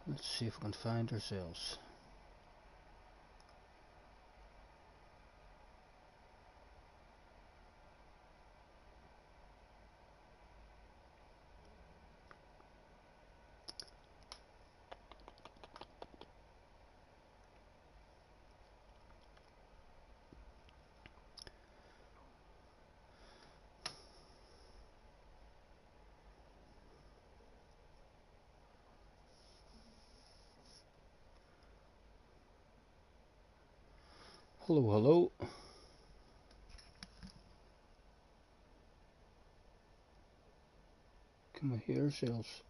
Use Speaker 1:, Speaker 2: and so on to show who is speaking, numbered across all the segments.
Speaker 1: Let's see if we can find ourselves. Hello, hello. Can we hear ourselves?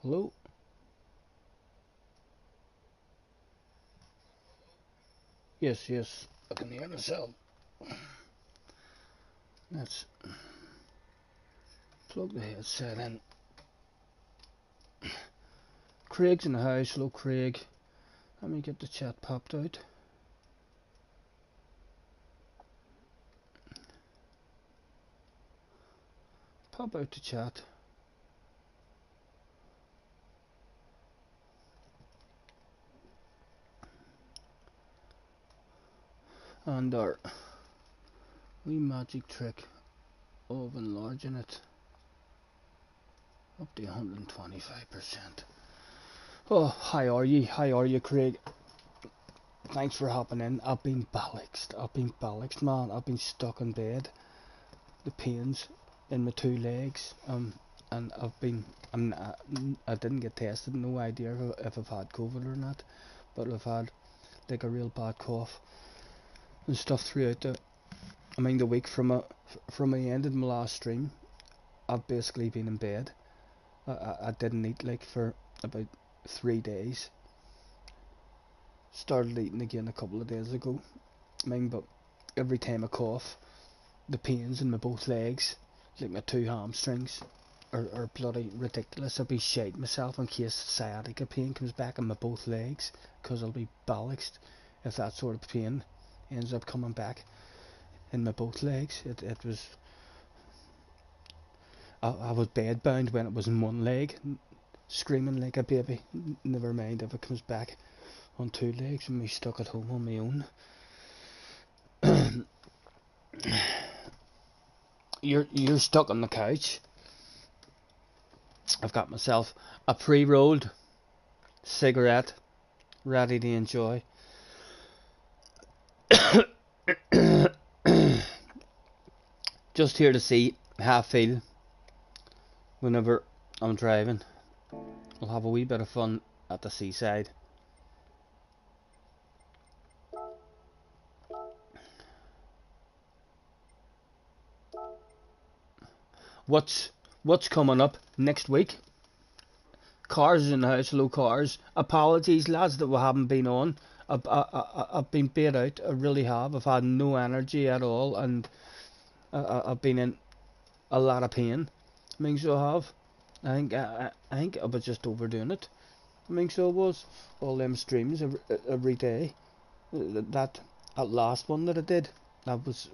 Speaker 1: Hello? Yes, yes, I can hear myself. Let's plug the headset in. Craig's in the house. Hello, Craig. Let me get the chat popped out. Pop out the chat. And our wee magic trick of enlarging it up to 125%. Oh, how are you? How are you, Craig? Thanks for hopping in. I've been bollocksed, man. I've been stuck in bed. The pains in my two legs. And I didn't get tested. No idea if I've had COVID or not. But I've had like a real bad cough and stuff throughout the week from the end of my last stream. I've basically been in bed. I didn't eat like for about 3 days. Started eating again a couple of days ago. But every time I cough, the pains in my both legs, like my two hamstrings, are bloody ridiculous. I'll be shite myself in case sciatica pain comes back in my both legs, because I'll be bollocksed if that sort of pain ends up coming back in my both legs. It was I was bedbound when it was in one leg, screaming like a baby. Never mind if it comes back on two legs and me stuck at home on my own. You're stuck on the couch. I've got myself a pre-rolled cigarette ready to enjoy. Just here to see how I feel whenever I'm driving. I'll have a wee bit of fun at the seaside. What's coming up next week? Cars in the house. Hello, Cars. Apologies, lads, that we haven't been on. I've been beat out. I really have. I've had no energy at all, and I've been in a lot of pain. So I have. I think I was just overdoing it. So I was. All them streams every day. That last one that I did, that was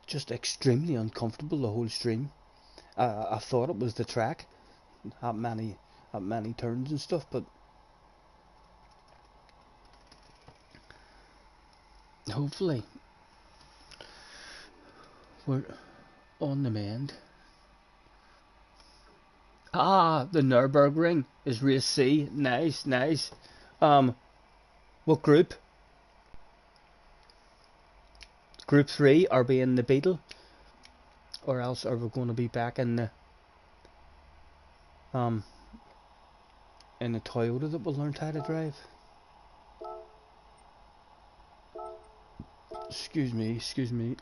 Speaker 1: just extremely uncomfortable. The whole stream. I thought it was the track. Had many turns and stuff, but hopefully we're on the mend. The Nürburgring is race C. Nice. What group? Group 3. Are we in the Beetle, or else are we going to be back in the Toyota that we learned how to drive? Excuse me.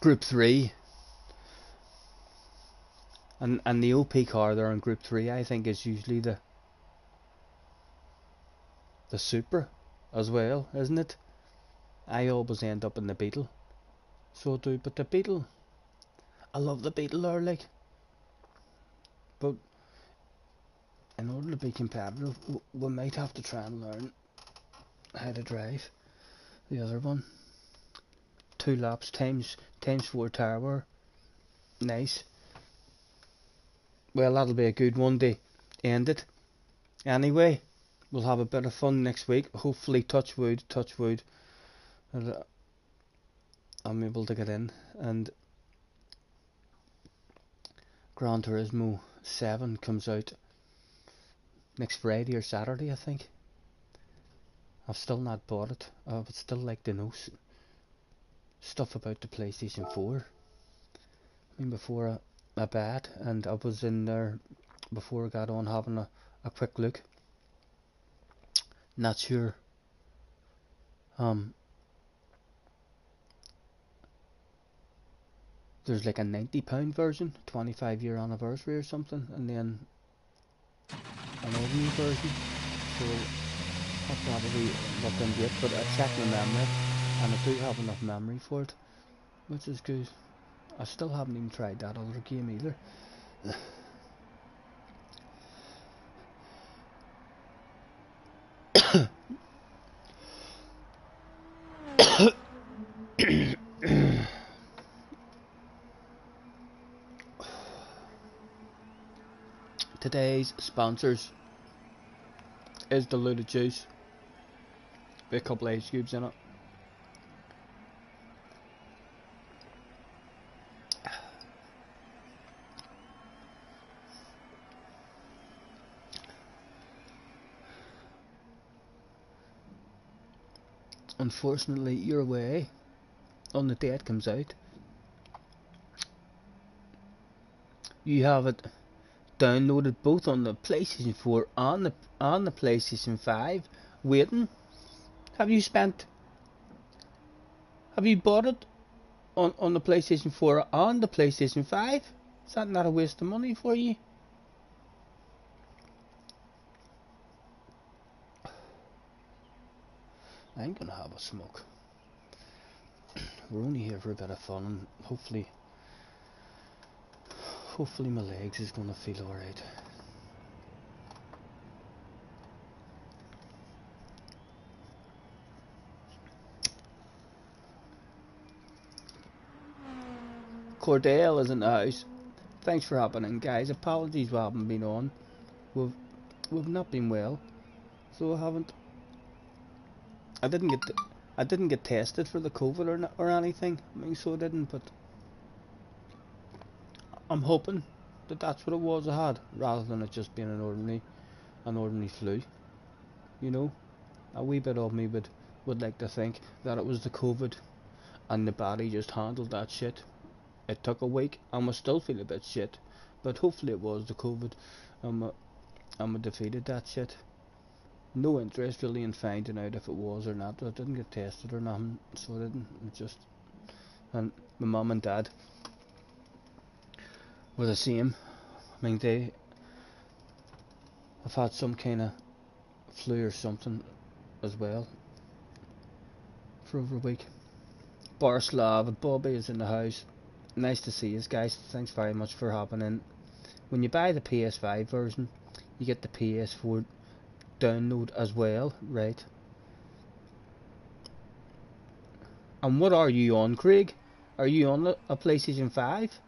Speaker 1: Group 3. And the OP car there in Group 3, I think, is usually the Supra as well, isn't it? I always end up in the Beetle, so I do. But the Beetle, I love the Beetle there, like. But in order to be competitive, we might have to try and learn how to drive the other one. 2 laps times 4 tower. Nice. Well, that'll be a good one to end it. Anyway, we'll have a bit of fun next week. Hopefully, touch wood, that I'm able to get in. And Gran Turismo 7 comes out next Friday or Saturday, I think. I've still not bought it. I would still like to know stuff about the PlayStation 4. I mean, before I buy it, and I was in there before I got on having a quick look. Not sure. There's like a £90 version, 25-year anniversary or something, and then another new version. So I'll probably look into it, but I checked my memory, and I do have enough memory for it, which is good. I still haven't even tried that other game either. Today's sponsors is diluted juice with a couple of ice cubes in it. Unfortunately, you're away on the day it comes out. You have it downloaded both on the PlayStation 4 and the PlayStation 5, waiting. Have you bought it on the PlayStation 4 and the PlayStation 5? Is that not a waste of money for you? I'm gonna have a smoke. We're only here for a bit of fun, and hopefully my legs is gonna feel alright. Cordell is in the house. Thanks for hopping in, guys. Apologies we haven't been on. We've not been well, so I didn't get tested for the COVID or anything. I mean, so I didn't, but I'm hoping that that's what it was I had, rather than it just being an ordinary flu. You know, a wee bit of me would like to think that it was the COVID, and the body just handled that shit. It took a week, and we still feel a bit shit, but hopefully it was the COVID, and we defeated that shit. No interest really in finding out if it was or not. I didn't get tested or nothing, so I didn't. And my mum and dad were the same. I mean, they have had some kind of flu or something as well for over a week. Barslav and Bobby is in the house. Nice to see you guys. Thanks very much for hopping in. When you buy the PS5 version, you get the PS4 download as well, right? And what are you on, Craig? Are you on a PlayStation 5?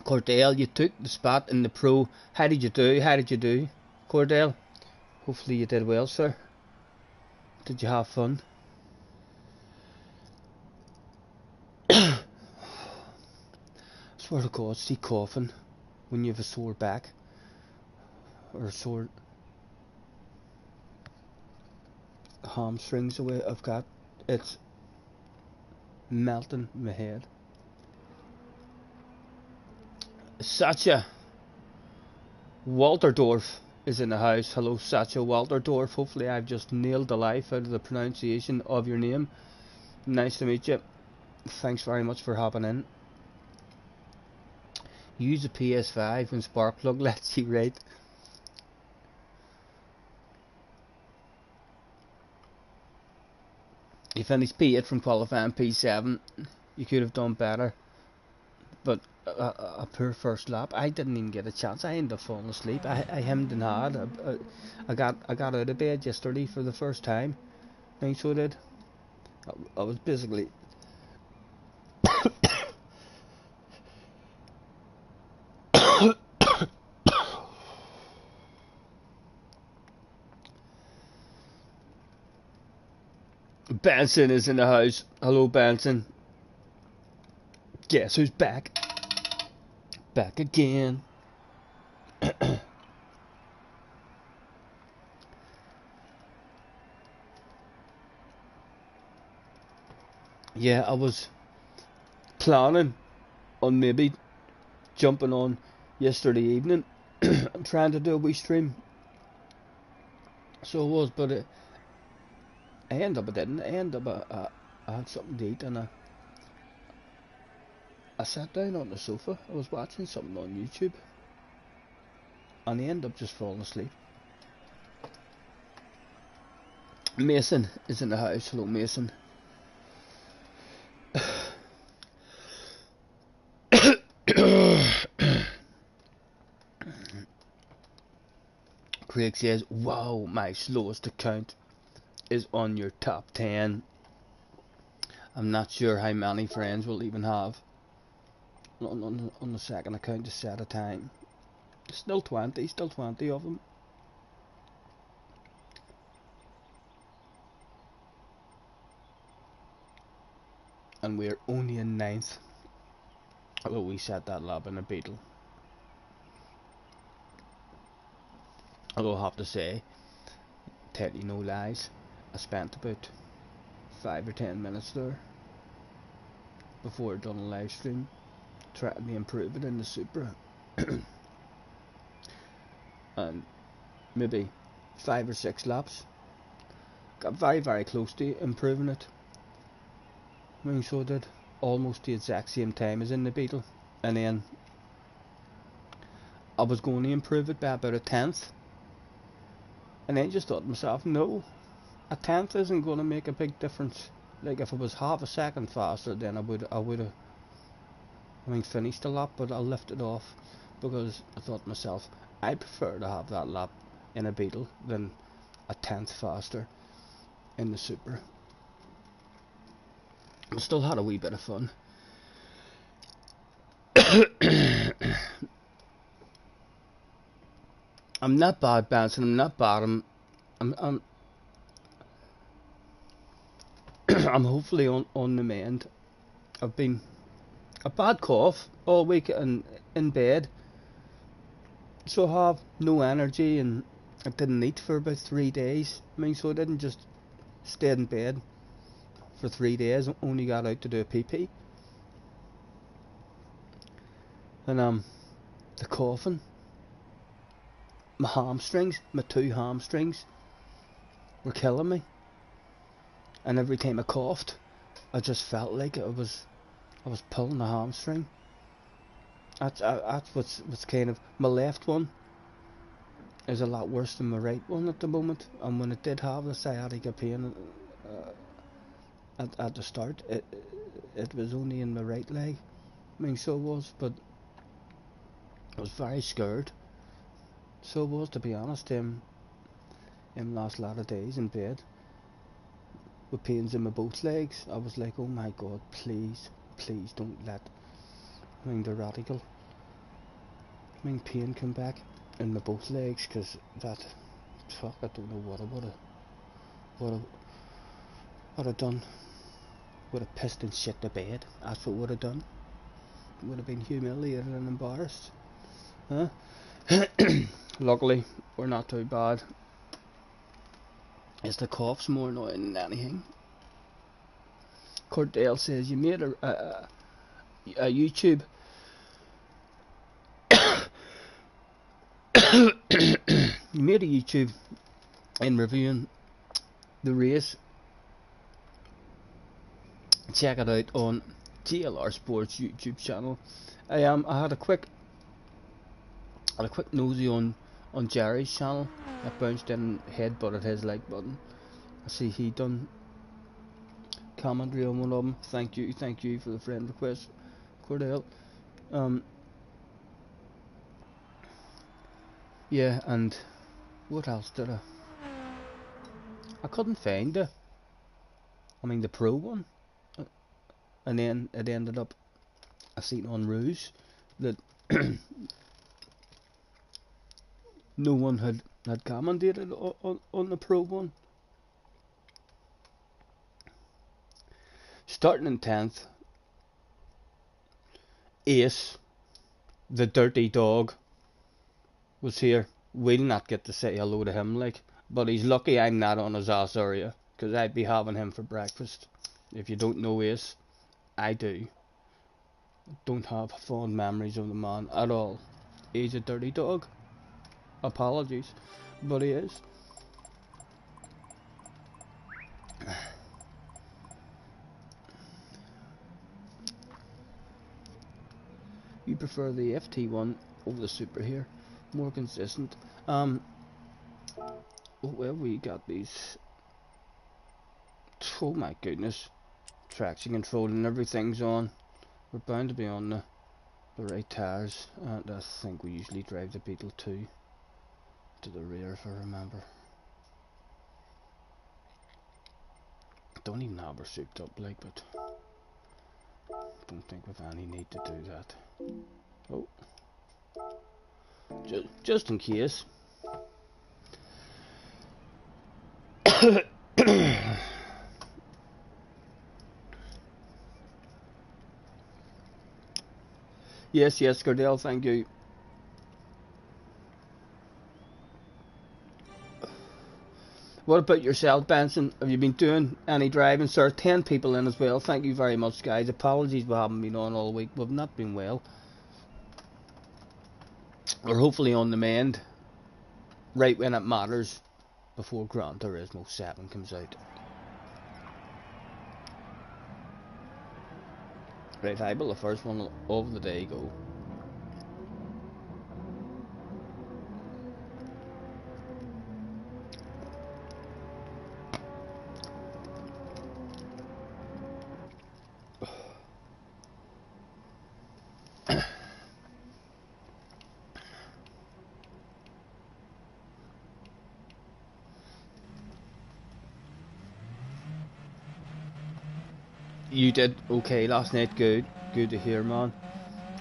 Speaker 1: Cordell, you took the spot in the Pro. How did you do, Cordell? Hopefully you did well, sir. Did you have fun? I swear to God, see coughing when you have a sore back or a sore hamstrings away. It's melting my head. Satya Walterdorf is in the house. Hello, Satya Walterdorf. Hopefully I've just nailed the life out of the pronunciation of your name. Nice to meet you. Thanks very much for hopping in. Use a PS5 when Sparkplug lets you, right? You finished P8 from qualifying P7. You could have done better. but a poor first lap. I didn't even get a chance. I ended up falling asleep. I hemmed and hawed. I got out of bed yesterday for the first time. I so did. I was basically Benson is in the house. Hello, Benson. Guess who's back? Back again. Yeah, I was planning on maybe jumping on yesterday evening and trying to do a wee stream. So it was, but I ended up I didn't. I ended up I had something to eat and I sat down on the sofa. I was watching something on YouTube and I ended up just falling asleep. Mason is in the house. Hello, Mason. Craig says, wow, my slowest account is on your top 10. I'm not sure how many friends we'll even have on the second account to set a time. Still 20 of them. And we're only in 9th. Although we set that lap in a beetle. Although I have to say, tell you no lies, I spent about 5 or 10 minutes there before I done a live stream trying to improve it in the Supra. And maybe 5 or 6 laps. Got very, very close to improving it. I mean, so did almost the exact same time as in the Beetle. And then I was going to improve it by about a 10th. And then just thought to myself, no, a 10th isn't going to make a big difference. Like if it was half a second faster, then I would have finished the lap, but I left it off because I thought to myself, I prefer to have that lap in a Beetle than a 10th faster in the Supra. I still had a wee bit of fun. I'm not bad, Benson. I'm not bad. I'm I'm hopefully on the mend. I've been a bad cough all week and in bed, so I have no energy and I didn't eat for about 3 days. I mean, so I didn't just stay in bed for 3 days. Only got out to do a PP. And the coughing, my hamstrings, my 2 hamstrings were killing me. And every time I coughed, I just felt like I was pulling a hamstring. That's what's kind of, my left one is a lot worse than my right one at the moment. And when it did have the sciatica pain at the start, it was only in my right leg. I mean, so it was, but I was very scared. So it was, to be honest. Last lot of days in bed with pains in my both legs. I was like, oh my god, please don't let the radical pain come back in my both legs, because that, fuck, I don't know what I would have done. Would have pissed and shit the bed. That's what would have done. Would have been humiliated and embarrassed. Huh? Luckily, we're not too bad. It's the cough's more annoying than anything. Cordell says, you made a YouTube you made a YouTube in reviewing the race. Check it out on GLR Sports YouTube channel. I had a quick nosy on Jerry's channel. I bounced in, headbutted his like button. I see he done commentary on one of them. Thank you for the friend request, Cordell. Yeah, and what else did I couldn't find the pro one, and then it ended up I seen on Ruse that no one had commentated on the pro one. Starting in 10th, Ace, the dirty dog, was here. We'll not get to say hello to him, like, but he's lucky I'm not on his ass area, because I'd be having him for breakfast. If you don't know Ace, I do. Don't have fond memories of the man at all. He's a dirty dog. Apologies, but he is. You prefer the FT one over the Super here? More consistent. Well, we got these. Oh my goodness. Traction control and everything's on. We're bound to be on the right tires. And I think we usually drive the Beetle 2 to the rear, if I remember. Don't even have her souped up, like, but don't think we've any need to do that. Oh, just in case. Yes, Gardell, thank you. What about yourself, Benson? Have you been doing any driving, sir? 10 people in as well. Thank you very much, guys. Apologies we haven't been on all week. We've not been well. We're hopefully on the mend right when it matters, before Gran Turismo 7 comes out. Right, I will the first one of the day go. You did okay last night, good to hear, man.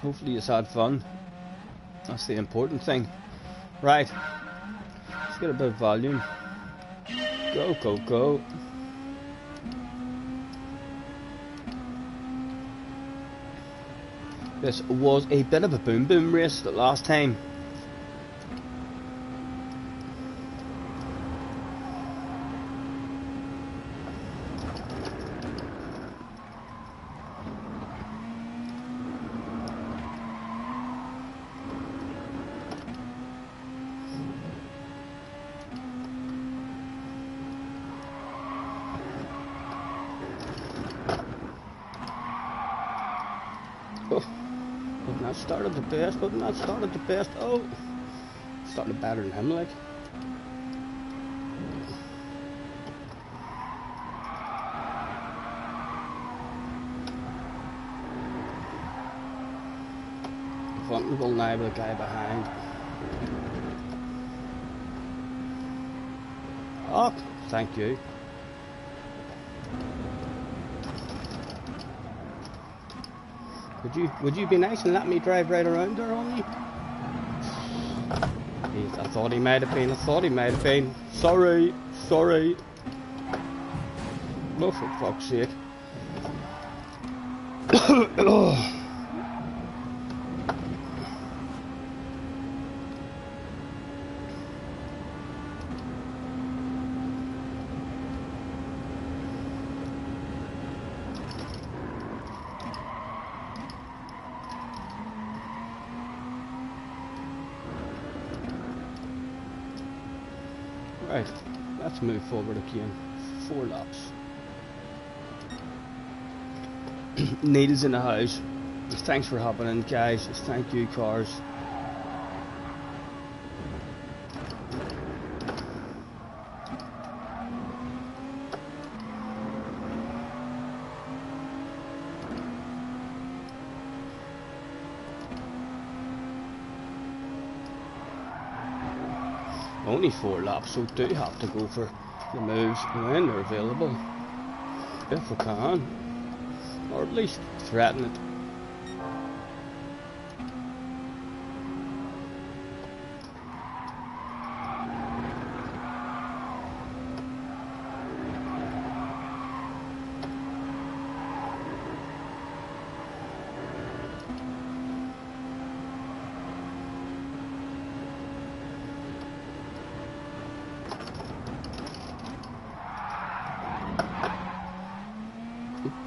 Speaker 1: Hopefully you had fun. That's the important thing. Right, let's get a bit of volume. Go, go, go. This was a bit of a boom boom race the last time. Started the best, but not started the best. Oh, started better than him, like. Vulnerable now with the guy behind. Oh, thank you. Would you be nice and let me drive right around there on you? I thought he might have been. Sorry. Oh, for fuck's sake. Right, let's move forward again. 4 laps. Neil's in the house. Thanks for hopping in, guys. Thank you, cars. Only 4 laps, so do have to go for the moves when they're available, if we can, or at least threaten it.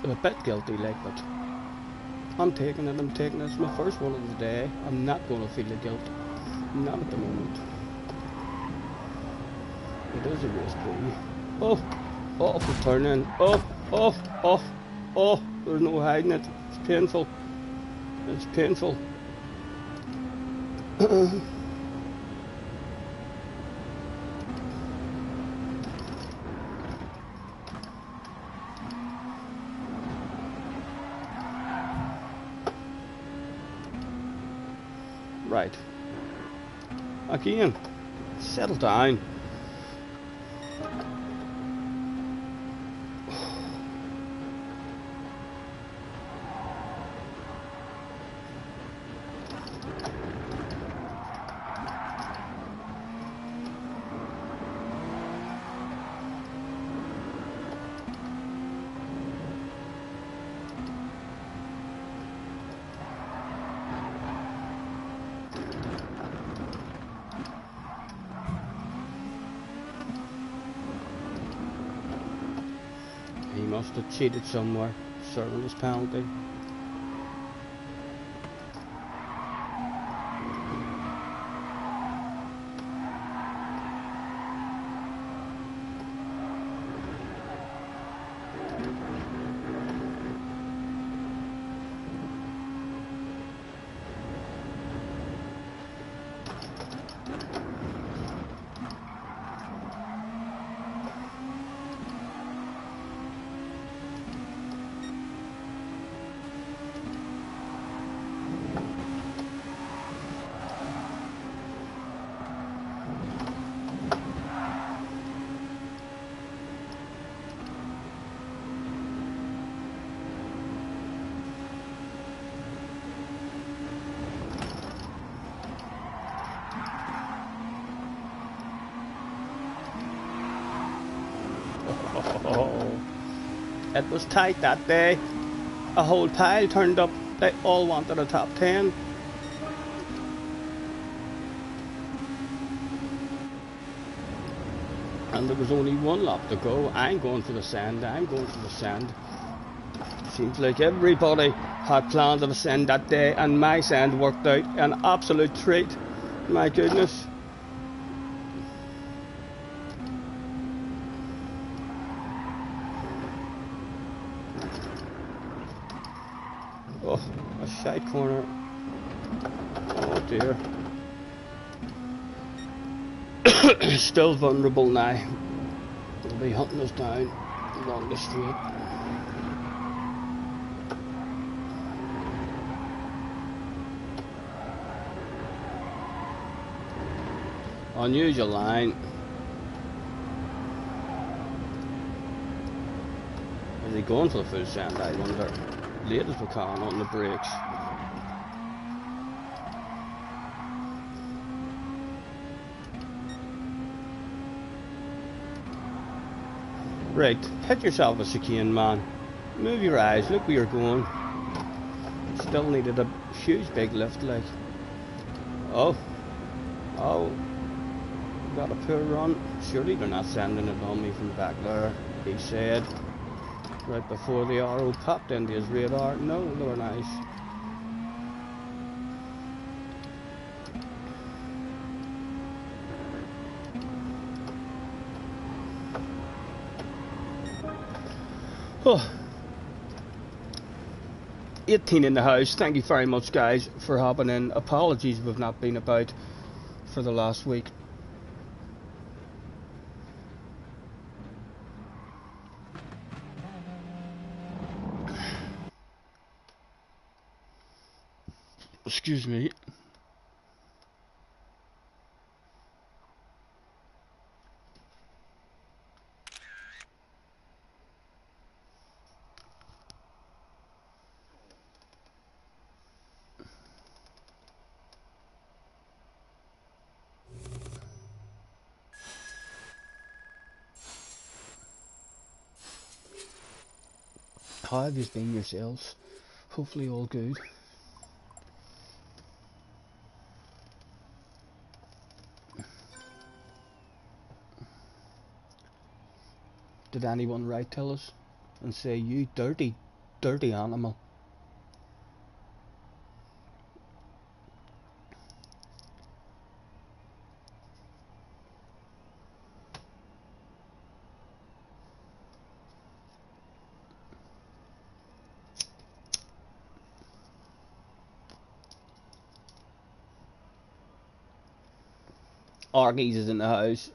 Speaker 1: A bit guilty like, but I'm taking it, it's my first one of the day. I'm not going to feel the guilt, not at the moment. It is a race crew. Oh, off the turn in, oh, there's no hiding it, it's painful, it's painful. Right. Again, settle down. He must have cheated somewhere, serving his penalty. Oh, it was tight that day. A whole pile turned up. They all wanted a top 10. And there was only 1 lap to go. I'm going for the sand. Seems like everybody had planned to send that day, and my sand worked out an absolute treat. My goodness. Oh, a side corner. Oh dear. Still vulnerable now. They'll be hunting us down along the straight. Unusual line. Are they going for the full sand, I wonder? Late as we can on the brakes. Right, hit yourself a chicane, man. Move your eyes, look where you're going. Still needed a huge big lift, like. Oh, got a poor run. Surely they're not sending it on me from back there, he said. Right before the arrow popped into his radar. No, they were nice. Oh. 18 in the house. Thank you very much, guys, for hopping in. Apologies we've not been about for the last week. Excuse me. How have you been yourselves? Hopefully all good. Did anyone write to us and say, you dirty, dirty animal? Argies is in the house.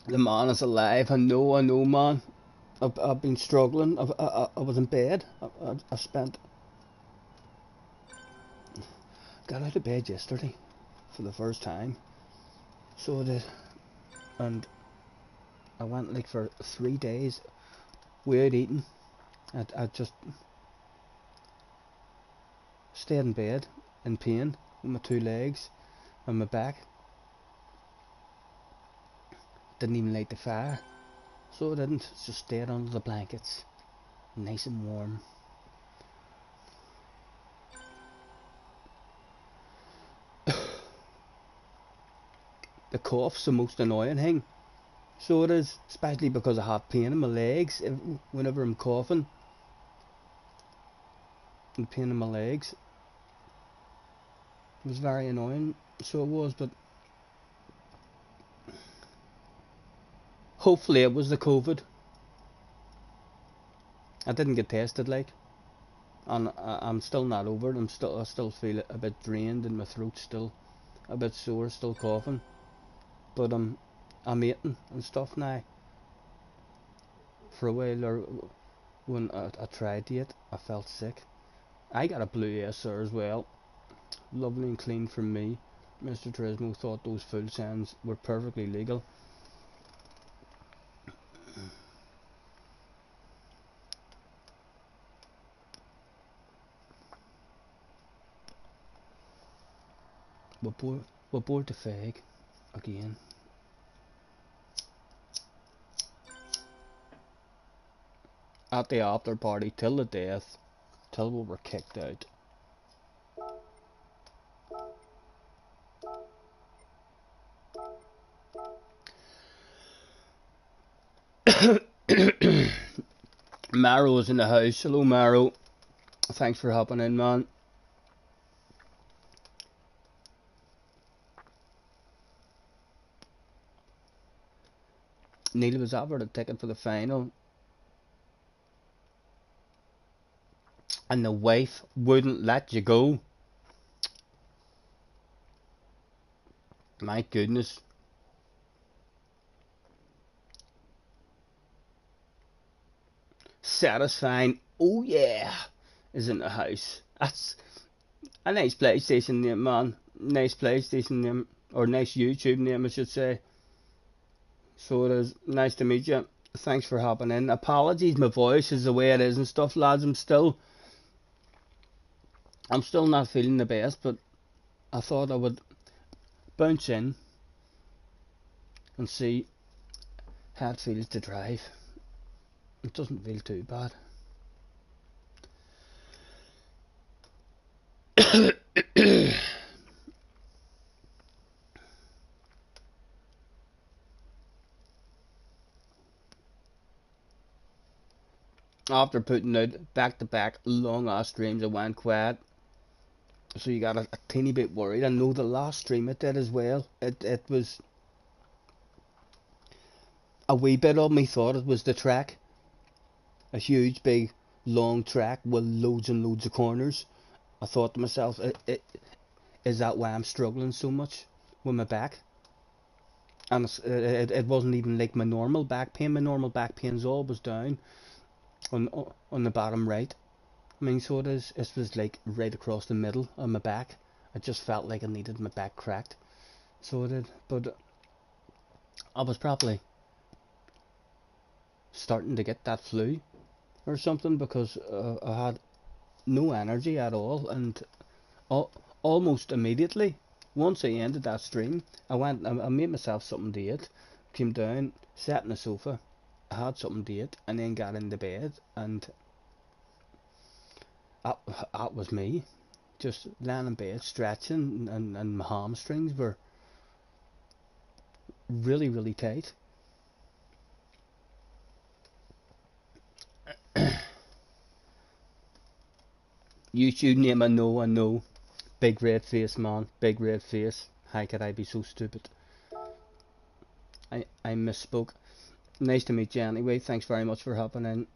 Speaker 1: The man is alive. I know, man. I've been struggling. I was in bed. I spent. Got out of bed yesterday for the first time. So I did. And I went like for 3 days without eating. I just stayed in bed in pain with my 2 legs and my back. Didn't even light the fire. So I didn't. Just stayed under the blankets. Nice and warm. The cough's the most annoying thing. So it is, especially because I have pain in my legs whenever I'm coughing. And pain in my legs. It was very annoying, so it was, but hopefully it was the COVID. I didn't get tested, like, and I'm still not over it. I still feel a bit drained and my throat's still a bit sore, still coughing. But I'm eating and stuff now. For a while, or when I tried to eat, I felt sick. I got a blue SR as well. Lovely and clean from me. Mr. Turismo thought those full sends were perfectly legal. We're bored to fag again. At the after party till the death, till we were kicked out. Maro is in the house. Hello, Maro. Thanks for hopping in, man. Neil was offered a ticket for the final, and the wife wouldn't let you go. My goodness. Satisfying, oh yeah, is in the house. That's a nice PlayStation name, man. Nice PlayStation name, or nice YouTube name, I should say. So it is. Nice to meet you. Thanks for hopping in. Apologies, my voice is the way it is and stuff, lads. I'm still not feeling the best, but I thought I would bounce in and see how it feels to drive. It doesn't feel too bad. After putting out back-to-back long-ass streams, I went quiet. So you got a teeny bit worried. I know the last stream it did as well. It was a wee bit of me thought it was the track. A huge, big, long track with loads and loads of corners. I thought to myself, is that why I'm struggling so much with my back? And it wasn't even like my normal back pain. My normal back pain's always down on the bottom right. I mean, so it is. It was like right across the middle of my back. I just felt like I needed my back cracked. So it did. But I was probably starting to get that flu or something, because I had no energy at all, and almost immediately, once I ended that stream, I made myself something to eat, came down, sat on the sofa, had something to eat, and then got into bed, and that, that was me. Just laying in bed, stretching, and my hamstrings were really, really tight. YouTube name, I know. Big red face, man. Big red face. How could I be so stupid? I misspoke. Nice to meet you anyway. Thanks very much for hopping in.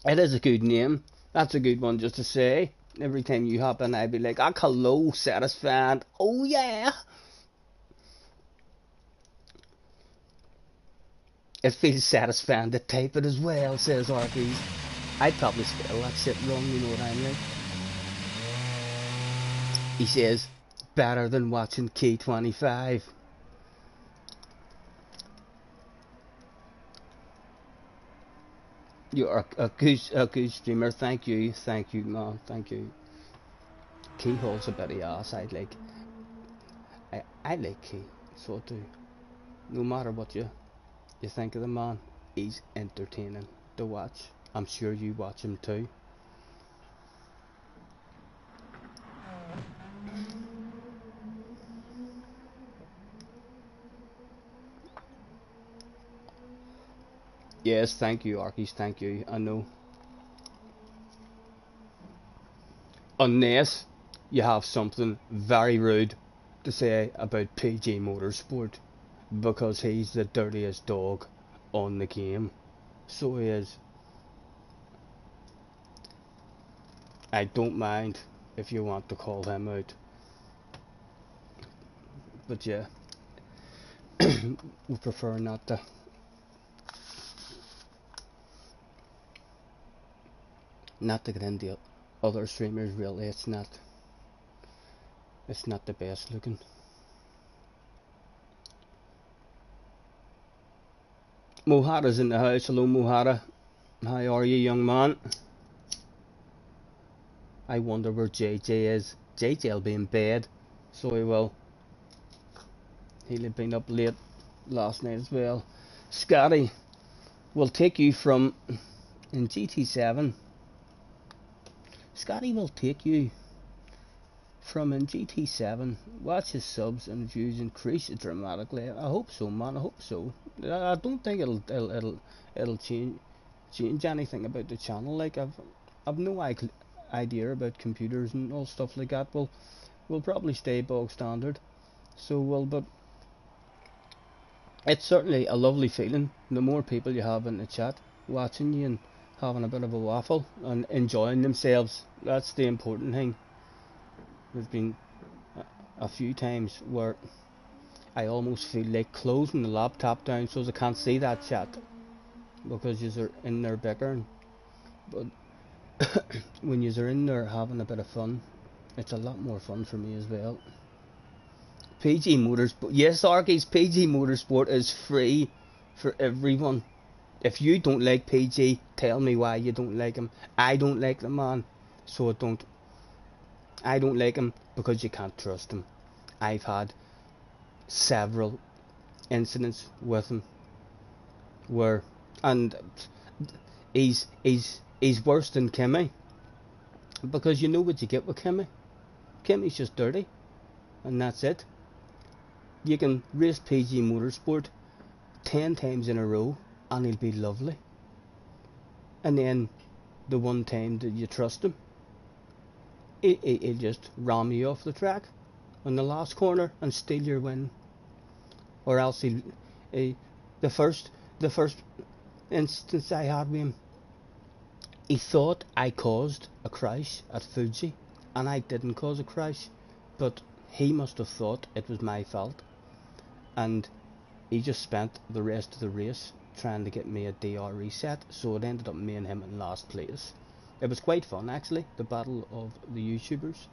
Speaker 1: It is a good name. That's a good one just to say. Every time you hop in, I'd be like, ah, hello, satisfied. Oh, yeah. It feels satisfying to type it as well, says Arkies. I'd probably spell that shit wrong, you know what I mean? He says, better than watching K25. You're a good streamer. Thank you, man. Thank you. Keyhole's a bit of ass. I like Key, so I do. No matter what you think of the man, he's entertaining to watch. I'm sure you watch him too. Yes, thank you, Arkies. Thank you. I know. Unless you have something very rude to say about PG Motorsport, because he's the dirtiest dog on the game. So he is. I don't mind if you want to call him out. But yeah, we prefer not to. Not to get into other streamers, really. It's not the best looking. Mohara's in the house. Hello, Mohara. How are you, young man? I wonder where JJ is. JJ'll be in bed, so he will. He'll have been up late last night as well. Scotty will take you from in GT7. Scotty will take you from in GT7. Watch his subs and views increase dramatically. I hope so, man. I hope so. I don't think it'll change anything about the channel. Like I've no idea about computers and all stuff like that. We'll probably stay bog standard. So but it's certainly a lovely feeling. The more people you have in the chat watching you and having a bit of a waffle and enjoying themselves, that's the important thing. There's been a few times where I almost feel like closing the laptop down so I can't see that chat because you're in there bickering. But when you're in there having a bit of fun, it's a lot more fun for me as well. PG Motorsport, yes, Arkies, PG Motorsport is free for everyone. If you don't like PG, tell me why you don't like him. I don't like the man, so I don't like him because you can't trust him. I've had several incidents with him where, and he's worse than Kimmy, because you know what you get with Kimmy. Kimmy's just dirty, and that's it. You can race PG Motorsport 10 times in a row and he'll be lovely, and then the one time that you trust him, he'll just ram you off the track on the last corner and steal your win. Or else the first instance I had with him, he thought I caused a crash at Fuji, and I didn't cause a crash, but he must have thought it was my fault, and he just spent the rest of the race trying to get me a DR reset, so it ended up me and him in last place. It was quite fun, actually, the battle of the YouTubers.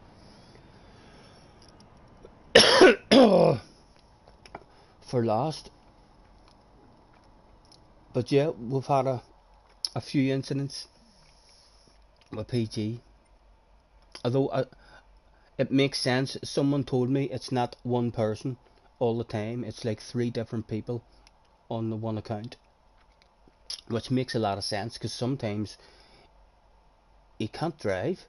Speaker 1: For last. But yeah, we've had a few incidents with PG. Although it makes sense. Someone told me it's not one person all the time. It's like 3 different people on the one account, which makes a lot of sense because sometimes he can't drive.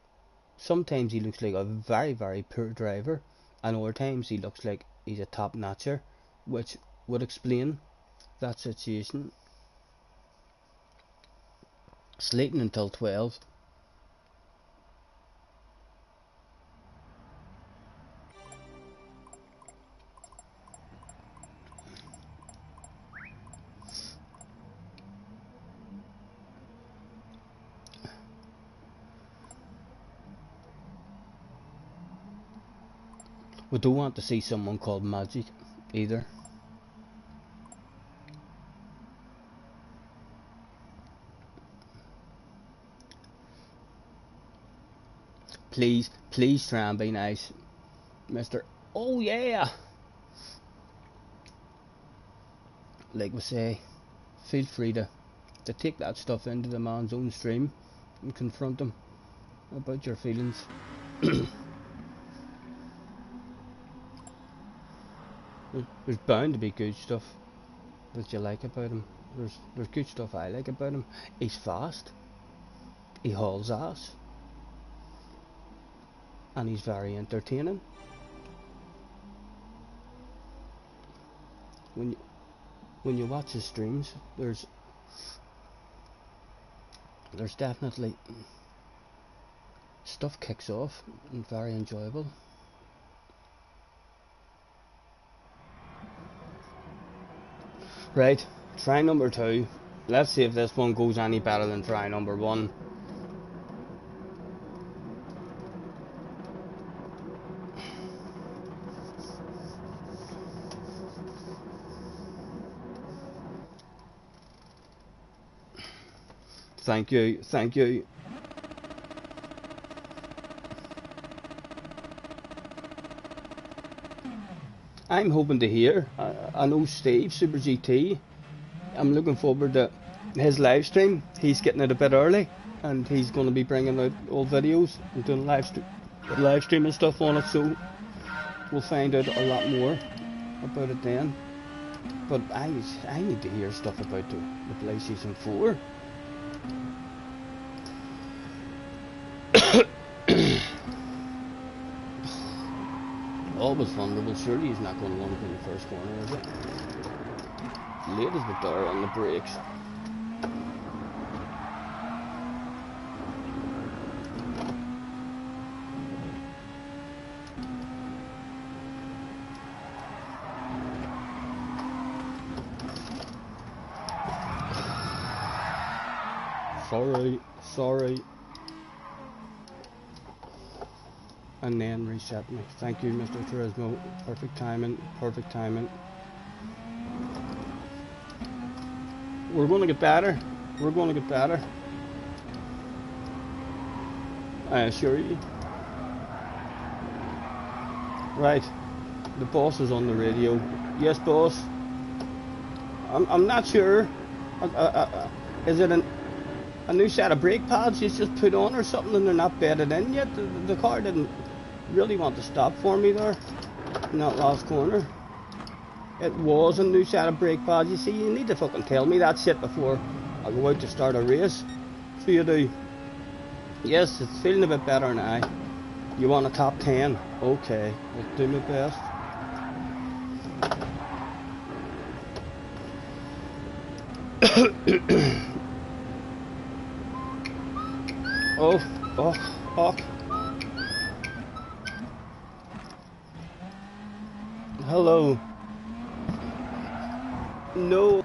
Speaker 1: Sometimes he looks like a very, very poor driver, and other times he looks like he's a top notcher, which would explain that situation. Sleeping until 12. We don't want to see someone called Magic either. Please, please try and be nice, Mister. Oh yeah. Like we say, feel free to take that stuff into the man's own stream and confront him about your feelings. There's bound to be good stuff that you like about him. There's good stuff I like about him. He's fast. He hauls ass. And he's very entertaining. When you watch his streams, there's definitely stuff kicks off and very enjoyable. Right, try number 2. Let's see if this one goes any better than try number 1. Thank you, thank you. I'm hoping to hear. I know Steve, Super GT. I'm looking forward to his live stream. He's getting it a bit early, and he's going to be bringing out old videos and doing live stream and stuff on it. So we'll find out a lot more about it then. But I need to hear stuff about the PlayStation 4. Always vulnerable. Surely he's not going to want to be in the first corner, is it? Late as the door on the brakes. Sorry. And then reset me. Thank you, Mr. Turismo. Perfect timing. We're going to get better. I assure you. Right. The boss is on the radio. Yes, boss. I'm not sure. Is it a new set of brake pads you just put on or something and they're not bedded in yet? The car didn't really want to stop for me there in that last corner. It was a new set of brake pads. You see, you need to fucking tell me that shit before I go out to start a race. So you do. Yes, it's feeling a bit better now. You want a top 10? Okay, I'll do my best. Oh, fuck. Hello. No.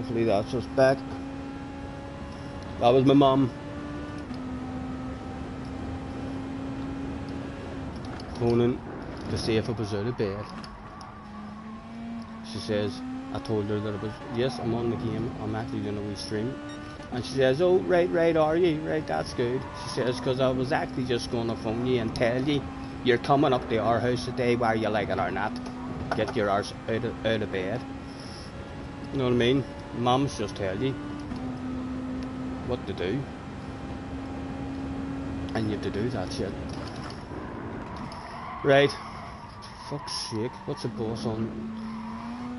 Speaker 1: hopefully that's us back. That was my mum phoning to see if I was out of bed. She says, I told her that I was, yes, I'm on the game, I'm actually doing a wee stream. And she says, oh, right, are you? Right, that's good. She says, because I was actually just going to phone you and tell you, you're coming up to our house today, whether you like it or not. Get your arse out of bed. You know what I mean? Mums just tell you what to do. And you have to do that shit. Right. Fuck's sake, what's the boss on?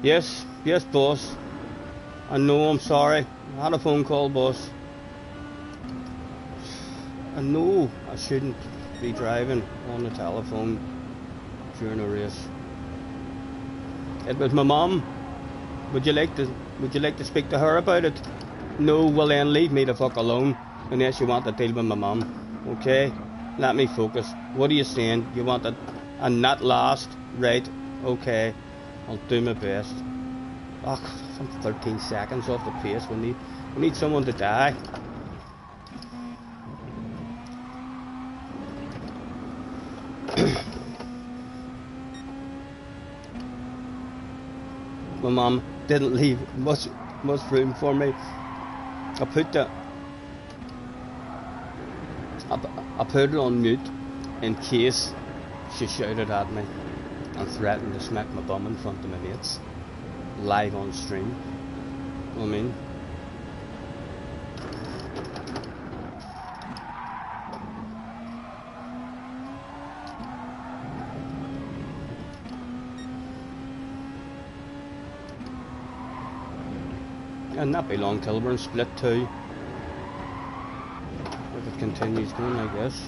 Speaker 1: Yes, boss. I know, I'm sorry. I had a phone call, boss. I know I shouldn't be driving on the telephone during a race. It was my mum. Would you like to speak to her about it? No, well then leave me the fuck alone unless you want to deal with my mum. Okay? Let me focus. What are you saying? You want it and not last? Right, okay. I'll do my best. Oh, I'm 13 seconds off the pace. We need someone to die. My mum didn't leave much room for me. I put it on mute in case she shouted at me and threatened to smack my bum in front of my mates live on stream. You know what I mean? And not be long till we're in split 2. If it continues going, I guess.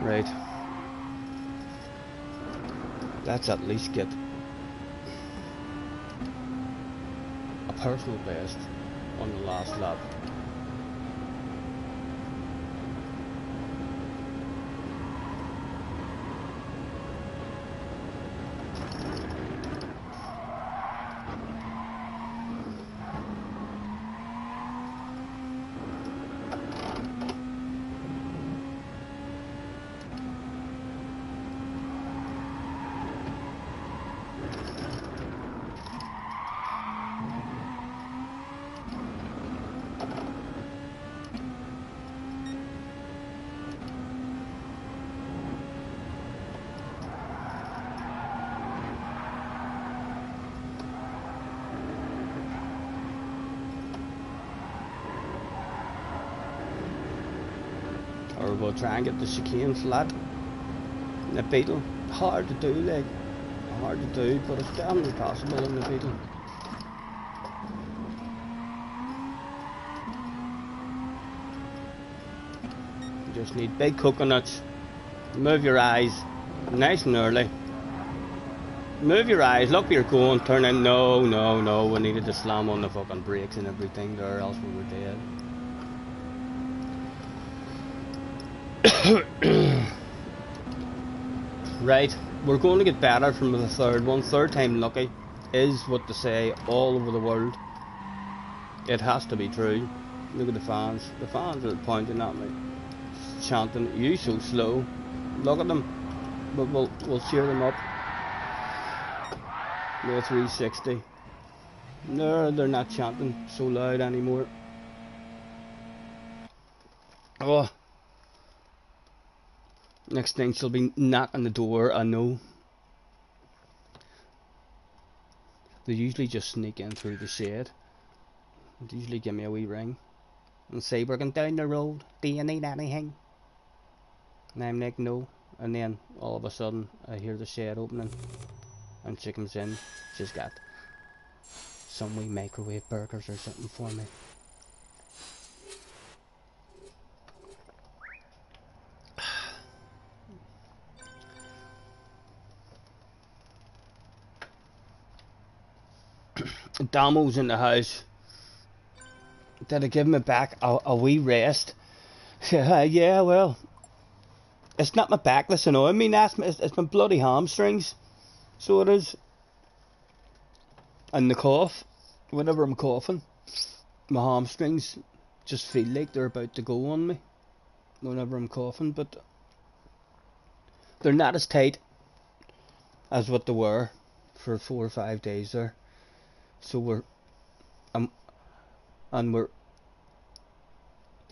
Speaker 1: Right. Let's at least get a personal best on the last lap. Or we'll try and get the chicane flat in the Beetle. Hard to do, like, hard to do, but it's definitely possible in the Beetle. You just need big coconuts. Move your eyes nice and early. Move your eyes, look where you're going, turn in. No, we needed to slam on the fucking brakes and everything there, else we were dead. Right, we're going to get better from the third one. Third time lucky is what they say all over the world. It has to be true. Look at the fans. The fans are pointing at me, chanting, "You so slow." Look at them. But we'll cheer them up. No 360. No, they're not chanting so loud anymore. Oh. Next thing she'll be knocking the door, I know. They usually just sneak in through the shed. They usually give me a wee ring and say, "We're going down the road, do you need anything?" And I'm like, "No." And then all of a sudden I hear the shed opening and she comes in. She's got some wee microwave burgers or something for me. Damo's in the house. Did I give my back a wee rest? Yeah, well, it's not my back that's annoying me, it's my bloody hamstrings. So it is. And the cough. Whenever I'm coughing, my hamstrings just feel like they're about to go on me whenever I'm coughing, but they're not as tight as what they were for 4 or 5 days there. So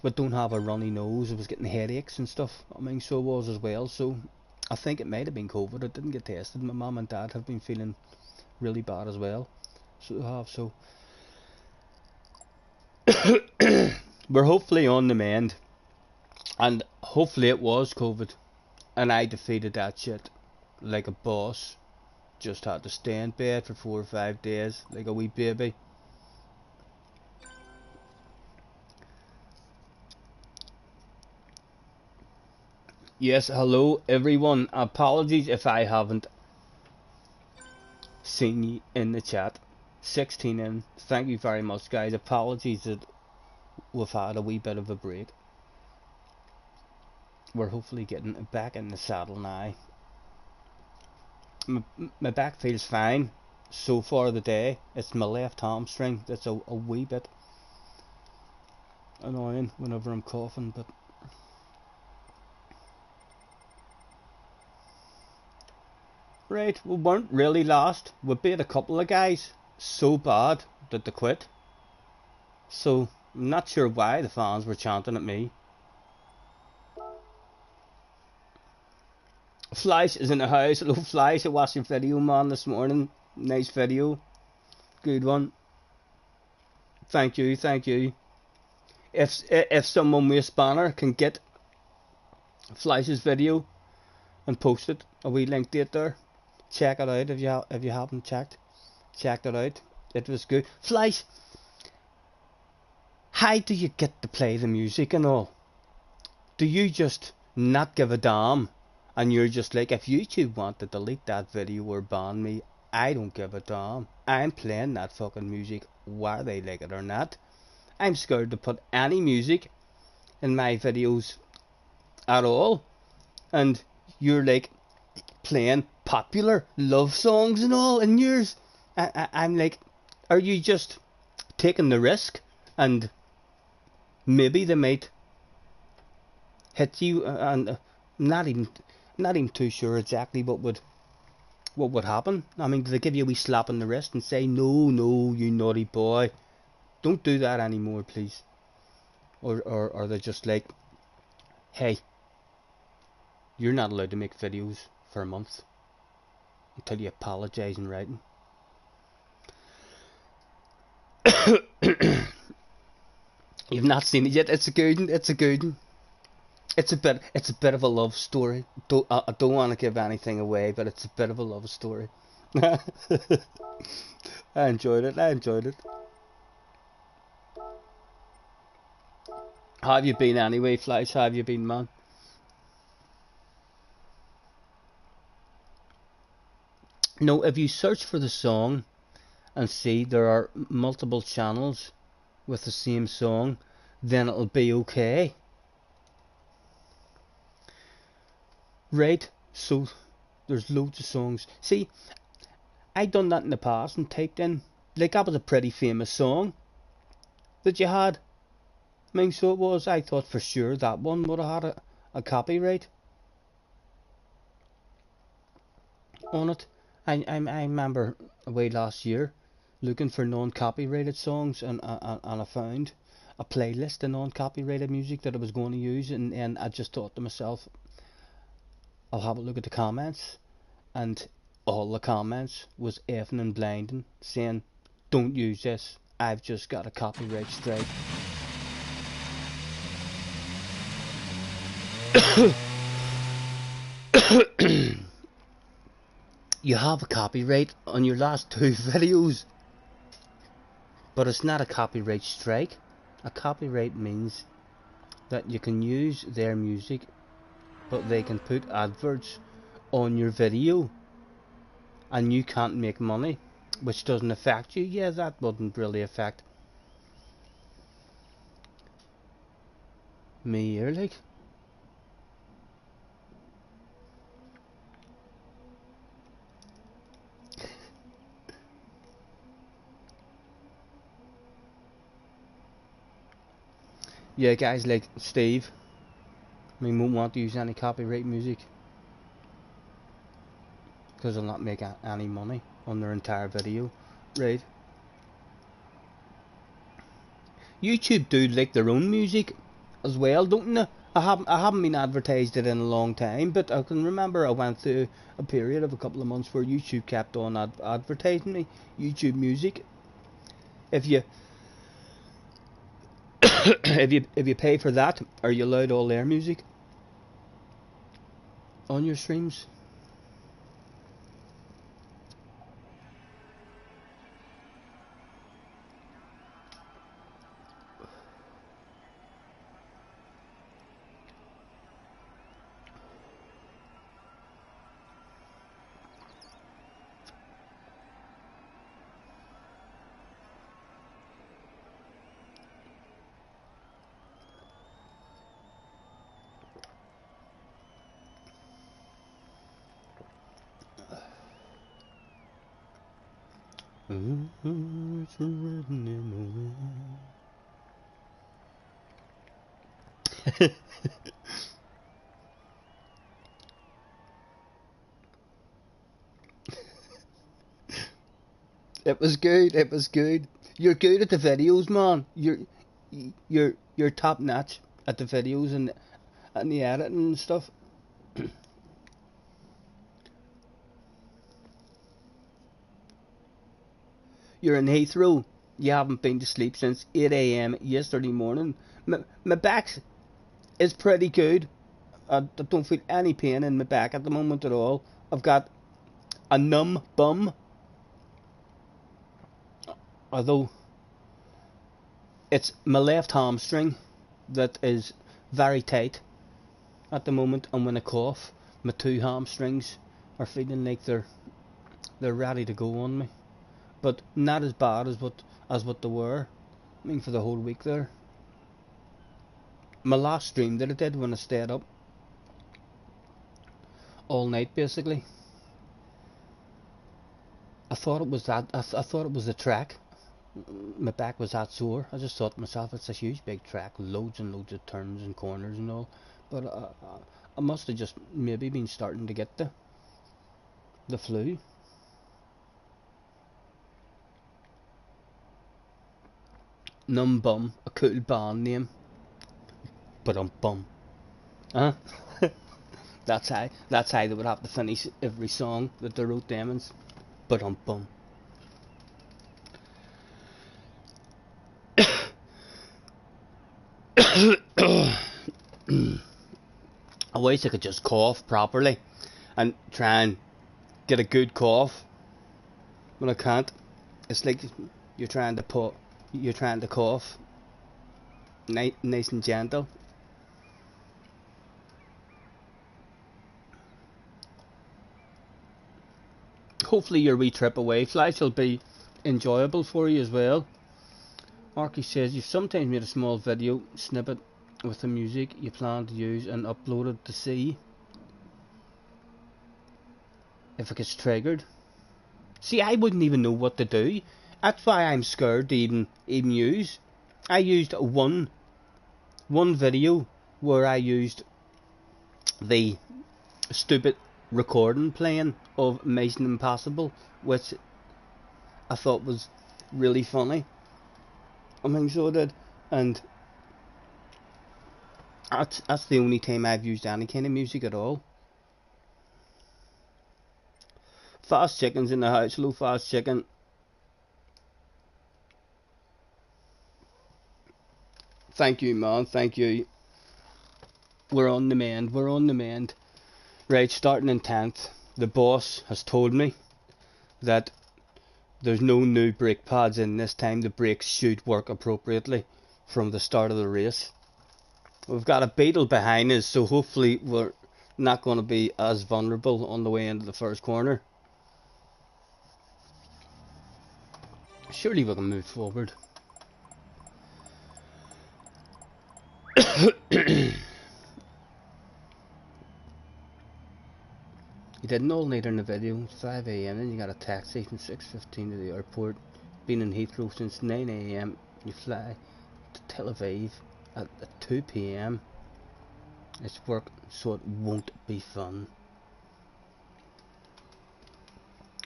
Speaker 1: we don't have a runny nose. I was getting headaches and stuff. I mean, so I was as well. So I think it might have been COVID. It didn't get tested. My mum and dad have been feeling really bad as well. So they have. So we're hopefully on the mend, and hopefully it was COVID, and I defeated that shit like a boss. Just had to stay in bed for 4 or 5 days like a wee baby. Yes, hello everyone. Apologies if I haven't seen you in the chat. 16 in. Thank you very much, guys. Apologies that we've had a wee bit of a break. We're hopefully getting back in the saddle now. My back feels fine so far the day. It's my left hamstring that's a wee bit annoying whenever I'm coughing, but right, we weren't really lost. We beat a couple of guys so bad that they quit. So I'm not sure why the fans were chanting at me. Flash is in the house. Hello Flash, I watched your video, man, this morning. Nice video. Good one. Thank you, thank you. If someone with a spanner can get Flash's video and post it, a wee link to it there. Check it out if you haven't checked it out. It was good. Flash, how do you get to play the music and all? Do you just not give a damn? And you're just like, if YouTube want to delete that video or ban me, I don't give a damn. I'm playing that fucking music whether they like it or not. I'm scared to put any music in my videos at all. And you're like playing popular love songs and all in yours. I'm like, are you just taking the risk? And maybe they might hit you, and not even too sure exactly what would happen. I mean, do they give you a wee slap on the wrist and say, no, you naughty boy, don't do that anymore, please? Or are they just like, hey, you're not allowed to make videos for a month until you apologise in writing? You've not seen it yet. It's a good one. It's a good one. It's a bit of a love story. I don't want to give anything away, but it's a bit of a love story. I enjoyed it. How have you been anyway, Flies? How have you been, man? No, if you search for the song and see there are multiple channels with the same song, then it'll be okay. Right, so there's loads of songs. See, I done that in the past and typed in, like, that was a pretty famous song that you had. I mean, so it was. I thought for sure that one would have had a copyright on it. I remember away last year looking for non-copyrighted songs, and I found a playlist of non-copyrighted music that I was going to use, and I just thought to myself, I'll have a look at the comments, and all the comments was effing and blinding, saying, don't use this, I've just got a copyright strike. You have a copyright on your last 2 videos, but it's not a copyright strike. A copyright means that you can use their music, but they can put adverts on your video and you can't make money, which doesn't affect you. Yeah, that wouldn't really affect me ear, like. Yeah, guys like Steve, I mean, won't want to use any copyright music because they'll not make any money on their entire video, right? YouTube do like their own music as well, don't they? I haven't been advertised it in a long time, but I can remember I went through a period of a couple of months where YouTube kept on advertising me YouTube music. If you if you pay for that, are you allowed all their music on your streams? It's written in the wind. It was good. It was good. You're good at the videos, man. You're top notch at the videos and the editing and stuff. You're in Heathrow. You haven't been to sleep since 8 a.m. yesterday morning. My back is pretty good. I don't feel any pain in my back at the moment at all. I've got a numb bum, although it's my left hamstring that is very tight at the moment, and when I cough, my two hamstrings are feeling like they're ready to go on me, but not as bad as what they were. I mean, for the whole week there. My last stream that I did when I stayed up all night, basically, I thought it was that. I thought it was the track. My back was that sore. I just thought to myself, it's a huge big track, loads and loads of turns and corners and all. But I must have just maybe been starting to get the flu. Numb Bum, a cool band name. But I'm bum. Huh? That's how they would have to finish every song that they wrote them in. But I'm bum. I wish I could just cough properly and try and get a good cough, but I can't. It's like you're trying to cough nice and gentle. Hopefully your wee trip away flights will be enjoyable for you as well. Arky says you've sometimes made a small video snippet with the music you plan to use and uploaded to see if it gets triggered. See, I wouldn't even know what to do. That's why I'm scared to even use. I used one video where I used the stupid recording playing of Mission Impossible, which I thought was really funny. I mean, so I did, and that's the only time I've used any kind of music at all. Fast Chicken's in the house. Hello, Fast Chicken. Thank you, man. Thank you. We're on the mend. We're on the mend. Right, starting in 10th, the boss has told me that there's no new brake pads in this time. The brakes should work appropriately from the start of the race. We've got a beetle behind us, so hopefully we're not going to be as vulnerable on the way into the first corner. Surely we can move forward. Didn't all later in the video, 5 a.m. Then you got a taxi from 6:15 to the airport. Been in Heathrow since 9 a.m. You fly to Tel Aviv at 2 p.m. It's work, so it won't be fun.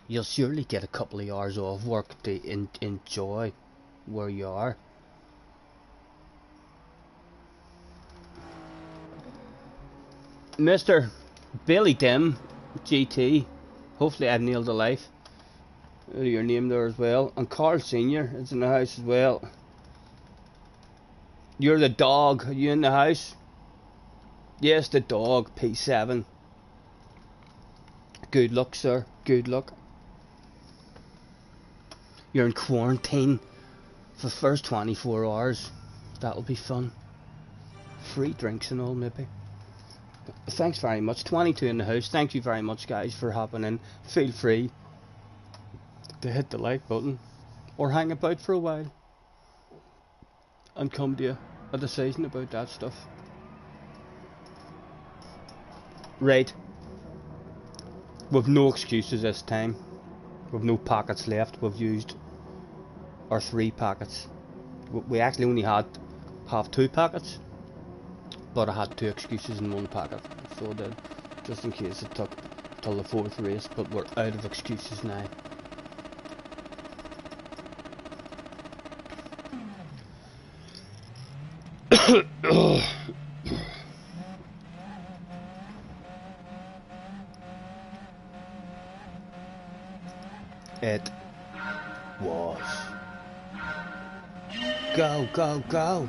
Speaker 1: You'll surely get a couple of hours off work to enjoy where you are. Mr. Billy Dim GT, hopefully I've nailed the life. Your name there as well. And Carl Senior is in the house as well. You're the dog. Are you in the house? Yes, the dog. P7. Good luck, sir. Good luck. You're in quarantine for the first 24 hours. That'll be fun. Free drinks and all, maybe. Thanks very much. 22 in the house. Thank you very much, guys, for hopping in. Feel free to hit the like button or hang about for a while and come to a decision about that stuff. Right. We've no excuses this time. We've no packets left. We've used our 3 packets. We actually only had half 2 packets, but I had 2 excuses in 1 packet, so I did, just in case it took till the 4th race. But we're out of excuses now. It was. Go, go, go.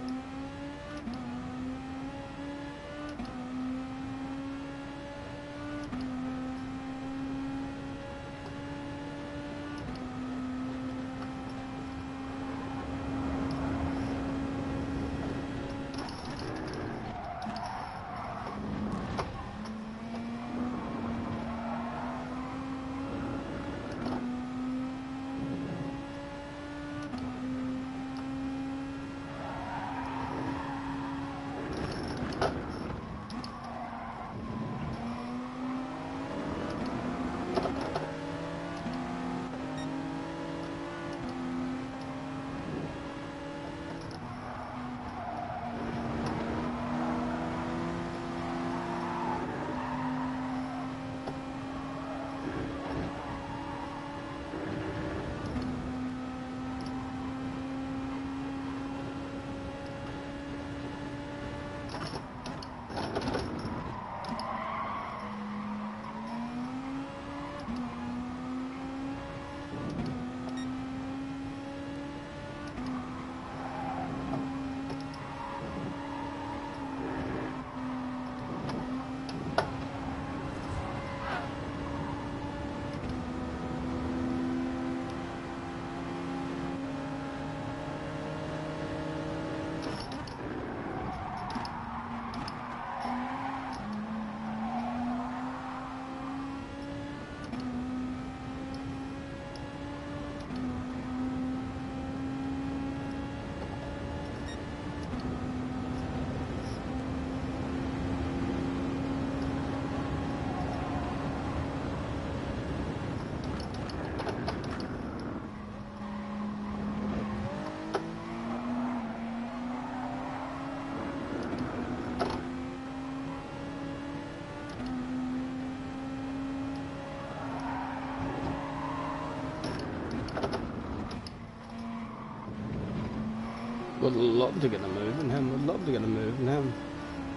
Speaker 1: Would love to get a move in him. Would love to get a move in him.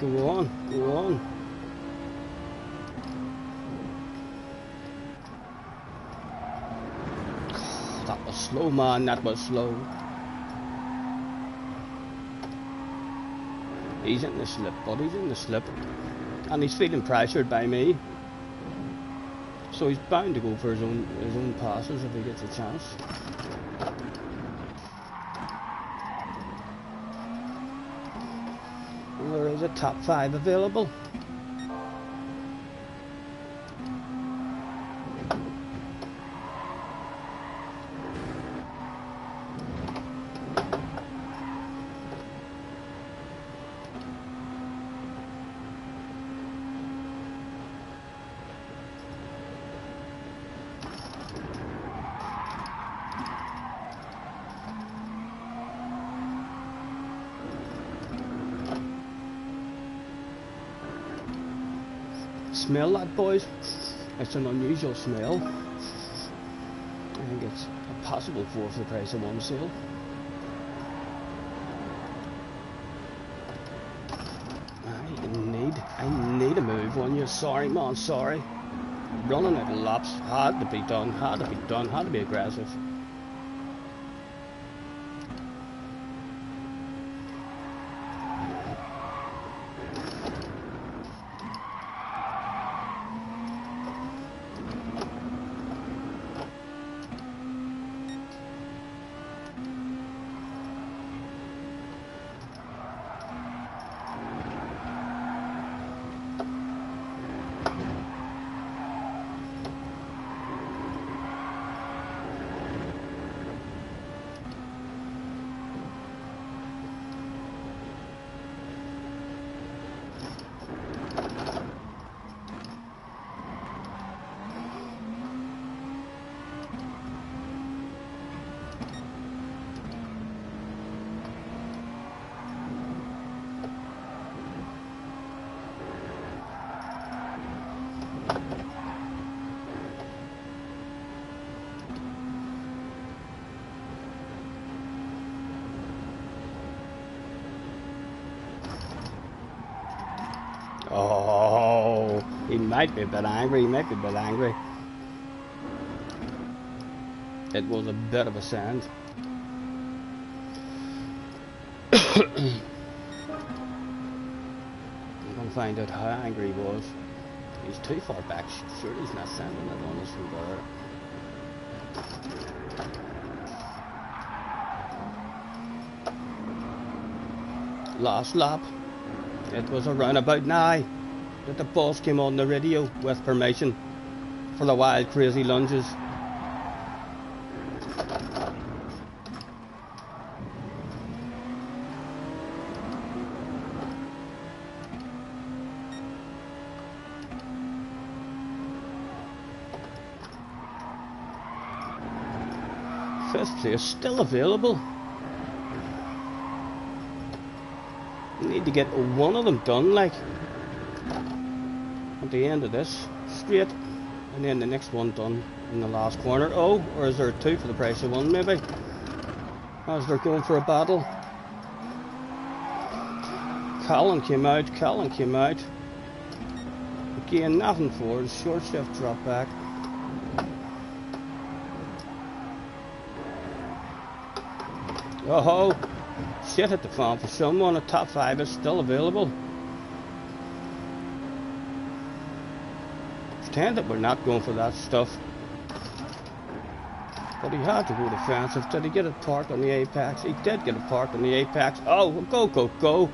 Speaker 1: Go on, go on. That was slow, man. That was slow. He's in the slip, but he's in the slip, and he's feeling pressured by me. So he's bound to go for his own passes if he gets a chance. There is a top 5 available. Smell that, boys? It's an unusual smell. I think it's a possible 4 for the price of 1 sale. I need a move on you. Sorry, man, sorry. Running out of laps. Had to be done, had to be aggressive. Oh, he might be a bit angry, It was a bit of a sand. I'm gonna find out how angry he was. He's too far back, sure he's not sending it on us from there. Last lap. It was a roundabout now that the boss came on the radio with permission for the wild crazy lunges. Fifth place still available. Need to get one of them done, like at the end of this straight, and then the next one done in the last corner. Oh, or is there 2 for the price of 1 maybe? As they're going for a battle. Colin came out. Again, nothing for it. Short shift drop back. Oh, shit hit the fan for someone. A top 5 is still available. Pretend that we're not going for that stuff. But he had to go defensive. Did he get it parked on the apex? He did get it parked on the apex. Oh, go.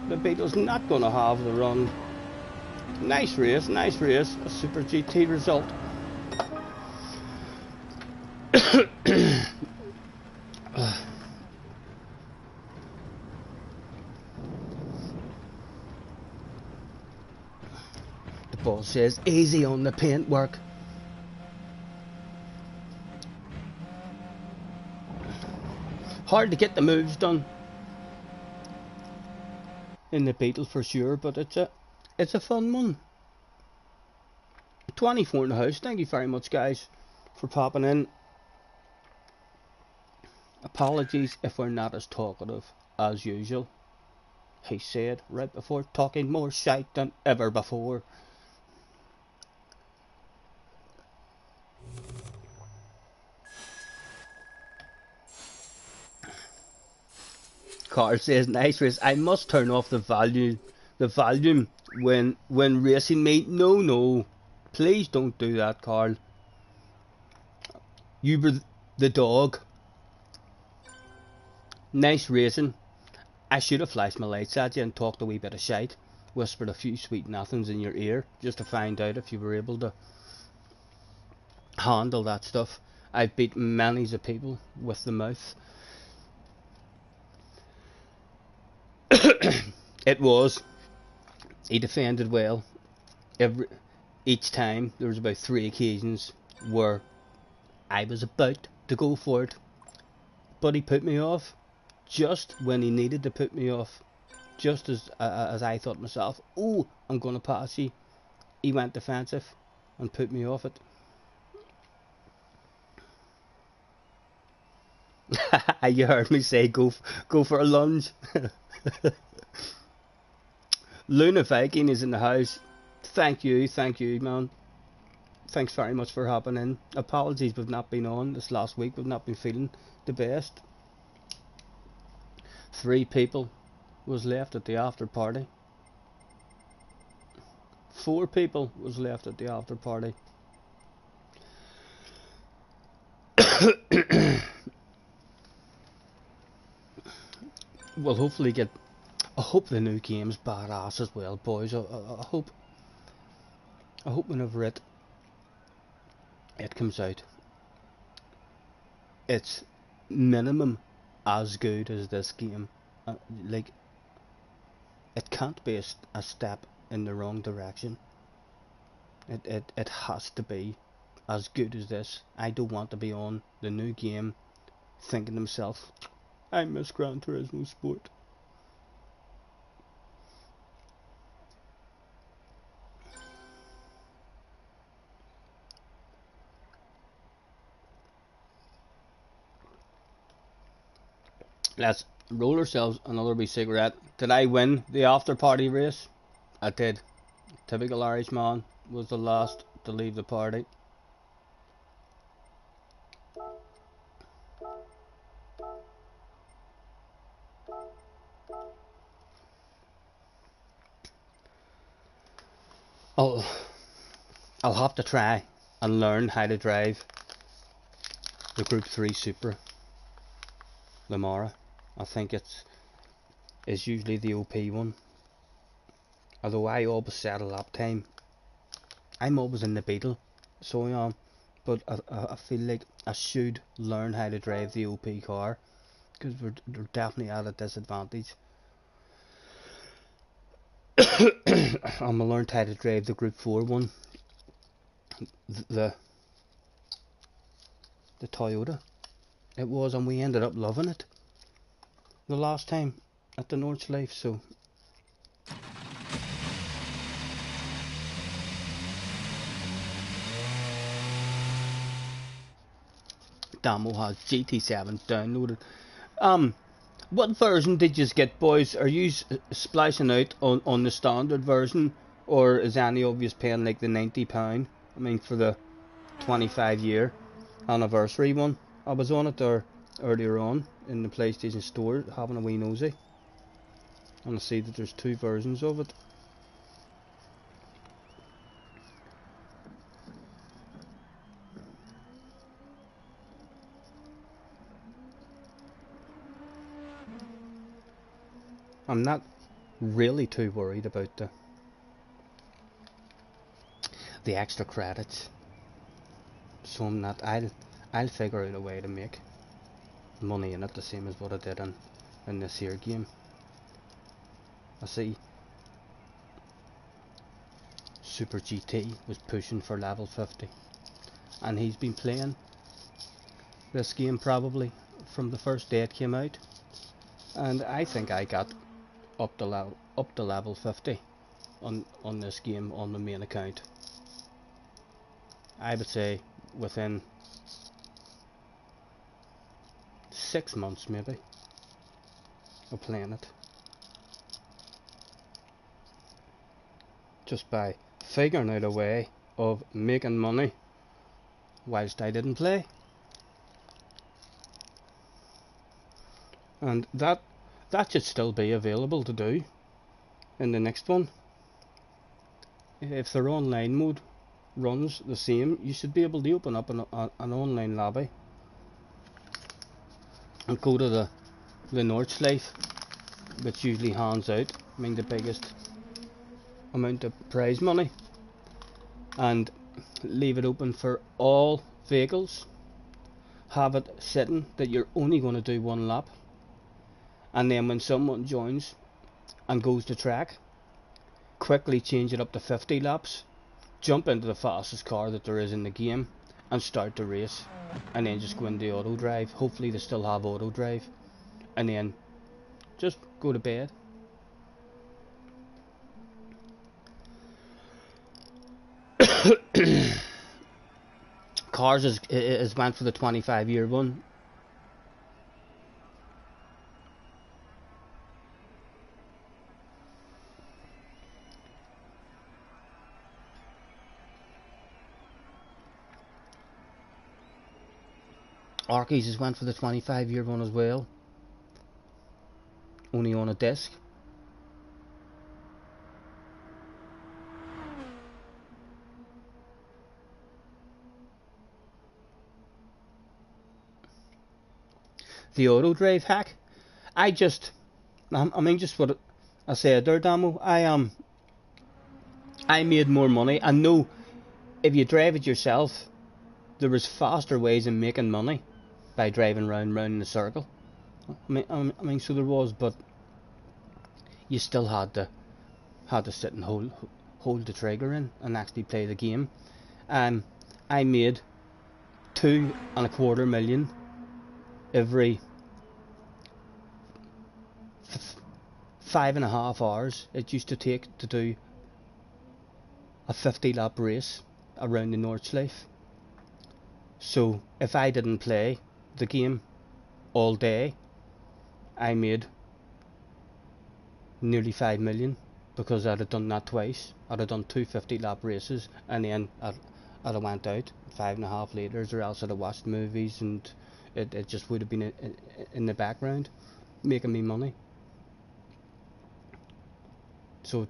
Speaker 1: The Beetle's not going to have the run. Nice race. A Super GT result. The boss says easy on the paint work. Hard to get the moves done in the Beetle for sure, but it's a fun one. 24 in the house. Thank you very much, guys, for popping in. Apologies if we're not as talkative as usual. He said right before, talking more shite than ever before. Carl says nice race. I must turn off the volume when racing me. No, please don't do that, Carl. You were the dog. Nice racing. I should have flashed my lights at you and talked a wee bit of shite, whispered a few sweet nothings in your ear just to find out if you were able to handle that stuff. I've beat many of people with the mouth. It was. He defended well. Each time there was about 3 occasions where I was about to go for it, but he put me off just when he needed to put me off. Just as I thought to myself, oh, I'm gonna pass you, he went defensive and put me off it. You heard me say go for a lunge. Luna Viking is in the house. Thank you, man. Thanks very much for hopping in. Apologies we've not been on this last week. We've not been feeling the best. 3 people was left at the after party. 4 people was left at the after party. We'll hopefully get. I hope the new game's badass as well, boys. I hope whenever it comes out, it's minimum as good as this game. Like, it can't be a step in the wrong direction. It has to be as good as this. I don't want to be on the new game thinking to myself, I miss Gran Turismo Sport. Let's roll ourselves another wee cigarette. Did I win the after party race? I did. Typical Irishman was the last to leave the party. I'll have to try and learn how to drive the Group 3 Super Lamara. I think it's usually the OP one. Although I always set a lap time. I'm always in the Beetle, so I am. But I feel like I should learn how to drive the OP car, because we're definitely at a disadvantage. I learned how to drive the Group 4 one, the Toyota it was, and we ended up loving it the last time at the Nordschleife. So Damo has GT7 downloaded. What version did you get, boys? Are you splashing out on the standard version, or is any of you paying like the £90? I mean, for the 25-year anniversary one. I was on it there earlier on in the PlayStation Store, having a wee nosy, and I see that there's 2 versions of it. I'm not really too worried about the extra credits, so I'm not. I'll figure out a way to make money in it, the same as what I did in this here game. I see Super GT was pushing for level 50, and he's been playing this game probably from the first day it came out, and I think I got up to level 50 on this game on the main account. I would say within 6 months maybe of playing it, just by figuring out a way of making money whilst I didn't play. And that should still be available to do in the next one. If their online mode runs the same, you should be able to open up an online lobby and go to the Nordschleife, which usually hands out, I mean, the biggest amount of prize money, and leave it open for all vehicles. Have it sitting that you're only going to do 1 lap, and then when someone joins and goes to track, quickly change it up to 50 laps, jump into the fastest car that there is in the game and start the race, and then just go into auto drive. Hopefully they still have auto drive, and then just go to bed. Cars is went for the 25-year one. Arkies has went for the 25-year one as well. Only on a disc. The auto drive hack. I mean, just what I said there, Damo. I made more money. I know if you drive it yourself, there was faster ways of making money by driving round in a circle. I mean, so there was, but you still had to sit and hold the trigger in and actually play the game. I made 2.25 million every 5.5 hours it used to take to do a 50-lap race around the Nordschleife. So if I didn't play the game all day, I made nearly 5 million, because I'd have done that twice. I'd have done two 50-lap races, and then I'd have went out 5.5 litres, or else I'd have watched movies, and it just would have been in the background making me money. So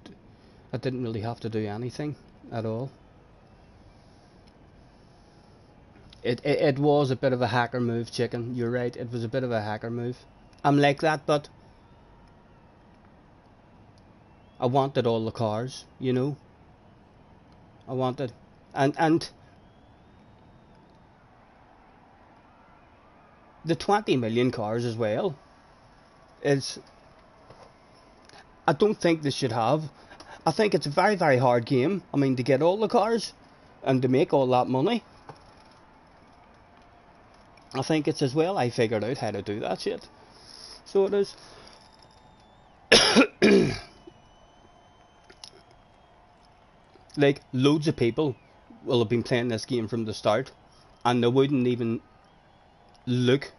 Speaker 1: I didn't really have to do anything at all. It was a bit of a hacker move, chicken. You're right, it was a bit of a hacker move. I'm like that, but I wanted all the cars, you know. I wanted, and the 20 million cars as well is, I don't think they should have. I think it's a very, very hard game. I mean, to get all the cars and to make all that money. I think it's as well I figured out how to do that shit. So it is. Like, loads of people will have been playing this game from the start, and they wouldn't even look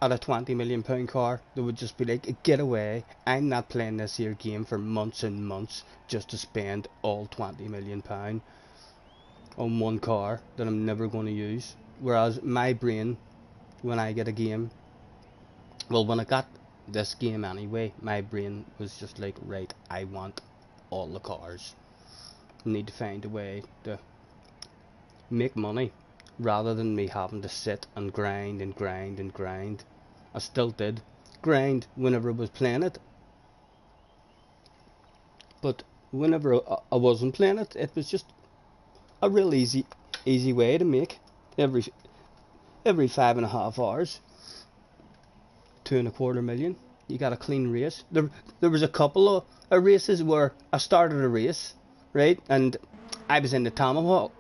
Speaker 1: at a 20 million pound car. They would just be like, get away, I'm not playing this here game for months and months just to spend all 20 million pound on one car that I'm never going to use. Whereas my brain, when I get a game, well, when I got this game anyway, my brain was just like, right, I want all the cars. I need to find a way to make money rather than me having to sit and grind and grind and grind. I still did grind whenever I was playing it, but whenever I wasn't playing it, it was just a real easy way to make every 5.5 hours 2.25 million. You got a clean race. There was a couple of races where I started a race, right, and I was in the Tomahawk,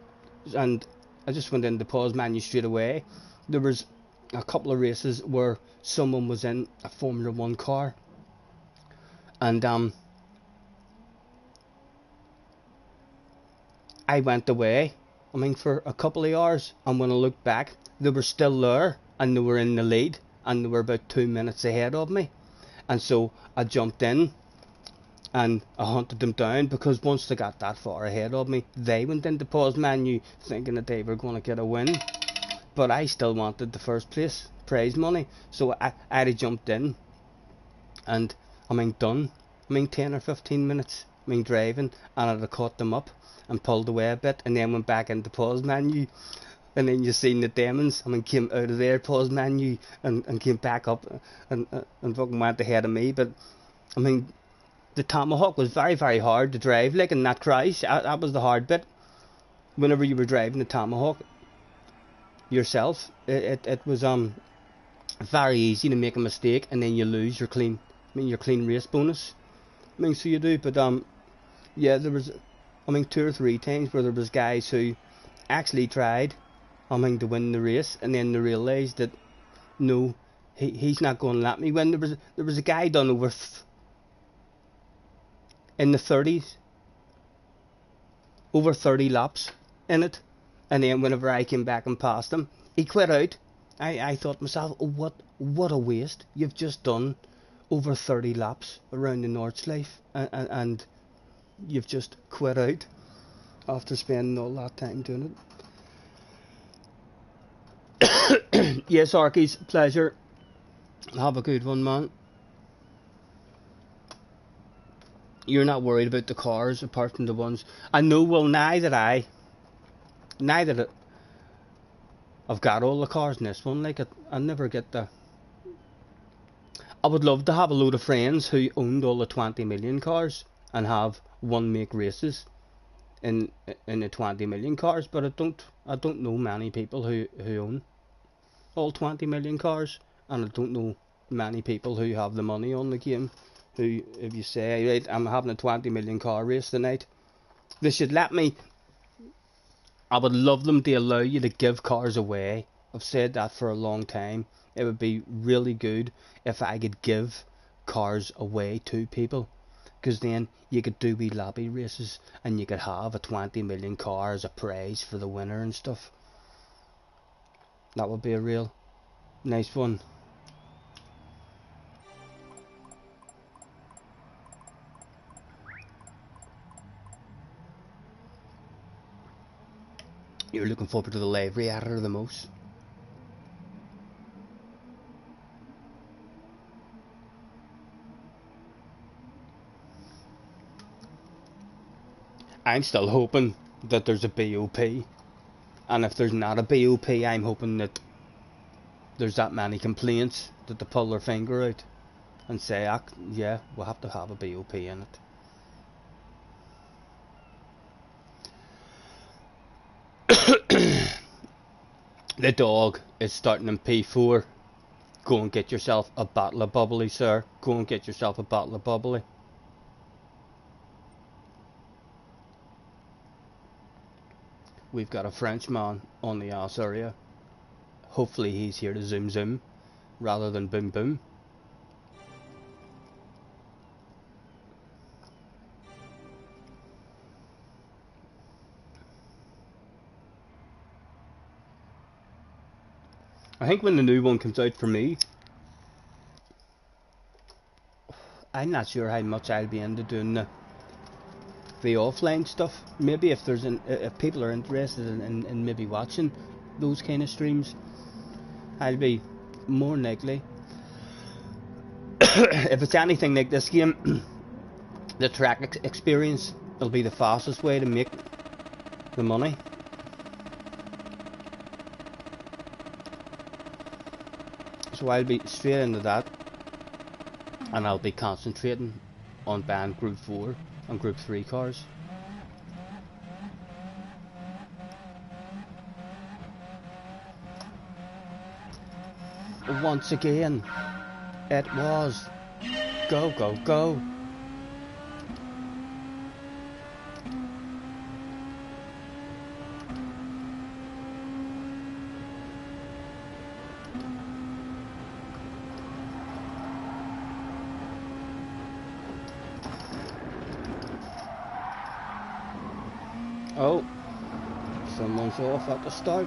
Speaker 1: and I just went into pause menu straight away. There was a couple of races where someone was in a Formula 1 car, and I went away, I mean, for a couple of hours, and when I looked back, they were still there, and they were in the lead, and they were about 2 minutes ahead of me. And so I jumped in and I hunted them down, because once they got that far ahead of me, they went into pause menu thinking that they were going to get a win. But I still wanted the first place prize money, so I had jumped in, and I mean, done, I mean, 10 or 15 minutes, I mean, driving, and I'd have caught them up and pulled away a bit, and then went back into pause menu. And then you seen the demons, I mean, came out of their pause menu and came back up and fucking went ahead of me. But I mean, the Tomahawk was very, very hard to drive, like, in that crash. That was the hard bit. Whenever you were driving the Tomahawk yourself, it was very easy to make a mistake, and then you lose your clean race bonus. I mean, so you do. But yeah, there was, I mean, 2 or 3 times where there was guys who actually tried, I mean, to win the race, and then they realised that no, he's not going to let me win. There was a guy done over in the 30s, over 30 laps in it. And then whenever I came back and passed him, he quit out. I thought to myself, oh, what a waste. You've just done over 30 laps around the Nordschleife, and you've just quit out after spending all that time doing it. Yes, Arkies, pleasure. Have a good one, man. You're not worried about the cars apart from the ones I know. Well, now that I've got all the cars in this one, like I never get the. I would love to have a load of friends who owned all the 20 million cars and have one make races in the 20 million cars, but I don't know many people who own all 20 million cars, and I don't know many people who have the money on the game who, if you say, right, I'm having a 20 million car race tonight, they should let me. I would love them to allow you to give cars away. I've said that for a long time. It would be really good if I could give cars away to people, because then you could do wee lobby races and you could have a 20 million car as a prize for the winner and stuff. That would be a real nice one. You're looking forward to the livery editor the most. I'm still hoping that there's a BOP, and if there's not a BOP, I'm hoping that there's that many complaints that they pull their finger out and say, yeah, we'll have to have a BOP in it. The dog is starting in P4. Go and get yourself a bottle of bubbly, sir. Go and get yourself a bottle of bubbly. We've got a Frenchman on the ass area. Hopefully he's here to zoom zoom rather than boom boom. I think when the new one comes out for me, I'm not sure how much I'll be into doing the offline stuff. Maybe if people are interested in maybe watching those kind of streams, I'll be more likely. If it's anything like this game, the track experience will be the fastest way to make the money. So I'll be straight into that, and I'll be concentrating on buying Group 4 and Group 3 cars. Once again, it was go, go, go. Oh, someone's off at the start.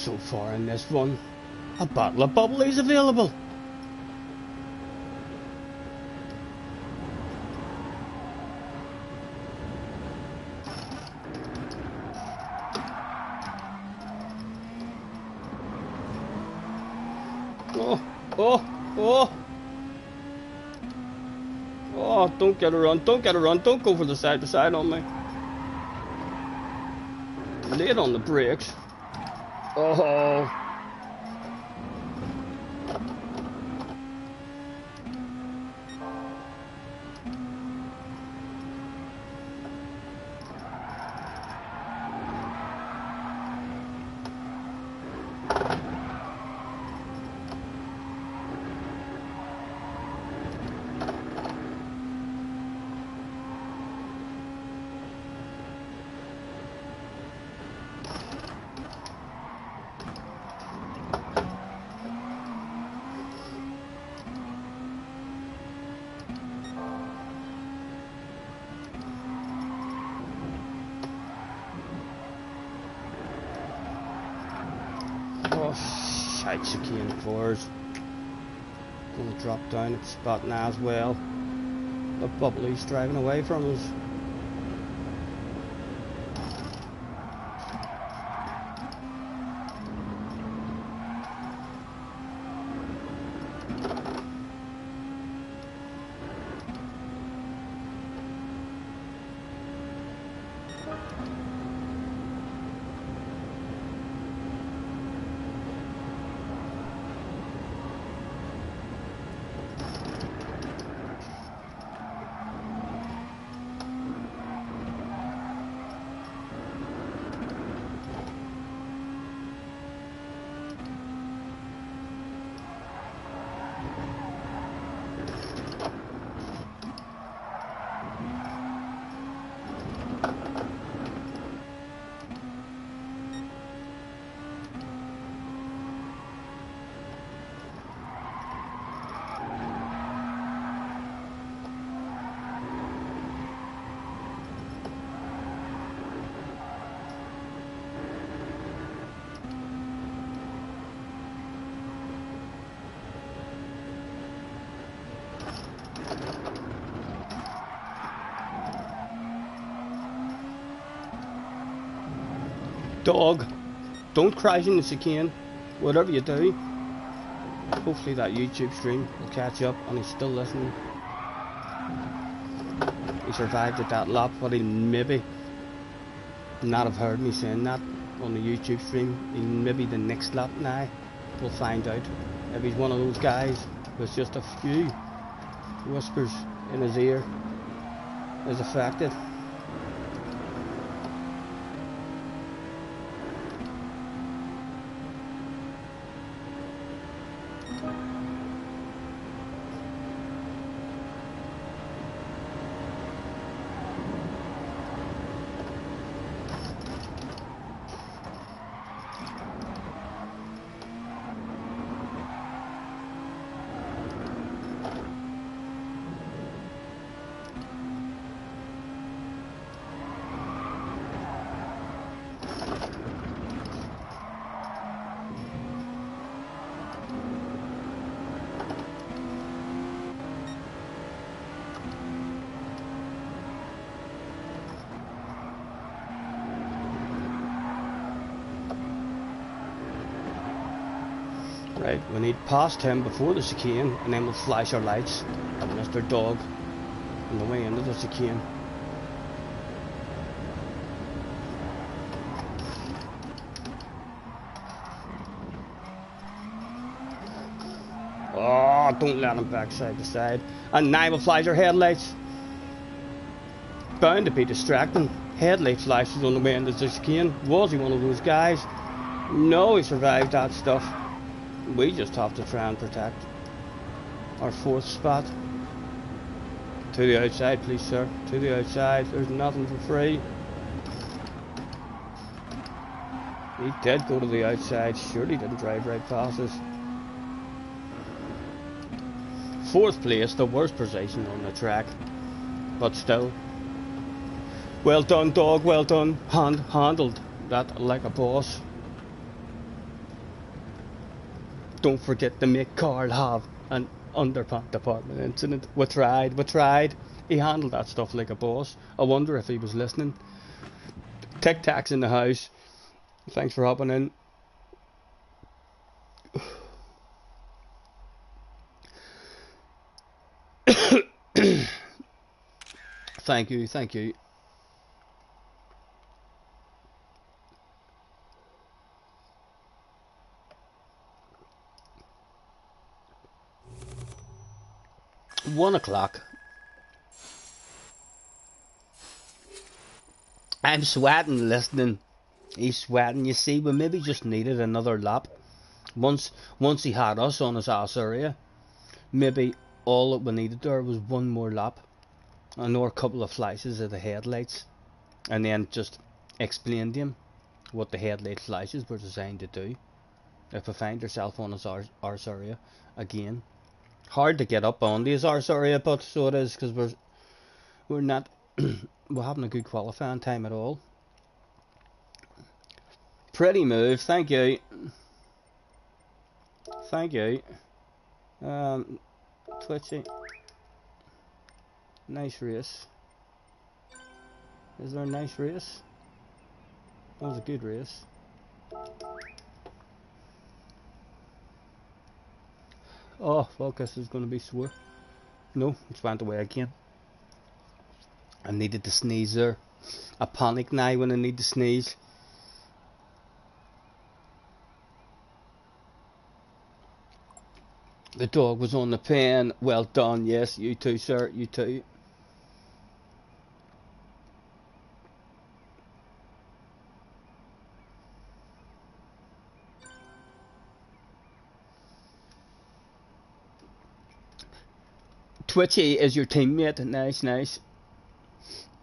Speaker 1: So far in this one, a bottle of bubbly is available. Oh, oh, oh. Oh, don't get a run, don't get a run, don't go for the side to side on me. Late on the brakes. Oh. Oh, shite, chicane fours. Gonna drop down at the spot now as well. The bubbly's driving away from us. Dog, don't crash in the chicane, whatever you do. Hopefully that YouTube stream will catch up and he's still listening. He survived at that lap, but he'll maybe not have heard me saying that on the YouTube stream. He'll maybe the next lap now, we'll find out if he's one of those guys with just a few whispers in his ear is affected. Right, we need past him before the chicane, and then we'll flash our lights at Mr. Dog on the way into the chicane. Oh, don't let him back side to side. And now we'll flash our headlights. Bound to be distracting. Headlight flashes on the way into the chicane. Was he one of those guys? No, he survived that stuff. We just have to try and protect our fourth spot. To the outside, please, sir. To the outside. There's nothing for free. He did go to the outside. Surely didn't drive right past us. Fourth place, the worst position on the track. But still. Well done, Dog. Well done. Handled that like a boss. Don't forget to make Carl have an underpant department incident. We tried. He handled that stuff like a boss. I wonder if he was listening. Tic Tac's in the house. Thanks for hopping in. Thank you. 1 o'clock. I'm sweating listening. He's sweating. You see, we maybe just needed another lap. Once he had us on his ass area, maybe all that we needed there was one more lap. Another couple of flashes of the headlights. And then just explain to him what the headlight flashes were designed to do. If we find ourselves on his arse area again. Hard to get up on his arse area, but so it is, because we're not we're having a good qualifying time at all. Pretty move, thank you. Twitchy. Nice race. Is there a nice race? That was a good race. Oh, focus is going to be sore. No, it's went away again. I needed to sneeze there. I panic now when I need to sneeze. The dog was on the pen. Well done. Yes, you too, sir. You too. Twitchy is your teammate. Nice.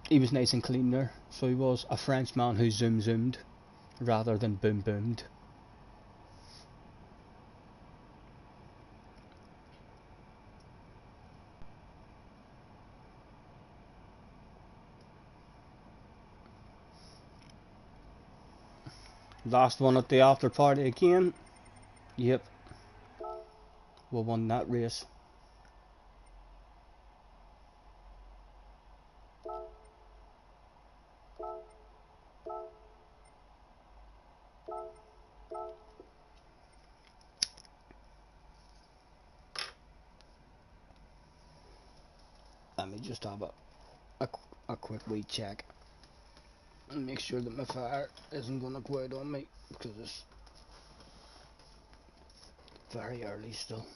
Speaker 1: He was nice and clean there. So he was a Frenchman who zoomed rather than boomed. Last one at the after party again. Yep. We won that race. Let me just have a quick wee check and make sure that my fire isn't going to go out on me, because it's very early still.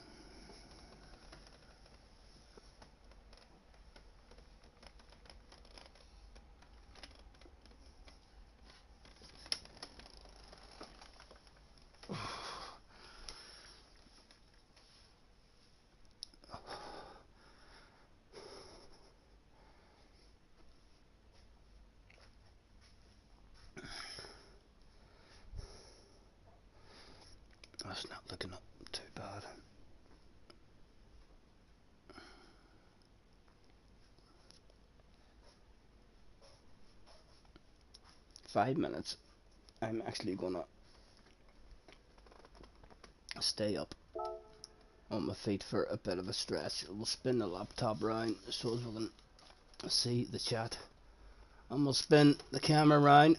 Speaker 1: That's not looking up too bad. Five minutes. I'm actually gonna stay up on my feet for a bit of a stretch. We'll spin the laptop round so as we can see the chat, and we'll spin the camera round.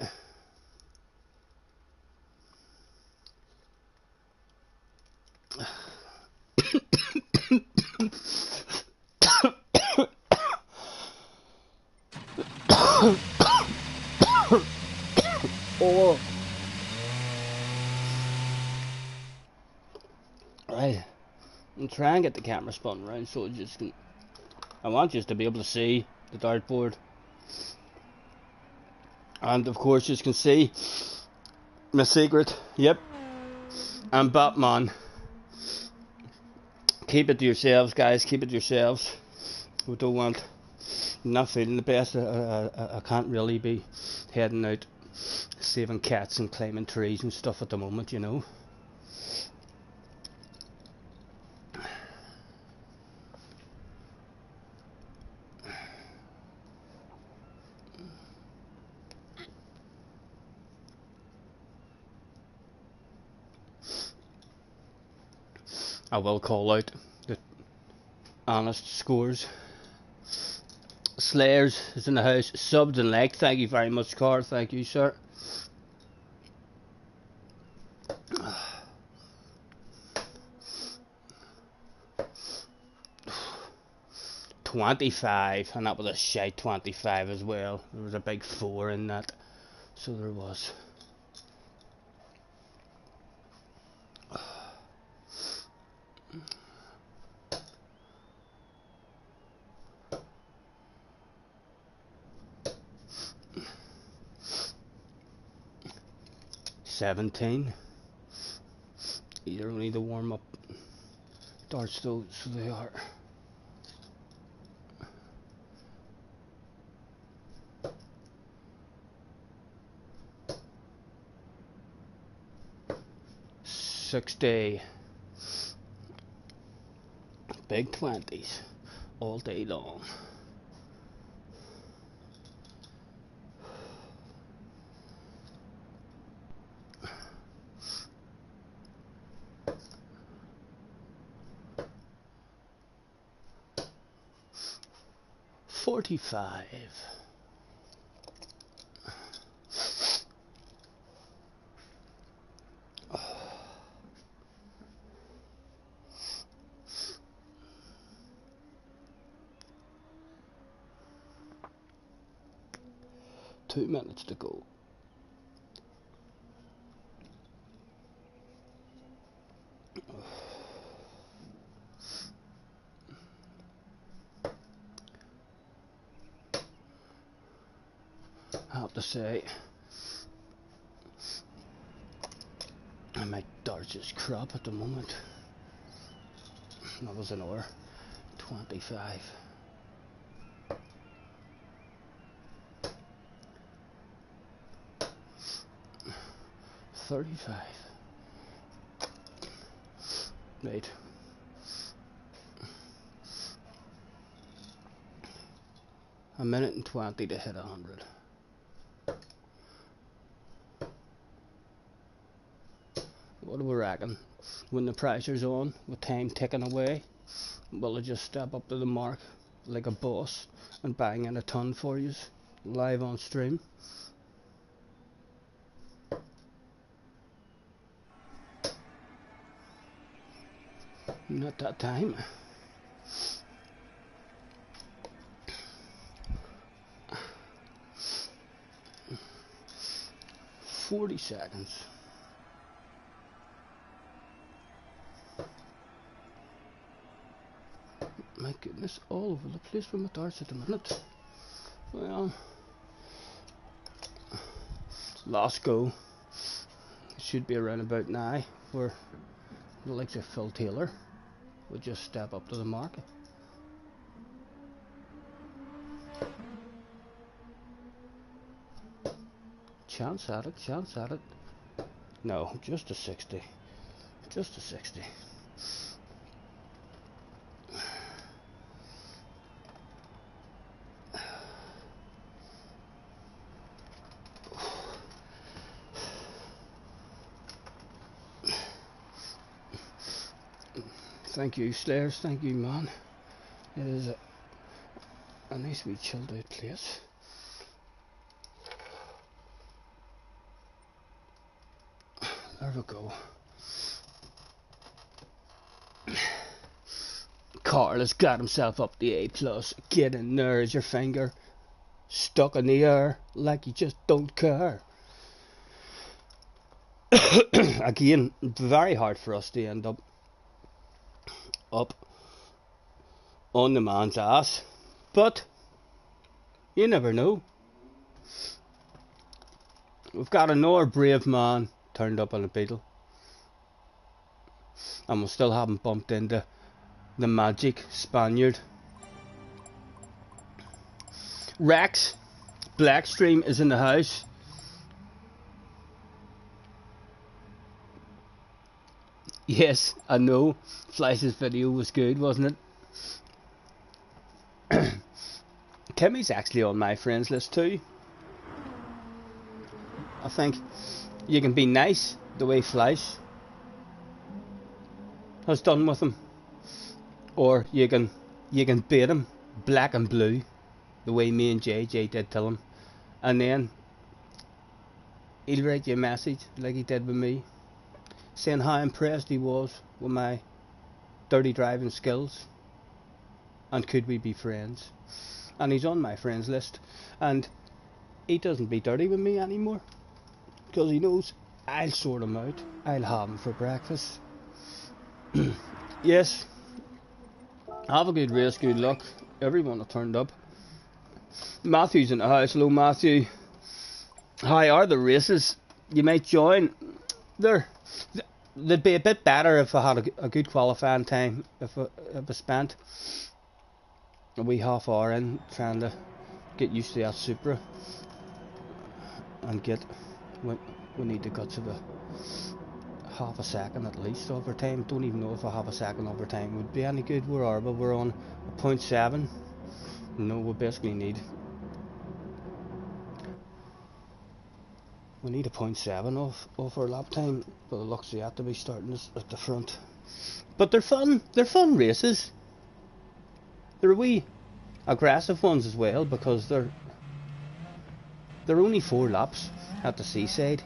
Speaker 1: Oh, right. I'm trying to get the camera spun around so it just can. I want you to be able to see the dartboard, and of course you can see my secret. Yep, I'm Batman. Keep it to yourselves, guys. Keep it to yourselves. We don't want. I'm not feeling the best. I can't really be heading out saving cats and climbing trees and stuff at the moment, you know. I will call out the honest scores. Slayers is in the house. Subbed and liked. Thank you very much, Car. Thank you, sir. 25, and that was a shite 25 as well. There was a big 4 in that, so there was. $17. These are only the warm-up darts though, so they are. $60. Big 20s all day long. $45. 2 minutes to go. I have to say, my darts is crap at the moment. That was an hour 25. $35. Right. A minute and 20 to hit 100. What do we reckon? When the pressure's on, with time ticking away, will I just step up to the mark like a boss and bang in a ton for you live on stream? Not that time. $40 seconds. My goodness, all over the place with my darts at the minute. Well, last go should be around about now, where the likes of Phil Taylor would just step up to the market. Chance at it, chance at it. No, just a 60. Just a 60. Thank you, Slayers. Thank you, man. It is a nice wee chilled out place. There we go. Carl has got himself up the A+. Get in there, is your finger stuck in the air like you just don't care. Again, very hard for us to end up on the man's ass, but you never know. We've got another brave man turned up on a beetle, and we still haven't bumped into the magic Spaniard. Rex Blackstream is in the house. Yes, I know. Flash's video was good, wasn't it? Kimmy's actually on my friends list too. I think you can be nice the way Flash has done with him, or you can bait him black and blue, the way me and JJ did tell him, and then he'll write you a message like he did with me, saying how impressed he was with my dirty driving skills, and could we be friends. And he's on my friends list, and he doesn't be dirty with me anymore, because he knows I'll sort him out. I'll have him for breakfast. Yes, have a good race, good luck. Everyone that turned up. Matthew's in the house. Hello, Matthew. How are the races? You might join. They'd be a bit better if I had a good qualifying time. If I spent a wee half hour in trying to get used to that Supra and get. We need the guts of a half a second at least over time. Don't even know if a half a second over time would be any good. Where are we? We're on 0.7. No, we basically need. We need a 0.7 off our lap time, but it looks like to be starting at the front. But they're fun. They're fun races. They're wee aggressive ones as well, because they're only 4 laps at the seaside,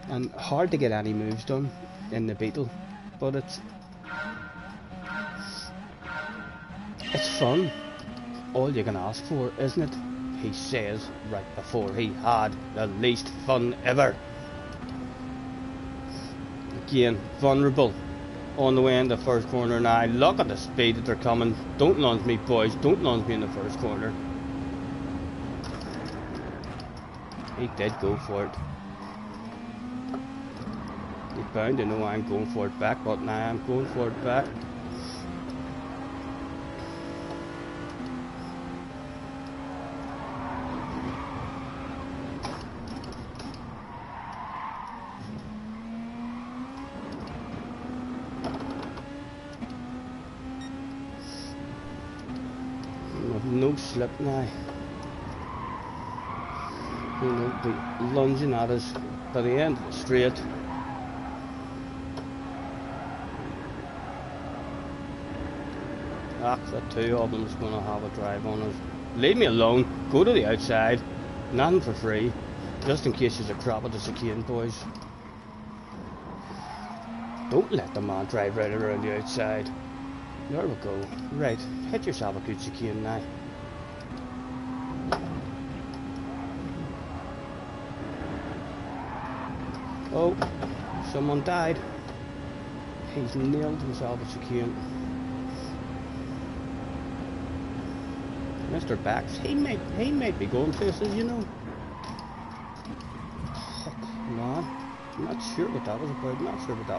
Speaker 1: and hard to get any moves done in the Beetle. But it's fun. All you can ask for, isn't it? He says right before he had the least fun ever. Again, vulnerable on the way in the first corner now. Look at the speed that they're coming. Don't lunge me, boys. Don't lunge me in the first corner. He did go for it. He's bound to know I'm going for it back, but now I'm going for it back. No slip now. Be lunging at us by the end of the straight. The 2 of them's going to have a drive on us. Leave me alone. Go to the outside. Nothing for free. Just in case there's a crop at the chicane, boys. Don't let the man drive right around the outside. There we go. Right, hit yourself a good chicane now. Oh, someone died. He's nailed himself a chicane. Mr. Bax, he might be going places, you know. Fuck, man. I'm not sure what that was about.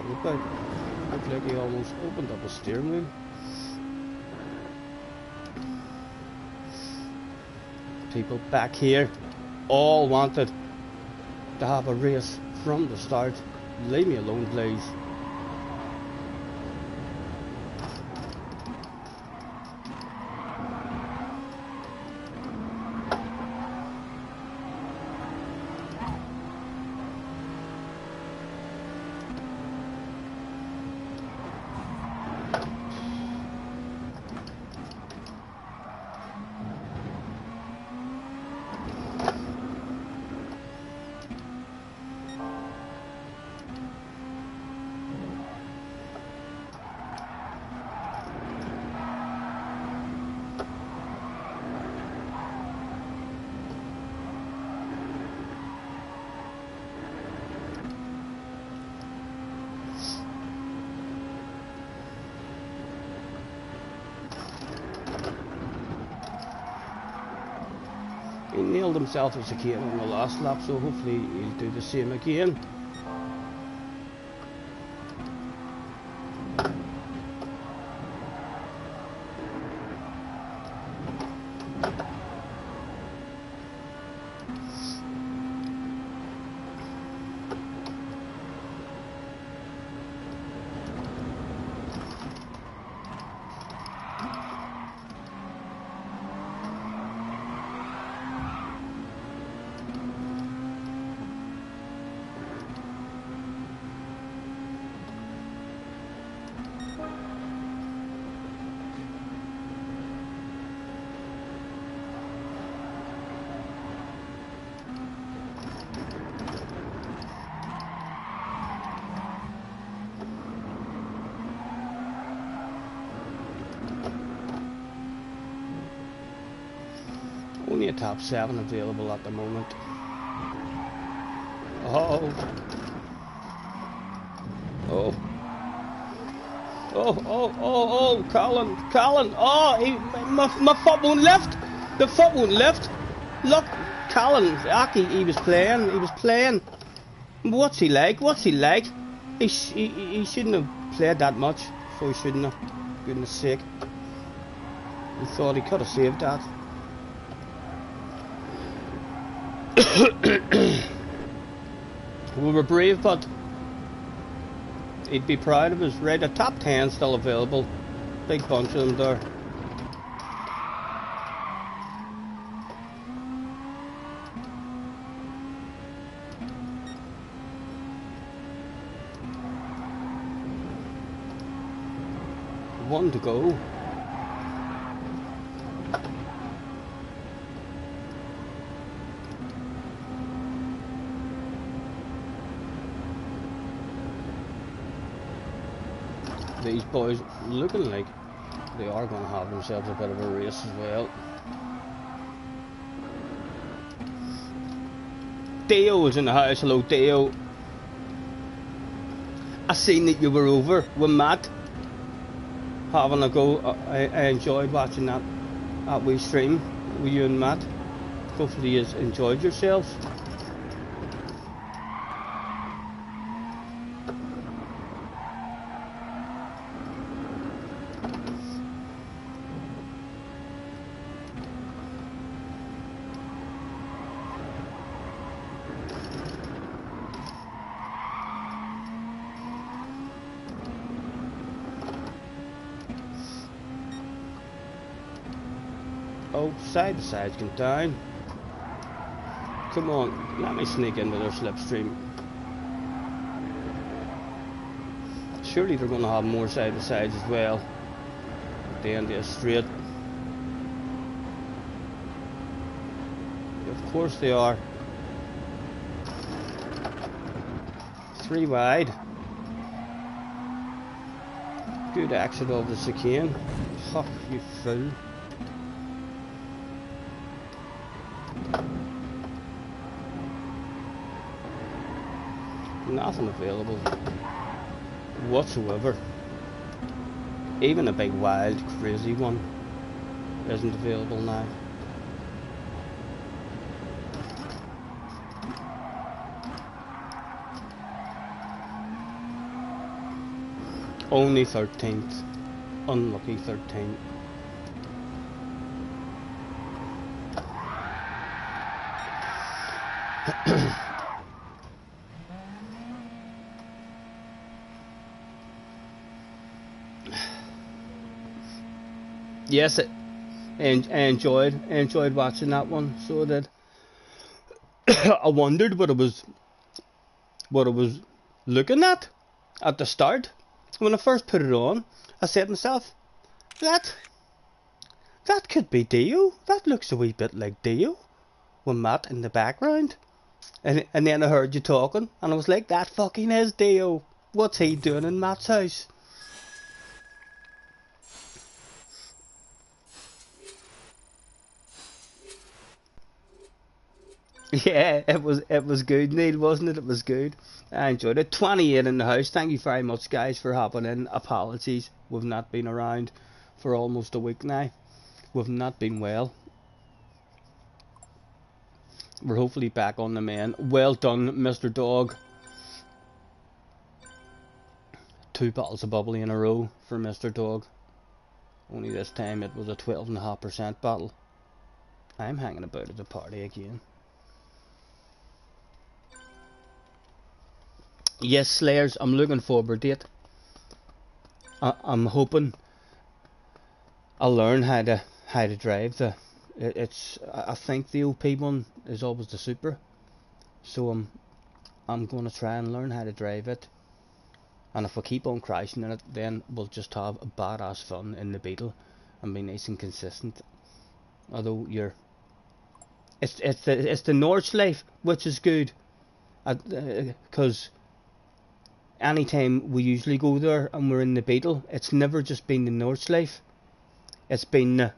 Speaker 1: Looked like he almost opened up a steering wheel. People back here all wanted to have a race from the start. Leave me alone, please. He nailed himself as a kid on the last lap, so hopefully he'll do the same again. Only a top 7 available at the moment. Oh. Oh. Oh, Colin. Oh, my foot won't lift. The foot won't lift. Look, Colin, Aki, he was playing. What's he like? He shouldn't have played that much, so he shouldn't have. Goodness sake. He thought he could have saved that. We were brave, but he'd be proud of us. Right, a top 10 still available. Big bunch of them there. One to go. These boys looking like they are going to have themselves a bit of a race as well. Theo is in the house. Hello, Theo. I seen that you were over with Matt having a go. I enjoyed watching that wee stream with you and Matt. Hopefully you enjoyed yourselves. Oh, side to side's going down. Come on, let me sneak into their slipstream. Surely they're going to have more side to sides as well at the end of the straight. Of course they are. 3 wide. Good exit of the chicane. Fuck you fool. Nothing available whatsoever. Even a big wild crazy one isn't available now. Only 13th. Unlucky 13th. Yes, and I enjoyed watching that one. So I did. I wondered what I was looking at the start when I first put it on. I said to myself, that could be Dio. That looks a wee bit like Dio with Matt in the background. And then I heard you talking, and I was like, that fucking is Dio. What's he doing in Matt's house? Yeah, it was good, Neil, wasn't it? It was good. I enjoyed it. 28 in the house. Thank you very much, guys, for hopping in. Apologies, we've not been around for almost a week now. We've not been well. We're hopefully back on the mend. Well done, Mr. Dog. 2 bottles of bubbly in a row for Mr. Dog. Only this time it was a 12.5% bottle. I'm hanging about at the party again. Yes, Slayers, I'm looking forward to it. I'm hoping I'll learn how to drive the. I think the OP one is always the Super, so I'm going to try and learn how to drive it. And if we keep on crashing in it, then we'll just have a badass fun in the Beetle and be nice and consistent. Although it's the Nordschleife, which is good, because anytime we usually go there and we're in the Beetle, it's never just been the Nordschleife. It's been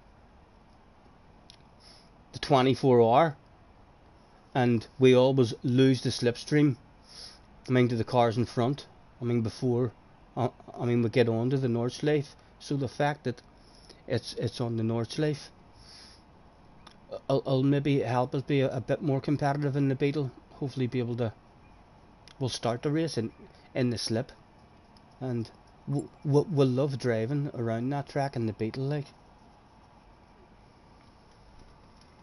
Speaker 1: the 24-hour, and we always lose the slipstream. I mean, to the cars in front. I mean, before, we get onto the Nordschleife. So the fact that it's on the Nordschleife, will maybe help us be a bit more competitive in the Beetle. Hopefully, be able to. We'll start the race in the slip, and we'll love driving around that track in the Beetle, like.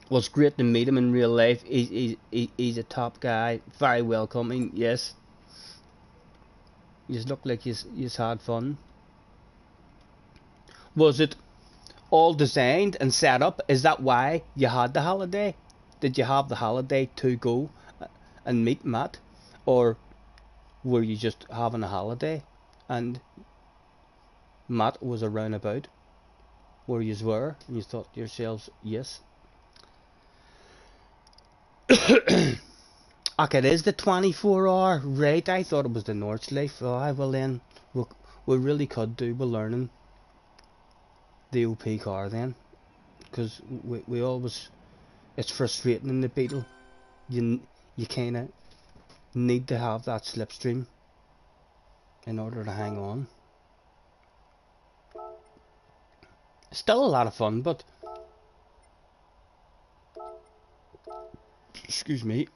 Speaker 1: Well, it's great to meet him in real life. He's a top guy, very welcoming. Yes, you look like you had fun. Was it all designed and set up? Is that why you had the holiday? Did you have the holiday to go and meet Matt, or were you just having a holiday and Matt was around about where you were and you thought to yourselves, yes? Okay, it is the 24-hour, right? I thought it was the Nordschleife. Oh, well then, we really could do with learning the OP car then, because we always, it's frustrating in the Beetle. You kind of need to have that slipstream in order to hang on. Still a lot of fun, but excuse me.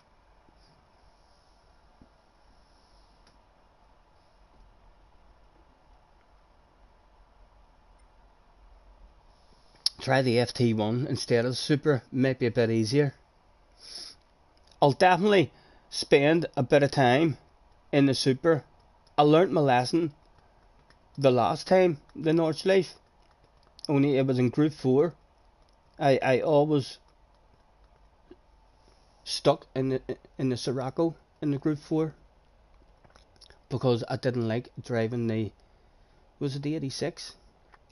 Speaker 1: Try the FT1 instead of Super, might be a bit easier. I'll definitely spend a bit of time in the Super. I learnt my lesson the last time, the Nordschleife, only it was in Group 4. I always stuck in the Sirocco in the Group 4 because I didn't like driving the, was it the 86?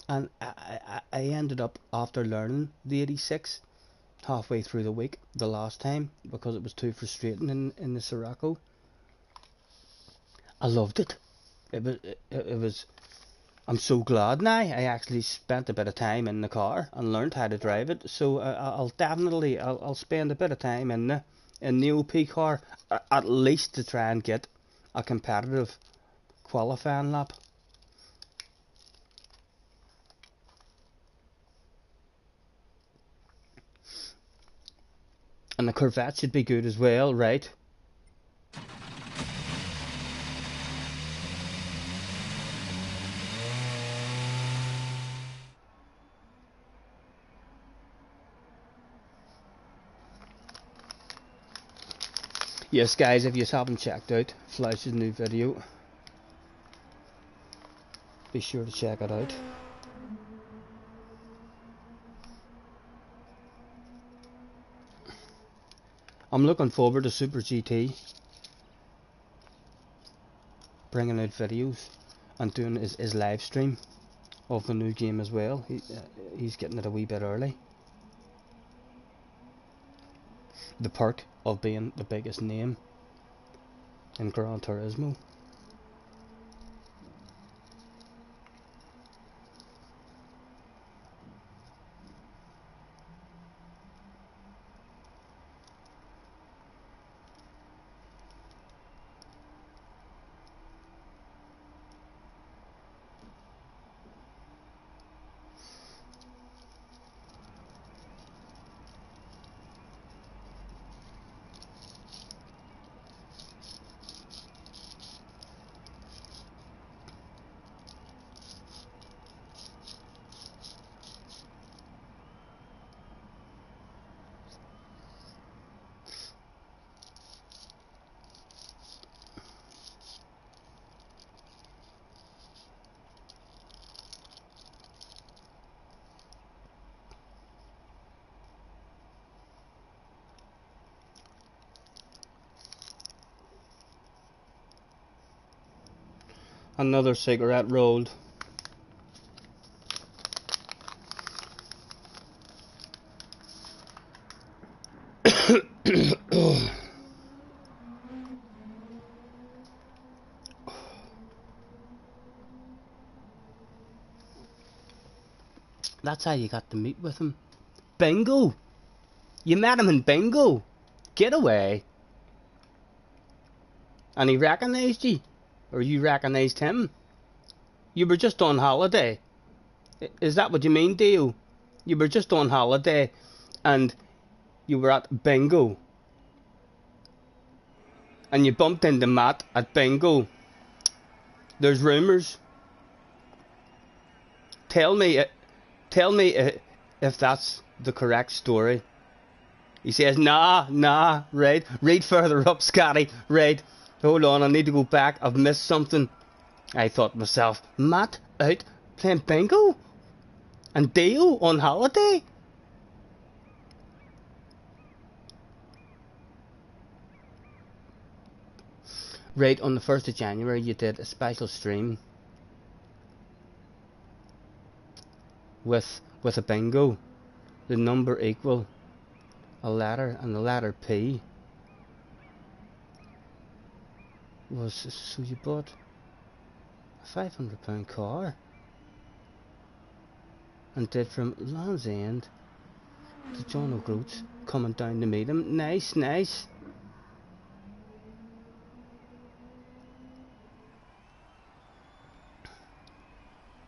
Speaker 1: And I ended up, after learning the 86 halfway through the week the last time, because it was too frustrating in the Sirocco. I loved it. It was I'm so glad now I actually spent a bit of time in the car and learned how to drive it. So I'll definitely I'll spend a bit of time in the OP car, at least to try and get a competitive qualifying lap. And the Corvette should be good as well, right? Yes guys, if you haven't checked out Flash's new video, be sure to check it out. I'm looking forward to Super GT bringing out videos and doing his live stream of the new game as well. He's getting it a wee bit early. The perk of being the biggest name in Gran Turismo. Another cigarette rolled. That's how you got to meet with him. Bingo! You met him in bingo. Get away. And he recognised you. Or you recognised him. You were just on holiday. Is that what you mean, Dio? You were just on holiday and you were at bingo. And you bumped into Matt at bingo. There's rumours. Tell me if that's the correct story. He says, nah, right. Read further up, Scotty. Right. Hold on, I need to go back. I've missed something. I thought to myself, Matt out playing bingo? And Dio on holiday? Right, on the 1st of January you did a special stream with a bingo. The number equal a letter, and the letter P was, so you bought a £500 car and did from Land's End to John O'Groats, coming down to meet him. Nice.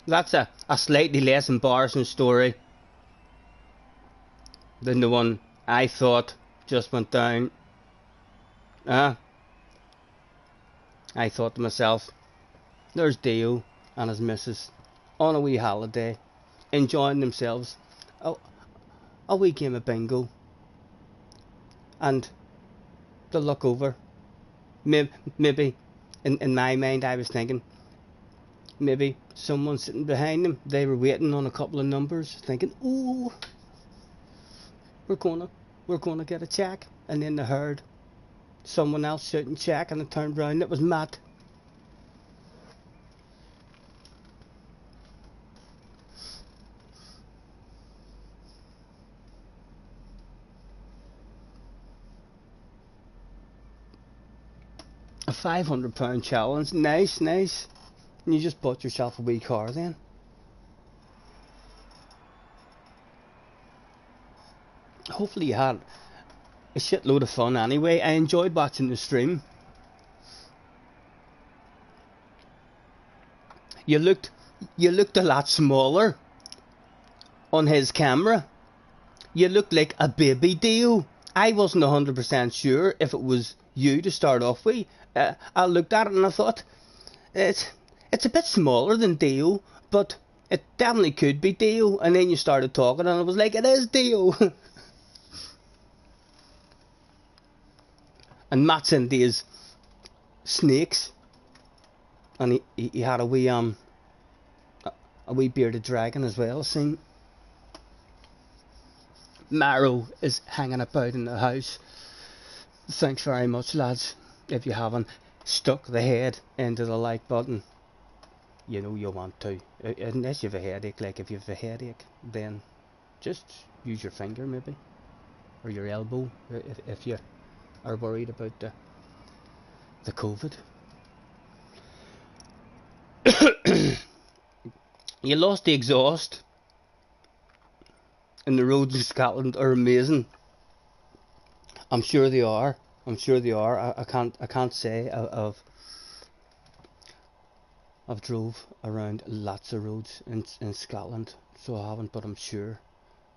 Speaker 1: That's a slightly less embarrassing story than the one I thought just went down. I thought to myself, there's Dio and his missus on a wee holiday, enjoying themselves, a wee game of bingo, and to look over, maybe in my mind I was thinking, maybe someone sitting behind them, they were waiting on a couple of numbers, thinking, ooh, we're gonna get a check. And then they heard someone else shouting check, and it turned round, it was Matt. A £500 challenge, nice. And you just bought yourself a wee car then. Hopefully you had a shitload of fun anyway. I enjoyed watching the stream. You looked a lot smaller on his camera. You looked like a baby Dio. I wasn't 100% sure if it was you to start off with. I looked at it and I thought, it's a bit smaller than Dio, but it definitely could be Dio. And then you started talking and I was like, it is Dio. And Matt's into his snakes, and he had a wee bearded dragon as well. Seen Marrow is hanging about in the house. Thanks very much, lads. If you haven't stuck the head into the like button, you know you want to. Unless you have a headache. Like if you have a headache, then just use your finger maybe, or your elbow if you are worried about the COVID. You lost the exhaust, and the roads in Scotland are amazing. I'm sure they are. I can't say I've drove around lots of roads in Scotland, so I haven't, but I'm sure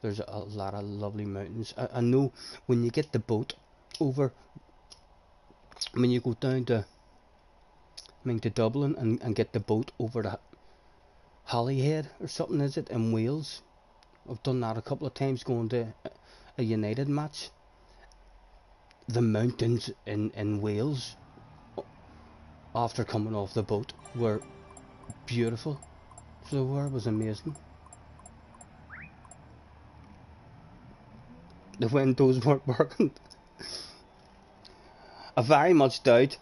Speaker 1: there's a lot of lovely mountains. I know when you get the boat over, when you go down to Dublin and get the boat over to Holyhead or something, is it, in Wales? I've done that a couple of times going to a United match. The mountains in Wales after coming off the boat were beautiful. So it was amazing. The windows weren't working. I very much doubt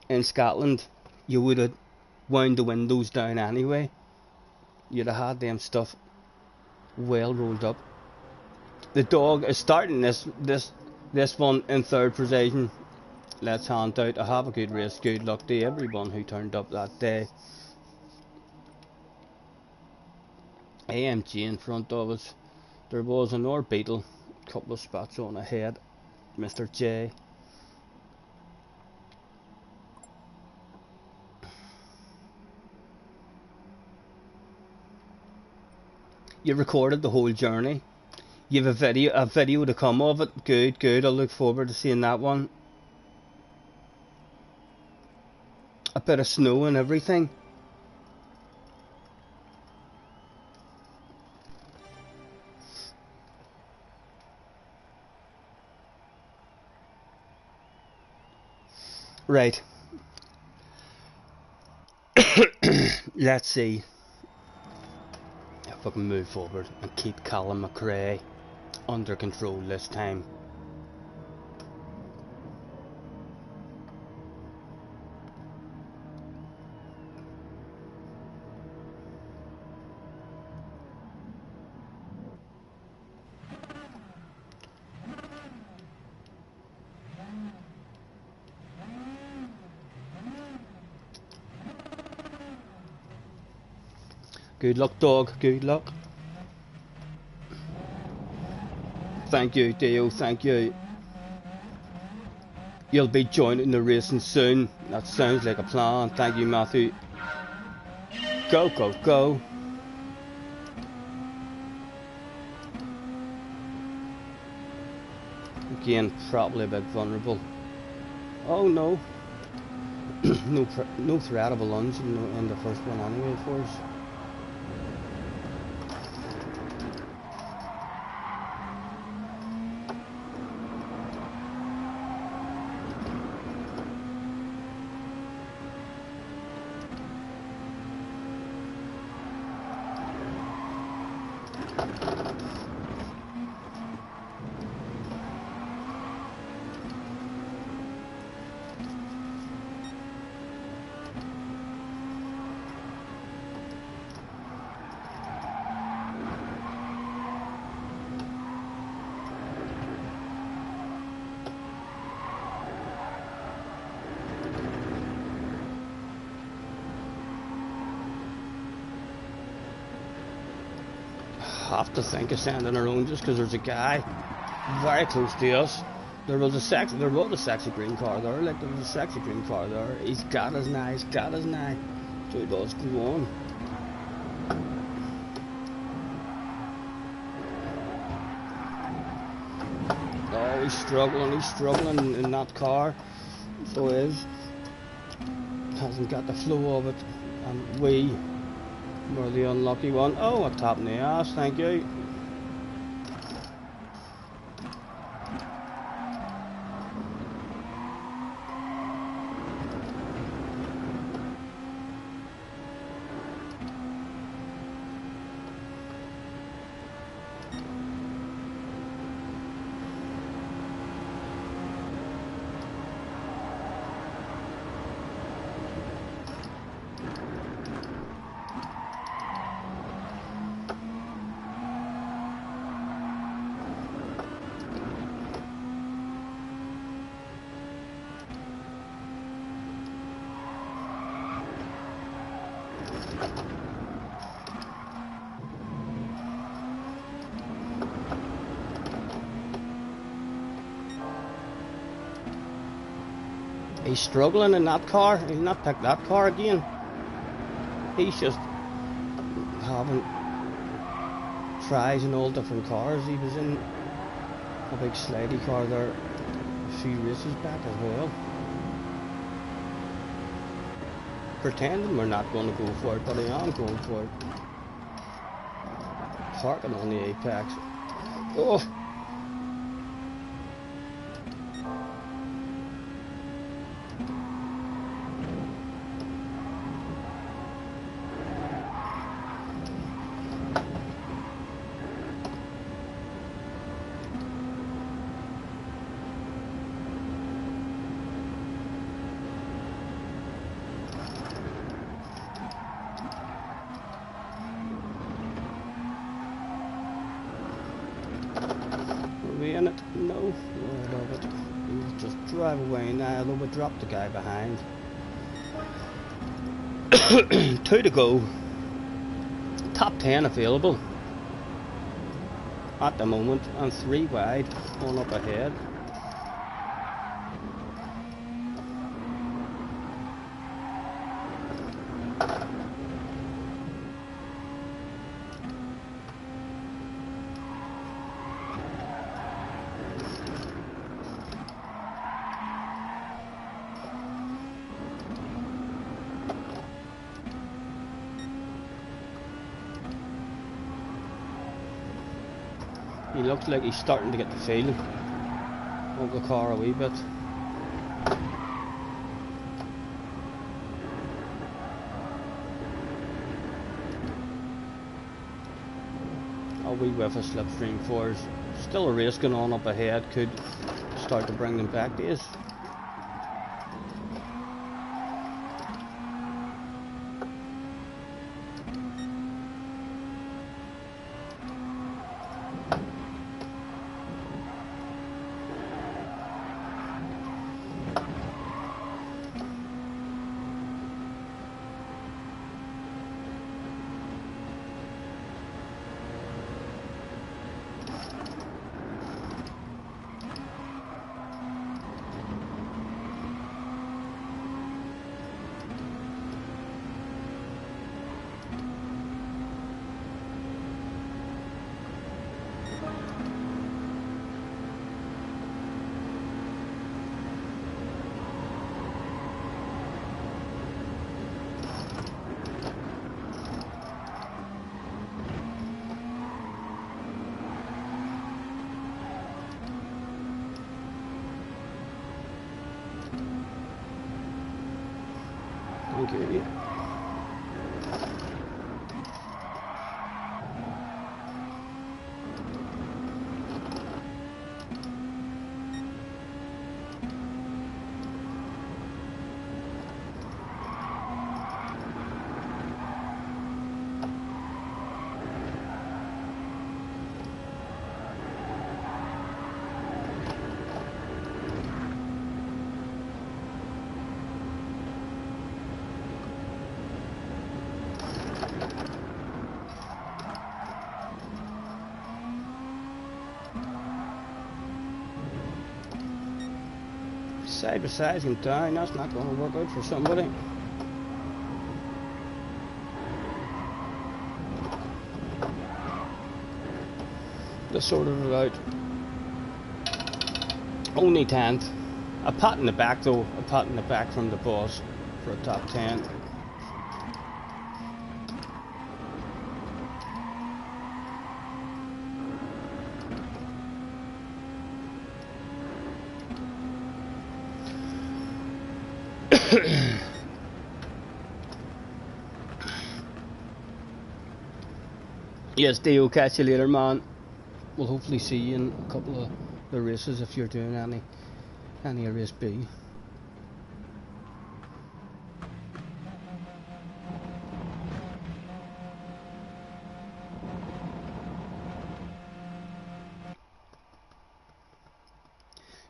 Speaker 1: in Scotland you would have wound the windows down anyway. You'd have had them stuff well rolled up. The dog is starting this one in third position. Let's hand out a have a good race. Good luck to everyone who turned up that day. AMG in front of us. There was an Beetle Couple of spots on ahead, Mr. J. You recorded the whole journey. You have a video to come of it. Good, good. I look forward to seeing that one. A bit of snow and everything. Right. Let's see if I can move forward and keep Callum McRae under control this time. Good luck, dog. Good luck. Thank you, Dio. Thank you. You'll be joining the racing soon. That sounds like a plan. Thank you, Matthew. Go, go, go. Again, probably a bit vulnerable. Oh no. no threat of a lunge in the first one anyway for us. Have to think of sending our own just because there's a guy very close to us. There was a sexy green car there. Like there was a sexy green car there. He's got us now. He's got us now. So he does. Go on. Oh, he's struggling. He's struggling in that car. So he is. Hasn't got the flow of it, and we. We're the unlucky one. Oh, a tap in the ass, thank you. He's struggling in that car. He's not picked that car again. He's just having tries in all different cars. He was in a big slidey car there a few races back as well. Pretending we're not going to go for it, but I am going for it. Parking on the apex. Oh! In it? No, I love it. We'll just drive away now, although we dropped the guy behind. 2 to go. Top 10 available.
Speaker 2: at the moment, and 3 wide on up ahead. He looks like he's starting to get the feel of the car a wee bit. A wee whiff of slipstream fours. Still a race going on up ahead, could start to bring them back to us. Okay. Side by sides and down, that's not going to work out for somebody. They sorted it out. Only 10th. A pat in the back though, a pat in the back from the boss for a top 10. Yes, Dio, catch you later, man. We'll hopefully see you in a couple of the races if you're doing any race B.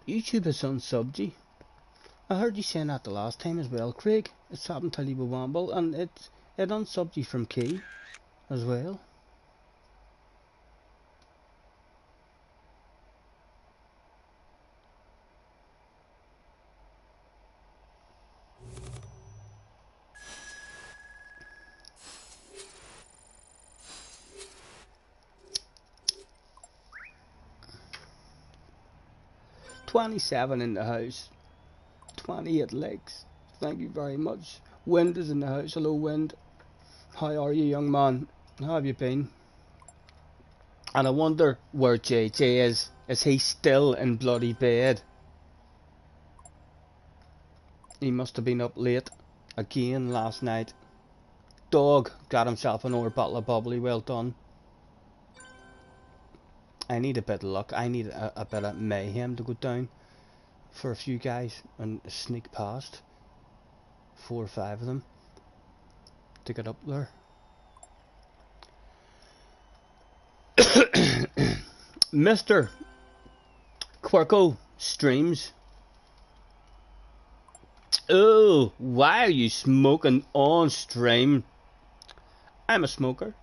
Speaker 2: YouTube is on Subji. I heard you saying that the last time as well, Craig. It's happened till you were Wamble, and it on Subji from Key as well. $27 in the house. 28 legs. Thank you very much. Wind is in the house. Hello, Wind. How are you, young man? How have you been? And I wonder where JJ is. Is he still in bloody bed? He must have been up late again last night. Dog got himself another bottle of bubbly. Well done. I need a bit of luck. I need a bit of mayhem to go down for a few guys and sneak past 4 or 5 of them to get up there. Mr. Quirko streams. Oh, why are you smoking on stream? I'm a smoker.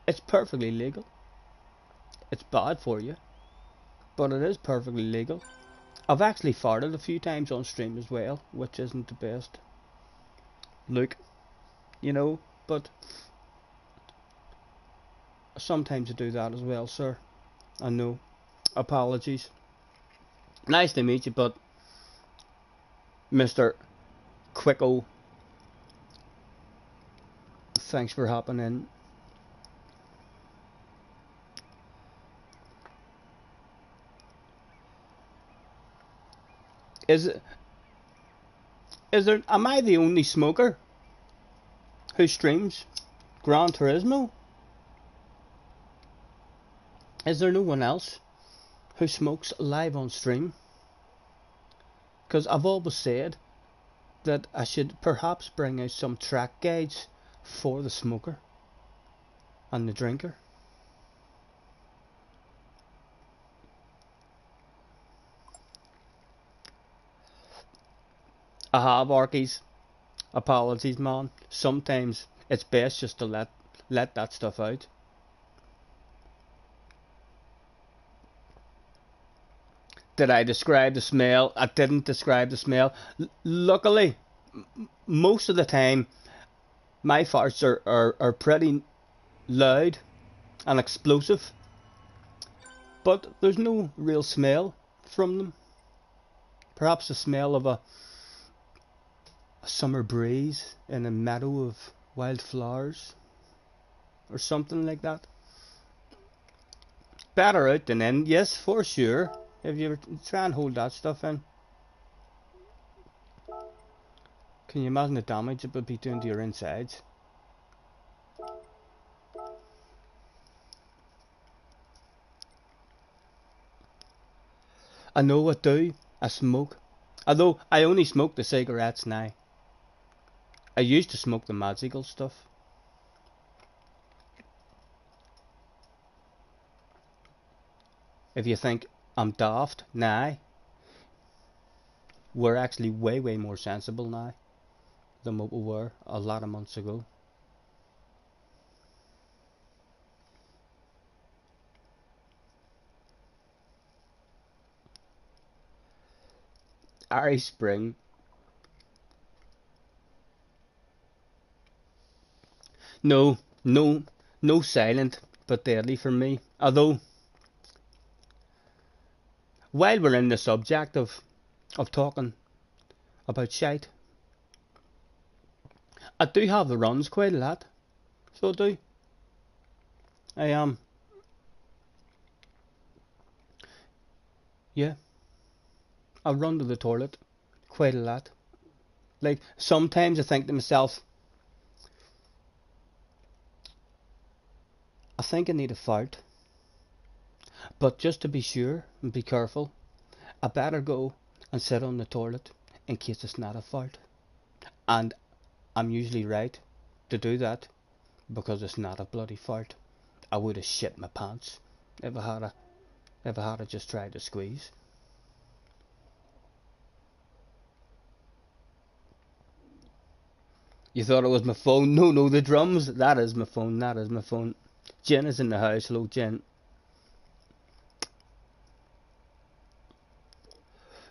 Speaker 2: It's perfectly legal.
Speaker 1: It's bad for you, but it is perfectly legal. I've actually farted a few times on stream as well, which isn't the best look, you know, but sometimes I do that as well, sir. I know. Apologies. Nice to meet you, but Mr. Quicko, thanks for hopping in. Is there? Am I the only smoker who streams Gran Turismo? Is there no one else who smokes live on stream? Because I've always said that I should perhaps bring out some track guides for the smoker and the drinker. I have, Arkies. Apologies, man. Sometimes it's best just to let that stuff out. Did I describe the smell? I didn't describe the smell. Luckily, most of the time, my farts are pretty loud and explosive, but there's no real smell from them. Perhaps the smell of a summer breeze in a meadow of wildflowers or something like that. Better out than in, yes, for sure. If you try and hold that stuff in, can you imagine the damage it would be doing to your insides? I know I do. I smoke. Although I only smoke the cigarettes now. I used to smoke the magical stuff. If you think I'm daft, nah. We're actually way more sensible now than what we were a lot of months ago. Ari Spring. No silent but deadly for me. Although, while we're in the subject of talking about shite, I do have the runs quite a lot. So I do. I am. Yeah. I run to the toilet quite a lot. Like, sometimes I think to myself, I think I need a fart. But just to be sure and be careful, I better go and sit on the toilet in case it's not a fart. And I'm usually right to do that because it's not a bloody fart. I would have shit my pants if I had just tried to squeeze. You thought it was my phone? No, the drums. That is my phone. That is my phone. Jen is in the house. Hello, Jen.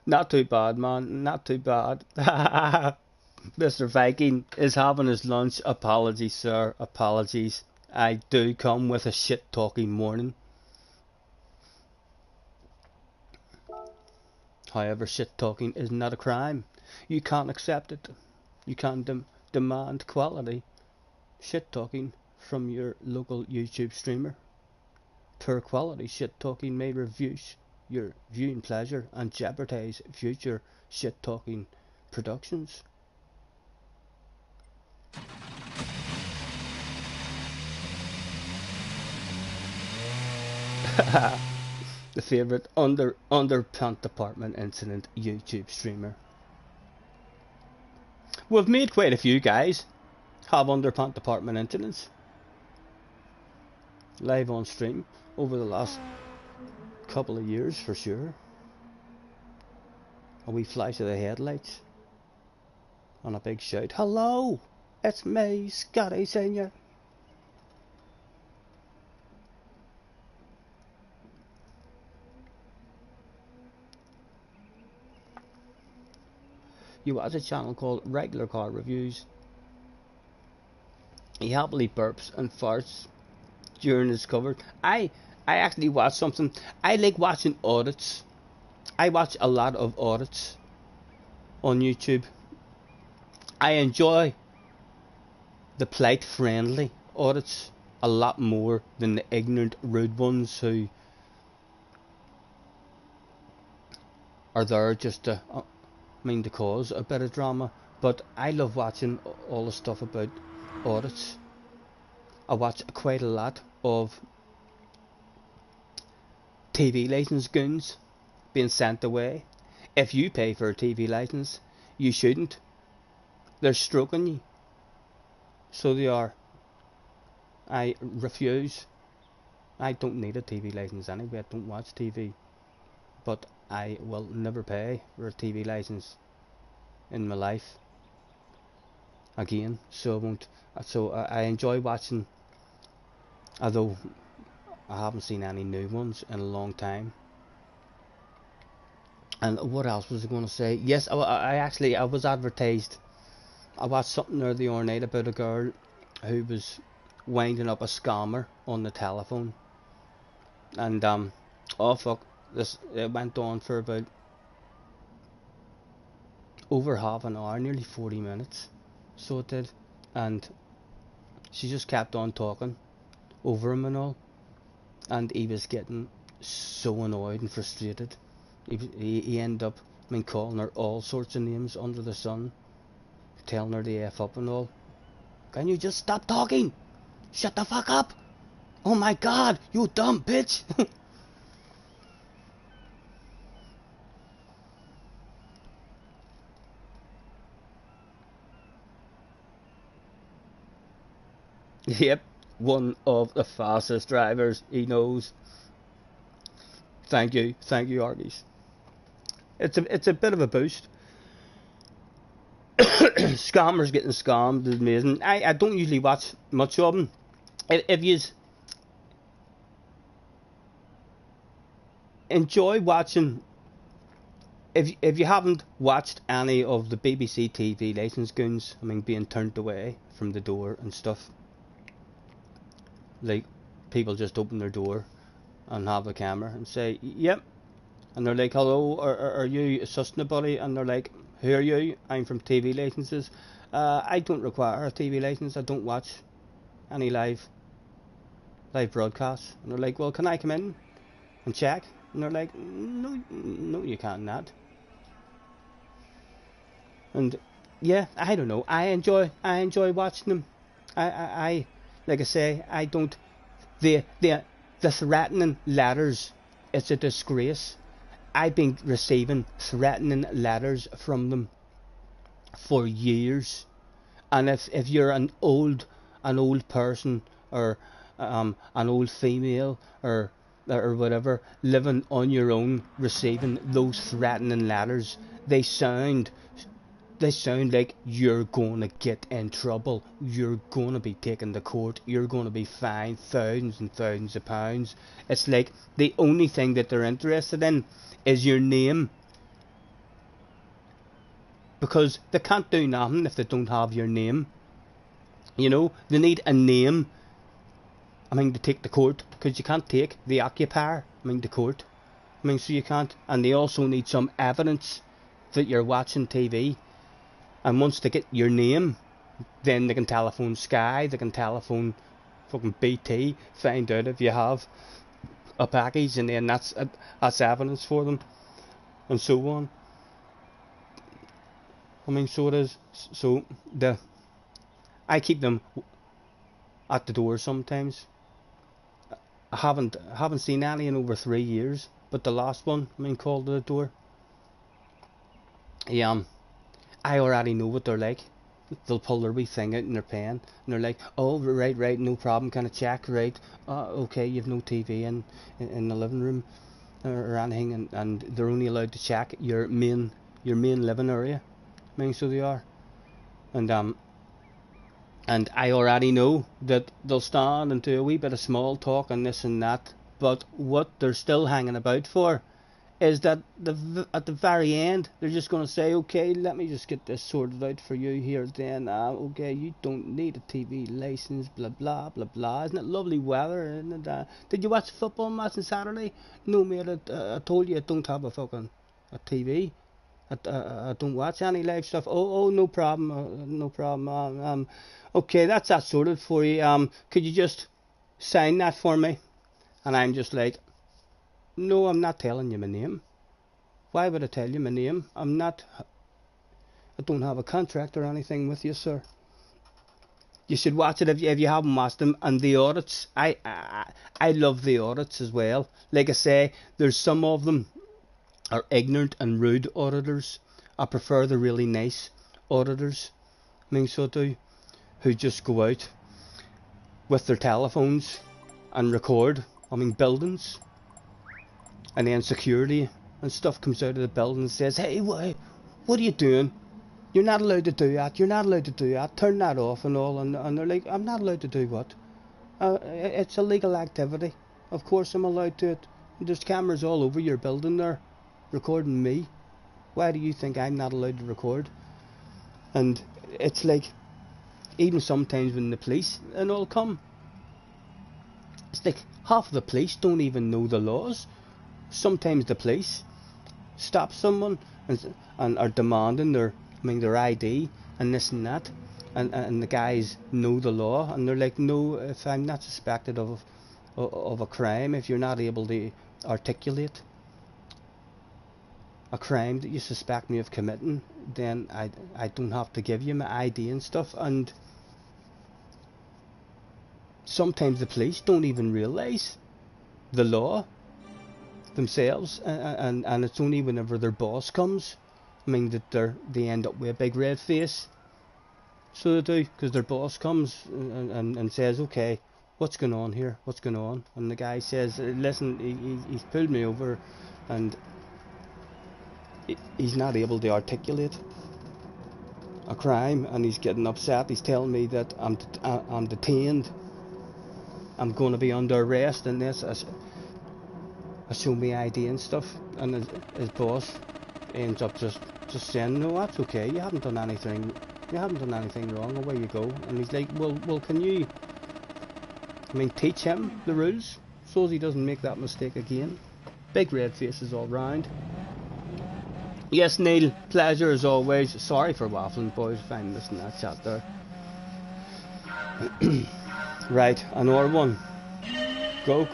Speaker 1: Not too bad, man. Not too bad. Mr. Viking is having his lunch. Apologies, sir. Apologies. I do come with a shit talking morning. However, shit talking is not a crime. You can't accept it. You can't demand quality shit talking from your local YouTube streamer. Poor quality shit talking may reduce your viewing pleasure and jeopardize future shit talking productions. The favourite underpants department incident YouTube streamer. We've made quite a few guys have underpants department incidents live on stream over the last couple of years for sure. A wee flash of the headlights and a big shout, "Hello, it's me, Scotty Senior." You watch a channel called Regular Car Reviews. He happily burps and farts during his cover. I actually watch something. I like watching audits. I watch a lot of audits on YouTube. I enjoy the polite, friendly audits a lot more than the ignorant, rude ones who are there just to, to cause a bit of drama. But I love watching all the stuff about audits. I watch quite a lot of TV license goons being sent away. If you pay for a TV license, you shouldn't. They're stroking you. So they are. I refuse. I don't need a TV license anyway. I don't watch TV. But I will never pay for a TV license in my life again. So I won't. So I enjoy watching, although I haven't seen any new ones in a long time. And what else was I going to say? Yes, I was advertised. I watched something the other night about a girl who was winding up a scammer on the telephone. And oh fuck, it went on for about over half an hour, nearly 40 minutes. So it did. And she just kept on talking over him and all. And he was getting so annoyed and frustrated. He ended up, calling her all sorts of names under the sun, telling her to F up and all. Can you just stop talking? Shut the fuck up! Oh my god, you dumb bitch! Yep, one of the fastest drivers he knows. Thank you, Argies. It's a bit of a boost. Scammers getting scammed is amazing. I don't usually watch much of them. If you enjoy watching, if you haven't watched any of the BBC TV license goons, being turned away from the door and stuff, like people just open their door and have a camera and say, yep, and they're like, hello, are you assisting anybody? And they're like, who are you? I'm from TV licenses. I don't require a TV license. I don't watch any live broadcasts. And they're like, well, can I come in and check? And they're like, no, you can't not. And yeah, I don't know. I enjoy watching them. I like I say, I don't. The threatening letters, it's a disgrace. I've been receiving threatening letters from them for years, and if you're an old person, or an old female, or whatever, living on your own, receiving those threatening letters, they sound like you're gonna get in trouble, you're gonna be taken to court, you're gonna be fined thousands and thousands of pounds. It's like the only thing that they're interested in is your name, because they can't do nothing if they don't have your name. You know, they need a name, to take the court, because you can't take the occupier, to court. So you can't. And they also need some evidence that you're watching TV. And once they get your name, then they can telephone Sky, they can telephone fucking BT, find out if you have a package, and then that's evidence for them, and so on. So it is. So I keep them at the door sometimes. I haven't seen any in over 3 years, but the last one, called at the door. Yeah. I already know what they're like. They'll pull their wee thing out in their pen, and they're like, oh, right, no problem, can I check, right, okay, you've no TV in the living room, or anything, and they're only allowed to check your main living area, so they are, and I already know that they'll stand and do a wee bit of small talk and this and that, but what they're still hanging about for
Speaker 2: is that at the very end they're just going to say, okay, let me just get this sorted out for you here then. Okay, you don't need a TV license, blah blah blah blah. Isn't it lovely weather? Isn't it, did you watch the football match on Saturday? No, mate, I told you I don't have a TV. I don't watch any live stuff. Oh, no problem, no problem. Okay, that's that sorted for you. Could you just sign that for me? And I'm just like, no, I'm not telling you my name. Why would I tell you my name? I don't have a contract or anything with you, sir. You should watch it if you haven't watched them. And the audits, I love the audits as well. Like I say, there's some of them are ignorant and rude auditors. I prefer the really nice auditors, I mean, so do, who just go out with their telephones and record, I mean, buildings, and then security and stuff comes out of the building and says, hey, what are you doing? You're not allowed to do that, you're not allowed to do that, turn that off and all, and they're like, I'm not allowed to do what? It's illegal activity. Of course I'm allowed to it. There's cameras all over your building there, recording me. Why do you think I'm not allowed to record? And it's like, even sometimes when the police and all come, it's like half of the police don't even know the laws. Sometimes the police stop someone and are demanding their ID and this and that, and the guys know the law, and they're like, no, if I'm not suspected of a crime, if you're not able to articulate a crime that you suspect me of committing, then I don't have to give you my ID and stuff. And sometimes the police don't even realise the law themselves, and it's only whenever their boss comes, I mean, that they end up with a big red face. So they do, because their boss comes and says, okay, what's going on here, what's going on? And the guy says, listen, he's pulled me over and he's not able to articulate a crime, and he's getting upset. He's telling me that I'm detained, I'm going to be under arrest, and this, I show me ID and stuff, and his boss ends up just saying, no, that's okay, you haven't done anything wrong, away you go. And he's like, well, can you, I mean, teach him the rules so he doesn't make that mistake again? Big red faces all round. Yes, Neil, pleasure as always. Sorry for waffling, boys, if I'm missing that chat there. Right, another one. Go.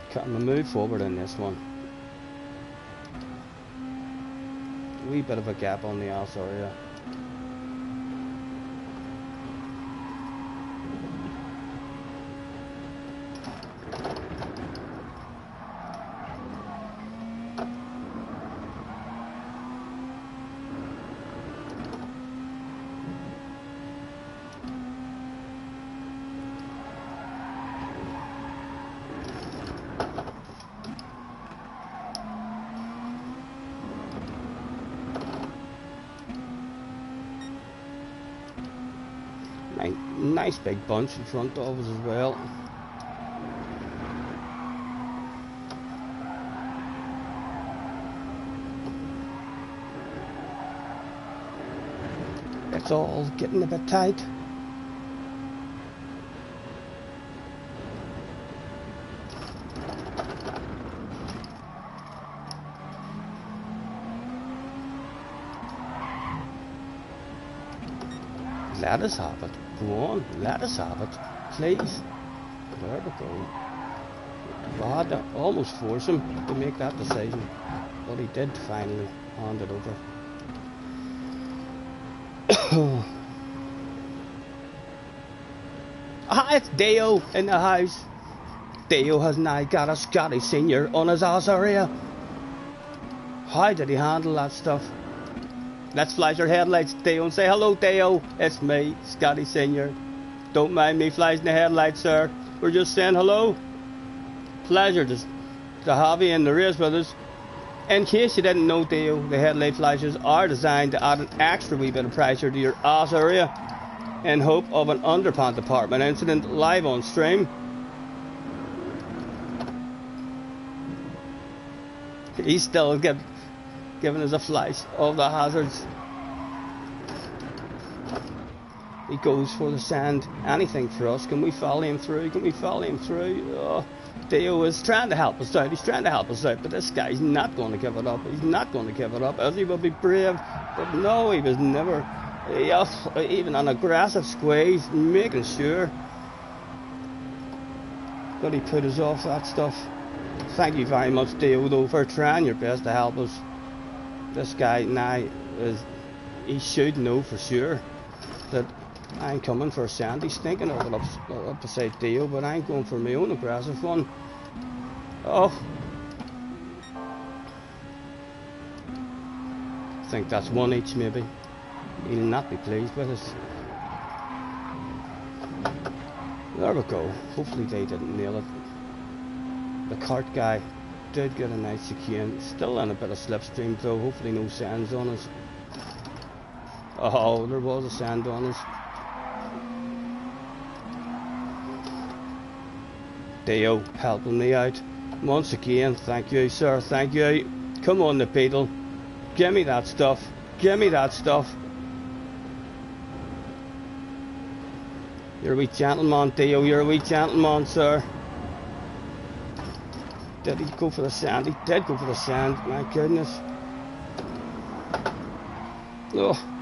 Speaker 2: Can we move forward in this one? A wee bit of a gap on the ass area. Nice big bunch in front of us as well. It's all getting a bit tight. Let us have it. Go on, let us have it. Please. There we go. We had to almost force him to make that decision, but he did finally hand it over. It's Deo in the house. Deo has now got a Scotty Senior on his ass area. How did he handle that stuff? Let's flash our headlights, Deo, and say, hello, Deo, it's me, Scotty Senior. Don't mind me flashing the headlights, sir. We're just saying hello. Pleasure to have you in the race with us. In case you didn't know, Deo, the headlight flashes are designed to add an extra wee bit of pressure to your ass area in hope of an underpant department incident live on stream. He's still giving us a flash of the hazards. He goes for the sand. Anything for us. Can we follow him through? Can we follow him through? Oh, Theo is trying to help us out. He's trying to help us out. But this guy's not going to give it up. He's not going to give it up. As he will be brave. But no, he was never. Even an aggressive squeeze. Making sure. But he put us off that stuff. Thank you very much, Theo, though, for trying your best to help us. This guy now he should know for sure that I ain't coming for a sand. He's thinking of it up beside Theo, but I ain't going for my own aggressive one. Oh. I think that's one each, maybe. He'll not be pleased with us. There we go. Hopefully they didn't nail it. The cart guy did get a nice chicane. Still in a bit of slipstream though. Hopefully no sands on us. Oh, there was a sand on us. Theo helping me out. Once again, thank you, sir. Thank you. Come on, the pedal. Give me that stuff. Give me that stuff. You're a wee gentleman, Theo. You're a wee gentleman, sir. Did he go for the sand? He did go for the sand. My goodness. Oh.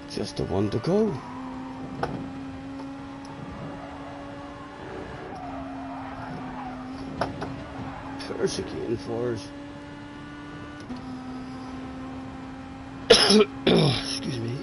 Speaker 2: Just the one to go. Persecuting for us. Excuse me.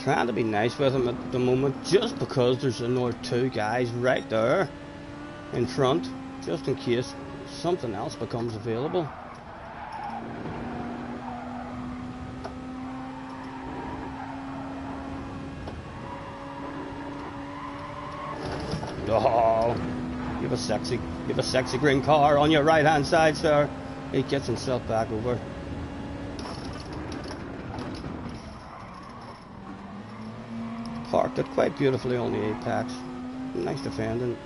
Speaker 2: Trying to be nice with him at the moment, just because there's another two guys right there in front, just in case something else becomes available. Oh, you have a sexy green car on your right hand side, sir. He gets himself back over. Parked it quite beautifully on the apex. Nice defending.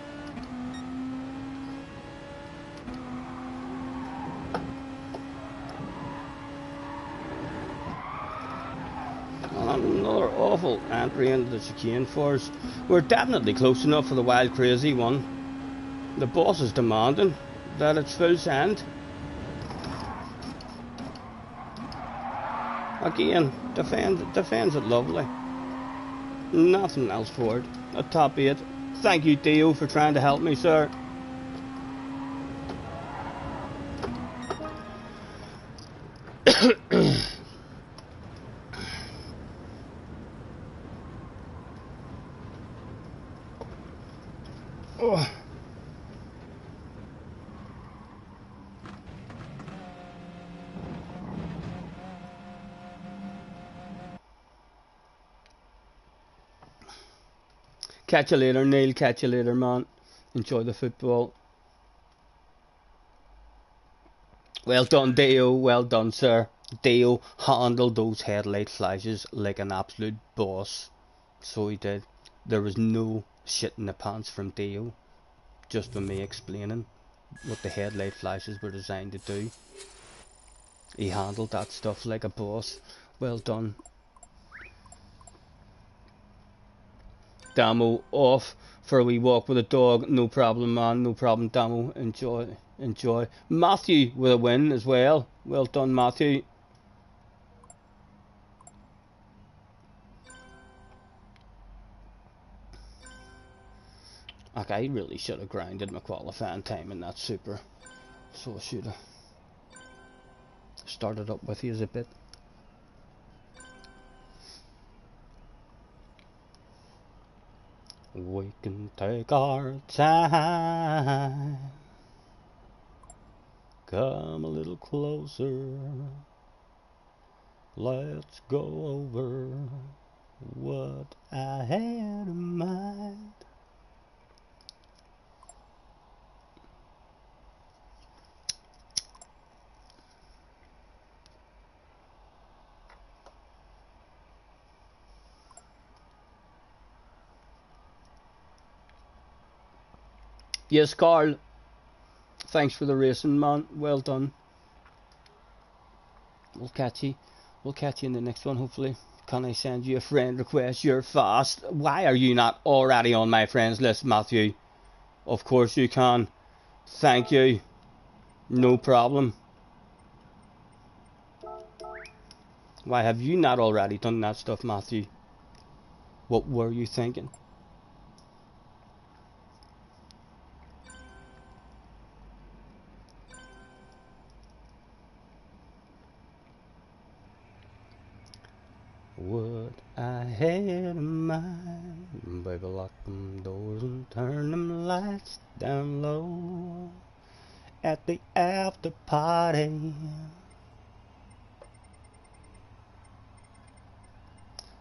Speaker 2: And another awful entry into the chicane for us. We're definitely close enough for the wild crazy one. The boss is demanding that it's full send. Again, defends it lovely. Nothing else for it. A top 8. Thank you, Theo, for trying to help me, sir. Oh. Catch you later, Neil. Catch you later, man.
Speaker 1: Enjoy the football. Well done, Dio. Well done, sir. Dio handled those headlight flashes like an absolute boss. So he did. There was no shit in the pants from Dio. Just from me explaining what the headlight flashes were designed to do. He handled that stuff like a boss. Well done. Damo off for a wee walk with a dog. No problem, man. No problem, Damo. Enjoy. Enjoy. Matthew with a win as well. Well done, Matthew. Okay, I really should have grinded my qualifying time in that super. So I should have started up with you a bit. We can take our time. Come a little closer. Let's go over what I had in mind. Yes, Carl. Thanks for the racing, man. Well done. We'll catch you. We'll catch you in the next one, hopefully. Can I send you a friend request? You're fast. Why are you not already on my friends list, Matthew? Of course you can. Thank you. No problem. Why have you not already done that stuff, Matthew? What were you thinking? What I had in mind, baby, lock them doors and turn them lights down low at the after party.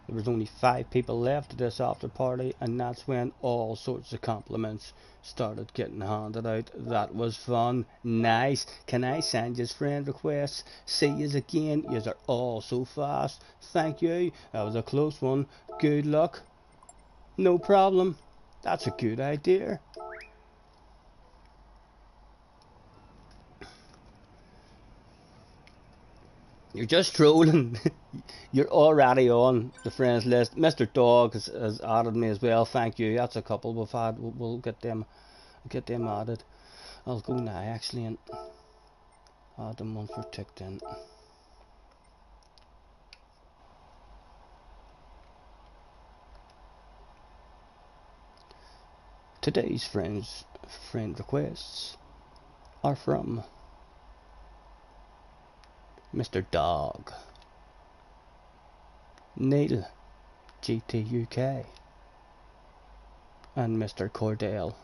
Speaker 1: There was only 5 people left at this after party, and that's when all sorts of compliments started getting handed out. That was fun. Nice. Can I send you friend requests? See yous again. Yous are all so fast. Thank you. That was a close one. Good luck. No problem. That's a good idea. You're just trolling. You're already on the friends list. Mr. Dog has added me as well. Thank you. That's a couple we've had. We'll get them added. I'll go now actually and add them one for ticked in. Today's friend requests are from Mr. Dog, Neil GTUK, and Mr. Cordell.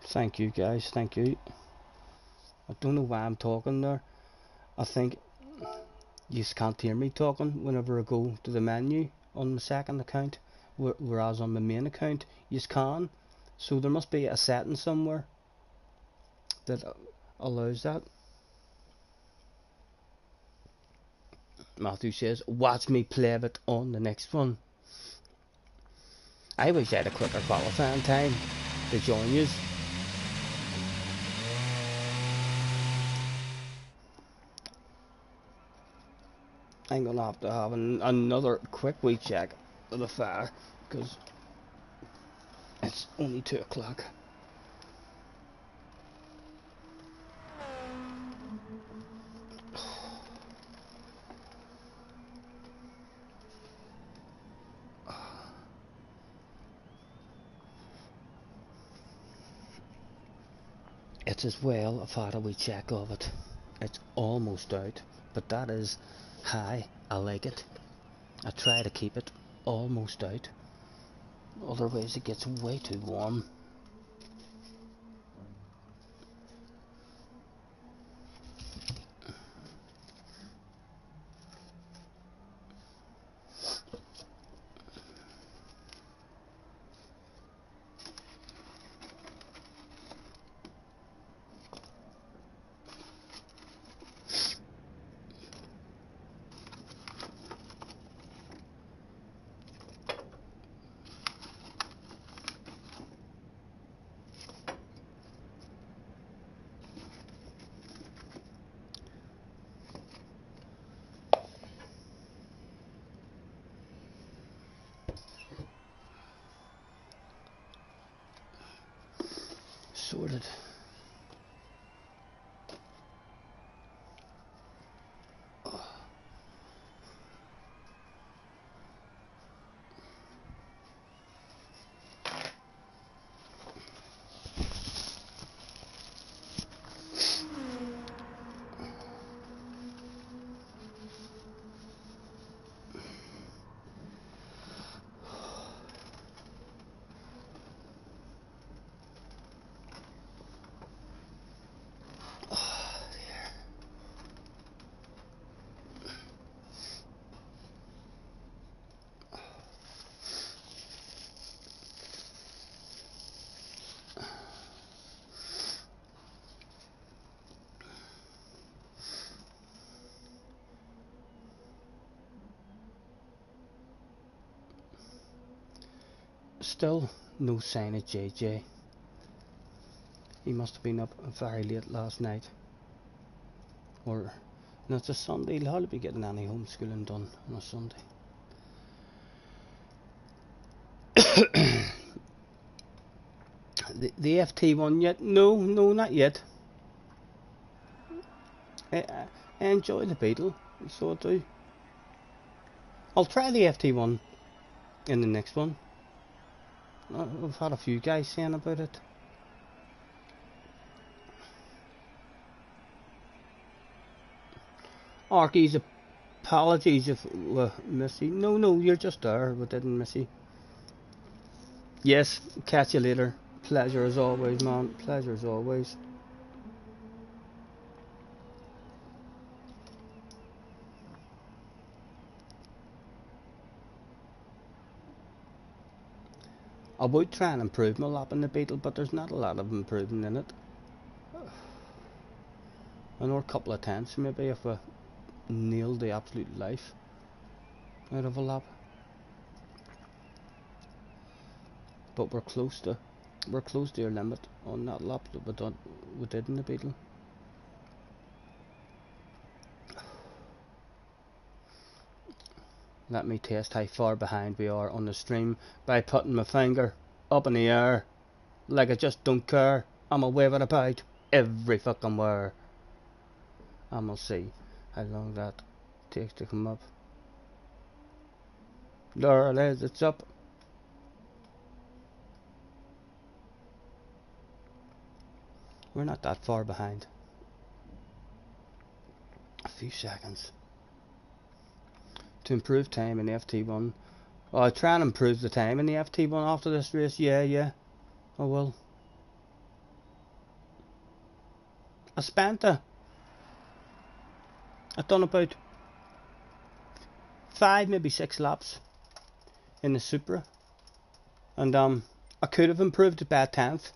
Speaker 1: Thank you guys, thank you. I don't know why I'm talking there. I think you can't hear me talking whenever I go to the menu on my second account, whereas on my main account you can. So there must be a setting somewhere that allows that. Matthew says, watch me play it on the next one. I wish I had a quicker qualifying time to join you. I'm gonna have to have another quick wee check of the fire because it's only 2 o'clock. It's as well I've had a wee check of it. It's almost out, but that is high. I like it. I try to keep it almost out. Otherwise it gets way too warm. sorted. Still no sign of JJ. He must have been up very late last night. Or, no, it's a Sunday. He'll hardly be getting any homeschooling done on a Sunday. the FT one yet? No, not yet. I enjoy the Beetle, so I do. I'll try the FT one in the next one. I've had a few guys saying about it. Arky's apologies if Missy. No, you're just there. We didn't miss you. Yes, catch you later. Pleasure as always, man. Pleasure as always. I would try and improve my lap in the Beetle, but there's not a lot of improving in it. I know a couple of times maybe if I nailed the absolute life out of a lap. But we're close to your limit on that lap that we did in the Beetle. Let me test how far behind we are on the stream by putting my finger up in the air like I just don't care. I'ma wave it about every fucking where. And we'll see how long that takes to come up. There it is, it's up. We're not that far behind. A few seconds. To improve time in the FT1. Oh, I'll try and improve the time in the FT1 after this race. Yeah. I will. I spent I've done about 5, maybe 6 laps in the Supra. And I could have improved it by a 10th.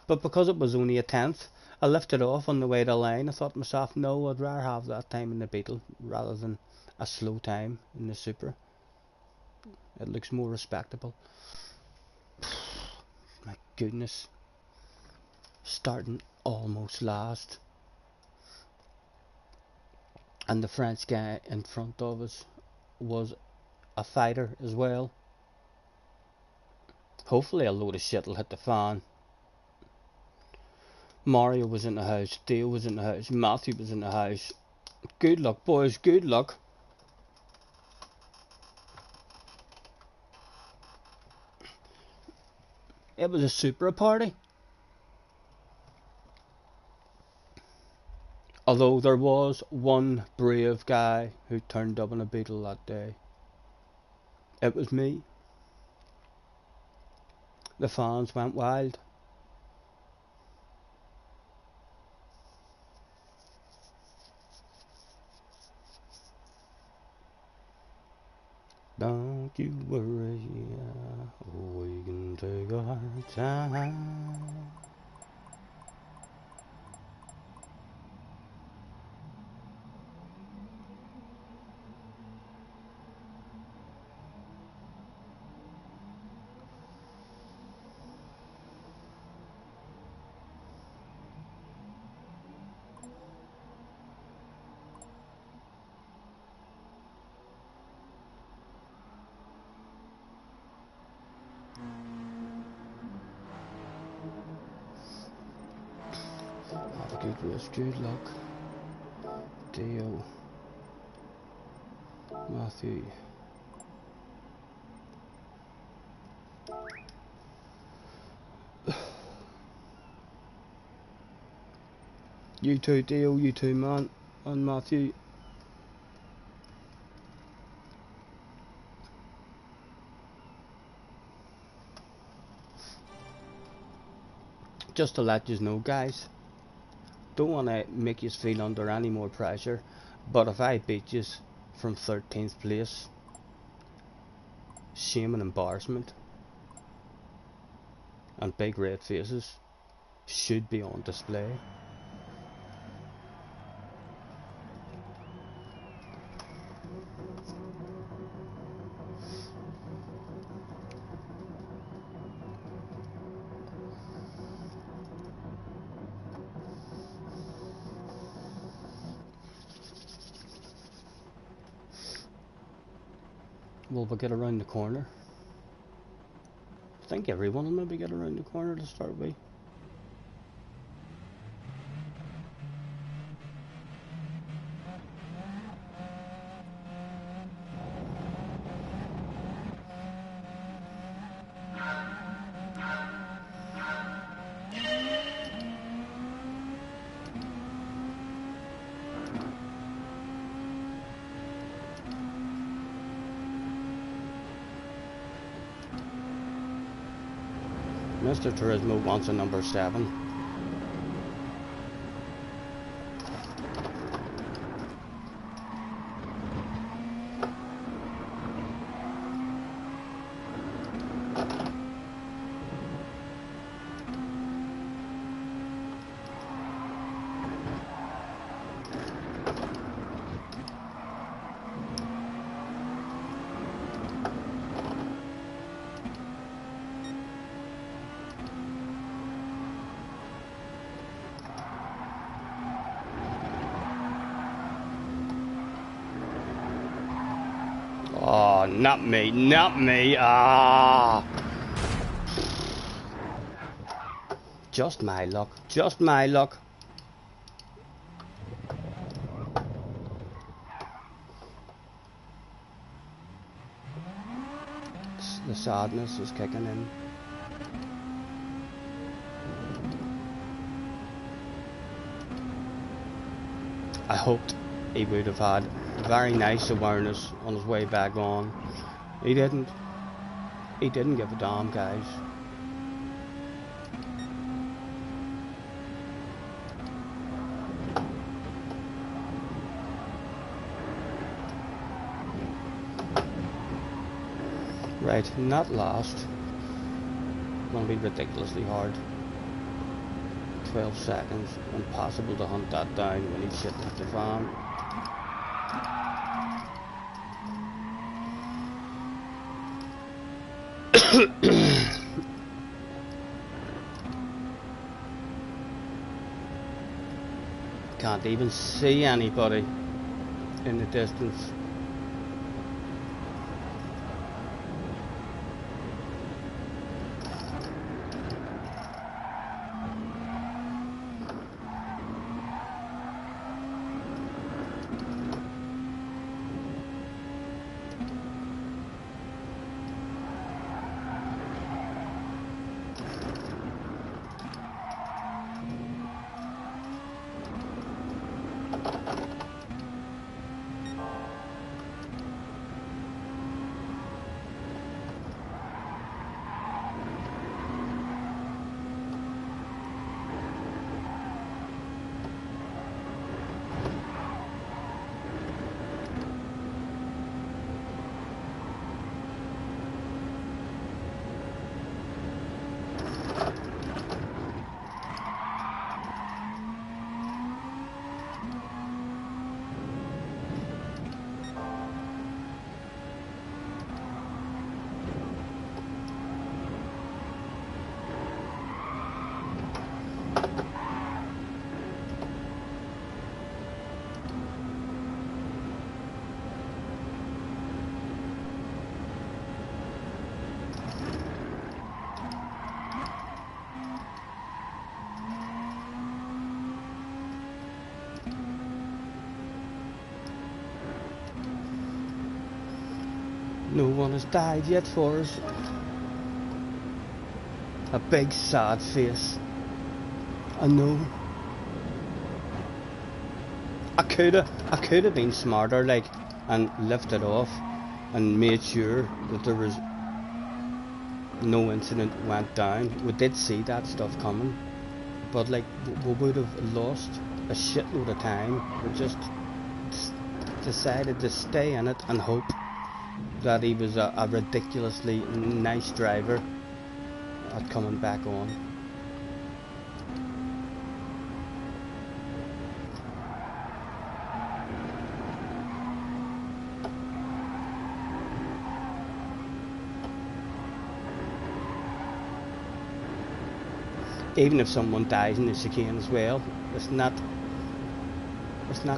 Speaker 1: But because it was only a 10th, I lifted off on the way to the line. I thought to myself, no, I'd rather have that time in the Beetle rather than a slow time in the Supra. It looks more respectable. My goodness. Starting almost last. And the French guy in front of us was a fighter as well. Hopefully a load of shit will hit the fan. Mario was in the house, Theo was in the house, Matthew was in the house. Good luck, boys, good luck. It was a Supra party. Although there was one brave guy who turned up in a Beetle that day. It was me. The fans went wild. Don't you worry, we can take our time.
Speaker 2: Good race, good luck. Dio. Matthew. You too, Dio, you too, man. And Matthew. Just to let you know, guys, don't want to make you feel under any more pressure, but if I beat you from 13th place, shame and embarrassment and big red faces should be on display. Will we get around the corner? I think everyone will maybe get around the corner to start with. Mr. Turismo wants a number 7. Oh, not me, not me. Ah. Just my luck, just my luck. The sadness is kicking in. I hoped he would have had very nice awareness on his way back on. He didn't. He didn't give a damn, guys. Right, not last. Gonna be ridiculously hard. 12 seconds. Impossible to hunt that down when he's sitting at the farm. Can't even see anybody in the distance. No one has died yet for us. A big sad face. I know. I coulda been smarter, like, and lifted off and made sure that there was no incident went down. We did see that stuff coming, but like we would have lost a shitload of time. We just decided to stay in it and hope that he was a ridiculously nice driver at coming back on. Even if someone dies in the chicane as well, it's not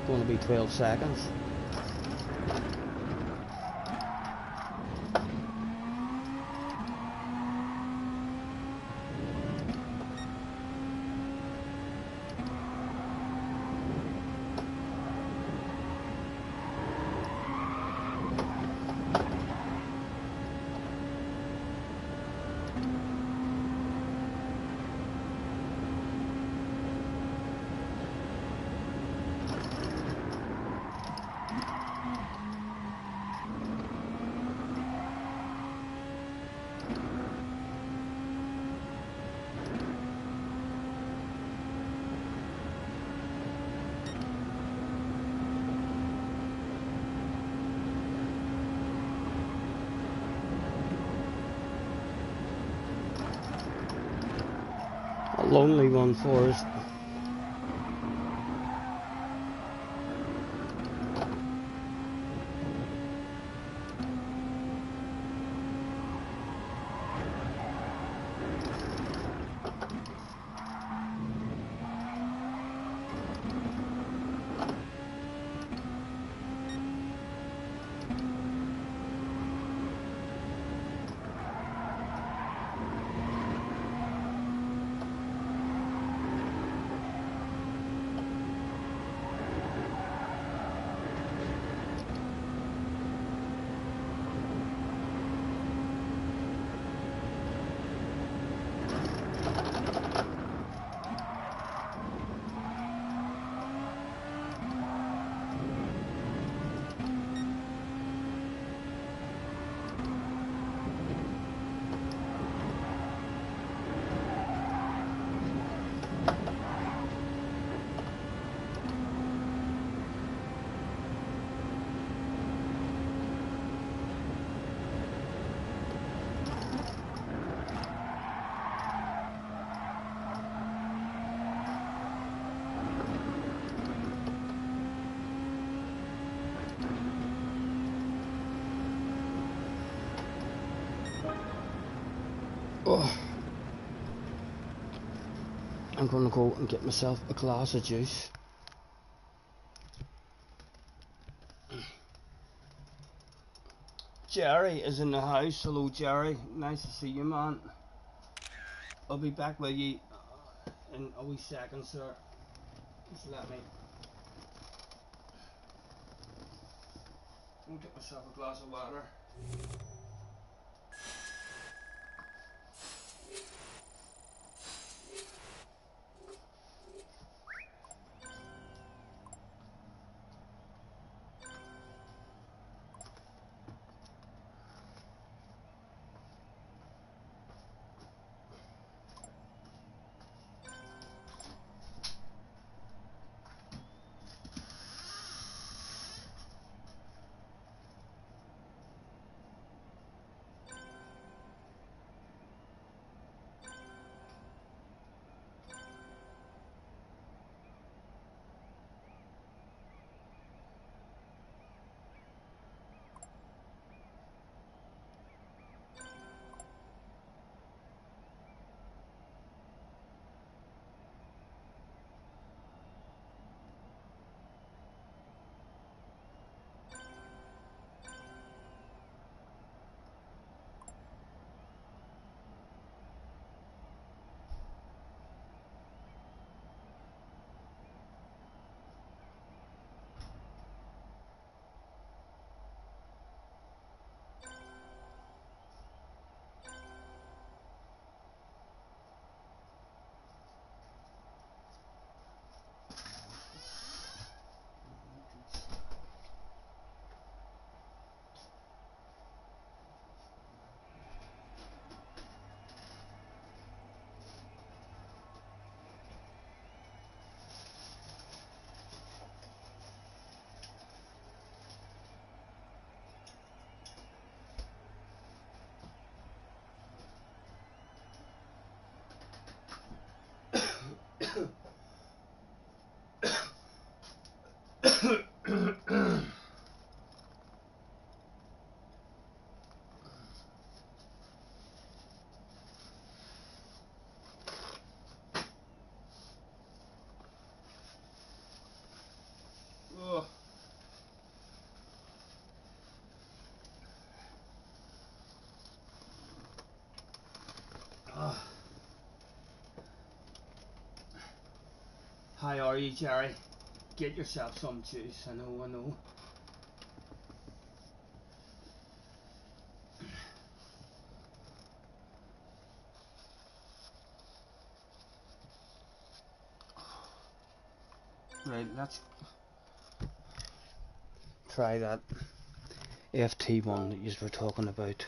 Speaker 2: going to be 12 seconds. A lonely one for us. Oh, I'm gonna go and get myself a glass of juice. Jerry is in the house. Hello, Jerry. Nice to see you, man. I'll be back with you in a wee second, sir. Just let me go get myself a glass of water.
Speaker 1: How are you, Jerry? Get yourself some juice. I know, I know. Right, let's try that FT1 that you were talking about.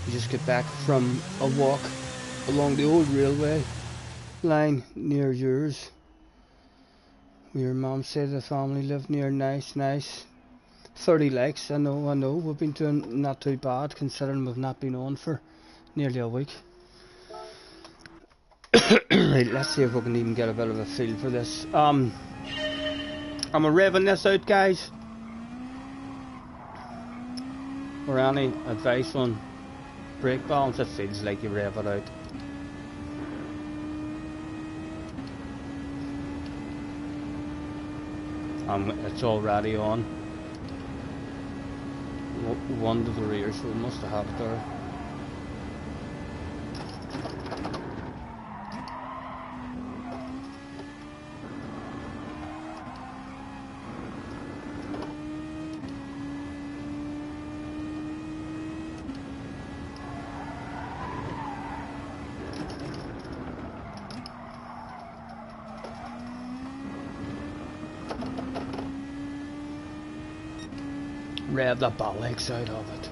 Speaker 1: You just get back from a walk along the old railway line near yours. Your mum said the family lived near. Nice. 30 likes, I know. We've been doing not too bad considering we've not been on for nearly a week. Right, let's see if we can even get a bit of a feel for this. I'm revving this out, guys. Or any advice on brake balance? It feels like you rev it out. It's already on. One to the rear, so we must have had it there. Rev the bollocks out of it.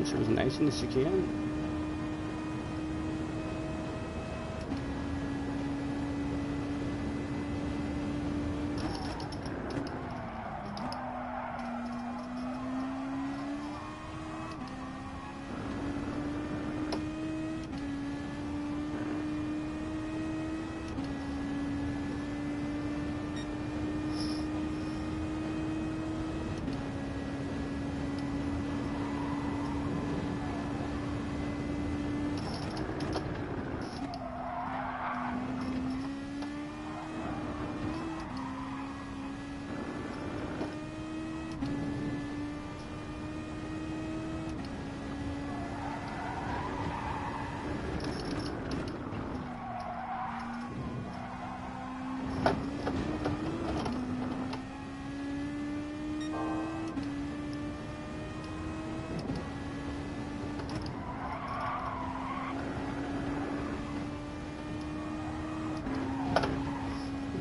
Speaker 1: It was nice and secure.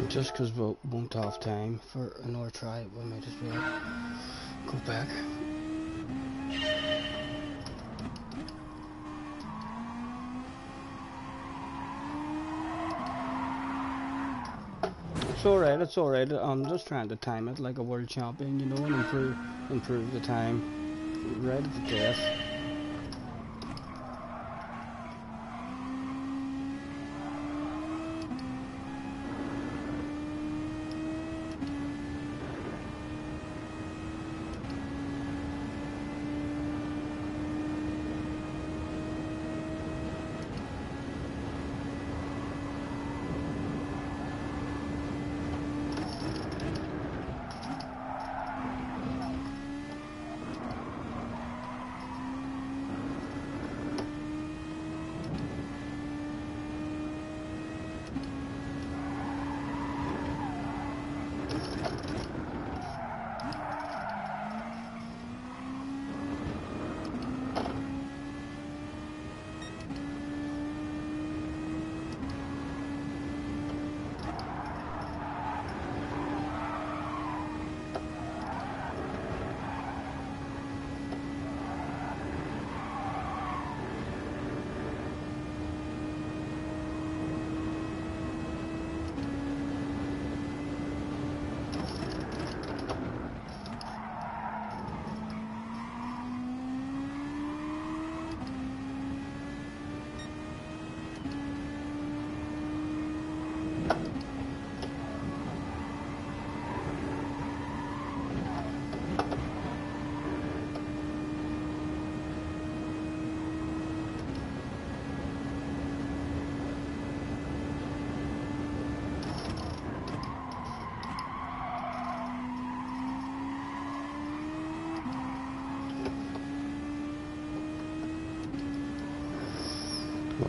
Speaker 1: Just because we won't have time for another try, we might as well go back. It's alright. I'm just trying to time it like a world champion, you know, and improve the time. Right at the death.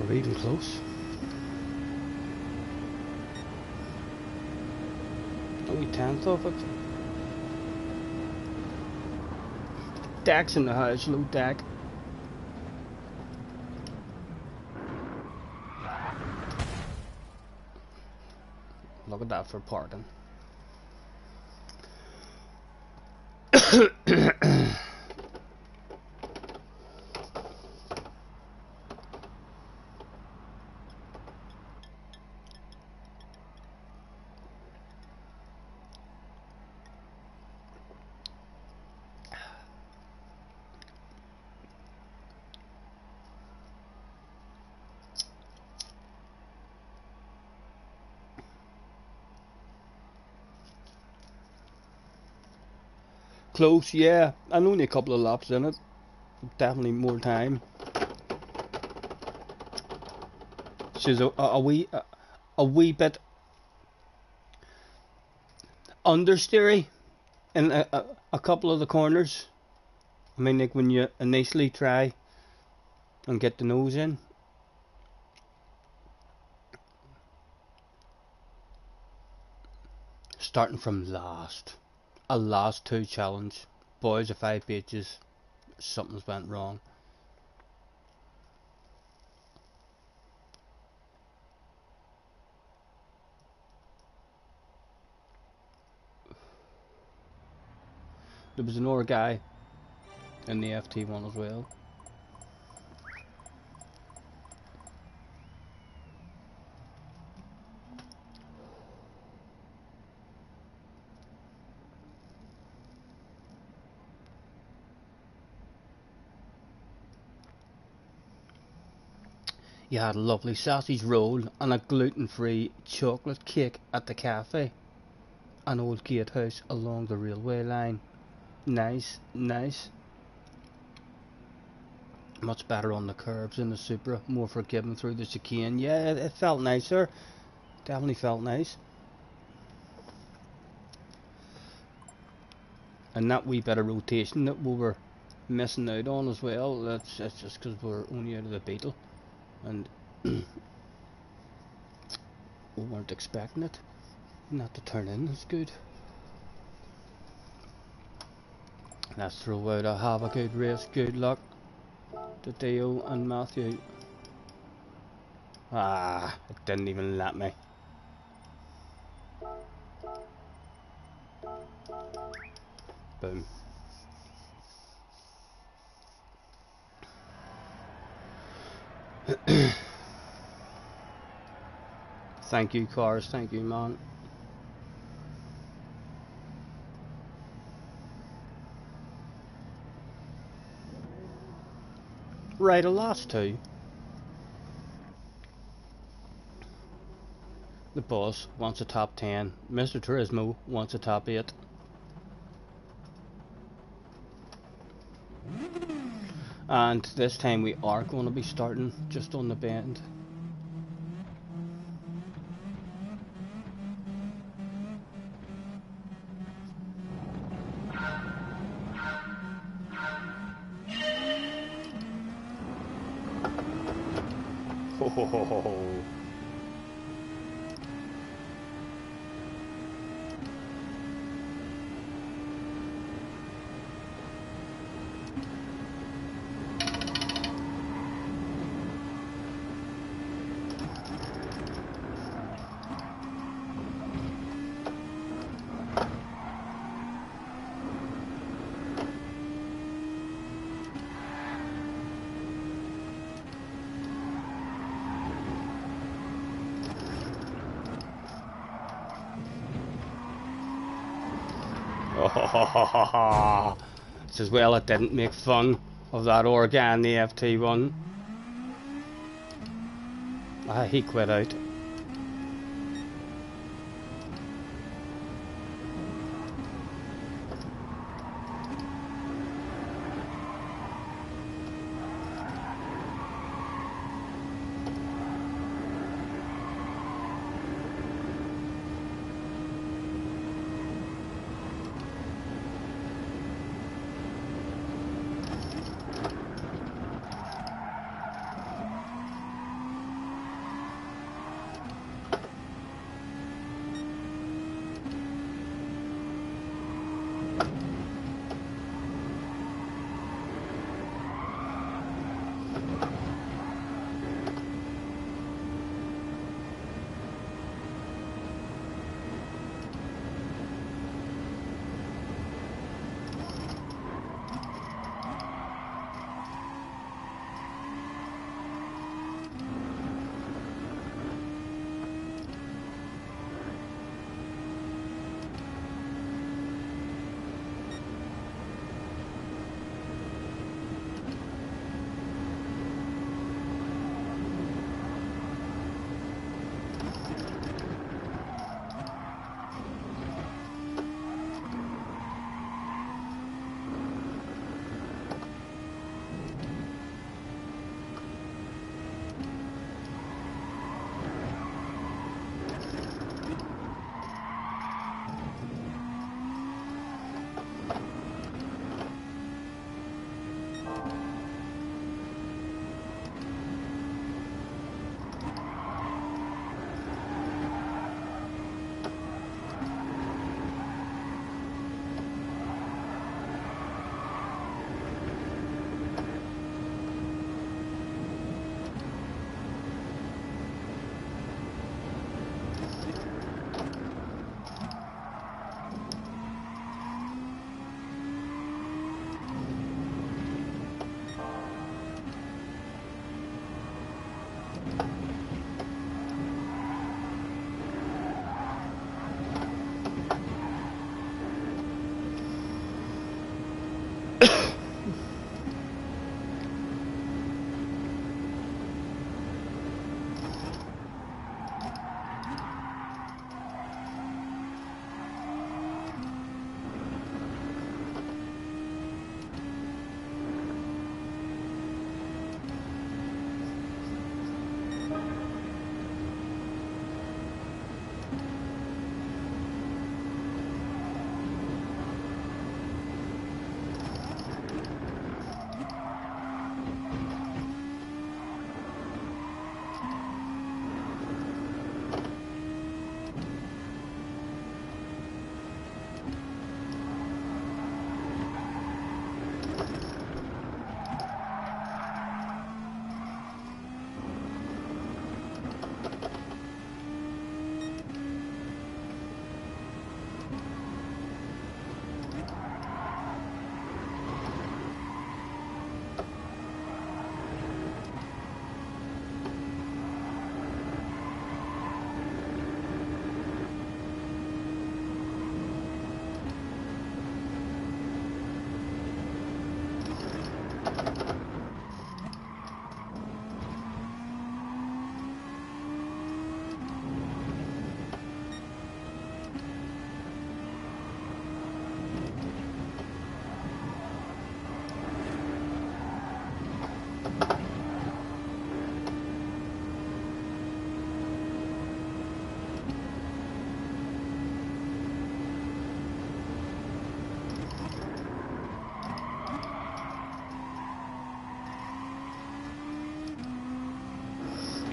Speaker 1: We're even close. A wee 10th of it. Deck's in the house, low deck. Look at that for parking. Close, yeah. And only a couple of laps in it. Definitely more time. She's a wee bit understeery in a couple of the corners. I mean, like when you initially try and get the nose in. Starting from last. A last two challenge. Boys, if I beat you, something's went wrong. There was another guy in the FT1 as well. You had a lovely sausage roll and a gluten-free chocolate cake at the cafe. An old gatehouse along the railway line. Nice, nice. Much better on the curbs in the Supra. More forgiving through the chicane. Yeah, it felt nicer. Definitely felt nice. And that wee bit of rotation that we were missing out on as well. That's just because we're only out of the Beetle. And we weren't expecting it. Not to turn in is good. Let's throw out a have a good race. Good luck to Theo and Matthew. Ah, it didn't even let me. Boom. Thank you, cars. Thank you, man. Right, a last two. The boss wants a top 10. Mr. Turismo wants a top 8. And this time we are going to be starting just on the bend. Ho ho ho ho ho. It's as well it didn't make fun of that organ, the FT1. Ah, he quit out.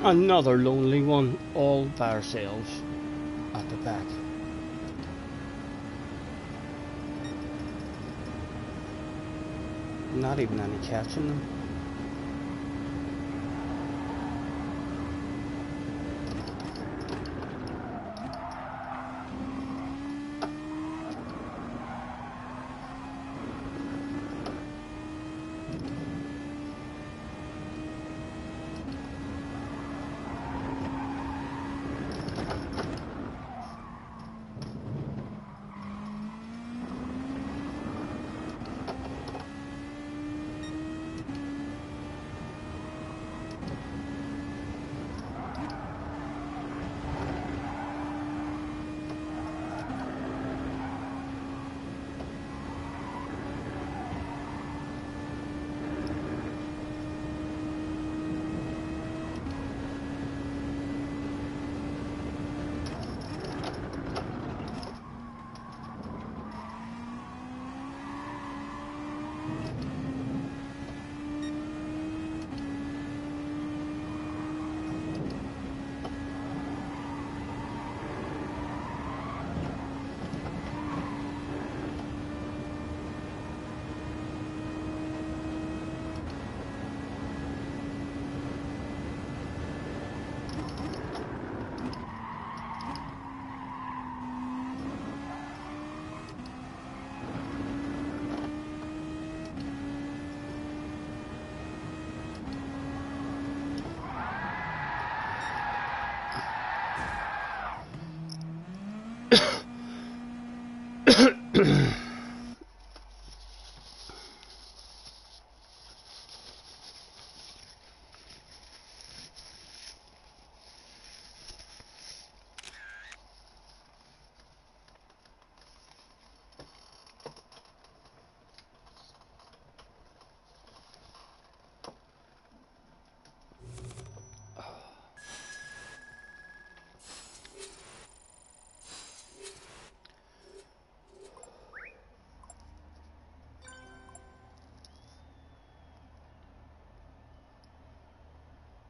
Speaker 1: Another lonely one, all by ourselves at the back. Not even any catching them.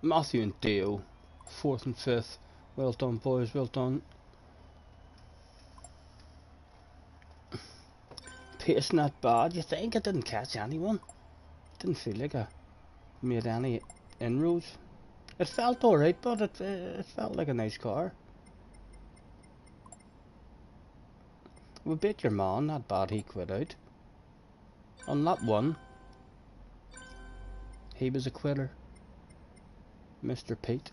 Speaker 1: Matthew and Theo, 4th and 5th. Well done, boys, well done. Pace not bad. You think I didn't catch anyone? Didn't feel like I made any inroads. It felt alright, but it felt like a nice car. We beat your man, not bad, he quit out. On lap 1, he was a quitter. Mr. Pete.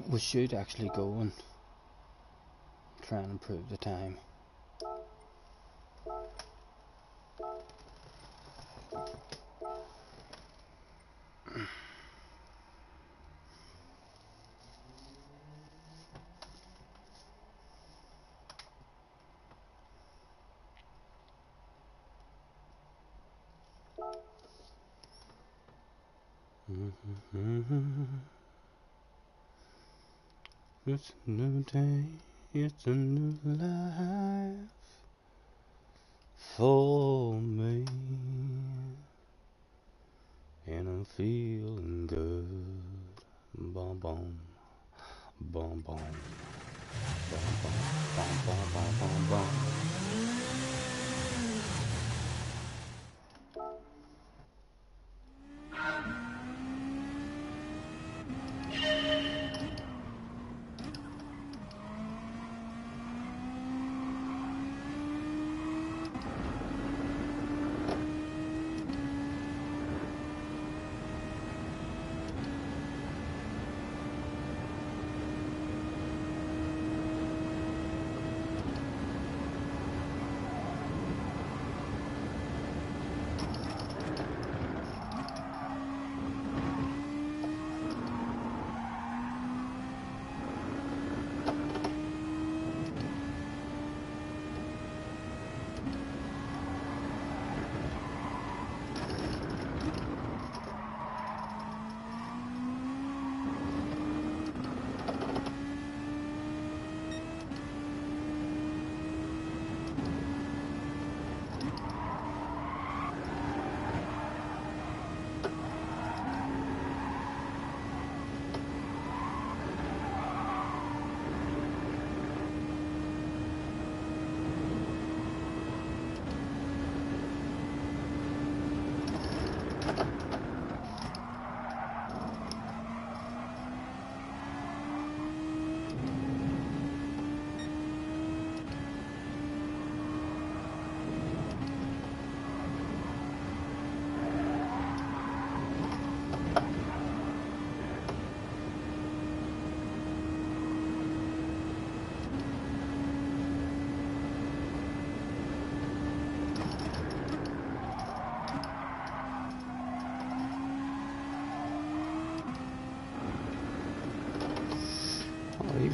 Speaker 1: We should actually go and try and improve the time. It's a new day, it's a new life for me, and I'm feeling good. Bum bum, bum bum, bum bum, bum bum bum bum bum.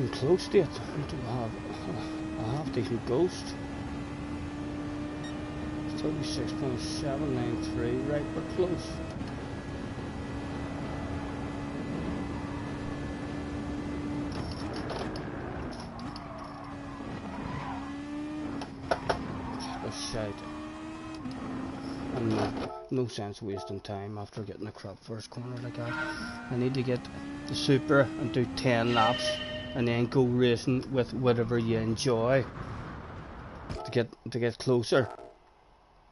Speaker 2: getting close to it. What do I have? A half decent ghost. 36.793. Right, we're close. Shite. And no sense wasting time after getting a crap first corner like that. I need to get the super and do 10 laps and then go racing with whatever you enjoy to get closer,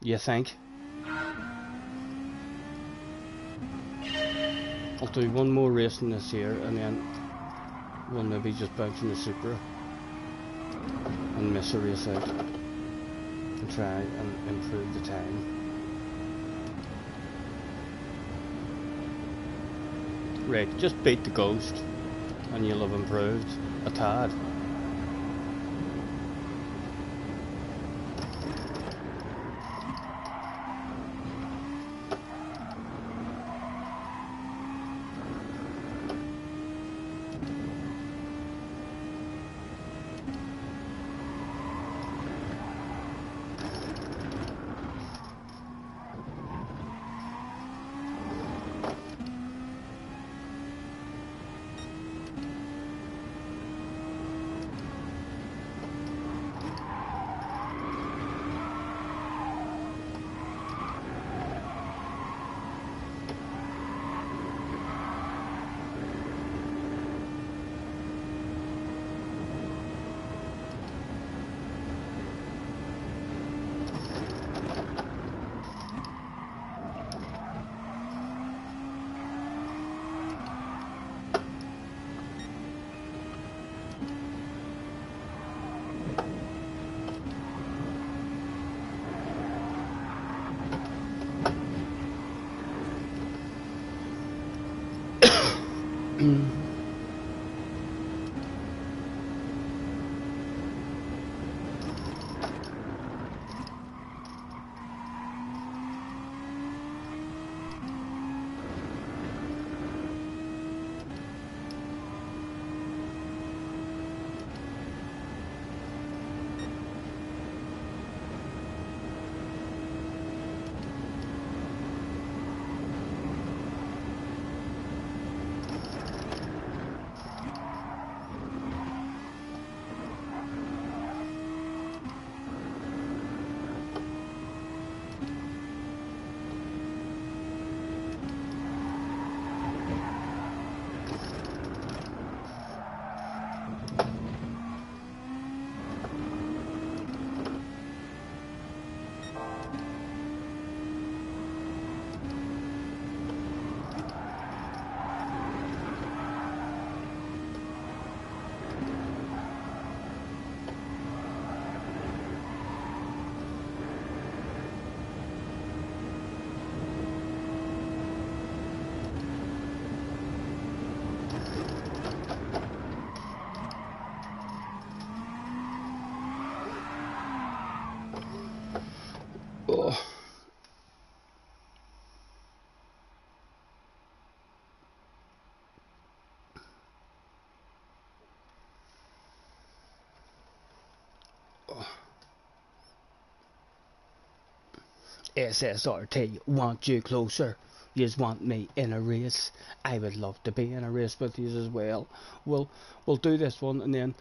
Speaker 2: you think. I'll do one more race in this year and then we'll maybe just bounce in the super and miss a race out and try and improve the time. Right, just beat the ghost and you'll have improved a tad. Oh. SSRT, want you closer. Yous want me in a race. I would love to be in a race with yous as well. We'll do this one and then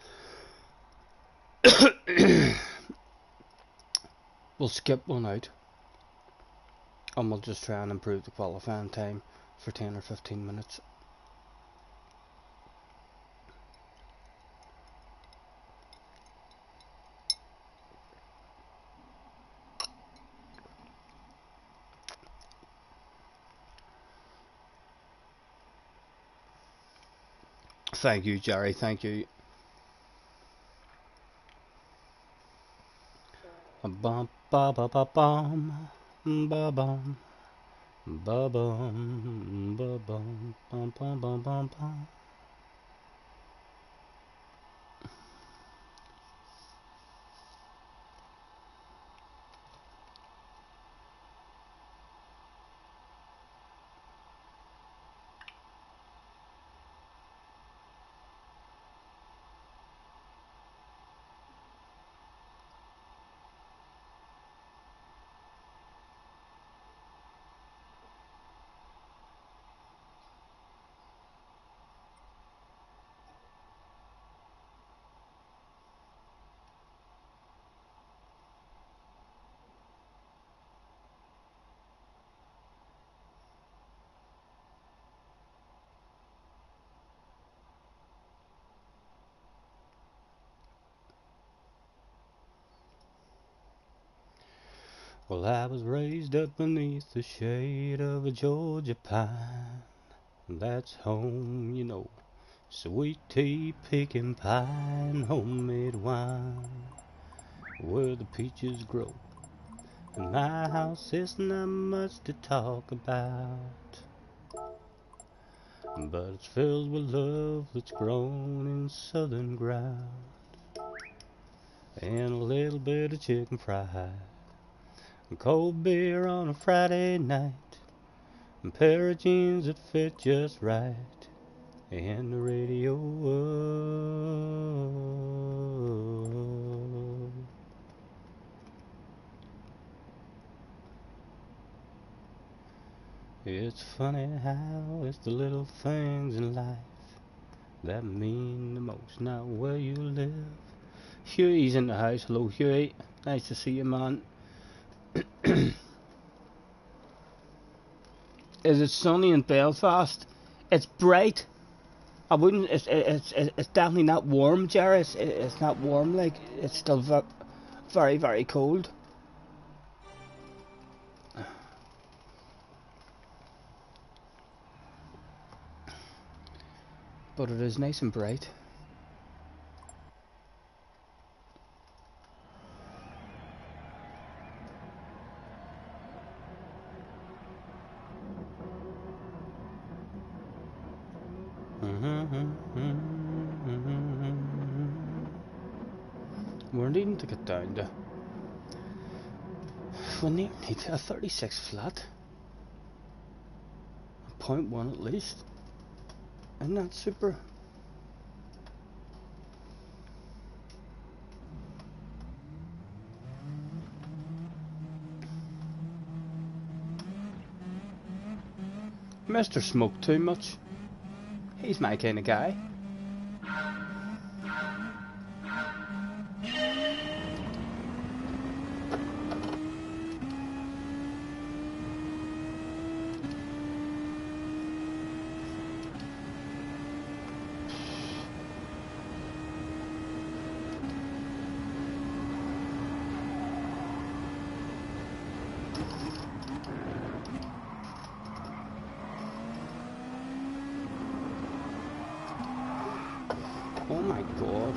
Speaker 2: we'll skip one out and we'll just try and improve the qualifying time for 10 or 15 minutes. Thank you, Jerry. Thank you. Bum ba ba ba bum ba bum ba bum ba bum bum bum bum bum bum. Well, I was raised up beneath the shade of a Georgia pine. That's home, you know. Sweet tea, pecan pie, and homemade wine. Where the peaches grow. In my house, there's not much to talk about. But it's filled with love that's grown in southern ground. And a little bit of chicken fried. And cold beer on a Friday night. And pair of jeans that fit just right. And the radio up. It's funny how it's the little things in life that mean the most. Now where you live.
Speaker 1: Huey's in the house. Hello, Huey. Nice to see you, man. Is it sunny in Belfast? It's bright. I wouldn't. It's definitely not warm, Jerry. It's not warm. Like it's still very, very cold. But it is nice and bright. We're needing to get down to. We need a 36 flat. A 0.1 at least. Isn't that super? Mr. Smoke too much. He's my kind of guy. Oh my god.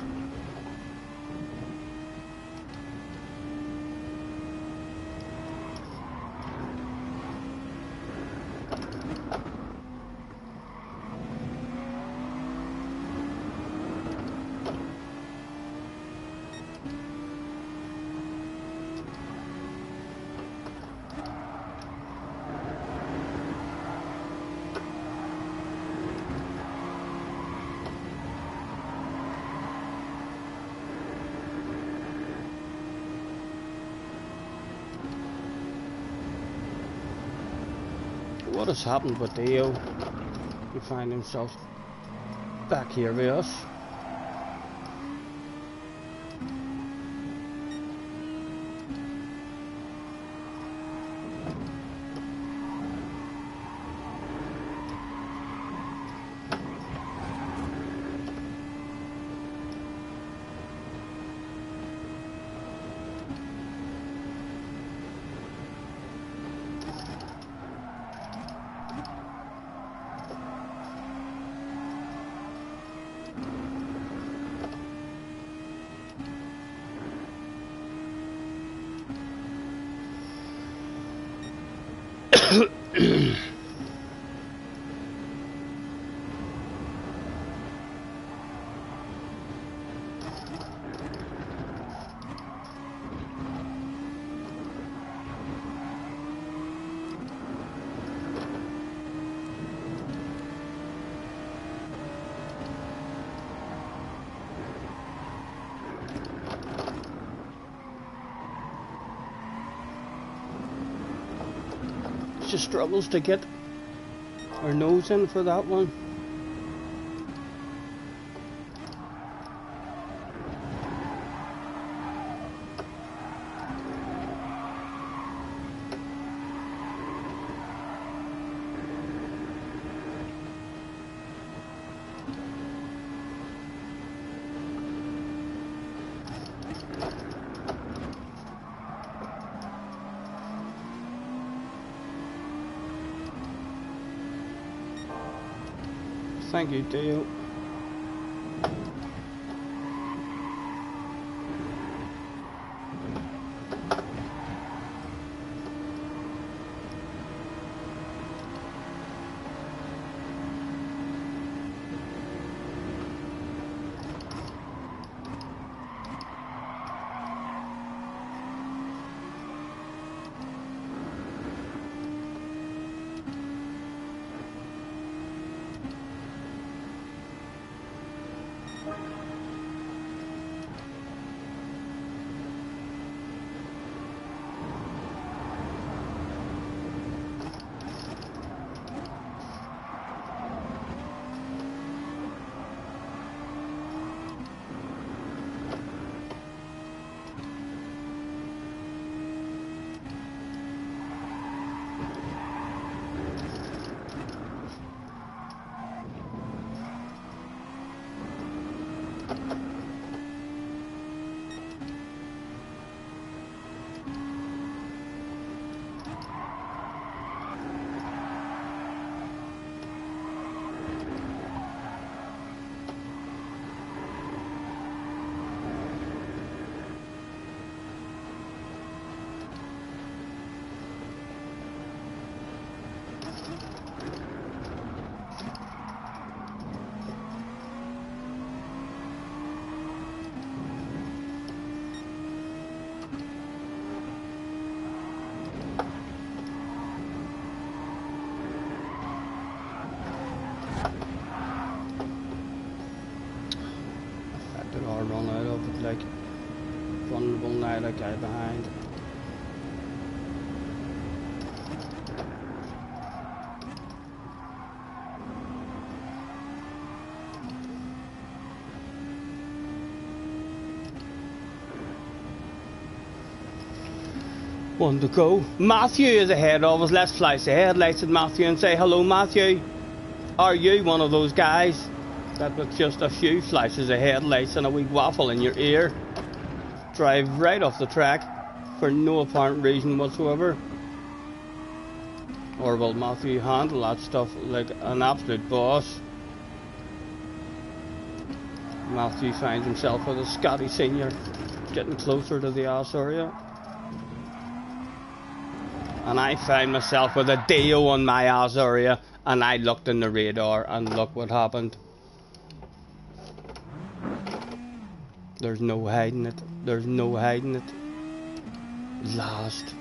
Speaker 1: What has happened with Dio? He find himself back here with us. Just struggles to get her nose in for that one.
Speaker 2: Thank you, Dale. Or run out of it, like vulnerable now, like guy behind. One to go. Matthew is ahead of us. Let's flash the headlights at Matthew and say hello, Matthew. Are you one of those guys that with just a few flashes of headlights and a wee waffle in your ear drive right off the track for no apparent reason whatsoever? Or will Matthew handle that stuff like an absolute boss? Matthew finds himself with a Scotty Senior getting closer to the ass area. And I find myself with a Dio on my ass area, and I looked in the radar and look what happened. There's no hiding it. There's no hiding it. Last.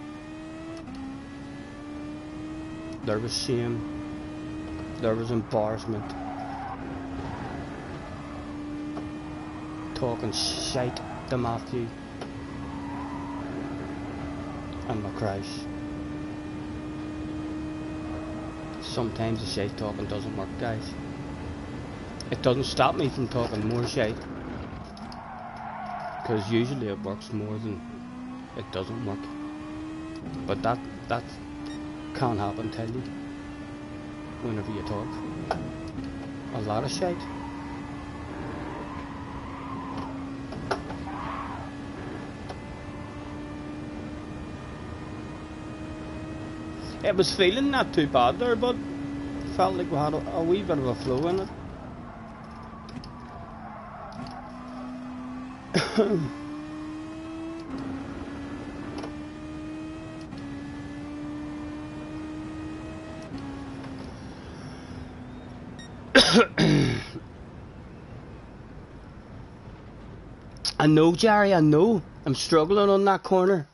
Speaker 2: There was shame. There was embarrassment. Talking shite to Matthew. And my Christ. Sometimes the shite talking doesn't work, guys. It doesn't stop me from talking more shite. Because usually it works more than it doesn't work. But that can happen, tell you. Whenever you talk. A lot of shite. It was feeling not too bad there, but felt like we had a wee bit of a flow in it. I know, Jerry, I know. I'm struggling on that corner.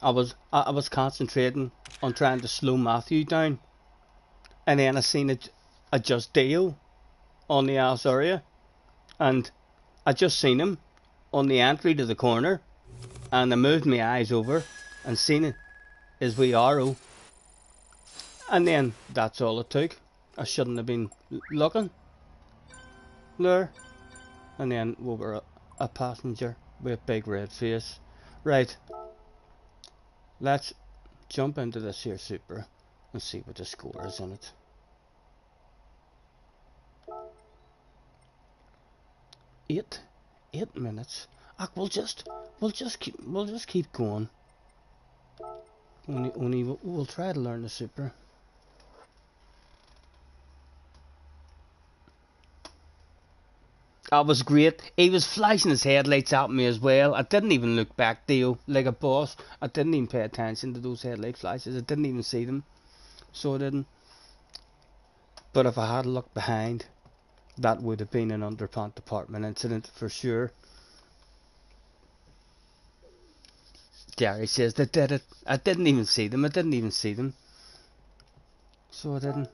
Speaker 2: I was concentrating on trying to slow Matthew down, and then I seen a just Dale on the ass area, and I just seen him on the entry to the corner, and I moved my eyes over and seen it his wee arrow, and then that's all it took. I shouldn't have been looking there, and then we were a passenger with a big red face. Right. Let's jump into this here Supra and see what the score is on it. 8 minutes. We'll just keep going. Only we'll try to learn the super. That was great. He was flashing his headlights at me as well. I didn't even look back, Theo, like a boss. I didn't even pay attention to those headlight flashes. I didn't even see them. So I didn't. But if I had looked behind, that would have been an underpants department incident for sure. Gary says they did it. I didn't even see them. So I didn't.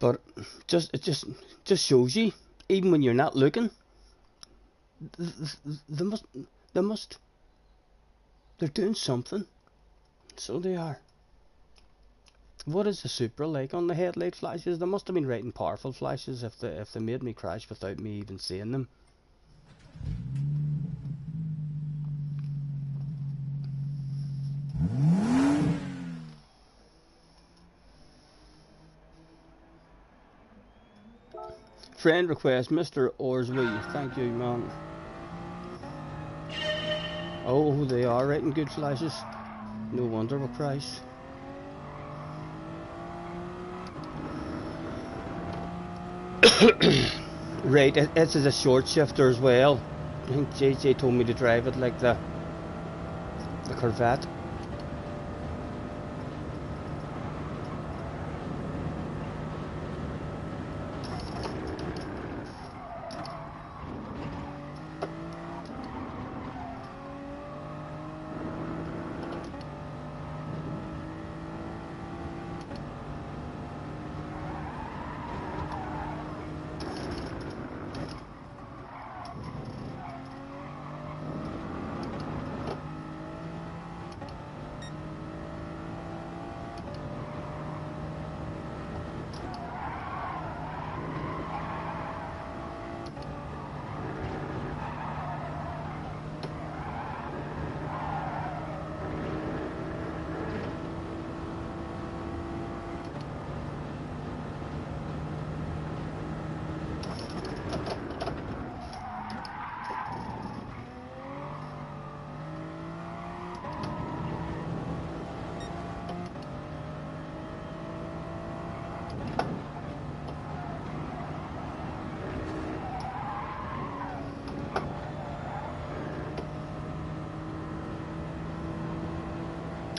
Speaker 2: But it just shows you, even when you're not looking, they must, they're doing something. So they are. What is the super like on the headlight flashes? They must have been writing powerful flashes if they made me crash without me even seeing them. Friend request, Mr. Orsley. Thank you, man. Oh, they are writing good flashes. No wonder we crash. Right, this is a short shifter as well. I think JJ told me to drive it like the Corvette.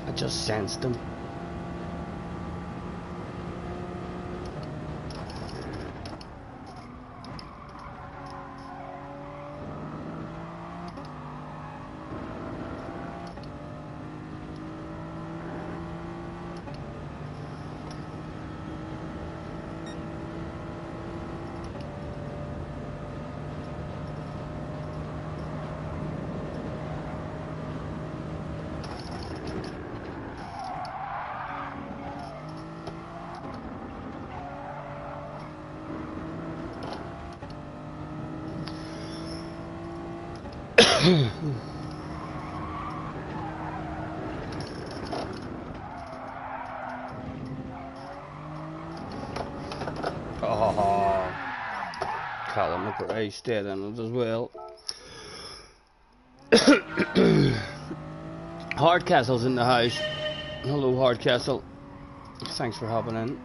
Speaker 2: I just sensed them. Oh, Callum McRae stayed in it as well. Hardcastle's in the house. Hello, Hardcastle. Thanks for hopping in.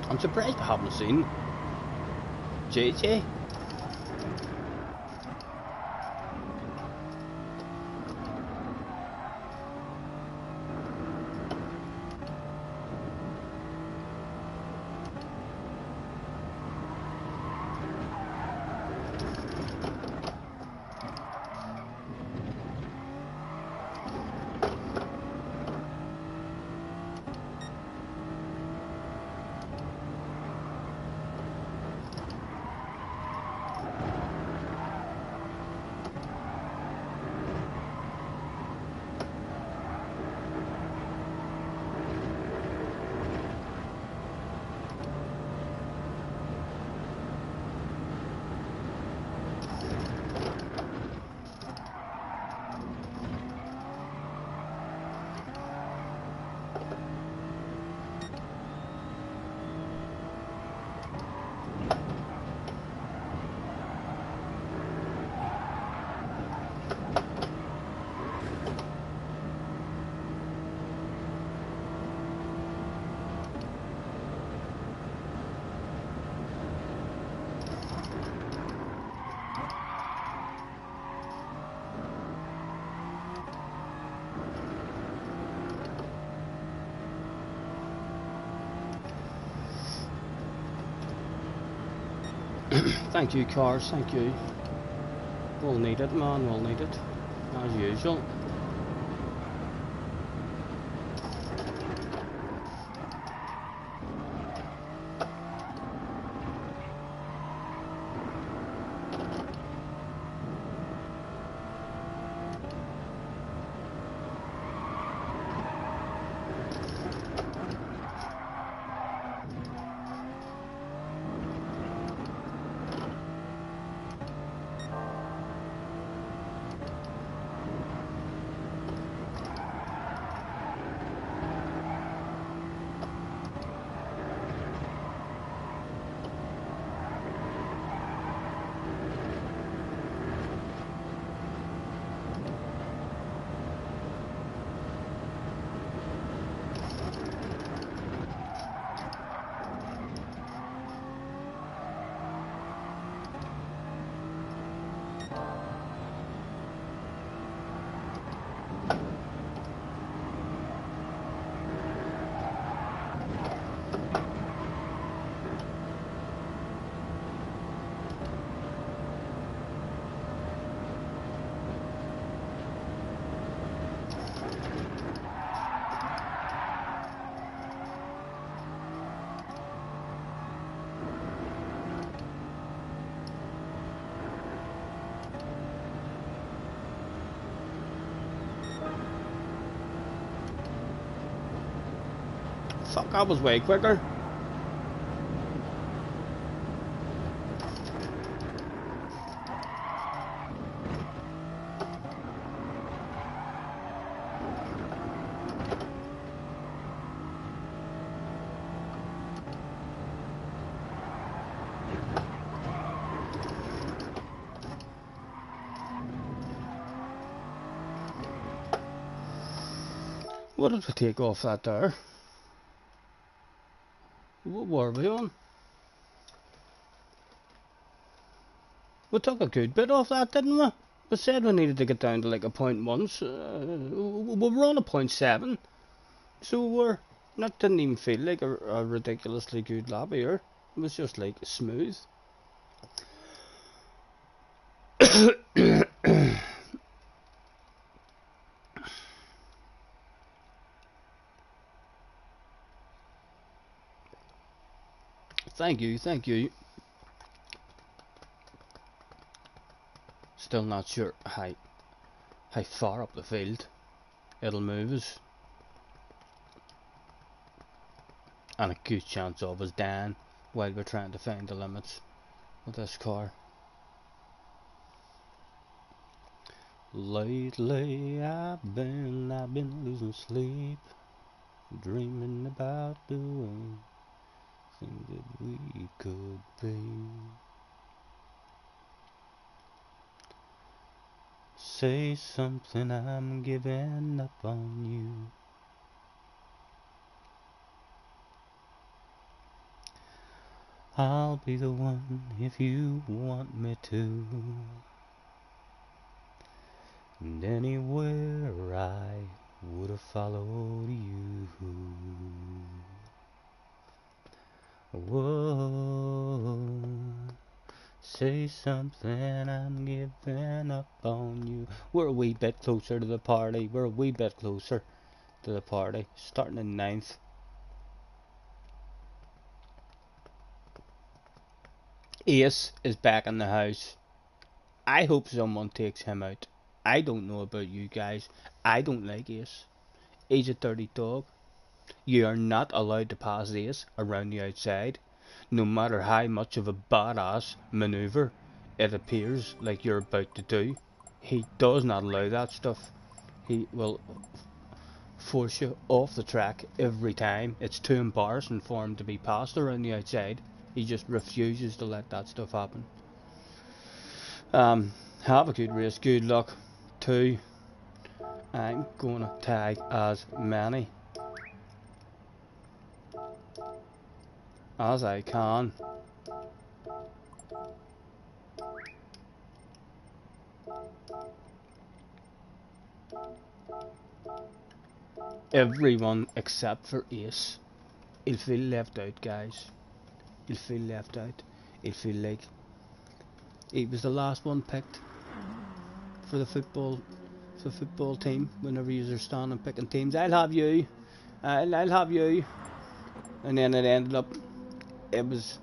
Speaker 2: I'm surprised I haven't seen JJ.
Speaker 1: Thank you, cars, thank you. We'll need it, man, we'll need it. As usual. Fuck, I was way quicker. What did we take off that there? What were we on? We took a good bit off that, didn't we? We said we needed to get down to like a 0.1, so, we were on a 0.7. So we're that didn't even feel like a ridiculously good lap here. It was just like smooth. Thank you, thank you. Still not sure how far up the field it'll move us. And a good chance of us down while we're trying to find the limits with this car. Lately I've been losing sleep, dreaming about doing things that we could be. Say something, I'm giving up on you. I'll be the one if you want me to. And anywhere I would have followed you. Whoa, say something, I'm giving up on you. We're a wee bit closer to the party. We're a wee bit closer to the party. Starting in 9th. Ace is back in the house. I hope someone takes him out. I don't know about you guys. I don't like Ace. He's a dirty dog. You are not allowed to pass Ace around the outside, no matter how much of a badass maneuver it appears like you're about to do. He does not allow that stuff. He will force you off the track every time. It's too embarrassing for him to be passed around the outside. He just refuses to let that stuff happen. Have a good race, good luck. 2. I'm gonna tag as many as I can. Everyone except for Ace. He'll feel left out, guys. He'll feel left out. He'll feel like
Speaker 2: He was the last one picked for the football team. Whenever you're standing picking teams, I'll have you, I'll have you, and then it ended up it was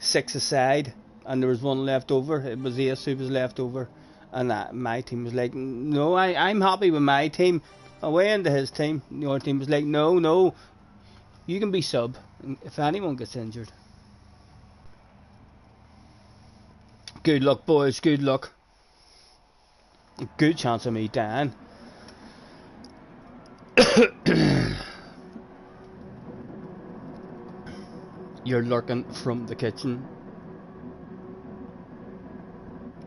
Speaker 2: 6 aside, and there was one left over. It was Ace who was left over, and my team was like, no, I'm happy with my team. Away into his team, your team was like, no, you can be sub if anyone gets injured. Good luck, boys, good luck. Good chance of me dying. You're lurking from the kitchen.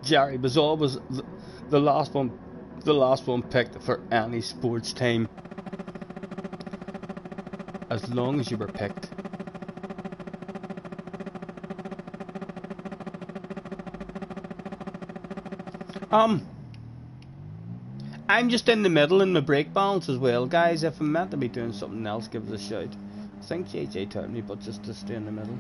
Speaker 2: Jerry was always the last one picked for any sports team. As long as you were picked. I'm just in the middle in the brake balance as well, guys. If I'm meant to be doing something else, give us a shout. I think JJ told me, but just to stay in the middle.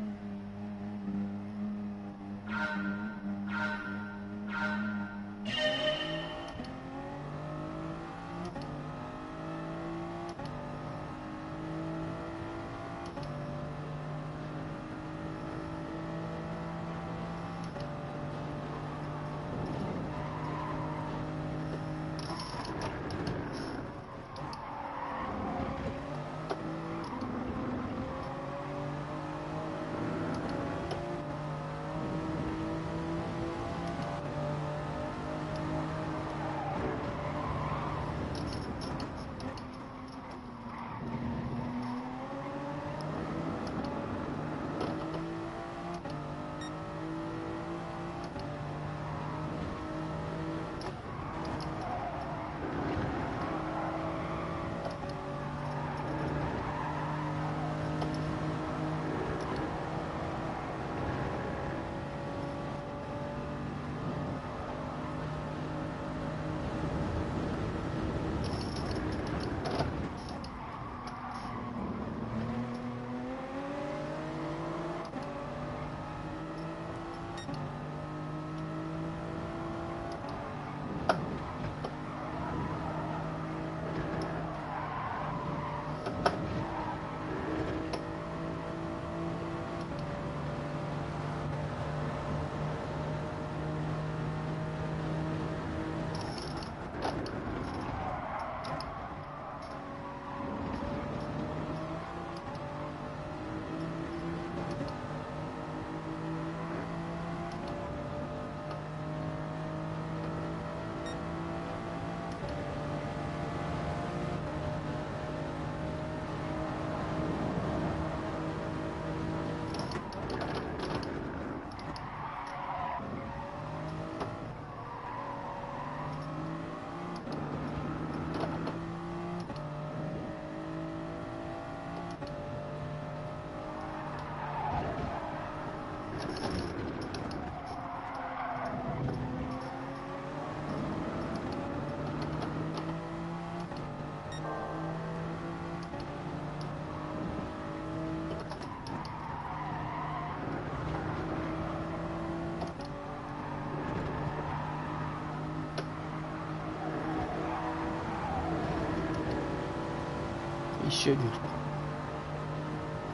Speaker 2: You shouldn't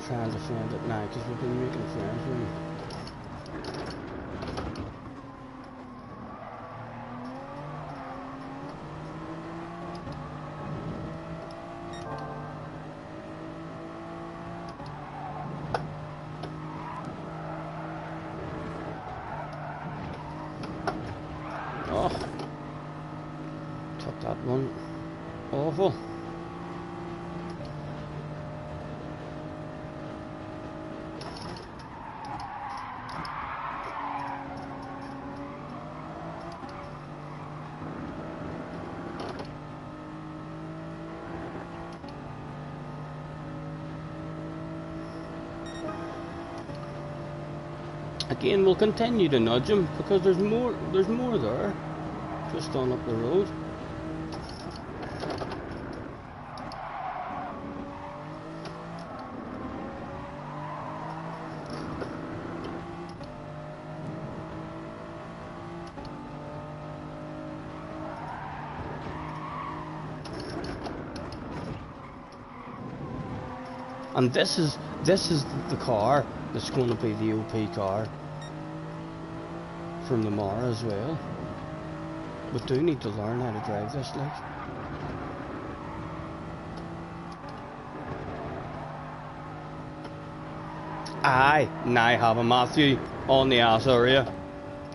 Speaker 2: try and defend it now, because we've been making friends with him. Oh, took that one. Awful. Again, we'll continue to nudge him because there's more there, just on up the road. And this is the car that's going to be the OP car from tomorrow as well. We do need to learn how to drive this, like. Aye, now I have a Matthew on the ass area.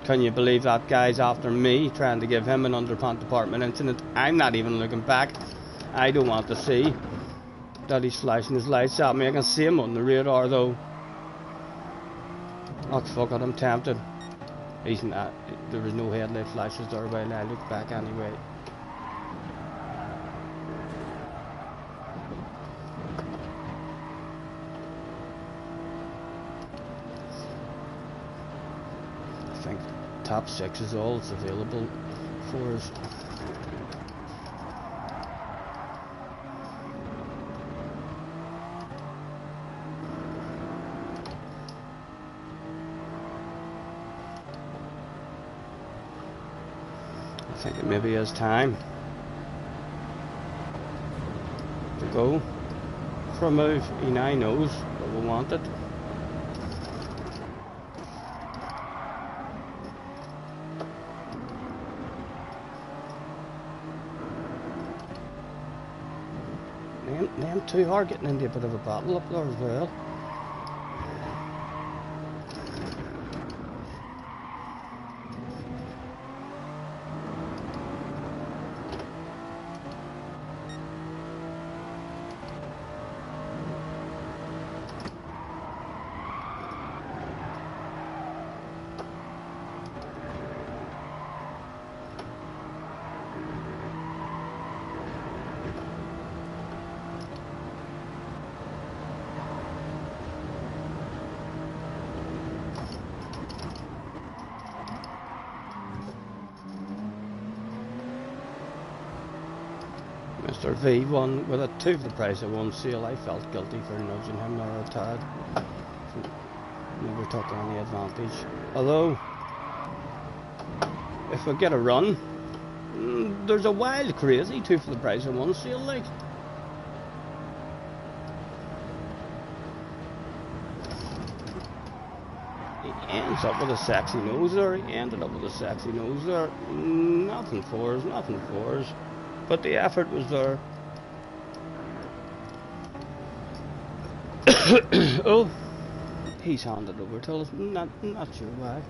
Speaker 2: Can you believe that guy's after me, trying to give him an underpant department incident? I'm not even looking back. I don't want to see that he's flashing his lights at me. I can see him on the radar though. Oh fuck it, I'm tempted. He's not. There was no headlight flashes there while I look back anyway. I think top 6 is all that's available for us. I think it maybe is time to go for a move. He now knows that we want it. Them two are getting into a bit of a battle up there as well. Mr. V won with a 2 for the price of 1 sale. I felt guilty for nudging him there a tad. Never took any advantage. Although, if I get a run, there's a wild crazy 2 for the price of 1 sale, like. He ends up with a sexy nose there. He ended up with a sexy nose there. Nothing for us, nothing for us. But the effort was there. Oh, he's handed over to us. Not sure why.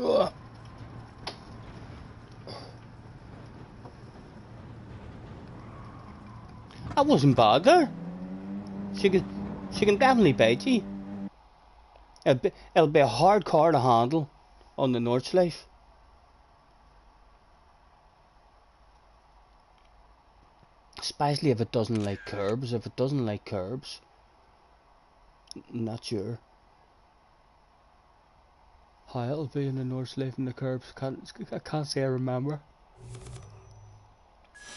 Speaker 2: Ugh. That wasn't bad there. She can definitely bite you. It'll be a hard car to handle on the Nordschleife. Especially if it doesn't like curbs. If it doesn't like curbs, not sure how it'll be in the Nordschleife and the curbs. I can't say I remember.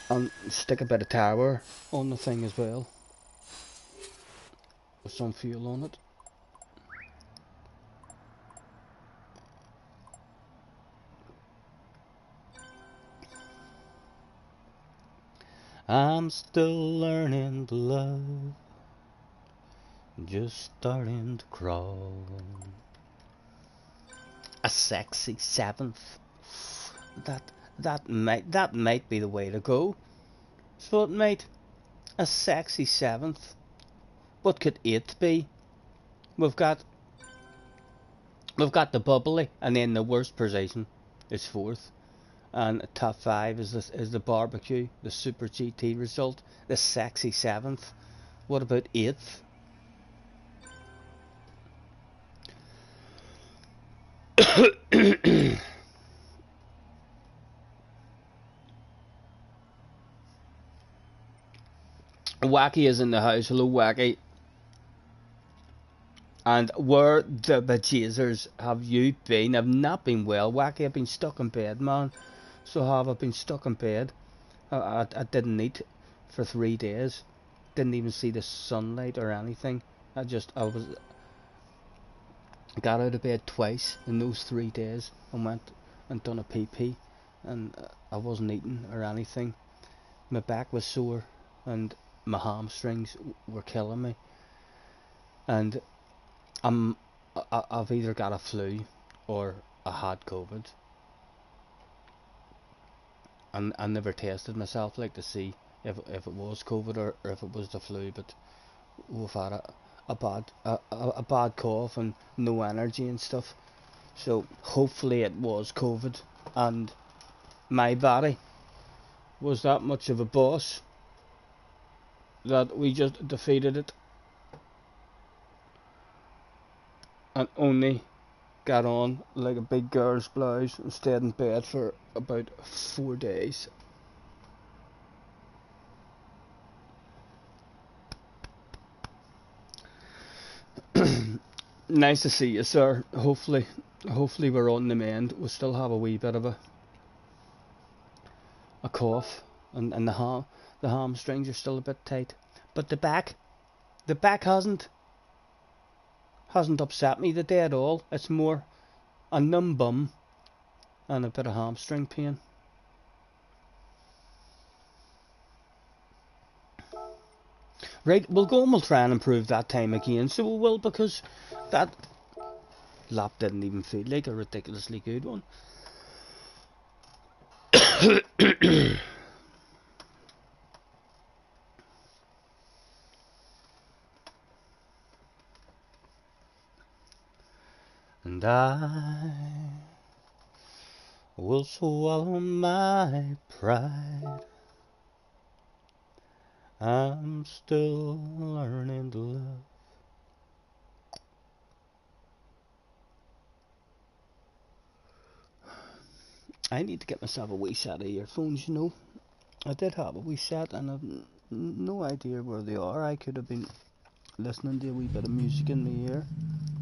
Speaker 2: And stick a bit of tower on the thing as well, with some fuel on it. I'm still learning to love, just starting to crawl. A sexy 7th. That might be the way to go. So it might. A sexy 7th. What could 8th be? We've got the bubbly, and then the worst position is 4th. And top 5 is the barbecue, the super GT result, the sexy 7th. What about 8th? Wacky is in the house. Hello, Wacky. And where the bejesus have you been? I've not been well, Wacky. I've been stuck in bed, man. So I've been stuck in bed. I didn't eat for 3 days. Didn't even see the sunlight or anything. I got out of bed twice in those 3 days and went and done a PP, and I wasn't eating or anything.
Speaker 1: my back was sore and my hamstrings were killing me, and I've either got a flu or I had COVID, and I never tested myself like to see if it was COVID or if it was the flu, but we've had a bad cough and no energy and stuff. So hopefully it was COVID, and my body was that much of a boss that we just defeated it and only got on like a big girl's blouse and stayed in bed for about 4 days. Nice to see you, sir. Hopefully we're on the mend. We still have a wee bit of a cough, and the hamstrings are still a bit tight, but the back hasn't upset me today at all. It's more a numb bum and a bit of hamstring pain. Right, we'll go and we'll try and improve that time again, so we will, because that lap didn't even feel like a ridiculously good one. And I will swallow my pride. I'm still learning to love. I need to get myself a wee set of earphones, you know. I did have a wee set and I've no idea where they are. I could have been listening to a wee bit of music in my ear.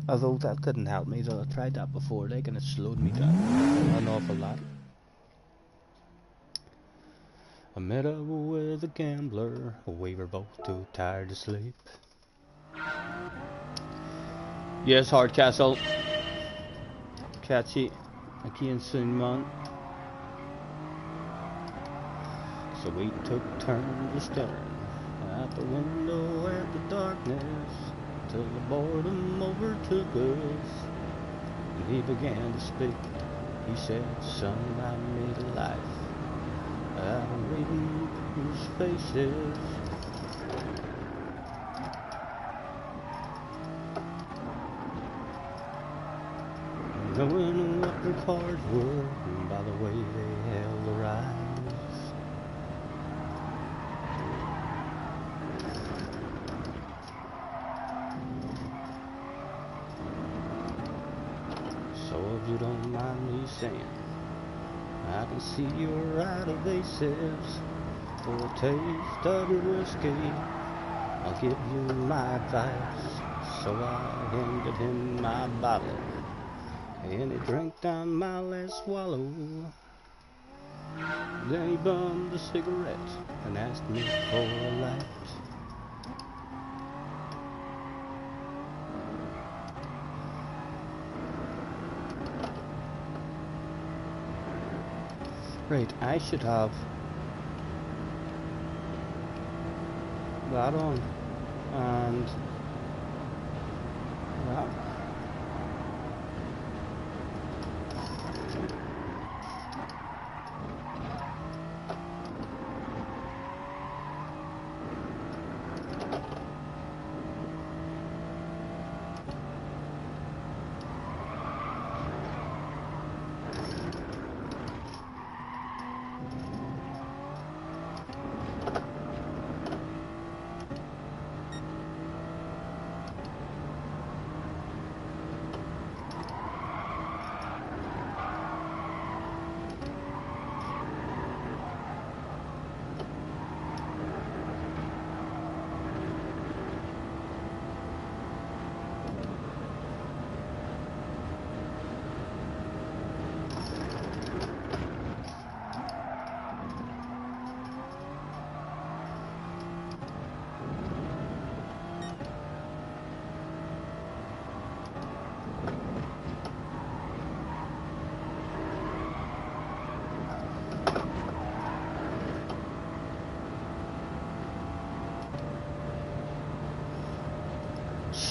Speaker 1: Although that didn't help me, though. I tried that before, like, and it slowed me down an awful lot. I met up with a gambler, we were both too tired to sleep. Yes, Hardcastle. Catch you again soon, man. So we took turns to staring out the window at the darkness, till the boredom overtook us, and he began to speak. He said, son, I made a life out of reading people's faces. Knowing what their cards were by the way they held their eyes. So if you don't mind me saying, I can see you're out of aces. For a taste of your whiskey, I'll give you my advice. So I handed him my bottle, and he drank down my last swallow. Then he bummed a cigarette and asked me for a light. Right, I should have that on and that.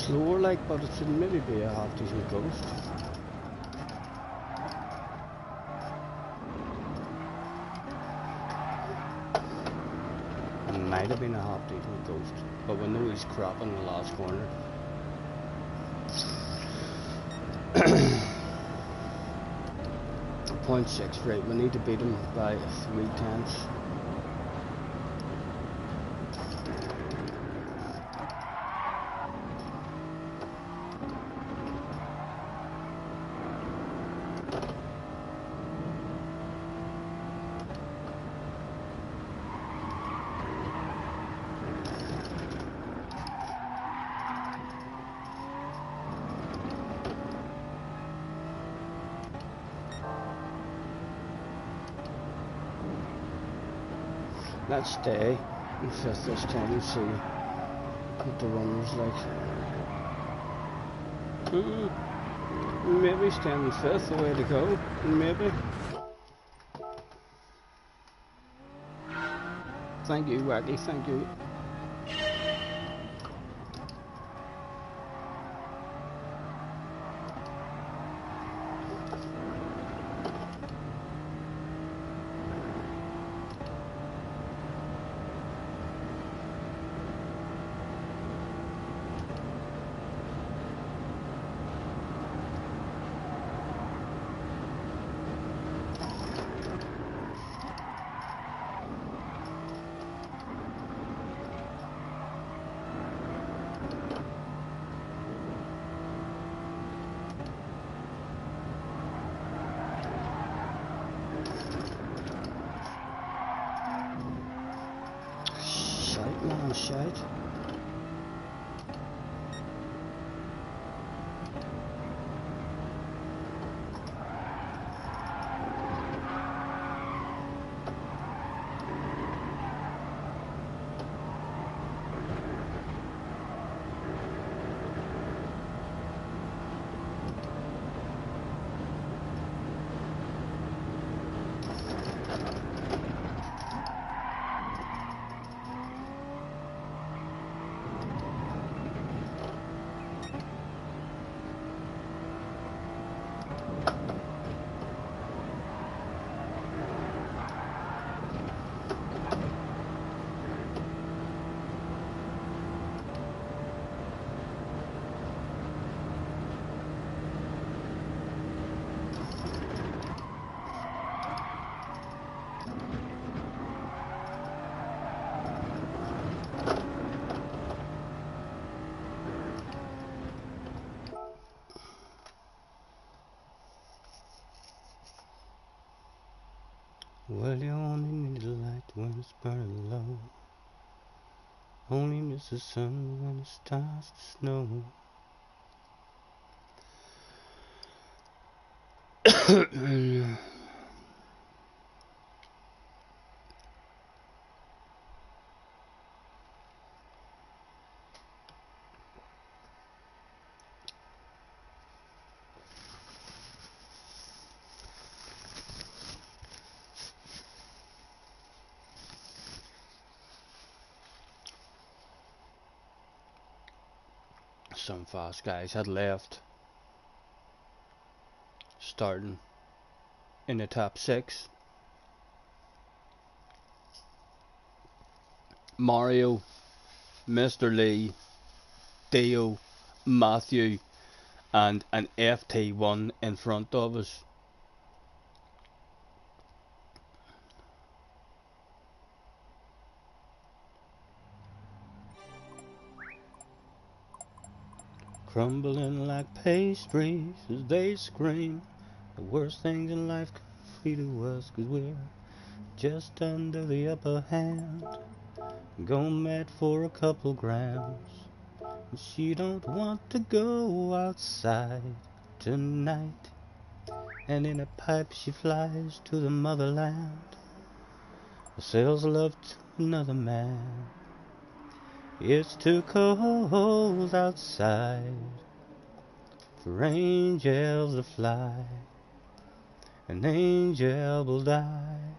Speaker 2: slower like, but it should maybe be a half decent ghost. It might have been a half decent ghost, but we know he's crap in the last corner. .6, right, we need to beat him by 3/10. Let's stay in 5th this time and see what the runner's like. Maybe staying in 5th, the way to go. Maybe. Thank you, Wacky, thank you. Shite. Well, you only need a light when it's burning low. Only miss the sun when it starts to snow. Some fast guys had left, starting in the top 6. Mario, Mr. Lee, Dio, Matthew, and an FT1 in front of us. Crumbling like pastries as they scream. The worst things in life come free to us, 'cause we're just under the upper hand. Go mad for a couple grams. And she don't want to go outside tonight. And in a pipe she flies to the motherland. Sells love to another man. It's too cold outside for angels to fly. An angel will die,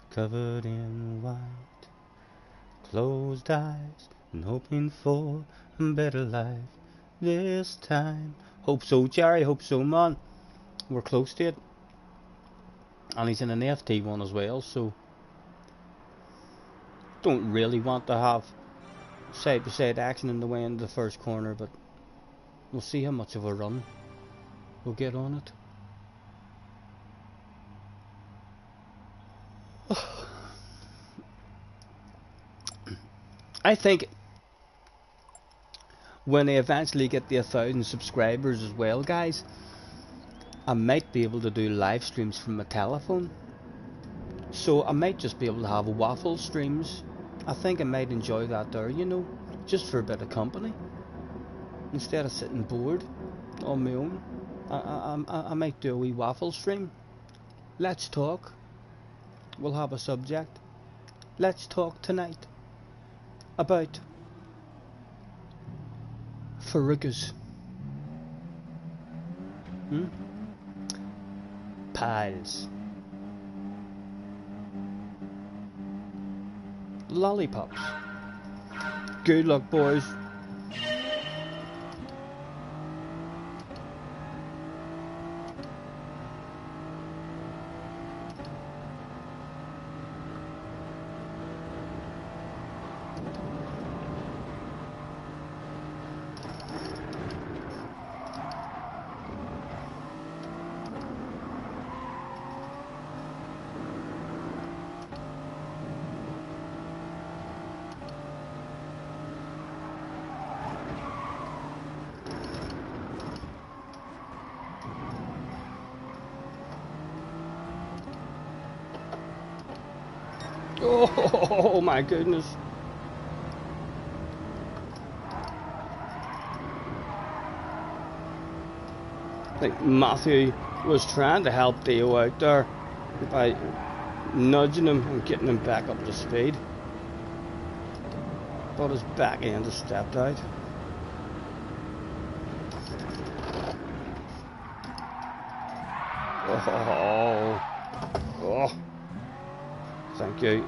Speaker 2: covered in white, closed eyes, and hoping for a better life.
Speaker 1: this time. Hope so, Jerry. Hope so, man. We're close to it. And he's in an FT one as well, so don't really want to have side-by-side action in the way in the first corner, but we'll see how much of a run we'll get on it. I think when I eventually get the 1,000 subscribers as well, guys, I might be able to do live streams from my telephone. So I might just be able to have waffle streams. I think I might enjoy that there, you know, just for a bit of company. Instead of sitting bored on my own, I might do a wee waffle stream. Let's talk. We'll have a subject. Let's talk tonight about Farukas. Pies. Lollipops. Good luck, boys. Oh my goodness. I think Matthew was trying to help Theo out there by nudging him and getting him back up to speed. But his back end has stepped out. Oh.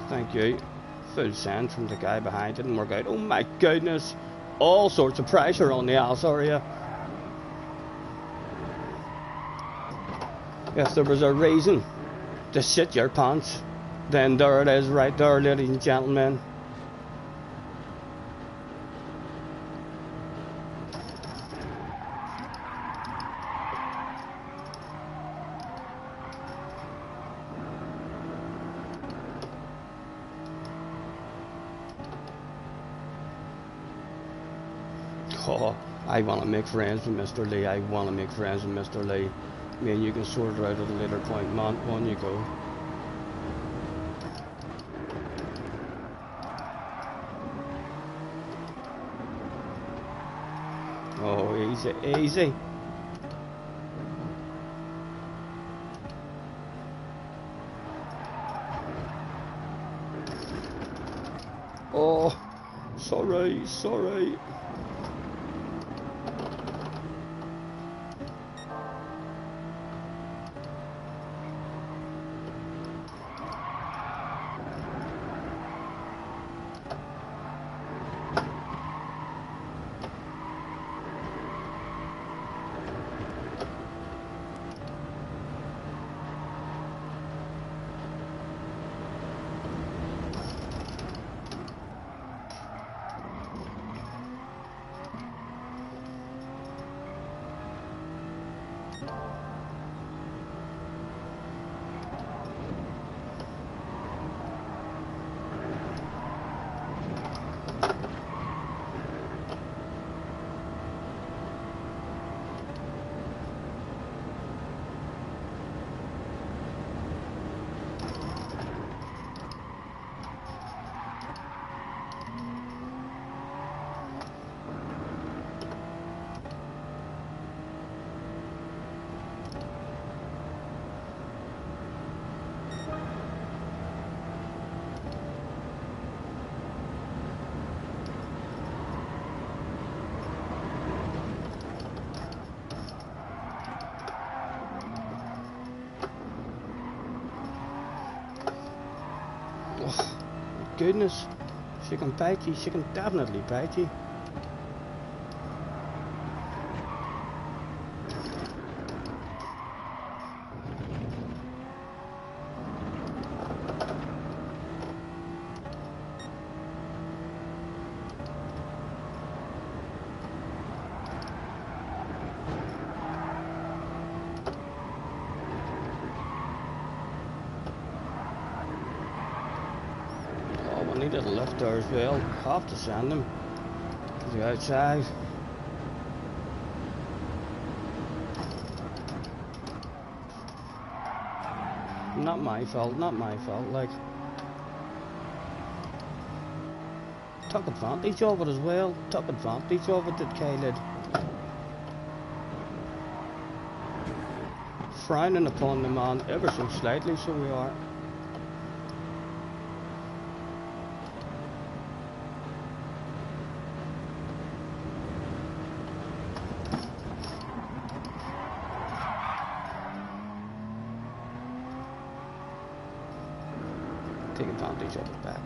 Speaker 1: Thank you. Full send from the guy behind, didn't work out. Oh my goodness. All sorts of pressure on the ass area. If there was a reason to shit your pants, then there it is right there, ladies and gentlemen. Oh, I want to make friends with Mr. Lee. I want to make friends with Mr. Lee. I mean, you can sort it out at a later point, man. On you go. Oh, easy. Oh, sorry. Goodness, she can bite you. She can definitely bite you.
Speaker 2: He did a lift there as well. Have to send him to the outside. Not my fault, like. Took advantage of it as well. Took advantage of it, did Caleb. Frowning upon the man ever so slightly, so we are. Take advantage of it back.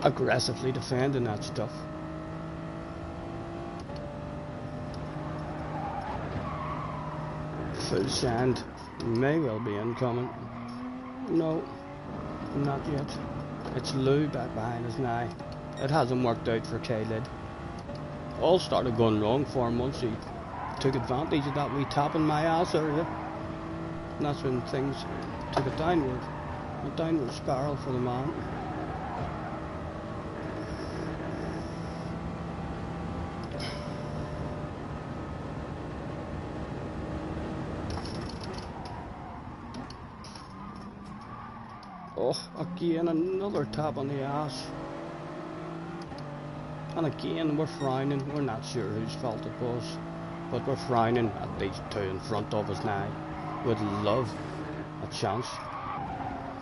Speaker 2: Aggressively defending that stuff. Full sand may well be incoming. No, not yet. It's Lou back behind us now. It hasn't worked out for Caleb. All started going wrong for him once he took advantage of that wee tap in my ass area. And that's when things took a downward spiral for the man. Oh, again, another tap on the ass. And again, we're frowning. We're not sure whose fault it was. But we're frowning at these two in front of us now. Would love a chance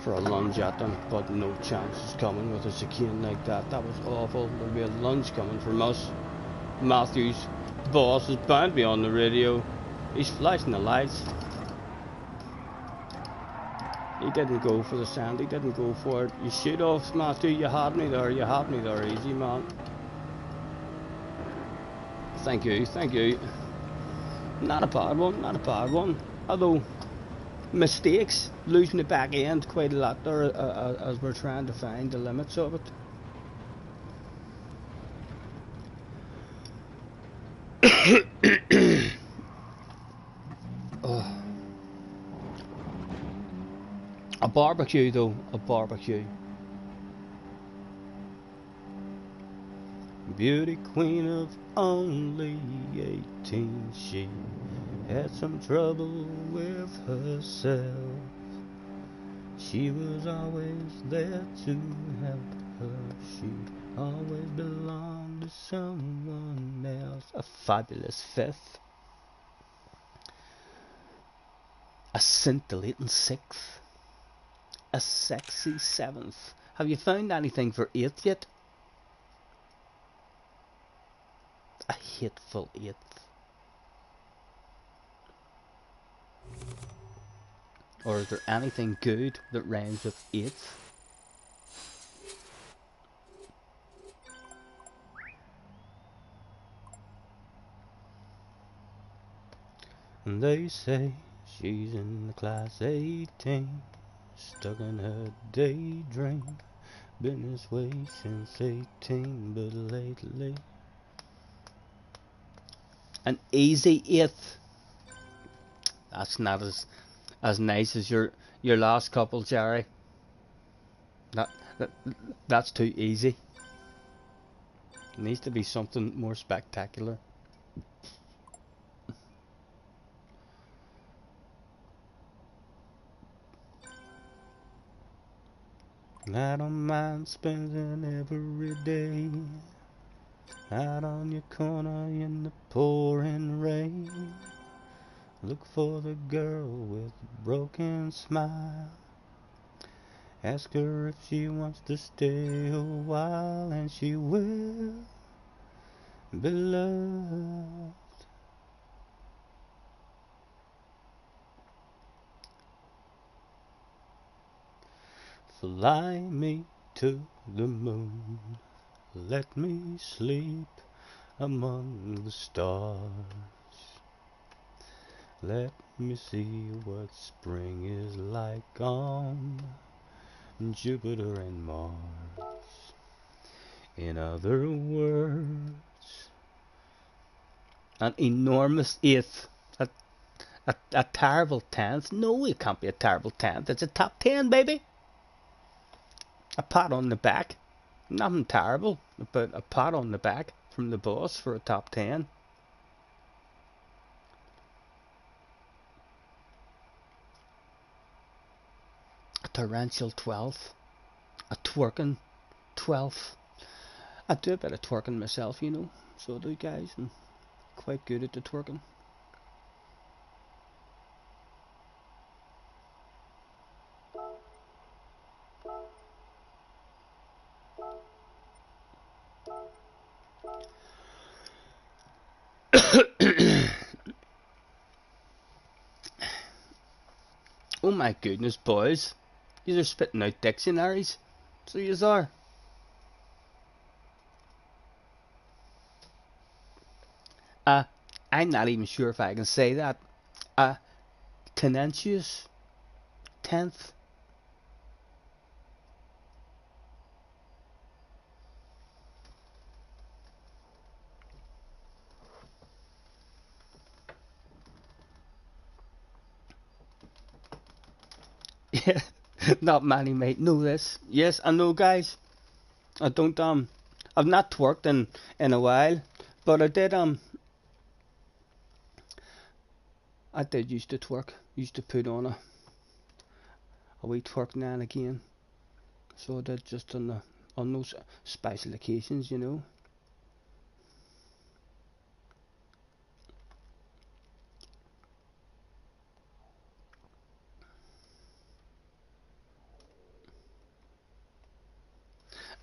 Speaker 2: for a lunge at them, but no chance is coming with a chicane like that. That was awful. There'll be a lunge coming from us. Matthew's boss is bound to be on the radio. He's flashing the lights. He didn't go for the sand, he didn't go for it. You should have, Matthew, you had me there, easy man. Thank you. Not a bad one. Although, mistakes, losing the back end quite a lot there as we're trying to find the limits of it. Oh. A barbecue though, a barbecue. Beauty queen of only 18, she had some trouble with herself. She was always there to help her. She always belonged to someone else. A fabulous fifth. A scintillating sixth. A sexy seventh. Have you found anything for eighth yet? A hateful eighth. Or is there anything good that rhymes with eighth? And they say she's in the class 18, stuck in her daydream. Been this way since 18, but lately an easy eighth. That's not as nice as your last couple, Jerry. That's too easy. It needs to be something more spectacular. I don't mind spending every day out on your corner in the pouring rain. Look for the girl with a broken smile. Ask her if she wants to stay a while, and she will be loved. Fly me to the moon, let me sleep among the stars. Let me see what spring is like on Jupiter and Mars. In other words, an enormous eighth. A terrible 10th? No, it can't be a terrible 10th. It's a top 10, baby. A pat on the back. Nothing terrible, but a pat on the back from the boss for a top 10. A torrential 12th. A twerking 12th. I do a bit of twerking myself, you know. So I do, guys. I'm quite good at the twerking. Oh my goodness, boys. You are spitting out dictionaries. So you are. I'm not even sure if I can say that. Tenacious 10th. Yeah, not many mate know this. Yes, I know, guys. I don't I've not twerked in a while, but I did used to twerk. Used to put on a wee twerk now and again. So I did just on those special occasions, you know.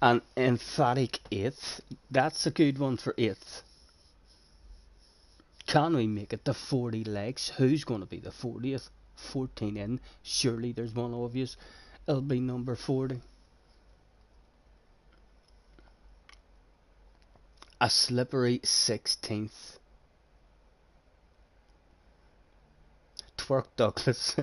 Speaker 2: An emphatic 8th. That's a good one for 8th. Can we make it to 40 legs? Who's going to be the 40th? 14 in. Surely there's one obvious. It'll be number 40. A slippery 16th. Twerk Douglas.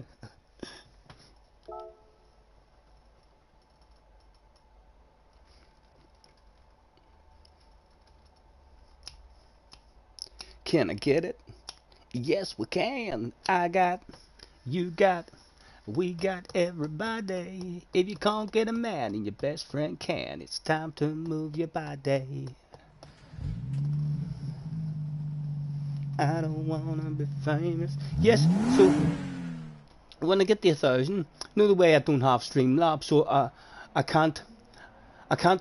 Speaker 2: Can I get it? Yes, we can. I got, you got, we got everybody. If you can't get a man and your best friend can, it's time to move your body. I don't wanna be famous. Yes, so when I get to 1,000, know the way I don't have Streamlabs, so I can't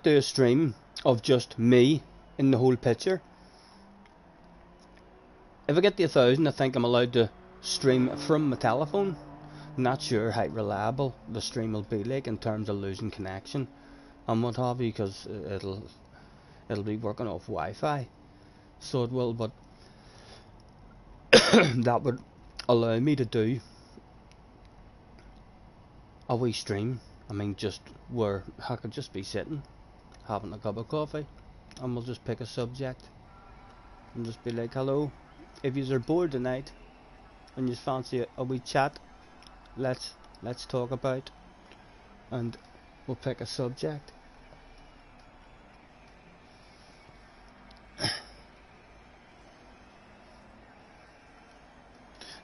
Speaker 2: do a stream of just me in the whole picture. If I get to 1,000, I think I'm allowed to stream from my telephone. Not sure how reliable the stream will be like in terms of losing connection and what have you, because it'll be working off Wi-Fi, so it will. But that would allow me to do a wee stream. I mean, just where I could just be sitting, having a cup of coffee, and we'll just pick a subject and just be like, hello, if you're bored tonight and you fancy a wee chat, let's talk about, and we'll pick a subject.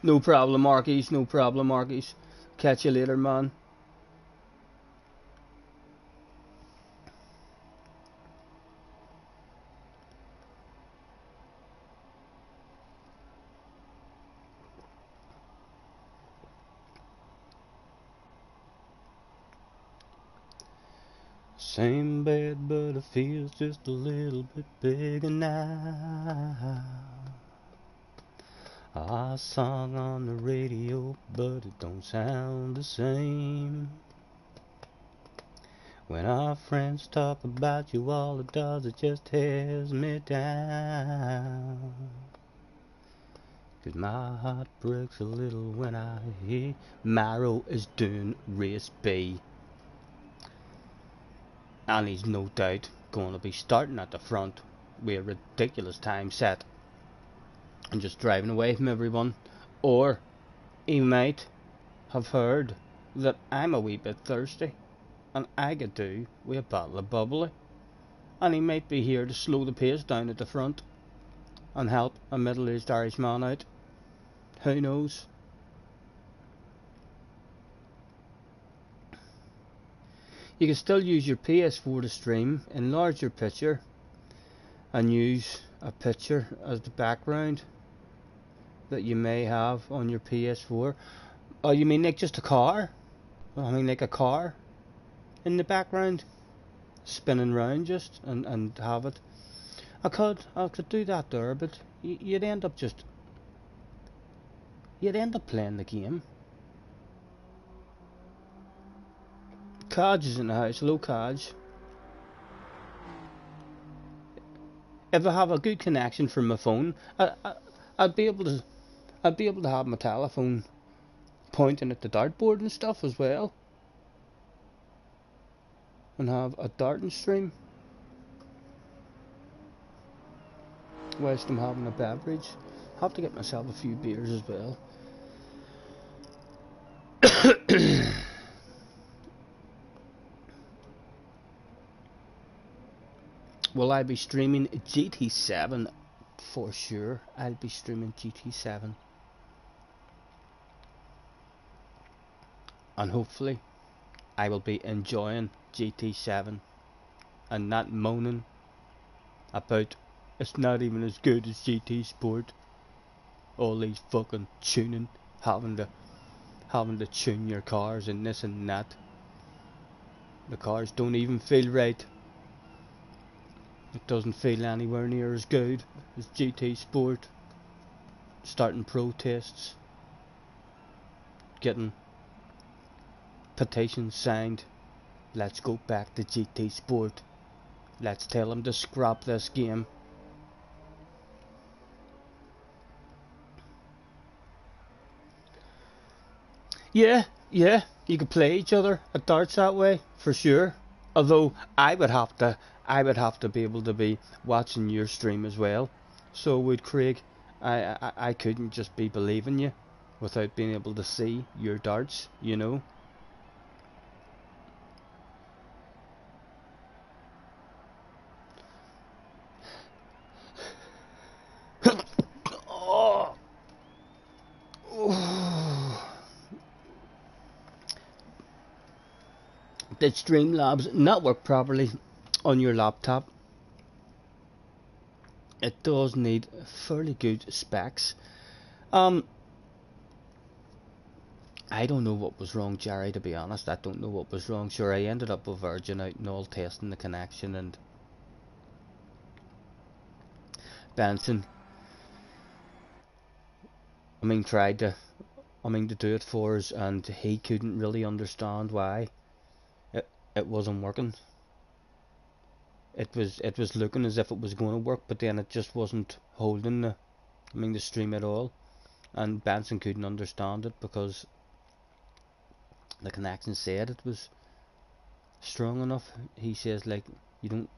Speaker 2: No problem, Markies, no problem, Markies. Catch you later, man. Same bed, but it feels just a little bit bigger now. I sung on the radio, but it don't sound the same. When our friends talk about you, all it does is just tears me down. 'Cause my heart breaks a little when I hear Marrow is doing race B. And he's no doubt going to be starting at the front with a ridiculous time set and just driving away from everyone
Speaker 1: Or he might have heard that I'm a wee bit thirsty and I could do with a bottle of bubbly, and he might be here to slow the pace down at the front and help a middle-aged Irish man out. Who knows? You can still use your PS4 to stream, enlarge your picture and use a picture as the background that you may have on your PS4. Oh, you mean like just a car? I mean like a car in the background spinning round just and have it. I could do that there, but you'd end up playing the game. Codge is in the house. Hello, Codge. If I have a good connection from my phone, I'd be able to have my telephone pointing at the dartboard and stuff as well, and have a darting stream whilst I'm having a beverage. Have to get myself a few beers as well. Will I be streaming GT7? For sure, I'll be streaming GT7. And hopefully, I will be enjoying GT7 and not moaning about it's not even as good as GT Sport. All these fucking tuning, having to tune your cars and this and that. The cars don't even feel right. It doesn't feel anywhere near as good as GT Sport. Starting protests, getting petitions signed. Let's go back to GT Sport. Let's tell them to scrap this game. Yeah, you could play each other at darts that way, for sure. Although I would have to be able to be watching your stream as well. So would Craig. I couldn't just be believing you without being able to see your darts, you know. Oh. Did Streamlabs not work properly on your laptop? It does need fairly good specs. I don't know what was wrong, Jerry, to be honest. I don't know what was wrong. Sure, I ended up with Virgin out and all testing the connection, and Benson tried to do it for us, and he couldn't really understand why it wasn't working. It was looking as if it was going to work, but then it just wasn't holding the stream at all. And Benson couldn't understand it because the connection said it was strong enough. He says, like, you don't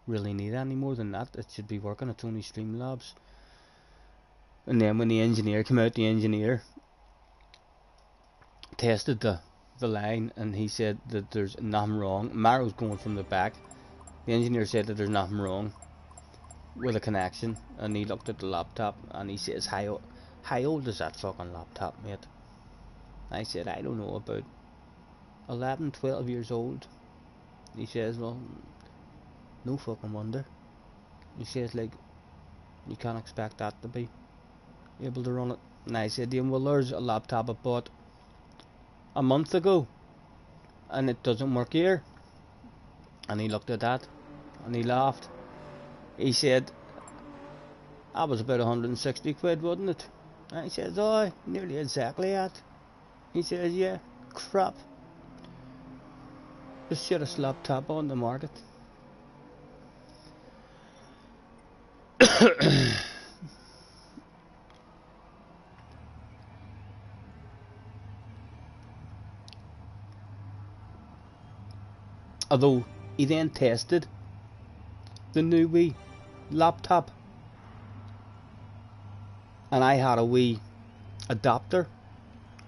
Speaker 1: really need any more than that. It should be working. It's only Streamlabs. And then when the engineer came out, the engineer tested the line, and he said that there's nothing wrong. Maro's going from the back. The engineer said that there's nothing wrong with the connection, and he looked at the laptop and he says, how old is that fucking laptop, mate? I said, I don't know, about 11, 12 years old. He says, well, no fucking wonder. He says, like, you can't expect that to be able to run it. And I said to him, well, there's a laptop I bought a month ago and it doesn't work here. And he looked at that and he laughed. He said, that was about 160 quid, wasn't it? And I said, oh, nearly exactly that. He says, yeah, crap. The shittest laptop on the market. Although he then tested the new Wii laptop, and I had a Wii adapter,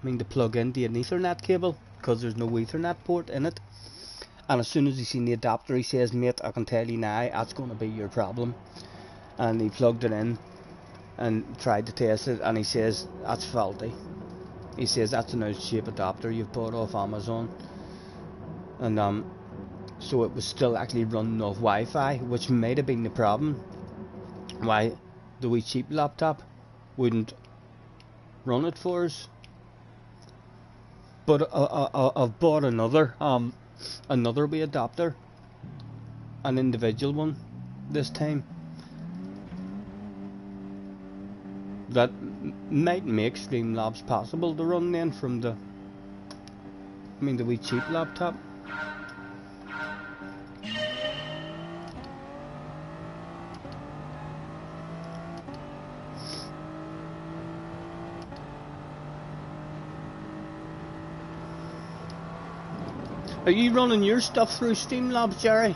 Speaker 1: to plug into an Ethernet cable, because there's no Ethernet port in it. And as soon as he seen the adapter, he says, "Mate, I can tell you now, that's going to be your problem." And he plugged it in and tried to test it, and he says, "That's faulty." He says, "That's an out-shape adapter you've bought off Amazon." And so it was still actually running off Wi-Fi, which might have been the problem why the wee cheap laptop wouldn't run it for us. But I've bought another wee adapter, an individual one this time, that might make Streamlabs possible to run then from the wee cheap laptop. Are you running your stuff through Streamlabs, Jerry?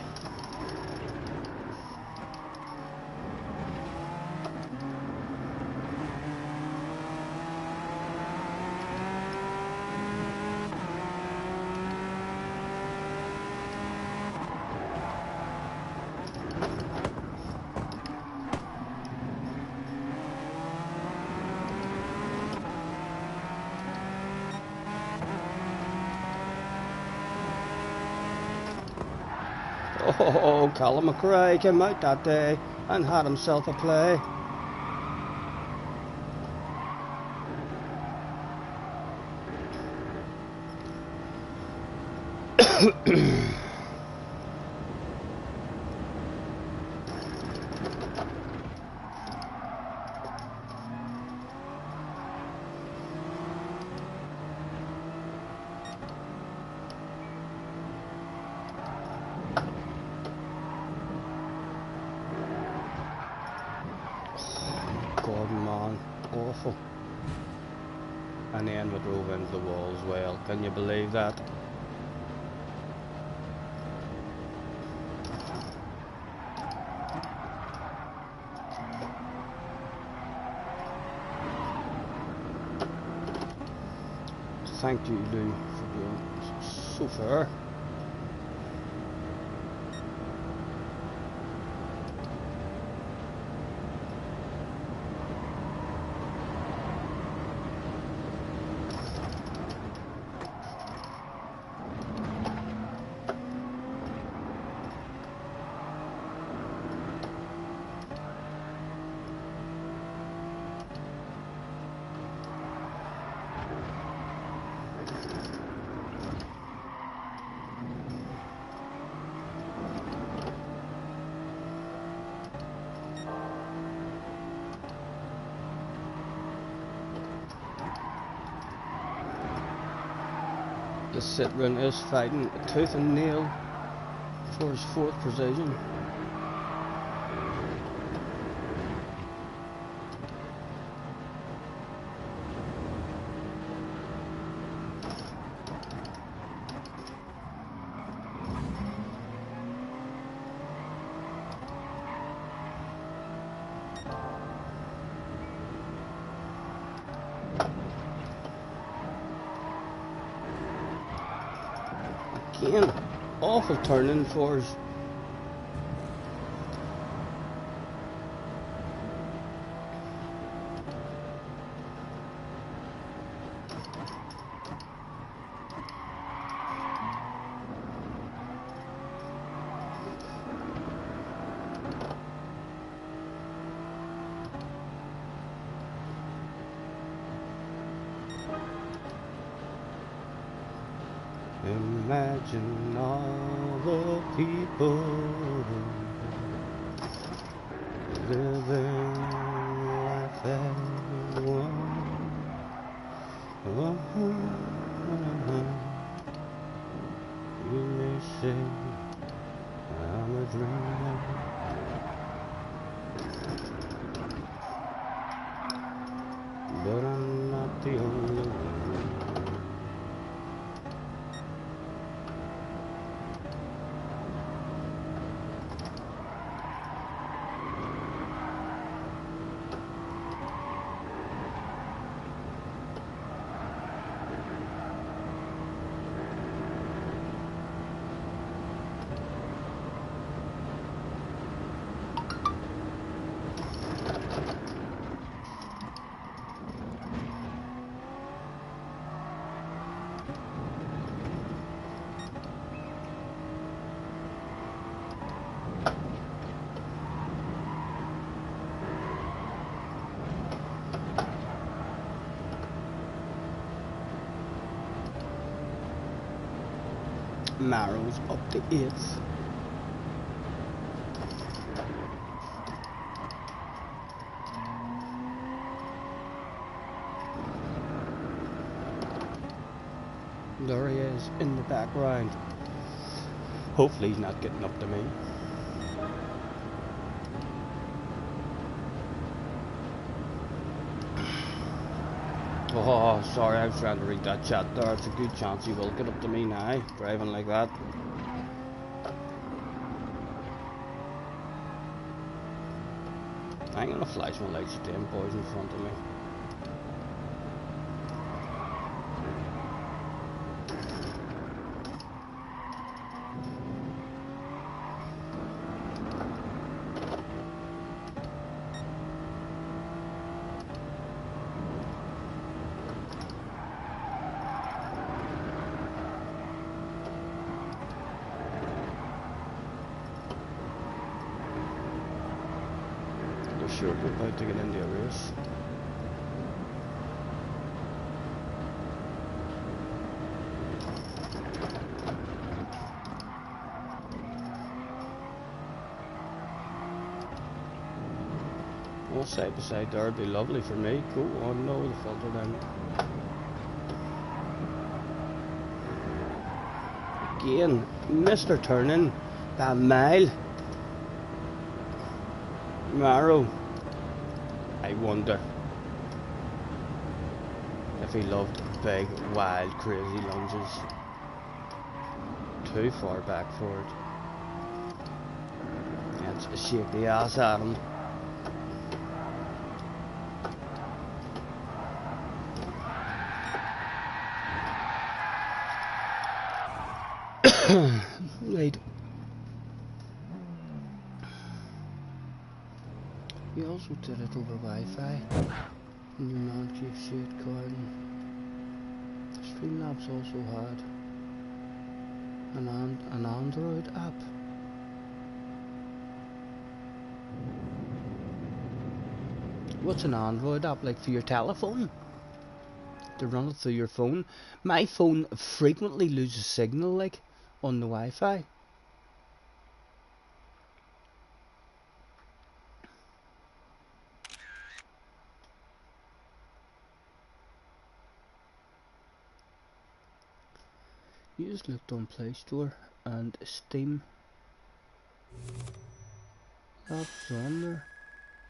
Speaker 1: Oh, Callum McRae came out that day and had himself a play. Gordon, man, awful. And then we drove into the wall as well. Can you believe that? Thank you, Lou, for being so fair. The Citroen is fighting tooth and nail for his 4th position. Again, awful turning for us. Imagine all the people living life as one. You may say I'm a dreamer, but I'm not the only one.
Speaker 2: Marrow's up to 8th. There he is in the background. Hopefully he's not getting up to me. Oh, sorry, I was trying to read that chat there. It's a good chance he will get up to me now, driving like that. I'm gonna flash my lights at them boys in front of me. Sure, we're about to get into a race. All side by side there would be lovely for me. Go on, no, the filter down. Again, Mr. Turning, that mile. Marrow. I wonder if he loved big, wild, crazy lunges. Too far back for it. Let's shake the ass at him. Right. You also did it over Wi-Fi. And your non-chief shade card. Streamlabs also had an Android app. What's an Android app like for your telephone? To run it through your phone. My phone frequently loses signal like on the Wi-Fi. You just looked on Play Store and Steam apps on there.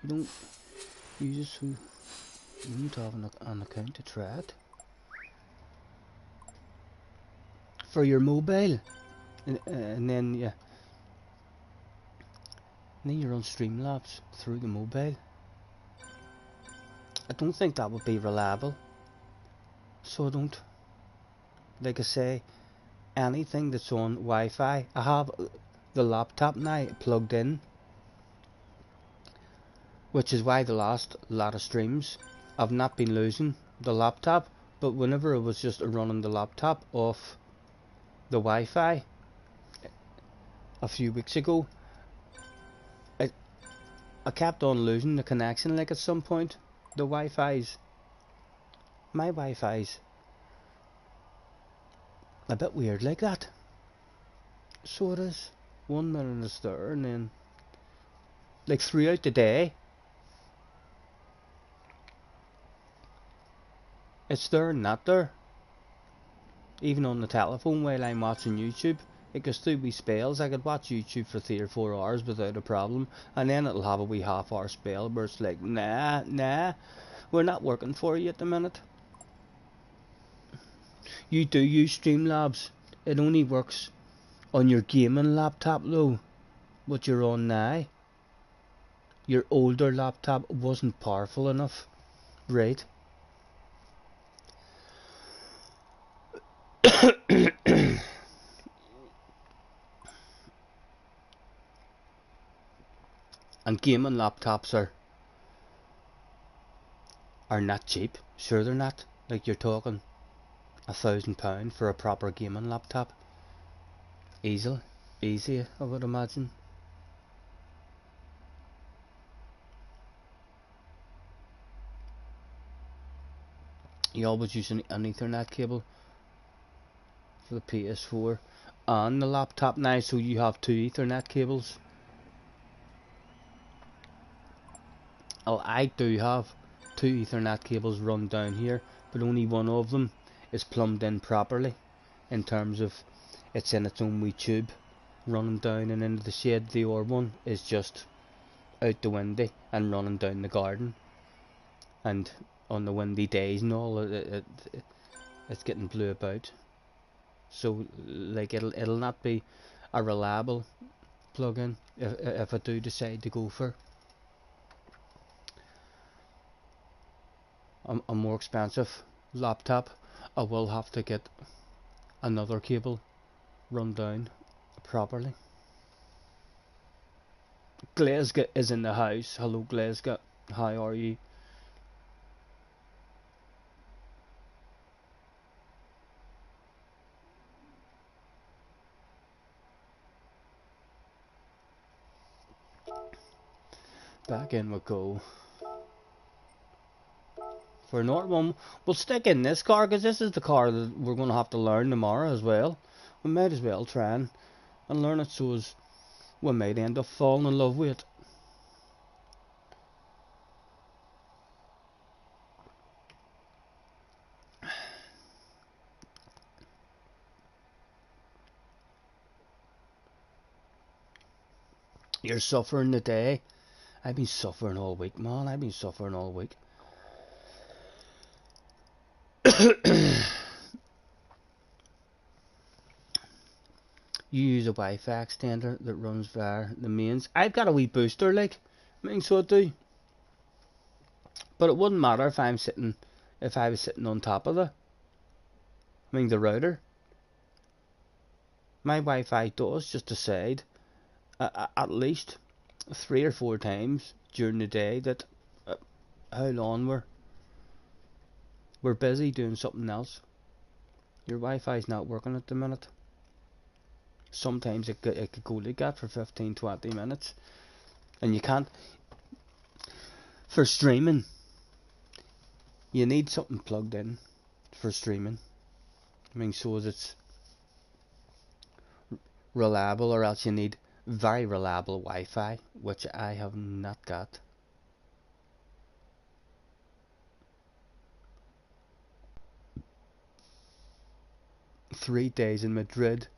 Speaker 2: You don't use it, so you need to have an account to try it. For your mobile, and then yeah, and then you're on Streamlabs through the mobile. I don't think that would be reliable, so I don't. Like I say, anything that's on Wi-Fi. I have the laptop now plugged in, which is why the last lot of streams I've not been losing the laptop. But whenever I was just running the laptop off the Wi-Fi a few weeks ago, I kept on losing the connection. Like at some point, the Wi-Fi's, my Wi-Fi's a bit weird like that. So it is. 1 minute it's there, and then like throughout the day it's there and not there. Even on the telephone while I'm watching YouTube, it goes through wee spells. I could watch YouTube for 3 or 4 hours without a problem, and then it'll have a wee half-hour spell where it's like, nah, we're not working for you at the minute. You do use Streamlabs. It only works on your gaming laptop though, what you're on now. Your older laptop wasn't powerful enough, right? And gaming laptops are not cheap. Sure they're not. Like you're talking £1,000 for a proper gaming laptop. Easy, I would imagine. You always use an Ethernet cable for the PS4.
Speaker 1: on the laptop now, so you have two Ethernet cables. Well, I do have two Ethernet cables run down here, but only one of them is plumbed in properly, in terms of it's in its own wee tube running down and into the shed. The other one is just out the window and running down the garden, and on the windy days and all, it's getting blew about. So like it'll not be a reliable plug-in if I do decide to go for a more expensive laptop. I will have to get another cable run down properly. Glasgow is in the house. Hello Glasgow, how are you? Back in we go. For a normal one, we'll stick in this car because this is the car that we're going to have to learn tomorrow as well. We might as well try and learn it, so as we might end up falling in love with it. You're suffering today. I've been suffering all week, man. I've been suffering all week. You use a Wi-Fi extender that runs via the mains. I've got a wee booster, like, I mean, so I do. But it wouldn't matter if I was sitting on top of the router. My Wi-Fi does just decide at least 3 or 4 times during the day that how long we're busy doing something else. Your Wi-Fi's not working at the minute. Sometimes it could go like that for 15-20 minutes, and you can't. For streaming, you need something plugged in for streaming. I mean, so as it's reliable, or else you need very reliable Wi-Fi, which I have not got. Three days in Madrid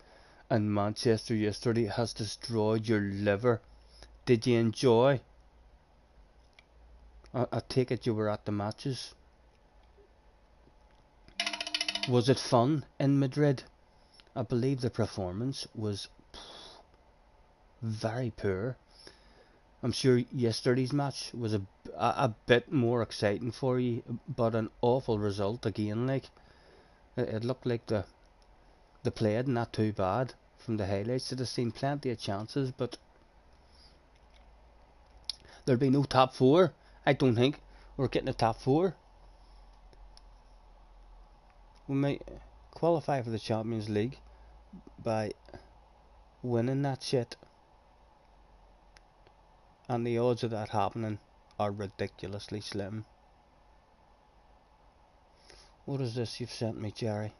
Speaker 1: and Manchester yesterday has destroyed your liver. Did you enjoy? I take it you were at the matches. Was it fun in Madrid? I believe the performance was very poor. I'm sure yesterday's match was a bit more exciting for you, but an awful result again. Like, it looked like they played not too bad from the highlights. They'd have seen plenty of chances, but there'll be no top 4. I don't think we're getting a top 4. We might qualify for the Champions League by winning that shit, and the odds of that happening are ridiculously slim. What is this you've sent me, Jerry?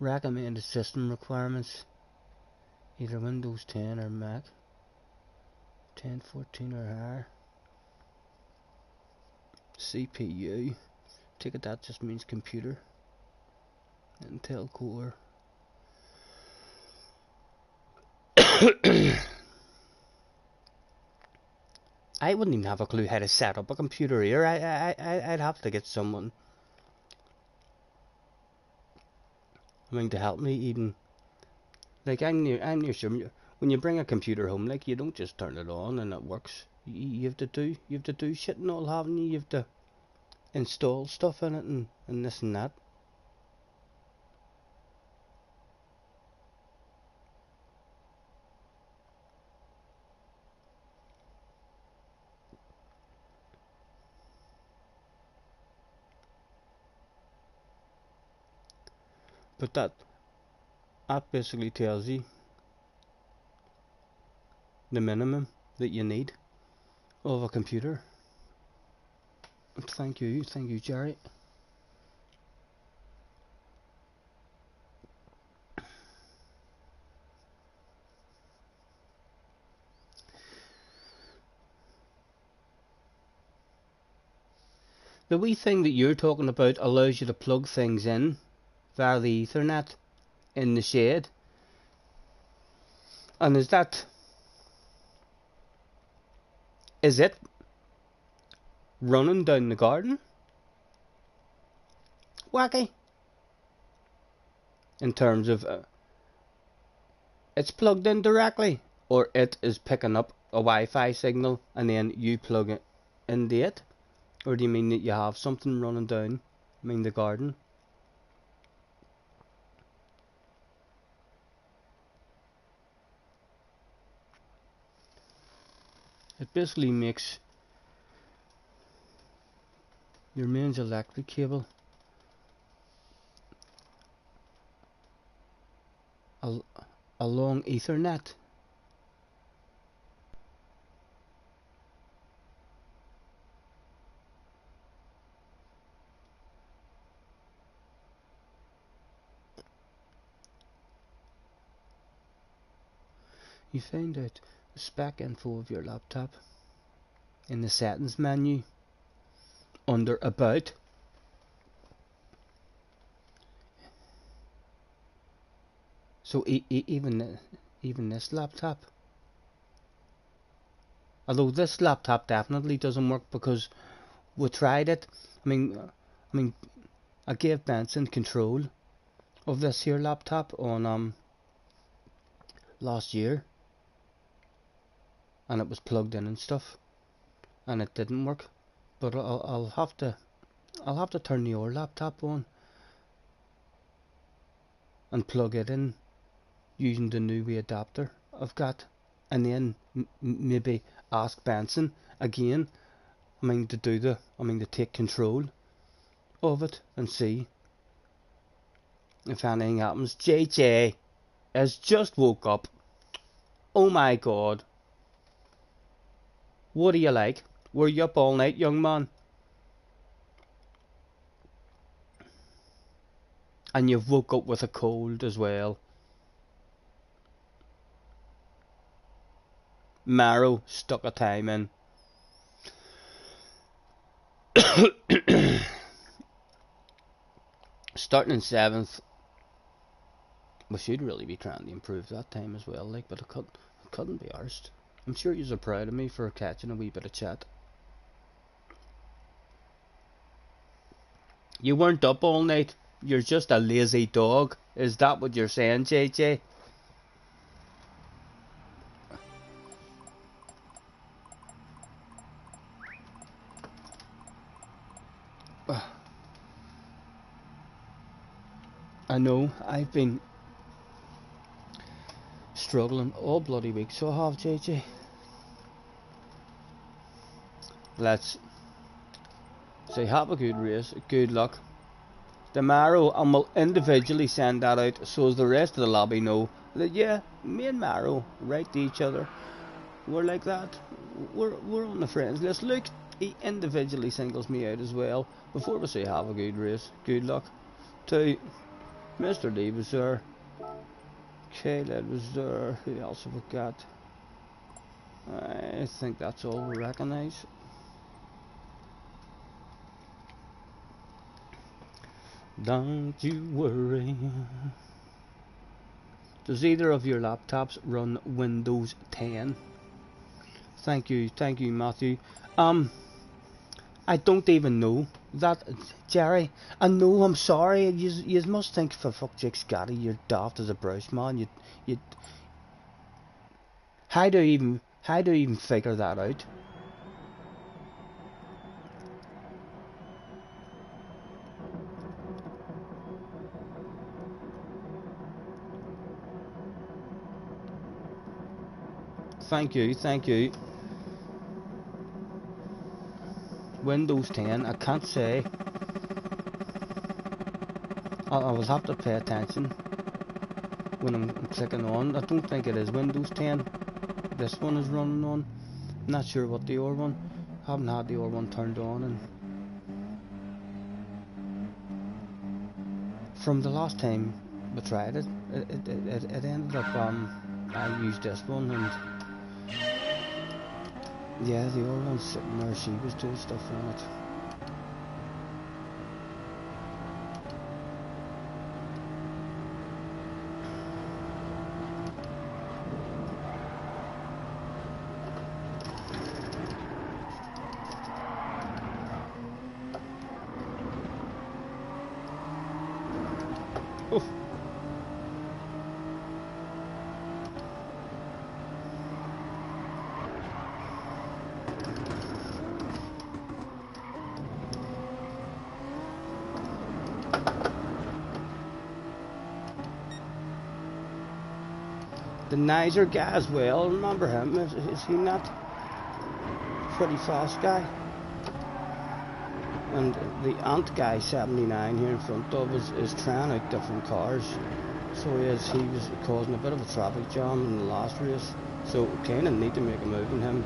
Speaker 1: Recommended system requirements: either Windows 10 or Mac, 1014 or higher. CPU, take it that just means computer. Intel Core. I wouldn't even have a clue how to set up a computer here. I'd have to get someone, to help me even. Like, I'm near sure when you bring a computer home, like, you don't just turn it on and it works. You have to do shit and all, haven't you? You have to install stuff in it and this and that. But that basically tells you the minimum that you need of a computer. Thank you, Jerry. The wee thing that you're talking about allows you to plug things in via the Ethernet in the shade. And is it running down the garden? Wacky. In terms of it's plugged in directly, or it is picking up a Wi-Fi signal and then you plug it into it? Or do you mean that you have something running down, the garden? It basically makes your mains electric cable a long Ethernet. You find out the spec info of your laptop in the settings menu under About. So even this laptop, although this laptop definitely doesn't work because we tried it. I gave Benson control of this here laptop on last year, and it was plugged in and stuff, and it didn't work. But I'll have to turn your laptop on and plug it in using the new wee adapter I've got, and then maybe ask Benson again. To do to take control of it and see if anything happens. JJ has just woke up. Oh my god. What are you like? Were you up all night, young man? And you've woke up with a cold as well. Marrow stuck a time in. Starting in 7th, we should really be trying to improve that time as well, but I couldn't be arsed. I'm sure you're proud of me for catching a wee bit of chat. You weren't up all night, you're just a lazy dog. Is that what you're saying, JJ? I know, I've been struggling all bloody week, so I have, JJ. Let's say have a good race, good luck tomorrow, and we'll individually send that out so as the rest of the lobby know that yeah, me and Marrow write to each other. We're like that. We're on the friends list. Look, he individually singles me out as well before we say have a good race, good luck. To Mr. D was there, Caleb was there, who else have we got? I think that's all we recognise. Don't you worry. Does either of your laptops run Windows 10? Thank you, Matthew. I don't even know that, Jerry. I know, I'm sorry. You must think for fuck Jake Scotty, you're daft as a brush, man. You. How do you even figure that out? Thank you. Windows 10, I can't say. I will have to pay attention when I'm clicking on. I don't think it is Windows 10. this one is running on. Not sure what the other one. Haven't had the other one turned on, and from the last time we tried it, it ended up I used this one, and yeah, the other one's sitting there. She was doing stuff on it. Oof. The Niger guy as well, remember him? Is he not pretty fast guy? And the Ant guy 79 here in front of us is trying out different cars. So he was causing a bit of a traffic jam in the last race. So we kind of need to make a move on him.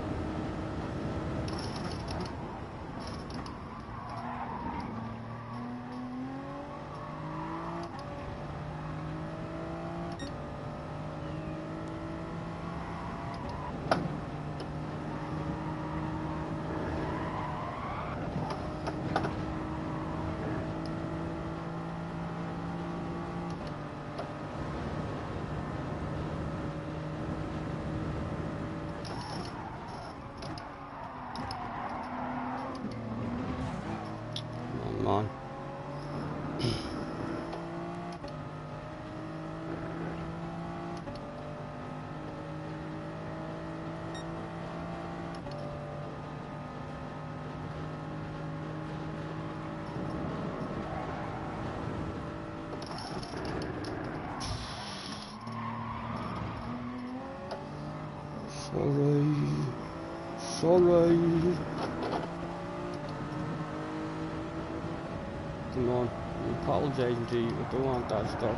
Speaker 1: On. Sorry. Come on, I'm apologizing to you, I don't want that stuff.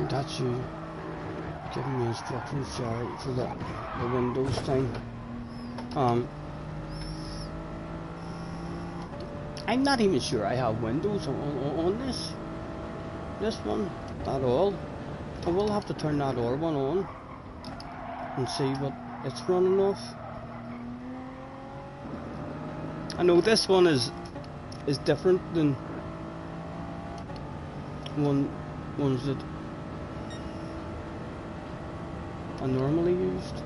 Speaker 1: That's you giving me instructions, sorry for the Windows thing.
Speaker 2: I'm not even sure I have Windows on this one at all. I will have to turn that other one on and see what it's running off. I know this one is different than ones that I normally used.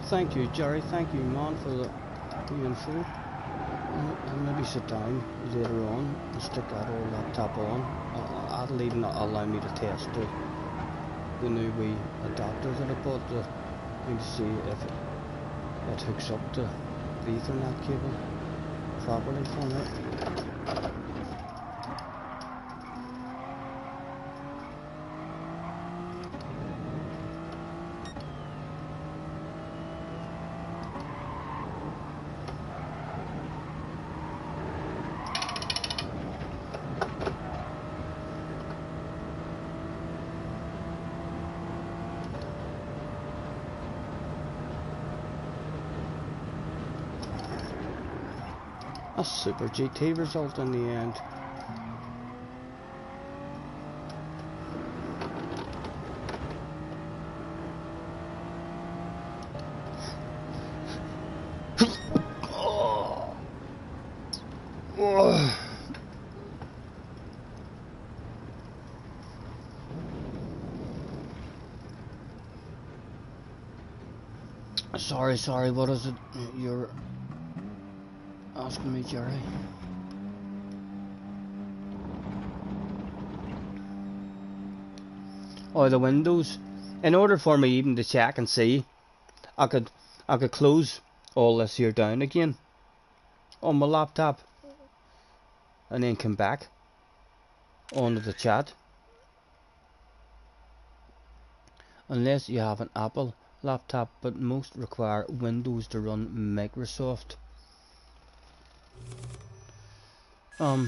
Speaker 2: Thank you, Jerry. Thank you, man, for the info. I'll maybe sit down later on and stick that old laptop on. That'll even allow me to test the new wee adapter that I bought to see if it hooks up to the Ethernet cable properly for me. A super GT result in the end. Sorry, what is it you're asking me, Jerry? Oh, the windows. In order for me even to check and see, I could close all this here down again on my laptop and then come back onto the chat. Unless you have an Apple laptop, but most require Windows to run Microsoft. How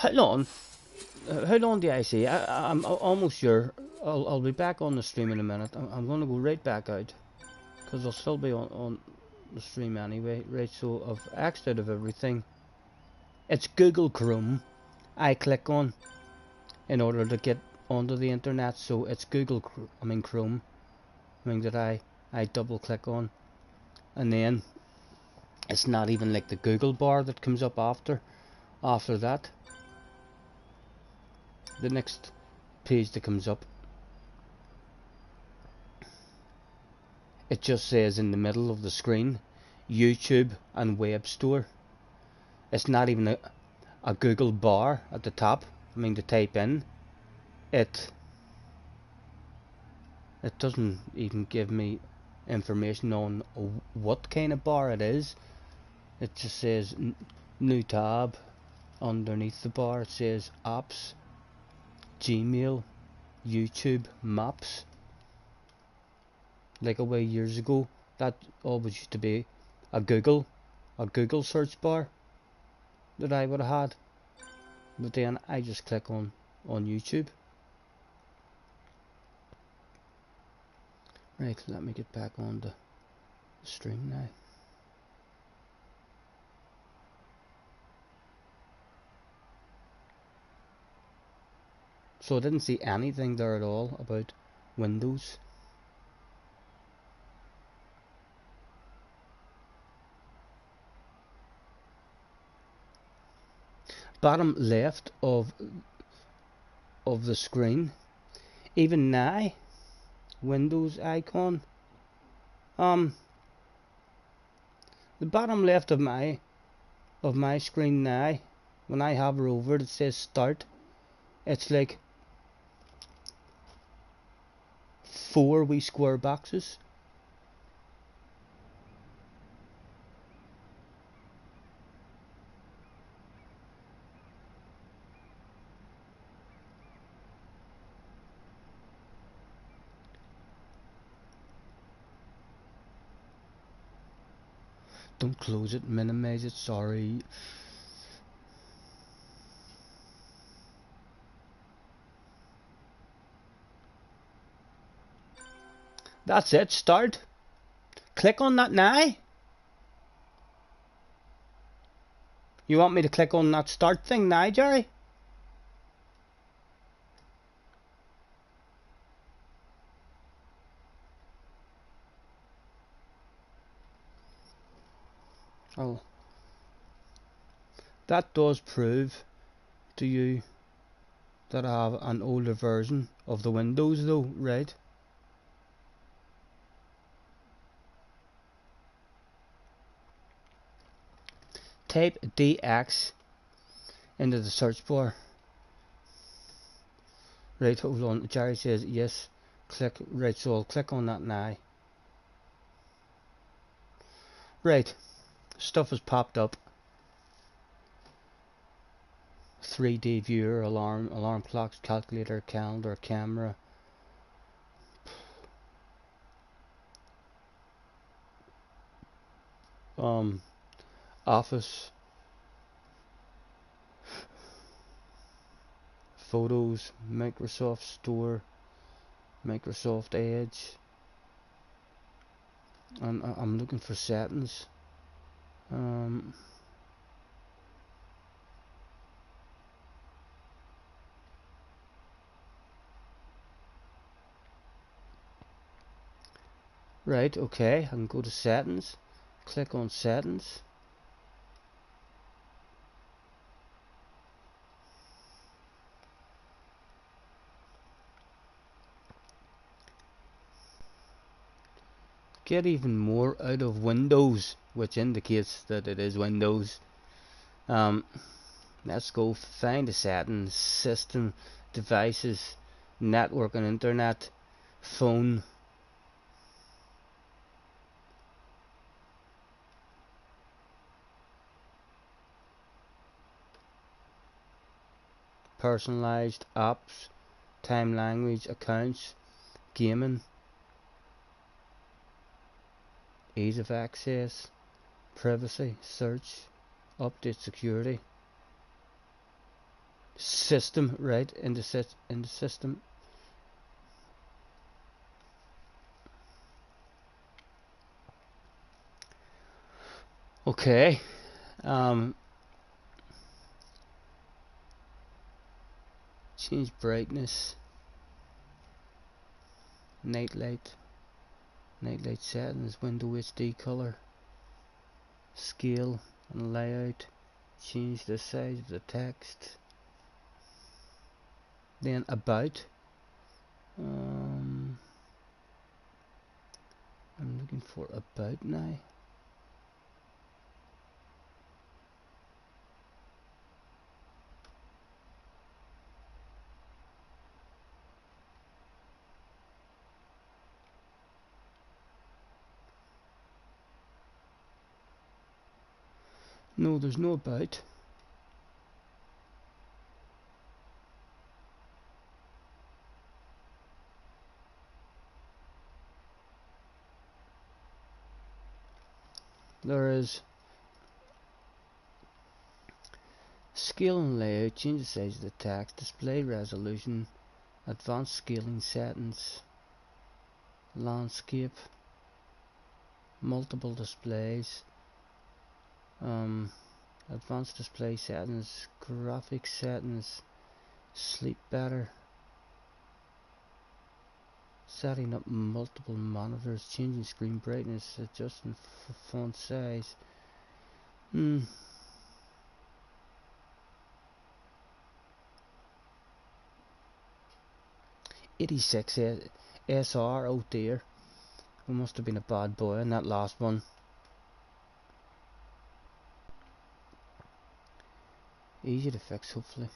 Speaker 2: long do I say? I'm almost sure I'll be back on the stream in a minute. I'm going to go right back out because I'll still be on the stream anyway. Right, so I've axed out of everything. It's Google Chrome I click on in order to get onto the internet. So it's Chrome. That I double click on, and then it's not even like the Google bar that comes up after that. The next page that comes up, it just says in the middle of the screen YouTube and Web Store. It's not even a Google bar at the top. To type in it doesn't even give me information on what kind of bar it is. It just says new tab. Underneath the bar it says apps, Gmail, YouTube, maps. Like a way years ago, that always used to be a Google search bar that I would have had. But then I just click on YouTube. Right, let me get back on the stream now. So I didn't see anything there at all about Windows. Bottom left of the screen, even now, Windows icon. The bottom left of my screen now, when I hover over it, says start. It's like 4 wee square boxes.
Speaker 1: Don't close it, minimize it, sorry. That's it, start. Click on that now. You want me to click on that start thing now, Jerry? Oh. That does prove to you that I have an older version of the Windows though, right? Type DX into the search bar. Right, hold on. Jerry says yes. Click. Right, so I'll click on that now. Right, stuff has popped up. 3D viewer, alarm clocks, calculator, calendar, camera. Office. Photos, Microsoft Store, Microsoft Edge. And I'm looking for settings. Right, okay, I can go to settings, click on settings. Get even more out of Windows, which indicates that it is Windows. Let's go find the settings, system, devices, network and internet, phone. Personalized apps, time language, accounts, gaming, ease of access, privacy, search, update security, system, right, in the system. Okay, change brightness, nightlight settings, window HD color, scale and layout, change the size of the text. Then about, I'm looking for about now. No, there's no about. There is scale and layout, change the size of the text, display resolution, advanced scaling settings, landscape, multiple displays, advanced display settings, graphic settings, sleep better, setting up multiple monitors, changing screen brightness, adjusting font size. 86 SR, oh dear, we must have been a bad boy in that last one. Easy to fix, hopefully.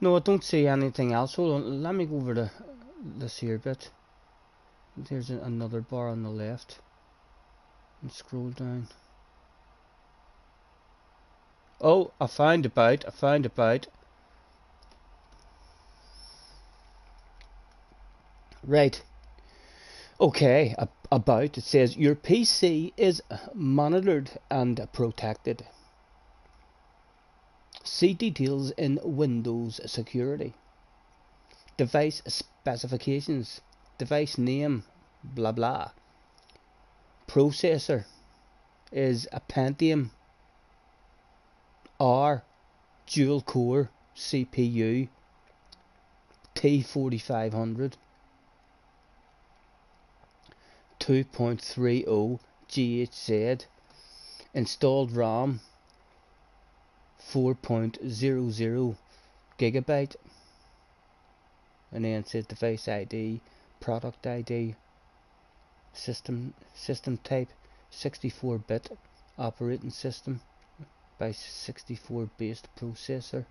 Speaker 1: No, I don't see anything else. Hold on, let me go over to this here bit. There's another bar on the left. And scroll down. Oh, I found about. Right. Okay, about it says your PC is monitored and protected. See details in Windows security. Device specifications. Device name, blah blah. Processor is a Pentium R dual core CPU T4500 2.30 GHz. Installed RAM 4.00 gigabyte. And then it says device ID, product ID, system type 64-bit operating system by 64 based processor.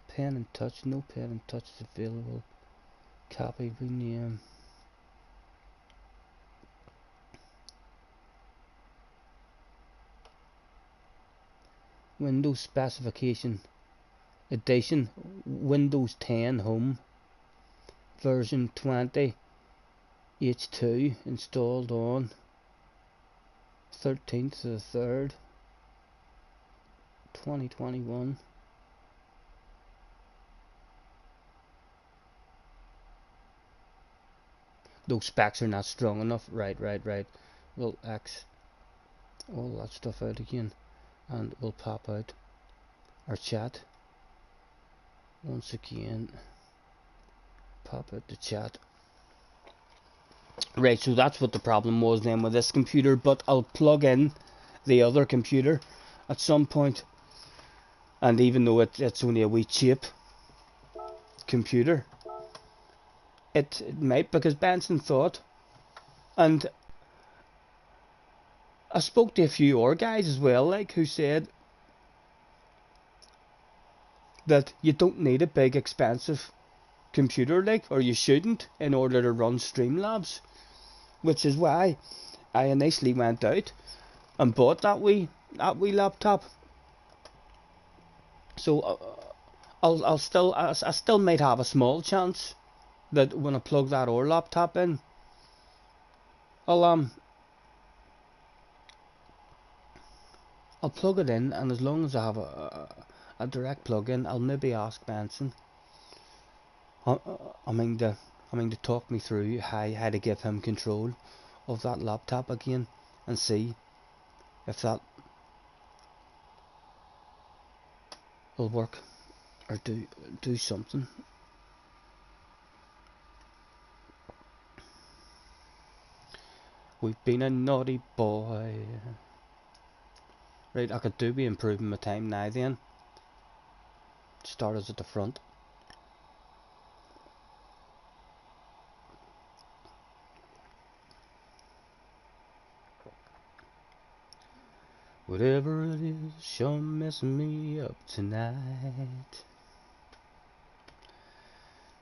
Speaker 1: Pen and touch, no pen and touch is available. Copy, rename. Windows specification edition Windows 10 Home version 20 H2 installed on 13th of the 3rd 2021. Those specs are not strong enough. Right. We'll X all that stuff out again and we'll pop out our chat once again. Pop out the chat. Right, so that's what the problem was then with this computer, but I'll plug in the other computer at some point, and even though it's only a wee cheap computer, it might, because Benson thought, and I spoke to a few other guys as well, like, who said that you don't need a big expensive computer, like, or you shouldn't, in order to run Streamlabs, which is why I initially went out and bought that wee laptop. So I still might have a small chance that when I plug that other laptop in, I'll plug it in, and as long as I have a direct plug-in, I'll maybe ask Benson. I mean to talk me through how to give him control of that laptop again, and see if that will work or do something. We've been a naughty boy. Right, I could do be improving my time now then. Start us at the front. Whatever it is, sure messing me up tonight.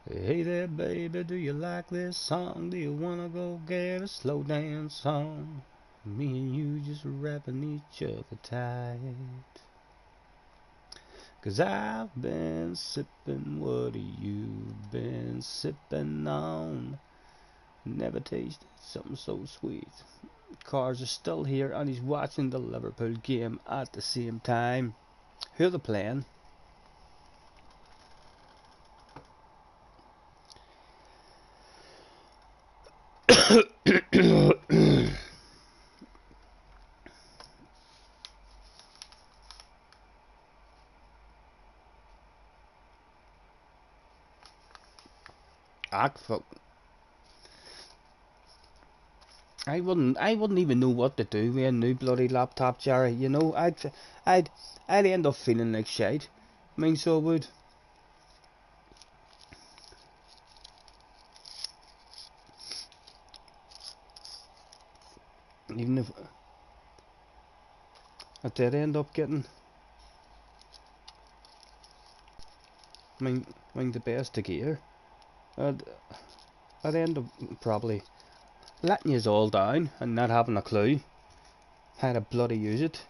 Speaker 1: Hey there, baby, do you like this song? Do you wanna go get a slow dance on? Me and you just wrapping each other tight. 'Cause I've been sipping, what have you been sipping on? Never tasted something so sweet. Cars are still here, and he's watching the Liverpool game at the same time. Who are they playing? Fuck. I wouldn't even know what to do with a new bloody laptop, Jerry. You know, I'd end up feeling like shite. I mean, so I would. Even if I did end up getting, I mean the best of gear, I'd end up probably letting you all down and not having a clue how to bloody use it.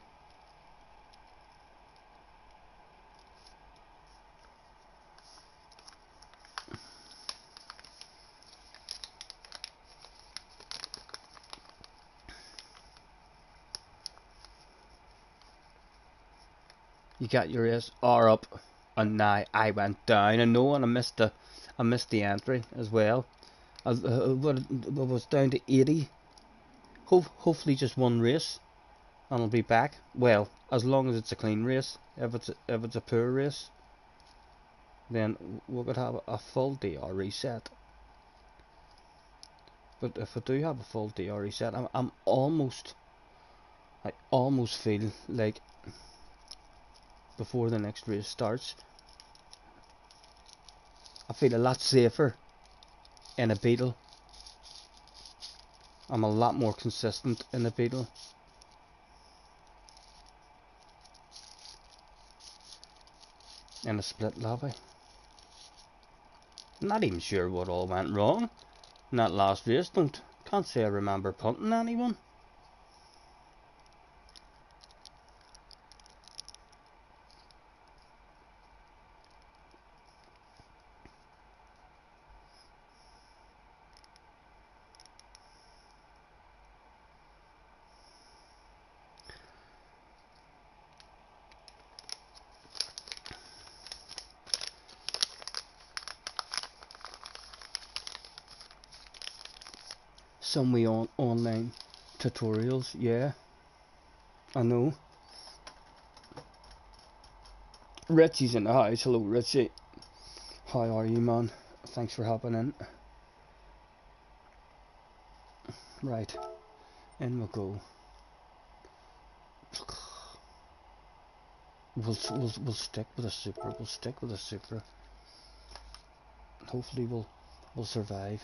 Speaker 1: You got your SR up, and now I went down. I know, and I missed the entry as well. I was down to 80. Hopefully just one race, and I'll be back. Well, as long as it's a clean race. If it's a poor race, then we could have a full DR reset. But if I do have a full DR reset, I almost feel like before the next race starts, I feel a lot safer in a Beetle. I'm a lot more consistent in a Beetle. In a split lobby. Not even sure what all went wrong in that last race. Can't say I remember punting anyone. Some way on online tutorials, yeah, I know. Richie's in the house. Hello, Richie. How are you, man? Thanks for hopping in. Right, in we go. We'll stick with a Supra. We'll stick with a Supra. Hopefully we'll survive.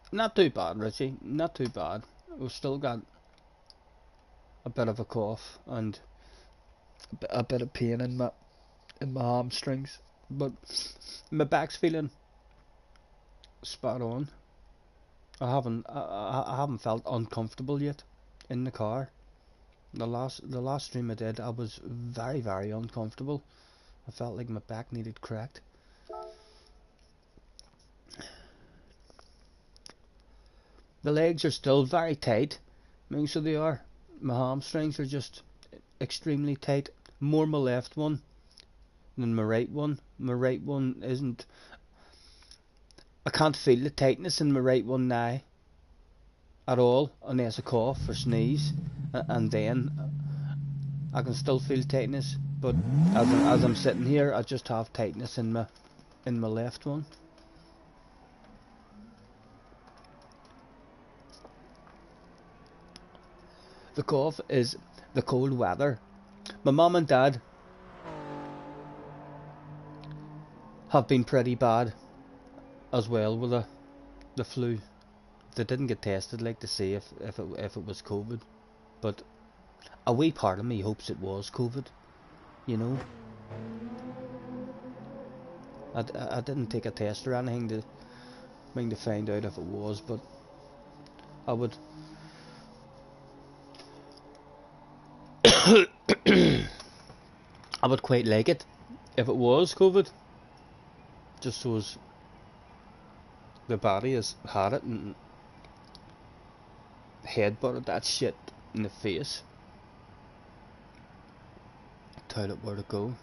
Speaker 1: Not too bad, Richie. Not too bad. We've still got a bit of a cough and a bit of pain in my hamstrings, but my back's feeling spot on. I haven't felt uncomfortable yet in the car. The last stream I did, I was very uncomfortable. I felt like my back needed cracked. The legs are still very tight. I mean, so they are. My hamstrings are just extremely tight. More my left one than my right one. My right one isn't. I can't feel the tightness in my right one now at all, unless I cough or sneeze, and then I can still feel tightness. But as I'm sitting here, I just have tightness in my left one. The cough is the cold weather. My mum and dad have been pretty bad as well with the flu. They didn't get tested like to see if it was COVID, but a wee part of me hopes it was COVID. You know, I didn't take a test or anything to find out if it was, but I would. I would quite like it if it was COVID, just so as the body has had it and headbutted that shit in the face. Toilet where to go.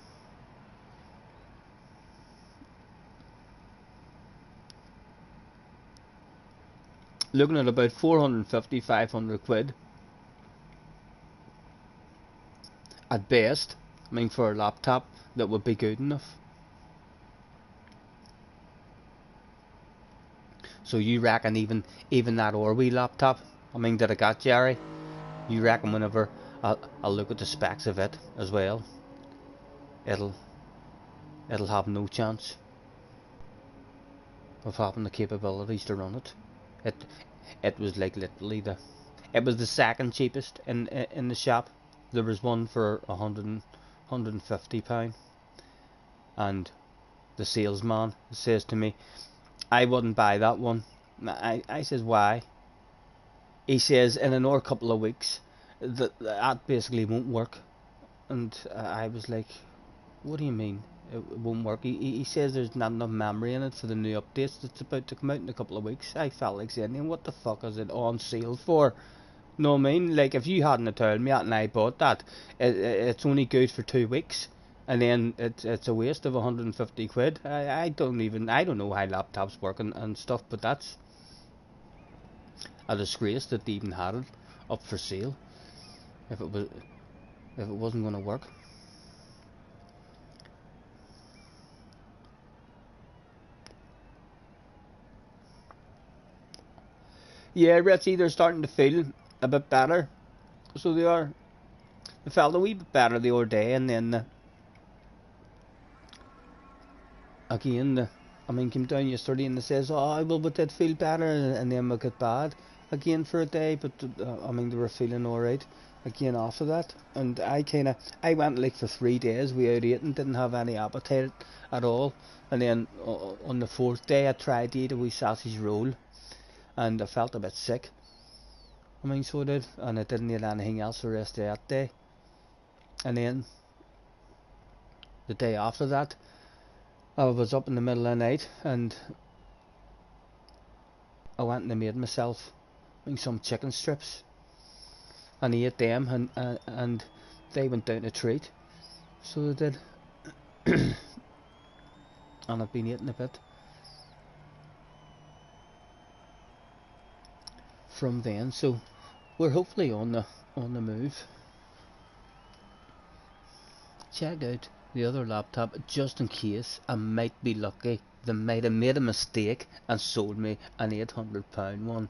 Speaker 1: Looking at about 450-500 quid at best. I mean, for a laptop that would be good enough. So you reckon even that Orwee laptop, I mean, that I got, Jerry, you reckon whenever I'll look at the specs of it as well, it'll have no chance of having the capabilities to run it. It was like literally it was the second cheapest in the shop. There was one for £150, and the salesman says to me, I wouldn't buy that one. I says, why? He says, in another couple of weeks that basically won't work and I was like, what do you mean it won't work? He says there's not enough memory in it for the new updates that's about to come out in a couple of weeks. I felt like saying, what the fuck is it on sale for? Know what I mean? Like, if you hadn't told me that and I bought that, it's only good for 2 weeks, and then it's a waste of 150 quid. I don't know how laptops work and stuff, but that's a disgrace that they even had it up for sale if it wasn't going to work. Yeah, Richie, they're starting to feel a bit better, so they are. They felt a wee bit better the other day, and then again, came down yesterday and they says, oh, well, we did feel better, and then we got bad again for a day, but they were feeling alright again after that. And I went like for 3 days without eating, didn't have any appetite at all, and then on the 4th day I tried to eat a wee sausage roll, and I felt a bit sick. So I did, and I didn't eat anything else the rest of that day. And then the day after that, I was up in the middle of the night and I went and made myself some chicken strips and ate them, and they went down a treat, so they did. And I've been eating a bit from then, so we're hopefully on the move. Check out the other laptop just in case I might be lucky. They might have made a mistake and sold me an £800 one.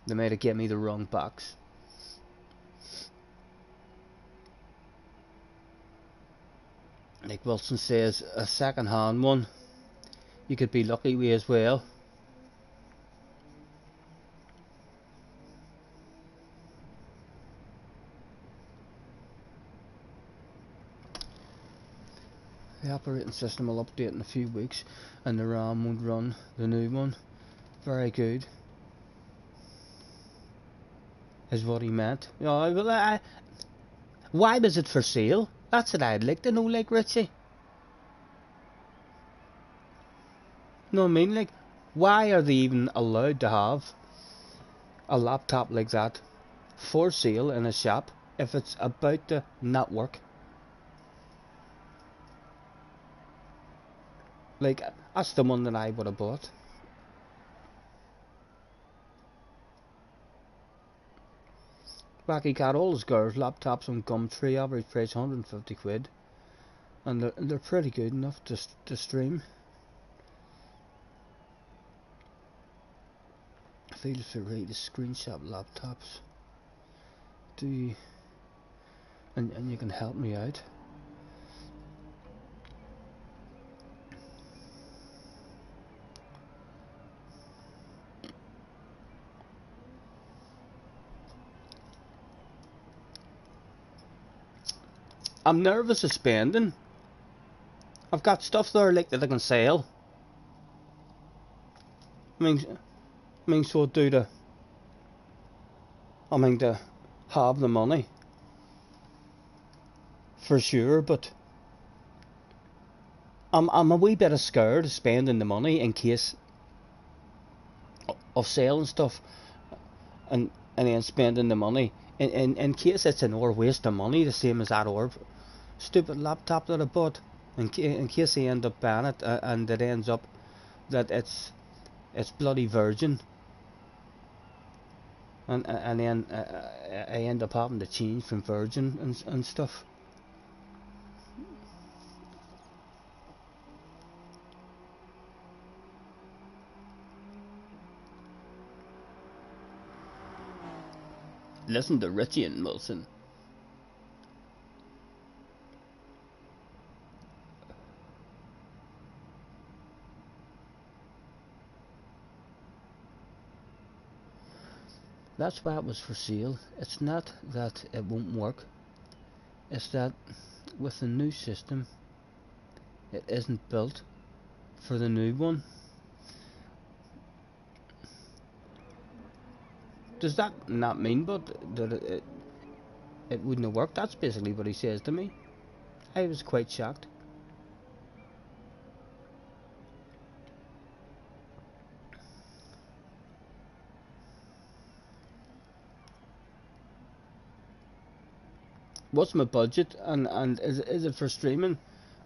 Speaker 1: They might have given me the wrong box. Like Wilson says, a second hand one you could be lucky with as well. The operating system will update in a few weeks and the RAM won't run the new one. Very good, is what he meant. Why was it for sale? That's what I'd like to know, like, Richie. Know what I mean? Like, why are they even allowed to have a laptop like that for sale in a shop if it's about to not work? Like, that's the one that I would have bought. Wacky got all his girls' laptops on Gumtree, average price 150 quid, and they're pretty good enough to stream. Feel free to screenshot laptops. Do you? And you can help me out. I'm nervous of spending. I've got stuff there like that I can sell. So do to have the money for sure, but I'm a wee bit scared of spending the money in case of selling stuff and then spending the money in case it's an waste of money, the same as that stupid laptop that I bought. In case I end up buying it and it ends up that it's bloody virgin, and then I end up having to change from virgin and stuff. Listen to Richie and Wilson. That's why it was for sale. It's not that it won't work. It's that with the new system, it isn't built for the new one. Does that not mean but that it wouldn't have worked. That's basically what he says to me. I was quite shocked. What's my budget, and is it for streaming?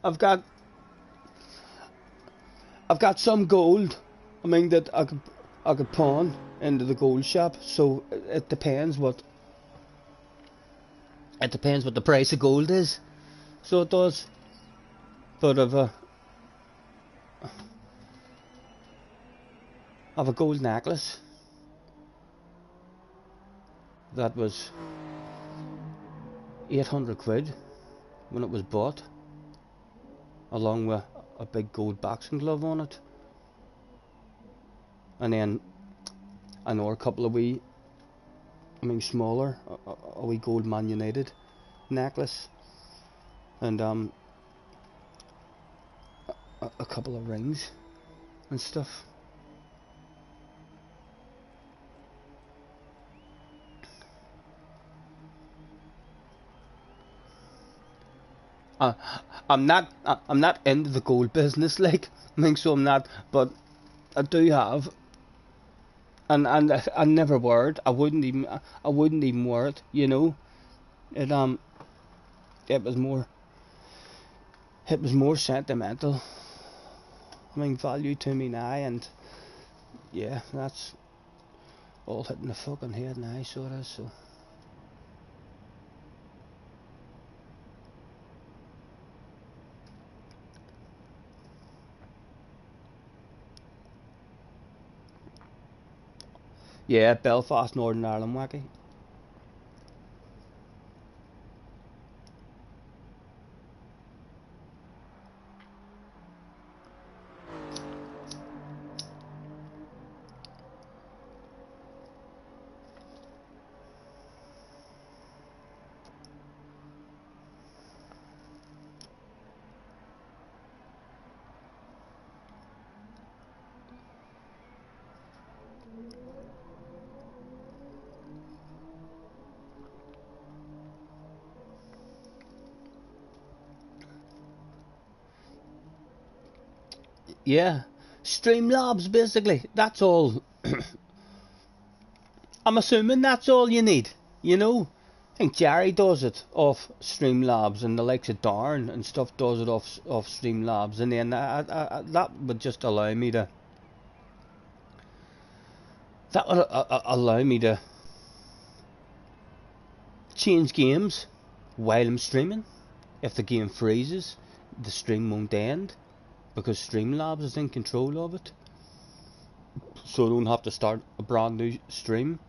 Speaker 1: I've got I've got some gold. I mean that I could pawn into the gold shop. So it depends what the price of gold is. So it does. But I've a gold necklace that was 800 quid when it was bought, along with a big gold boxing glove on it, and then another couple of wee, I mean smaller, a wee gold Man United necklace, and a couple of rings and stuff. Uh, I'm not into the gold business, like, I mean, so I'm not, but I do have, and I never wear it. I wouldn't even wear it, you know. It it was more sentimental. I mean, value to me now, and yeah, that's all hitting the fucking head now, so it is. So yeah, Belfast, Northern Ireland, wacky. Yeah, Streamlabs basically. That's all. I'm assuming that's all you need. You know, I think Jerry does it off Streamlabs, and the likes of Darn and stuff does it off Streamlabs, and then that would just allow me to. That would allow me to change games while I'm streaming. If the game freezes, the stream won't end because Streamlabs is in control of it. So I don't have to start a brand new stream.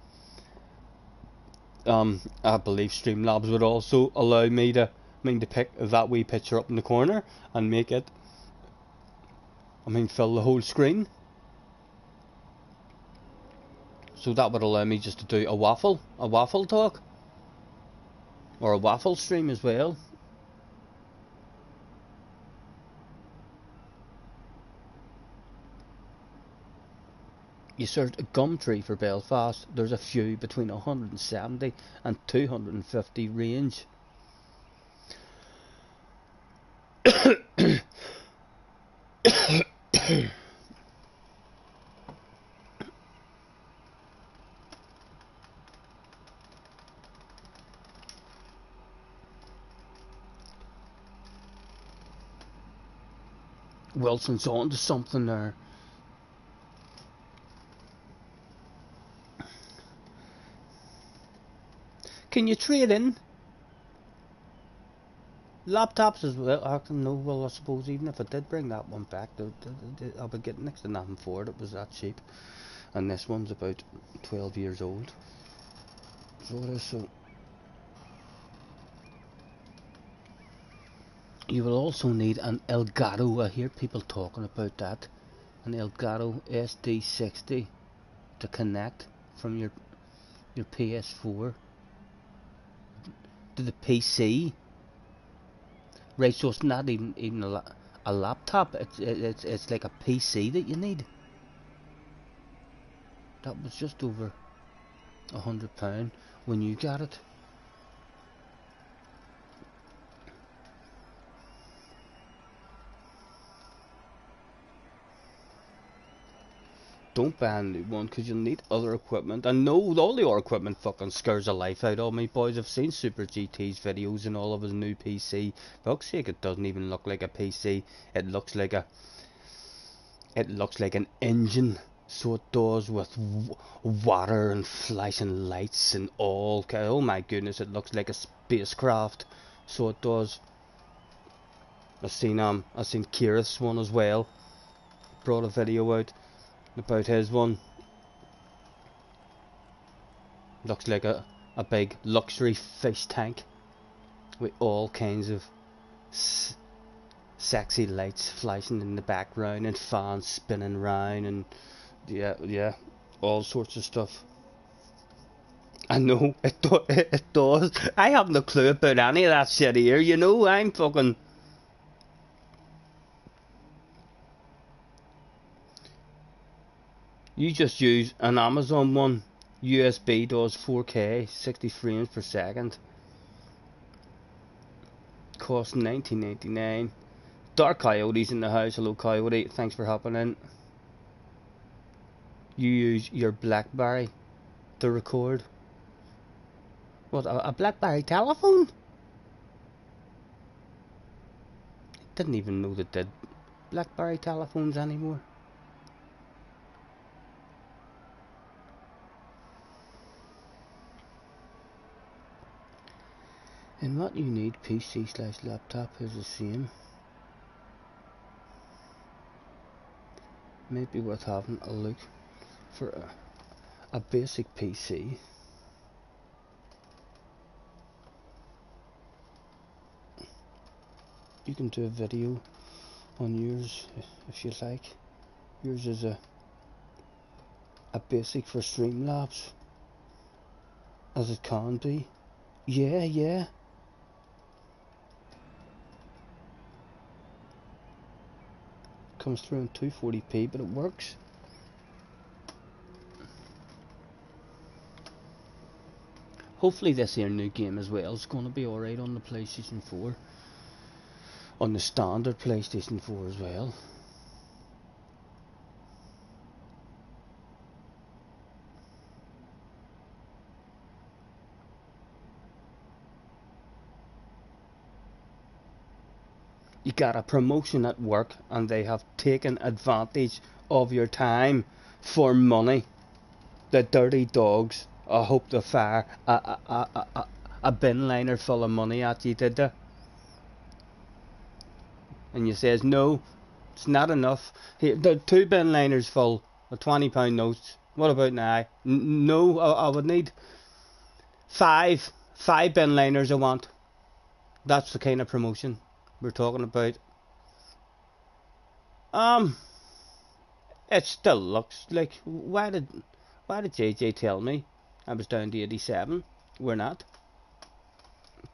Speaker 1: I believe Streamlabs would also allow me to, pick that wee picture up in the corner and make it, fill the whole screen. So that would allow me just to do a waffle talk, or a waffle stream as well. You search a gum tree for Belfast, there's a few between 170 and 250 range. Wilson's on to something there. Can you trade in laptops as well? I can know. Well, I suppose even if I did bring that one back, I'll be getting next to nothing for it. It was that cheap, and this one's about 12 years old. So it is. So you will also need an Elgato. I hear people talking about that. An Elgato SD60 to connect from your PS4 to the PC. Right, so it's not even a laptop. It's like a PC that you need. That was just over £100 when you got it. Don't buy a new one, because you'll need other equipment. I know all the other equipment fucking scares the life out of me, boys. I've seen Super GT's videos and all of his new PC. For fuck's sake, it doesn't even look like a PC. It looks like an engine. So it does, with water and flashing lights and all. Oh my goodness, it looks like a spacecraft. So it does. I've seen Kira's one as well. Brought a video out about his one. Looks like a big luxury fish tank with all kinds of sexy lights flashing in the background and fans spinning round and yeah, all sorts of stuff. I know, it does. I have no clue about any of that shit here, you know. I'm fucking... You just use an Amazon one. USB does 4K, 60 frames per second. Cost $19.99. Dark Coyote's in the house. Hello Coyote, thanks for hopping in. You use your BlackBerry to record. What, a BlackBerry telephone? Didn't even know they did BlackBerry telephones anymore. And what you need, PC/laptop is the same. Might be worth having a look for a basic PC. You can do a video on yours if you like. Yours is a basic for Streamlabs, as it can be. Yeah. Comes through in 240p, but it works. Hopefully this here new game as well is going to be alright on the PlayStation 4. On the standard PlayStation 4 as well. You got a promotion at work and they have taken advantage of your time for money. The dirty dogs. I hope they fire a bin liner full of money at you, did they? And you says no, it's not enough. Here, the 2 bin liners full of £20 notes. What about now? No, I would need 5 bin liners I want. That's the kind of promotion we're talking about. It still looks like, why did JJ tell me I was down to 87? We're not.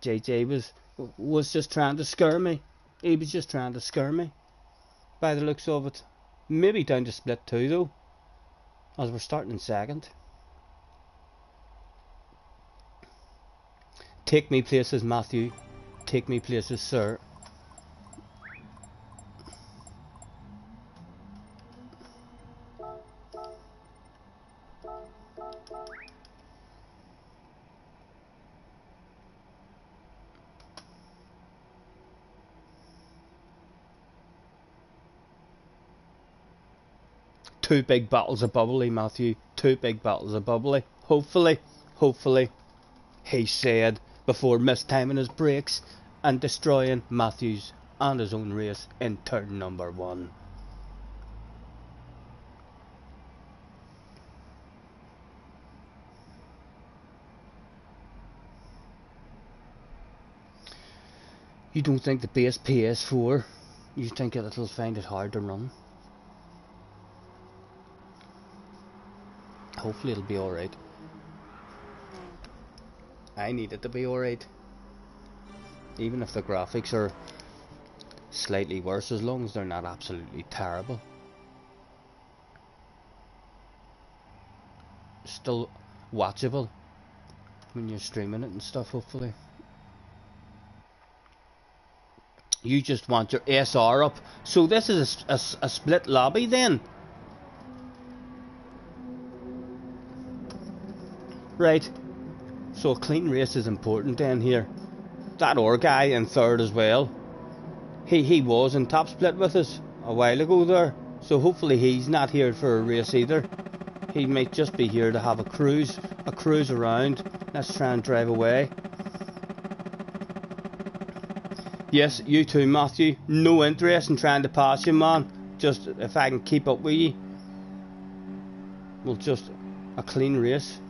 Speaker 1: JJ was just trying to scare me. He was just trying to scare me, by the looks of it. Maybe down to split 2 though, as we're starting in second. Take me places, Matthew. Take me places, sir. Two big bottles of bubbly, Matthew. 2 big bottles of bubbly. Hopefully, he said, before mistiming his brakes and destroying Matthews and his own race in turn number 1. You don't think the base PS4, you think it'll find it hard to run? Hopefully it'll be alright. I need it to be alright. Even if the graphics are slightly worse, as long as they're not absolutely terrible. Still watchable when you're streaming it and stuff, hopefully. You just want your SR up. So this is a split lobby then? Right, so a clean race is important then here. That other guy in third as well. He was in top split with us a while ago there. So hopefully he's not here for a race either. He might just be here to have a cruise around. Let's try and drive away. Yes, you too, Matthew. No interest in trying to pass you, man. Just if I can keep up with you. Well, just a clean race.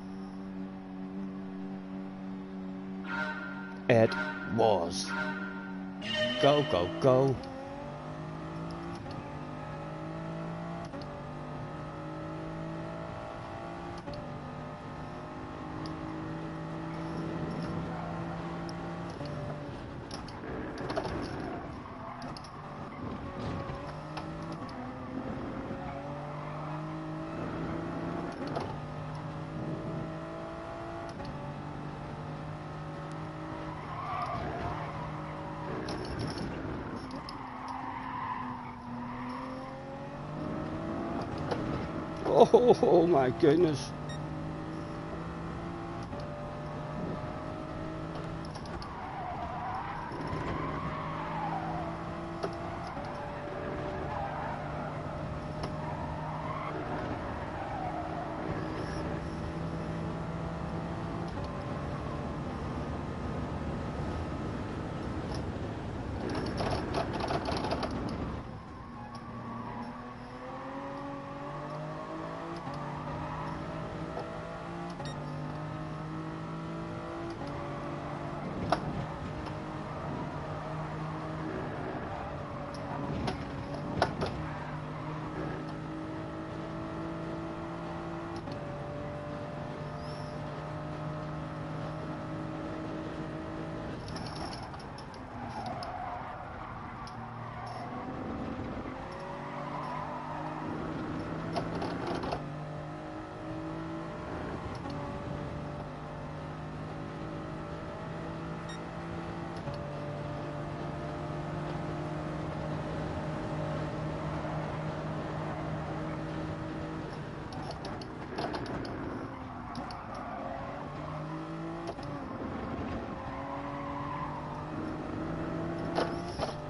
Speaker 1: It was. Go, go, go. Oh my goodness.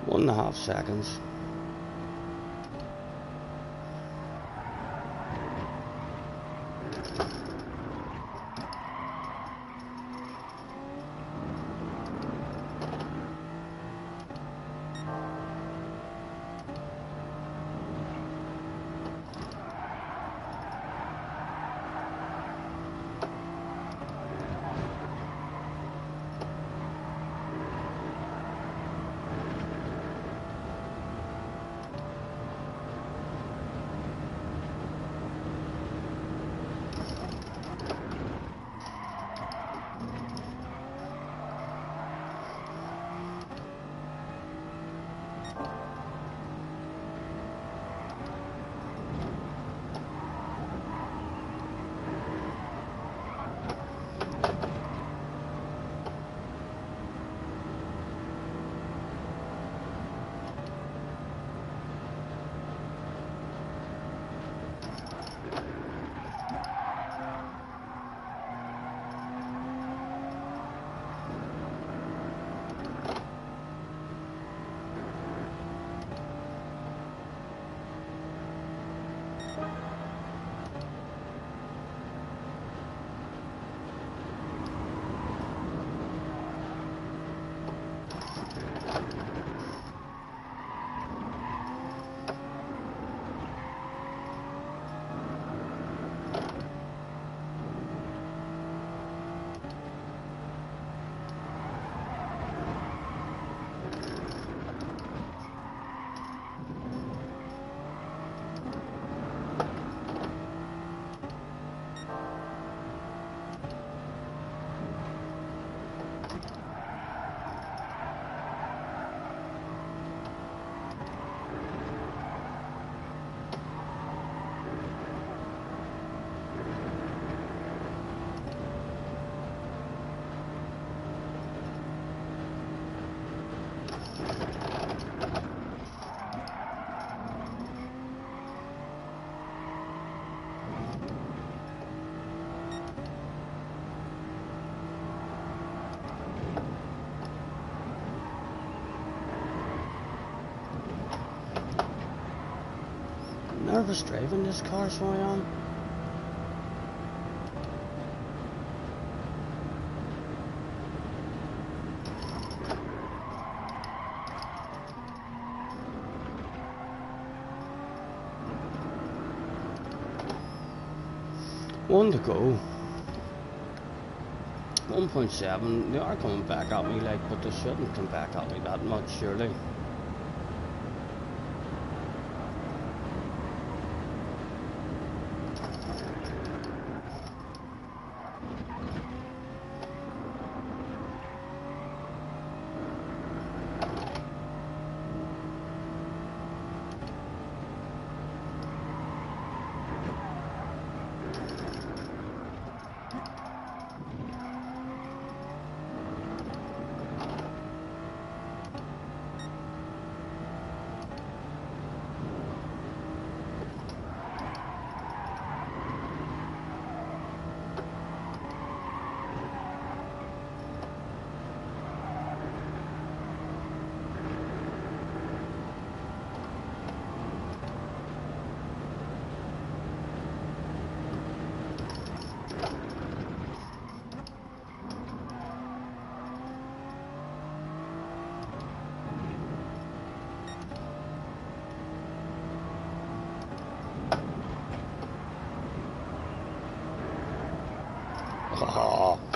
Speaker 1: One and a half seconds. nervous driving this car, so I am. One to go. 1.7. They are coming back at me, like, but they shouldn't come back at me that much, surely.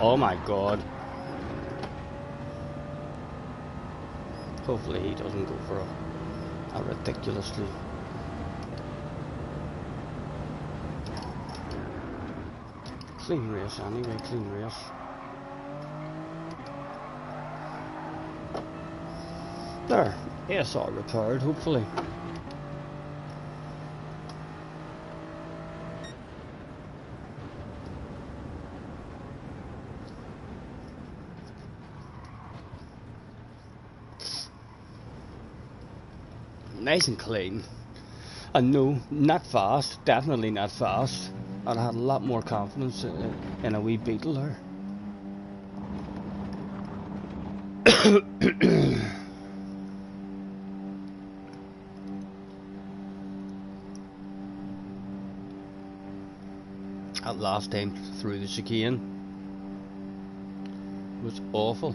Speaker 1: Oh my god. Hopefully he doesn't go for a ridiculously... clean race anyway, clean race. There, ASR repaired, hopefully. Nice and clean. And no, not fast, definitely not fast. I'd had a lot more confidence in a wee Beetle there. That last time through the chicane was awful.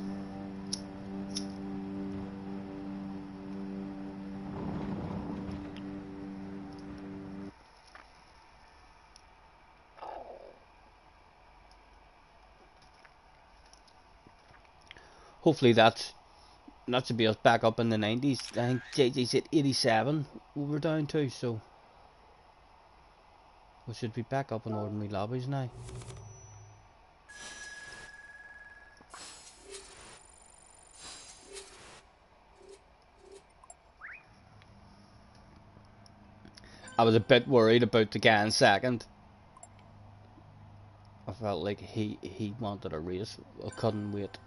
Speaker 1: Hopefully that should be us back up in the 90s. I think JJ's at 87 we were down to, so we should be back up in ordinary lobbies now. I was a bit worried about the guy in second. I felt like he wanted a race. I couldn't wait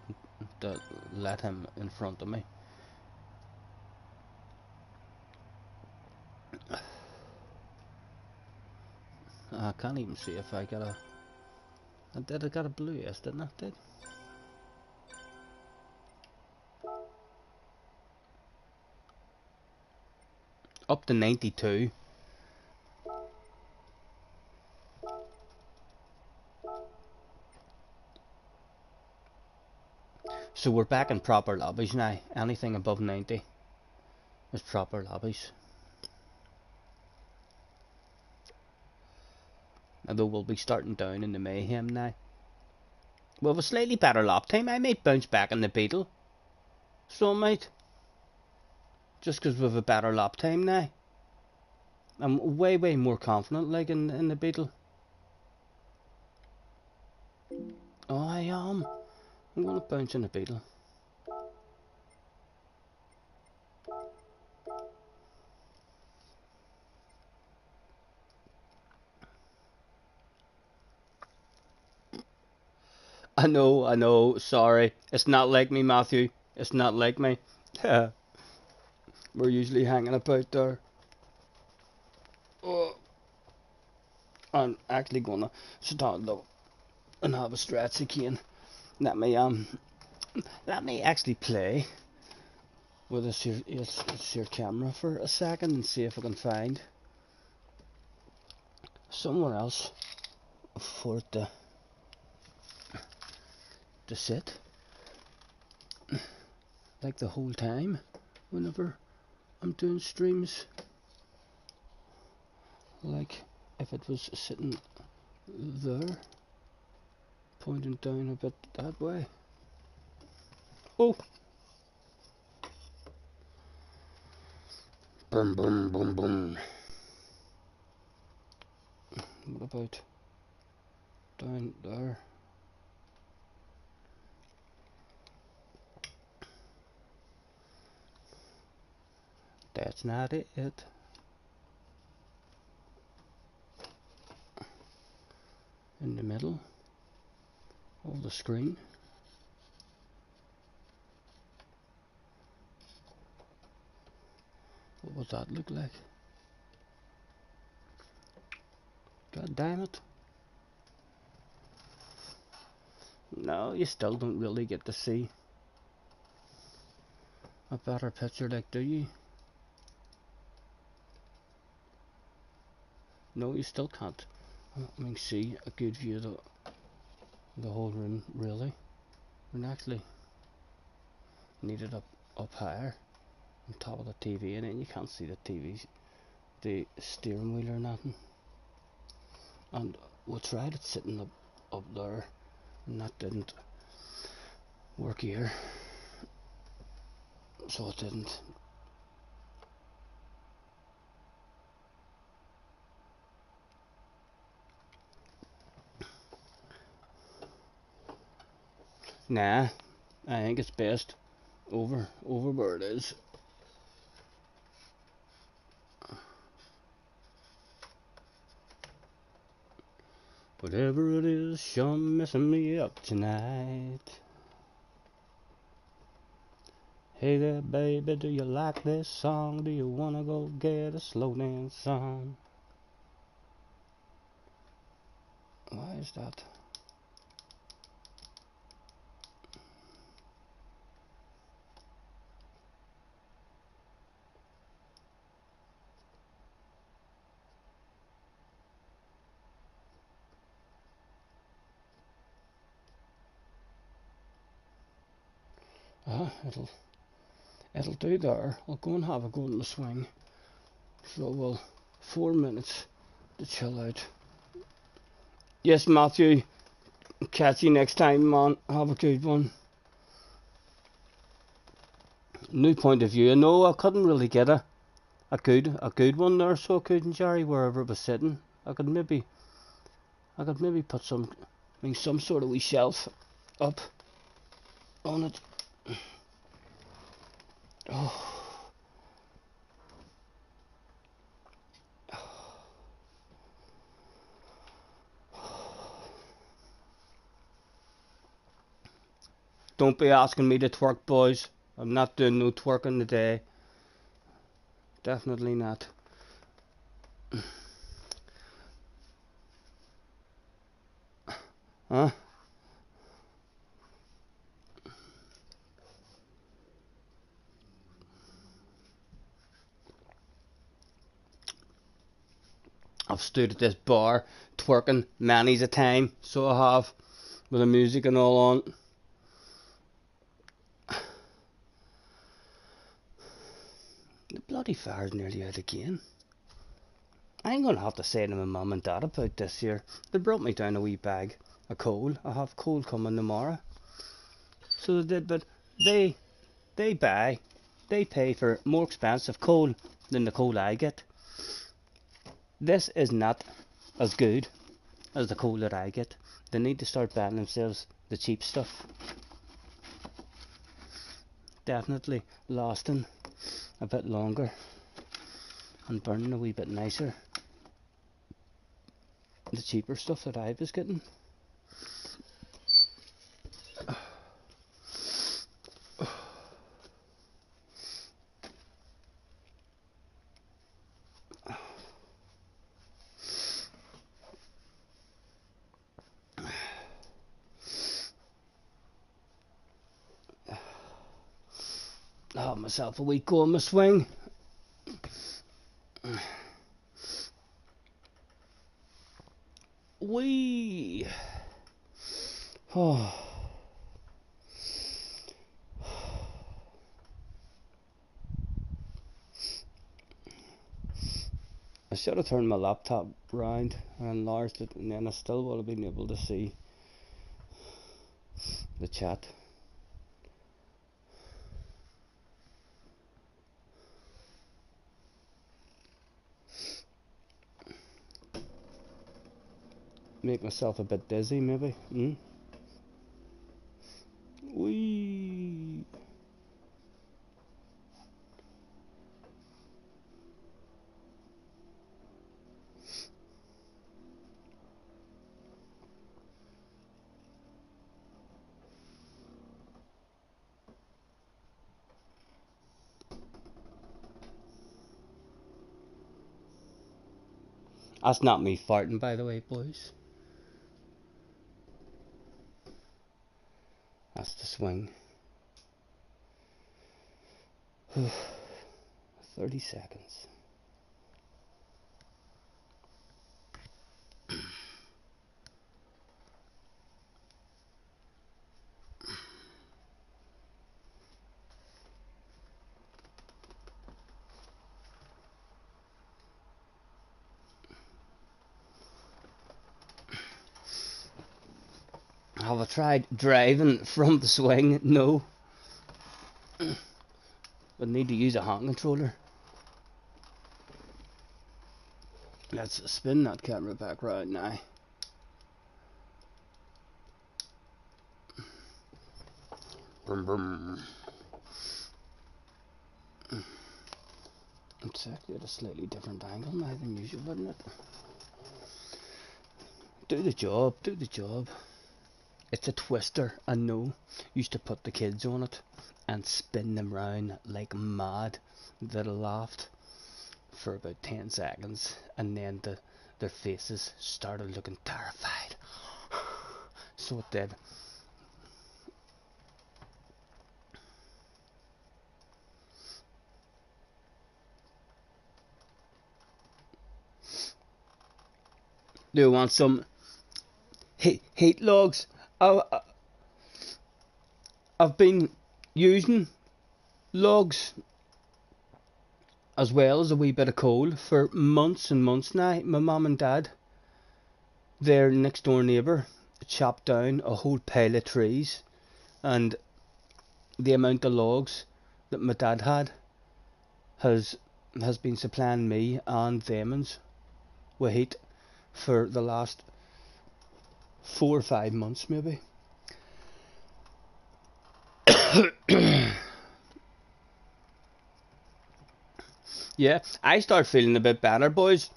Speaker 1: to let him in front of me. I can't even see if I got a... I got a blue S, didn't I? Did? Up to 92. So we're back in proper lobbies now. Anything above 90 is proper lobbies. Although we'll be starting down in the mayhem now. We'll have a slightly better lap time. I might bounce back in the Beetle. So I might. Just because we have a better lap time now. I'm way more confident like in the Beetle. Oh, I am. I'm going to bounce in the Beetle. I know, sorry. It's not like me, Matthew. It's not like me. We're usually hanging about there. Oh, I'm actually gonna stand up and have a stretch again. Let me actually play with a sheer camera for a second and see if I can find somewhere else for it to sit, like the whole time whenever I'm doing streams. Like if it was sitting there, pointing down a bit that way. Oh! Boom, boom, boom, boom. What about down there? That's not it. In the middle of the screen. What would that look like? God damn it. No, you still don't really get to see a better picture, like, do you? No, you still can't. I mean, see a good view of the whole room, really. And actually need it up higher on top of the TV, and then you can't see the TV, the steering wheel or nothing. And we tried it sitting up there, and that didn't work here. So it didn't. Nah, I think it's best over where it is. Whatever it is, you're messing me up tonight. Hey there, baby, do you like this song? Do you wanna go get a slow dance on? Why is that? It'll do there. I'll go and have a go in the swing. So we'll 4 minutes to chill out. Yes, Matthew. Catch you next time, man. Have a good one. New point of view. No, I couldn't really get a good one there, so I couldn't, Jerry, wherever it was sitting. I could maybe put some sort of wee shelf up on it. Oh. Don't be asking me to twerk, boys. I'm not doing no twerking today. Definitely not. Huh? I've stood at this bar twerking many's a time, so I have, with the music and all on. The bloody fire's nearly out again. I'm going to have to say to my mum and dad about this here. They brought me down a wee bag of coal. I have coal coming tomorrow. So they did, but they pay for more expensive coal than the coal I get. This is not as good as the coal that I get. They need to start buying themselves the cheap stuff. Definitely lasting a bit longer and burning a wee bit nicer. The cheaper stuff that I was getting. I have myself a wee go on my swing. Wee. Oh. I should have turned my laptop round and enlarged it, and then I still would have been able to see the chat. Make myself a bit dizzy, maybe. Wee. That's not me farting, by the way, boys. That's the swing. 30 seconds. Have I tried driving from the swing? No. But need to use a hand controller. Let's spin that camera back right now. Boom, boom. It's actually at a slightly different angle now than usual, isn't it? Do the job, do the job. It's a twister, I know. Used to put the kids on it and spin them round like mad. They laughed for about 10 seconds and then their faces started looking terrified. So it did. Do you want some heat logs? I've been using logs as well as a wee bit of coal for months and months now. My mum and dad, their next door neighbour, chopped down a whole pile of trees, and the amount of logs that my dad had has been supplying me and them's with heat for the last 4 or 5 months maybe. Yeah, I start feeling a bit better, boys.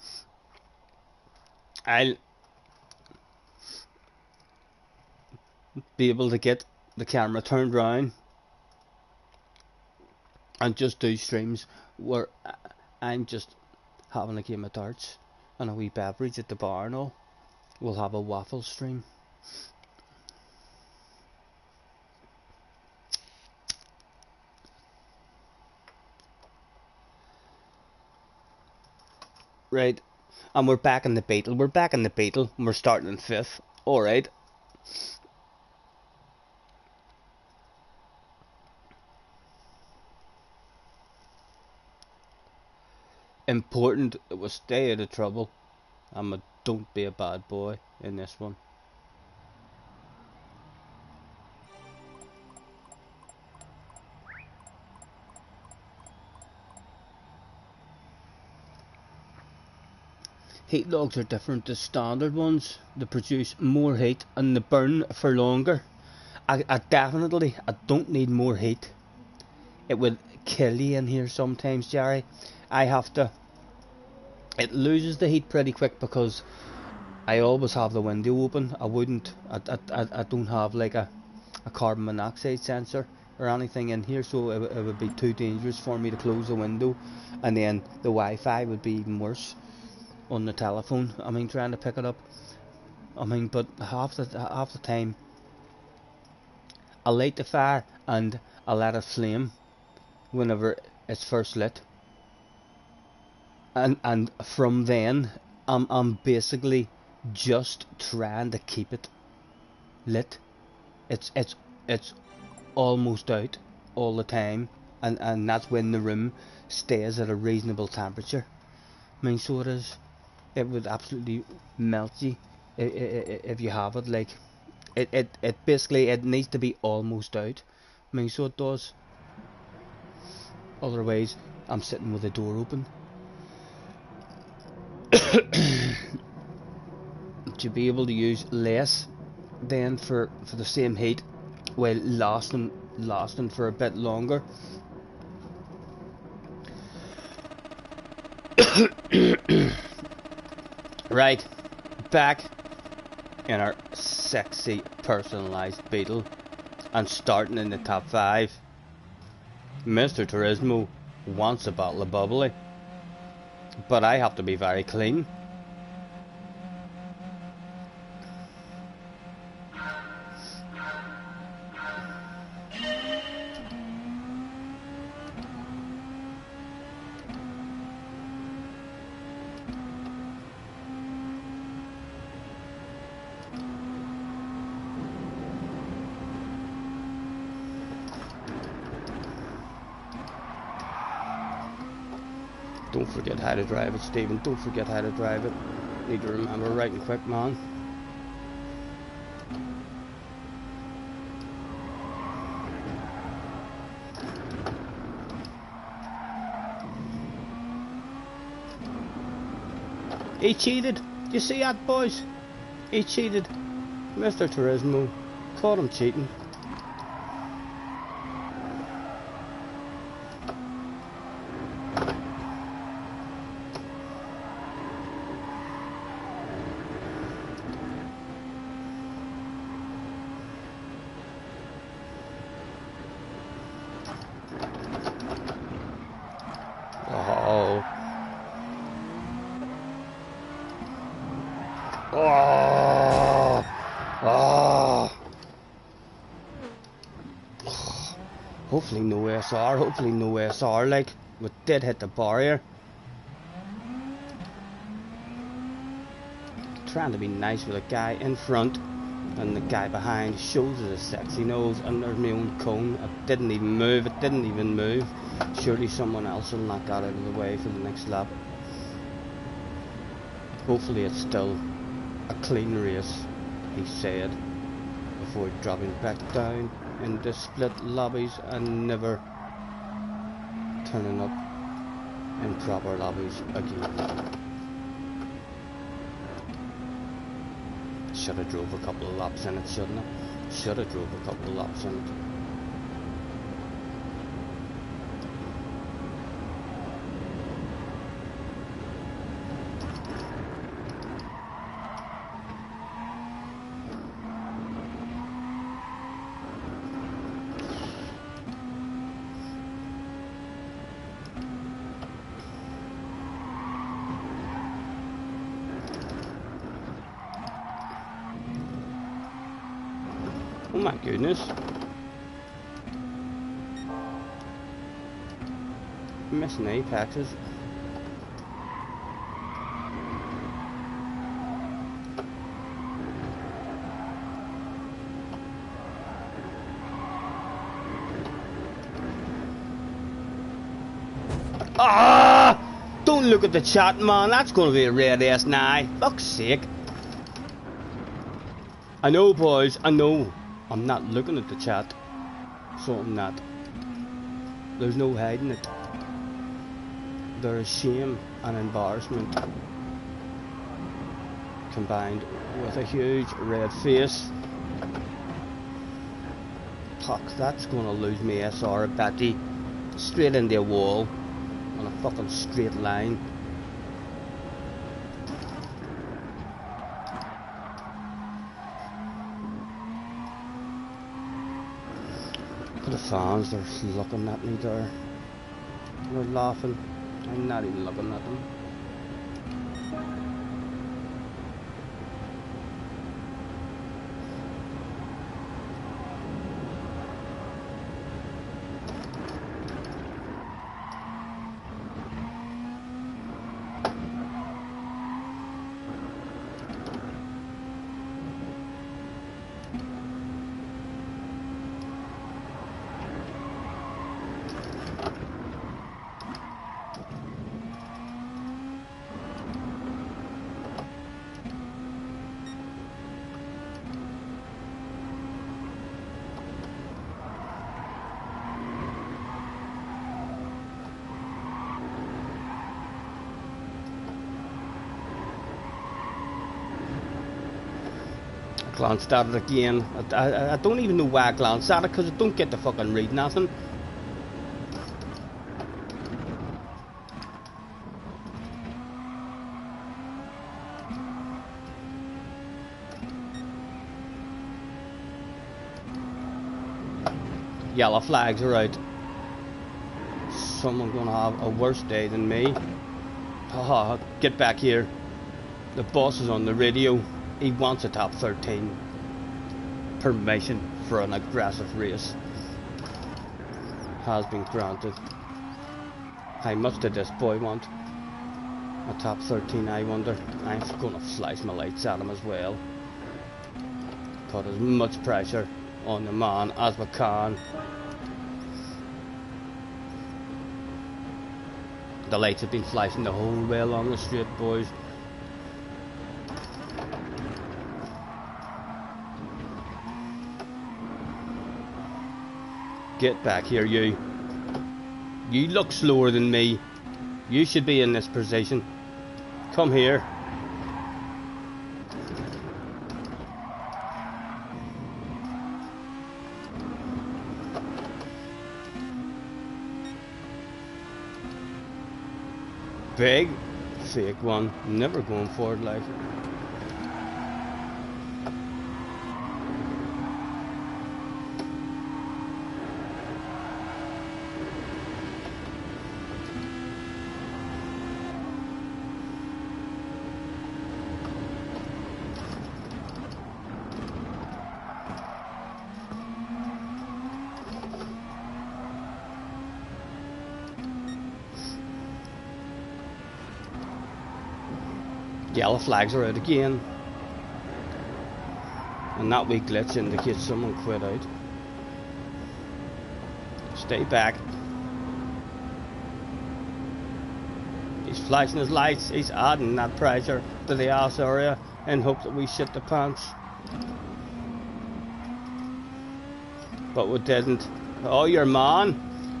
Speaker 1: I'll be able to get the camera turned round and just do streams where I'm just having a game of darts and a wee beverage at the bar and all. We'll have a waffle stream. Right, and we're back in the Beetle. We're back in the Beetle and we're starting in 5th. Alright. Important that we stay out of trouble. Don't be a bad boy in this one. Heat logs are different to standard ones. They produce more heat and they burn for longer. I don't need more heat. It would kill you in here sometimes, Jerry. It loses the heat pretty quick because I always have the window open. I don't have like a carbon monoxide sensor or anything in here, so it would be too dangerous for me to close the window, and then the Wi-Fi would be even worse on the telephone. I mean, trying to pick it up. I mean, but half the time I light the fire and I let it flame whenever it's first lit, and from then I'm basically just trying to keep it lit. It's almost out all the time, and that's when the room stays at a reasonable temperature. I mean, so it is. It would absolutely melt you if you have it. Like it basically it needs to be almost out. I mean, so it does. Otherwise, I'm sitting with the door open. To be able to use less then for the same heat while lasting for a bit longer. Right, back in our sexy personalised Beetle and starting in the top 5. Mr. Turismo wants a bottle of bubbly, but I have to be very clean. Don't forget how to drive it, Stephen. Don't forget how to drive it. Need to remember right and quick, man. He cheated. You see that, boys? He cheated. Mr. Turismo. Caught him cheating. Hopefully no SR, hopefully no SR, like, we did hit the barrier. Trying to be nice with the guy in front, and the guy behind shows us a sexy nose, and there's my own cone. It didn't even move, Surely someone else will knock that out of the way for the next lap. Hopefully it's still a clean race, he said, before dropping back down into split lobbies and never turning up in proper lobbies again. Should have drove a couple of laps in it, shouldn't I? Should have drove a couple of laps in it. Oh my goodness. Missing apexes. Ah! Don't look at the chat, man. That's going to be a red S now. Fuck's sake. I know, boys. I know. I'm not looking at the chat, so I'm not. There's no hiding it. There is shame and embarrassment combined with a huge red face. Fuck, that's gonna lose me SR at Betty. Straight into a wall on a fucking straight line. The fans, they're looking at me there. They're laughing. I'm not even looking at them.
Speaker 2: Glanced at it again. I don't even know why I glanced at it, because I don't get to fucking read nothing. Yellow flags are out. Someone gonna have a worse day than me. Haha, get back here. The boss is on the radio. He wants a top 13. Permission for an aggressive race has been granted. How much did this boy want? A top 13, I wonder. I'm gonna slice my lights at him as well. Put as much pressure on the man as we can. The lights have been flashing the whole way along the straight, boys. Get back here, you. You look slower than me. You should be in this position. Come here. Big fake one, never going forward like. Yellow flags are out again, and that wee glitch indicates someone quit out. Stay back. He's flashing his lights. He's adding that pressure to the ass area in hope that we shit the pants. But we didn't. Oh, your man,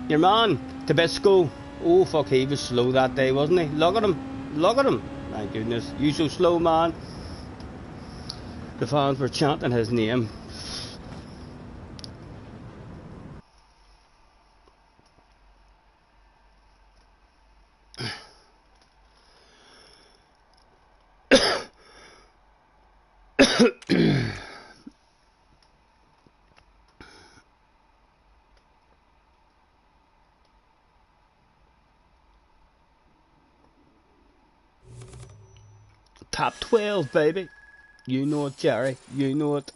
Speaker 2: Tabisco. Oh fuck, he was slow that day, wasn't he? Look at him, look at him. My goodness, you so slow, man. The fans were chanting his name. Top 12, baby. You know it, Jerry. You know it.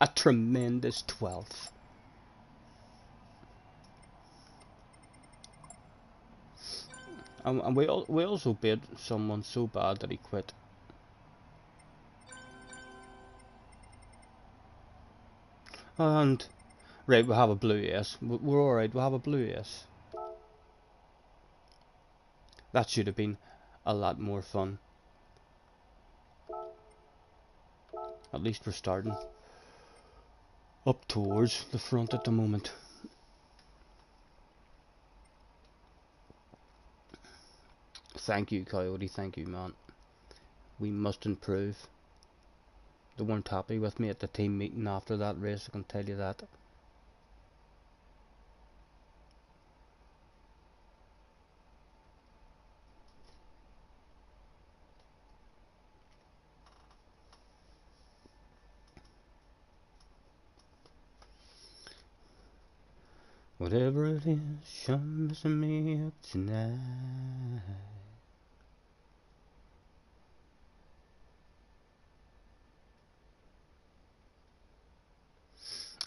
Speaker 2: A tremendous 12th. And we also beat someone so bad that he quit. And right, we have a blue S. We're alright. We have a blue S. That should have been a lot more fun. At least we're starting up towards the front at the moment. Thank you, Coyote. Thank you, man. We must improve. They weren't happy with me at the team meeting after that race, I can tell you that. Whatever it is, you're messing me up tonight.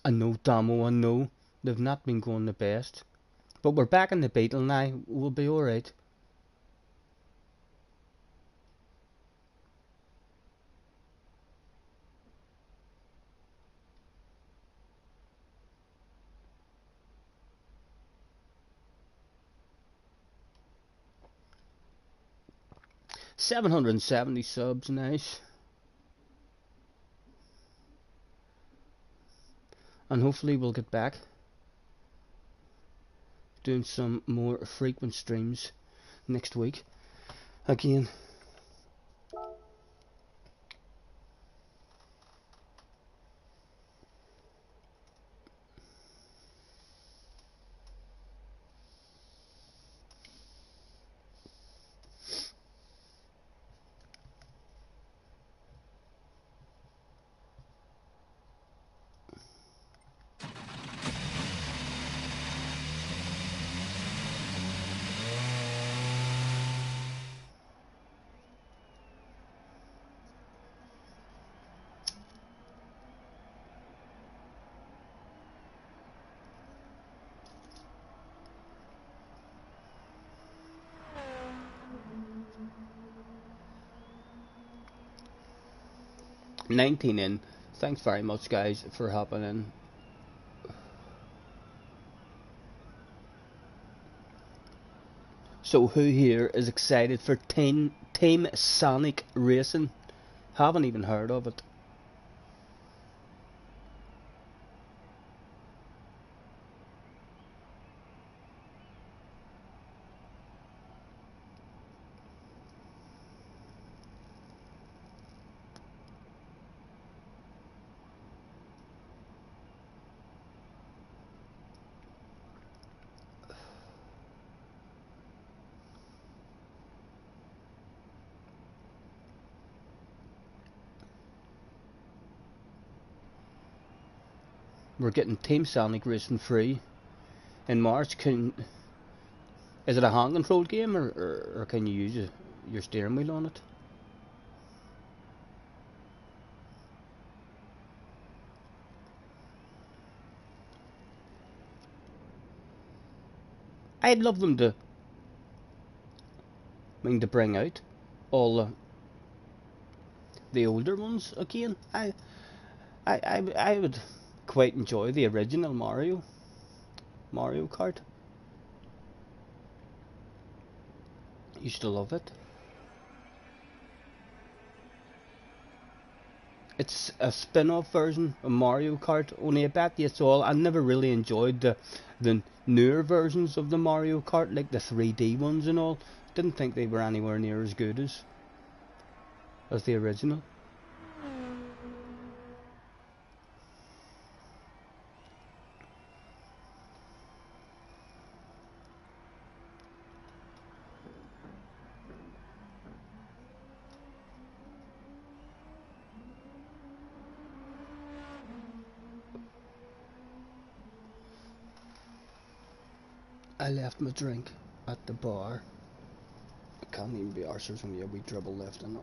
Speaker 2: I know, Damo, I know. They've not been going the best. But we're back in the Beetle now. We'll be alright. $770 subs, nice. And hopefully we'll get back doing some more frequent streams next week again.
Speaker 1: 19 in. Thanks very much, guys, for hopping in. So who here is excited for Team Sonic Racing? Haven't even heard of it. We're getting Team Sonic Racing free in March. Is it a hand controlled game, or can you use your steering wheel on it? I'd love them to bring out all the older ones again. I would quite enjoy the original Mario Kart. Used to love it. It's a spin-off version of Mario Kart, only I bet you it's all. I never really enjoyed the newer versions of the Mario Kart, like the 3D ones and all. Didn't think they were anywhere near as good as the original. I left my drink at the bar. I can't even be arsed, there's only a wee dribble left in it.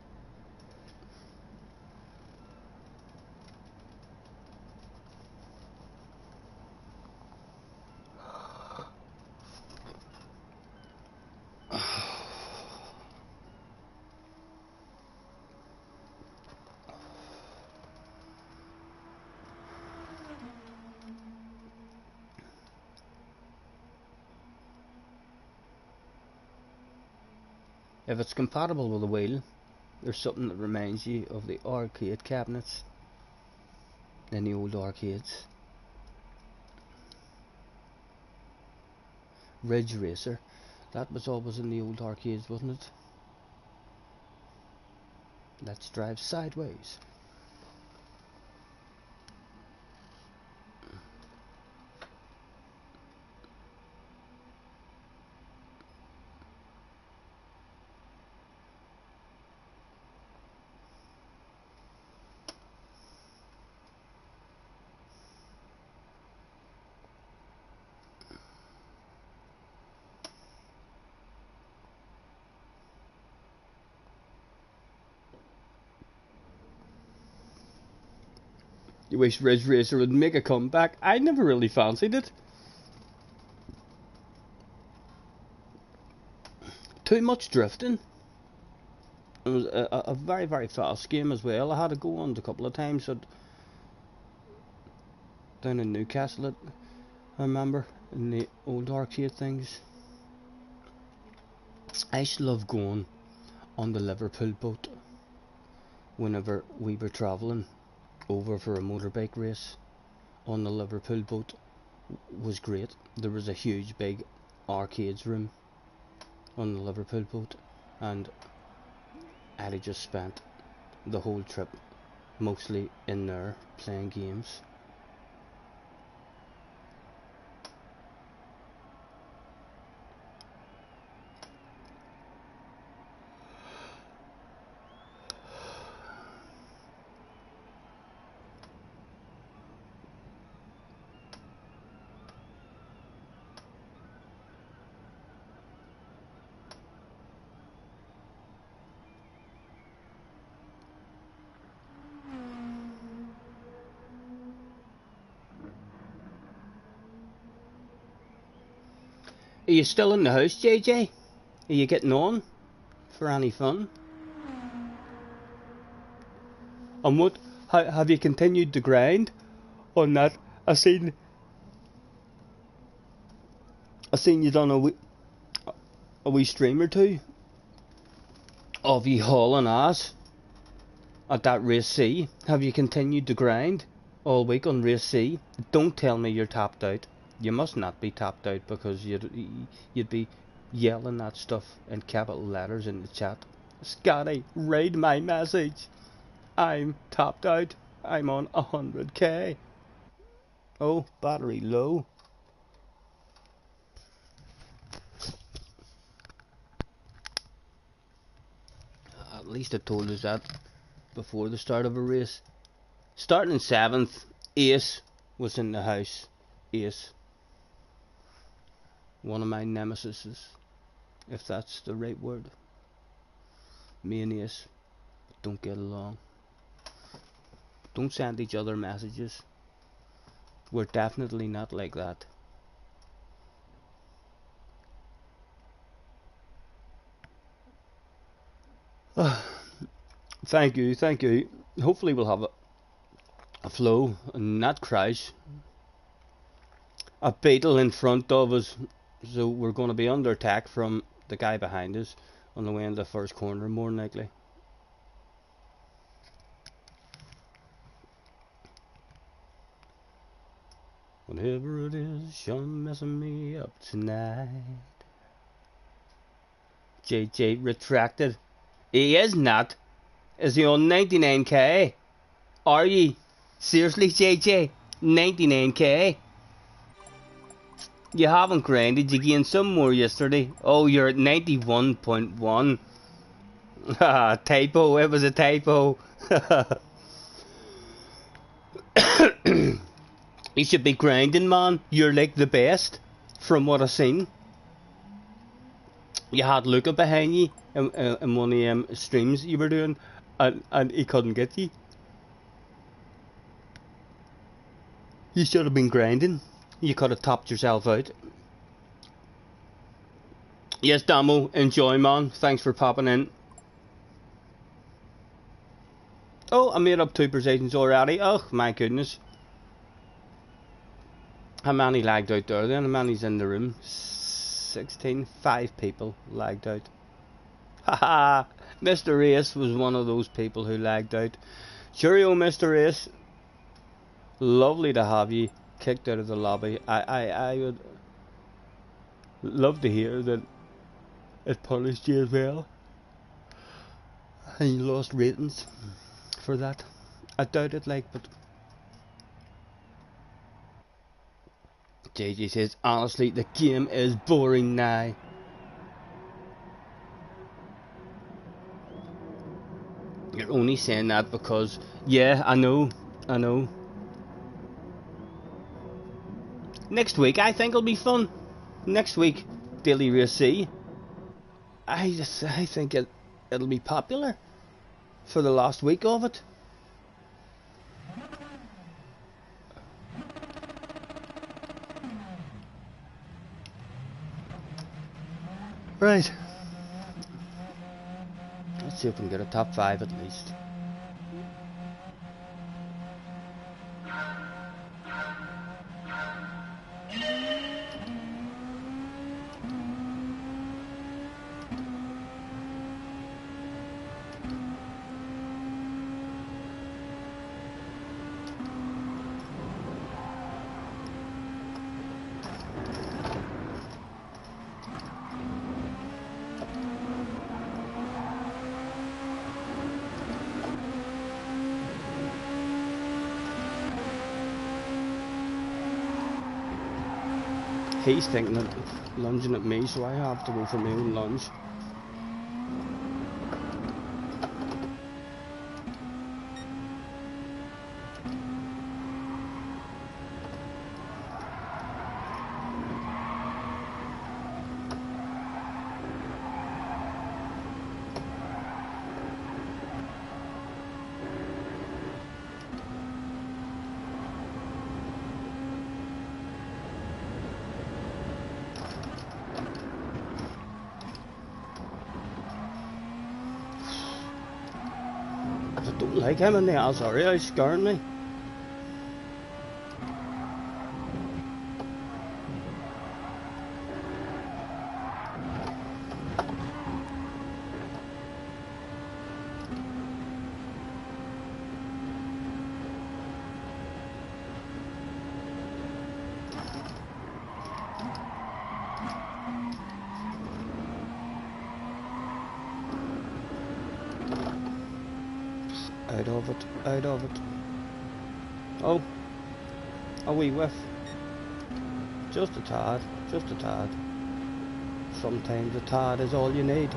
Speaker 1: If it's compatible with the wheel, there's something that reminds you of the arcade cabinets in the old arcades. Ridge Racer, that was always in the old arcades, wasn't it? Let's drive sideways. You wish Ridge Racer would make a comeback. I never really fancied it. Too much drifting. It was a very, very fast game as well. I had to go on it a couple of times down in Newcastle, I remember, in the old arcade things. I used to love going on the Liverpool boat whenever we were travelling over for a motorbike race. On the Liverpool boat was great. There was a huge big arcades room on the Liverpool boat, and I'd have just spent the whole trip mostly in there playing games. Are you still in the house, JJ? Are you getting on for any fun? And
Speaker 2: Have you continued to grind on that? I seen you done a wee stream or two of you hauling ass at that race C. Have you continued to grind all week on race C? Don't tell me you're tapped out. You must not be tapped out, because you'd be yelling that stuff in capital letters in the chat. Scotty, read my message. I'm tapped out. I'm on 100k. Oh, battery low. At least it told us that before the start of a race. Starting 7th, Ace was in the house. Ace. One of my nemesises, if that's the right word. Me and Ace don't get along. Don't send each other messages. We're definitely not like that. Thank you. Hopefully we'll have a flow and not crash. A beetle in front of us, so we're going to be under attack from the guy behind us on the way into the first corner, more than likely. Whatever it is, you're messing me up tonight. JJ retracted. He is not. Is he on 99k? Are ye? Seriously, JJ? 99k? You haven't grinded. You gained some more yesterday. Oh, you're at 91.1. Haha, typo. It was a typo. You should be grinding, man. You're like the best, from what I've seen. You had Luca behind you in one of them streams you were doing, and he couldn't get you. You should have been grinding. You could have topped yourself out. Yes, Damo, enjoy, man. Thanks for popping in. Oh, I made up 2 positions already. Oh, my goodness. How many lagged out there then? How many's in the room? 16. 5 people lagged out. Haha. Mr. Ace was one of those people who lagged out. Cheerio, Mr. Ace. Lovely to have you kicked out of the lobby. I would love to hear that it punished you as well, and you lost ratings for that. I doubt it, like, but JJ says, honestly, the game is boring now. You're only saying that because, yeah, I know. Next week, I think it'll be fun. Next week, Daily Race C. I think it'll be popular for the last week of it. Right. Let's see if we can get a top 5 at least. He's thinking of lunging at me, so I have to go for my own lunge. Don't like him in the ass, are you? He's scaring me. Out of it, out of it. Oh, a wee whiff. Just a tad, just a tad. Sometimes a tad is all you need.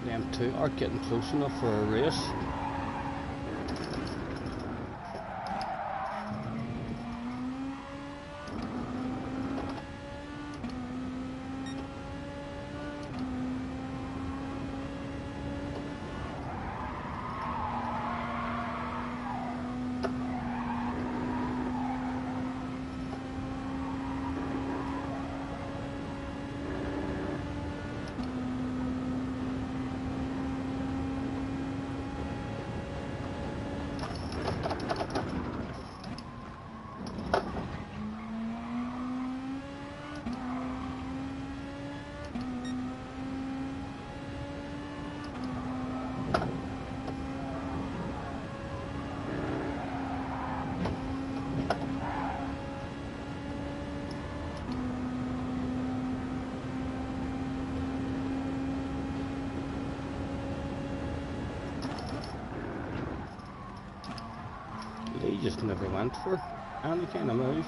Speaker 2: Them two aren't getting close enough for a race.
Speaker 1: just never went for any kind of move.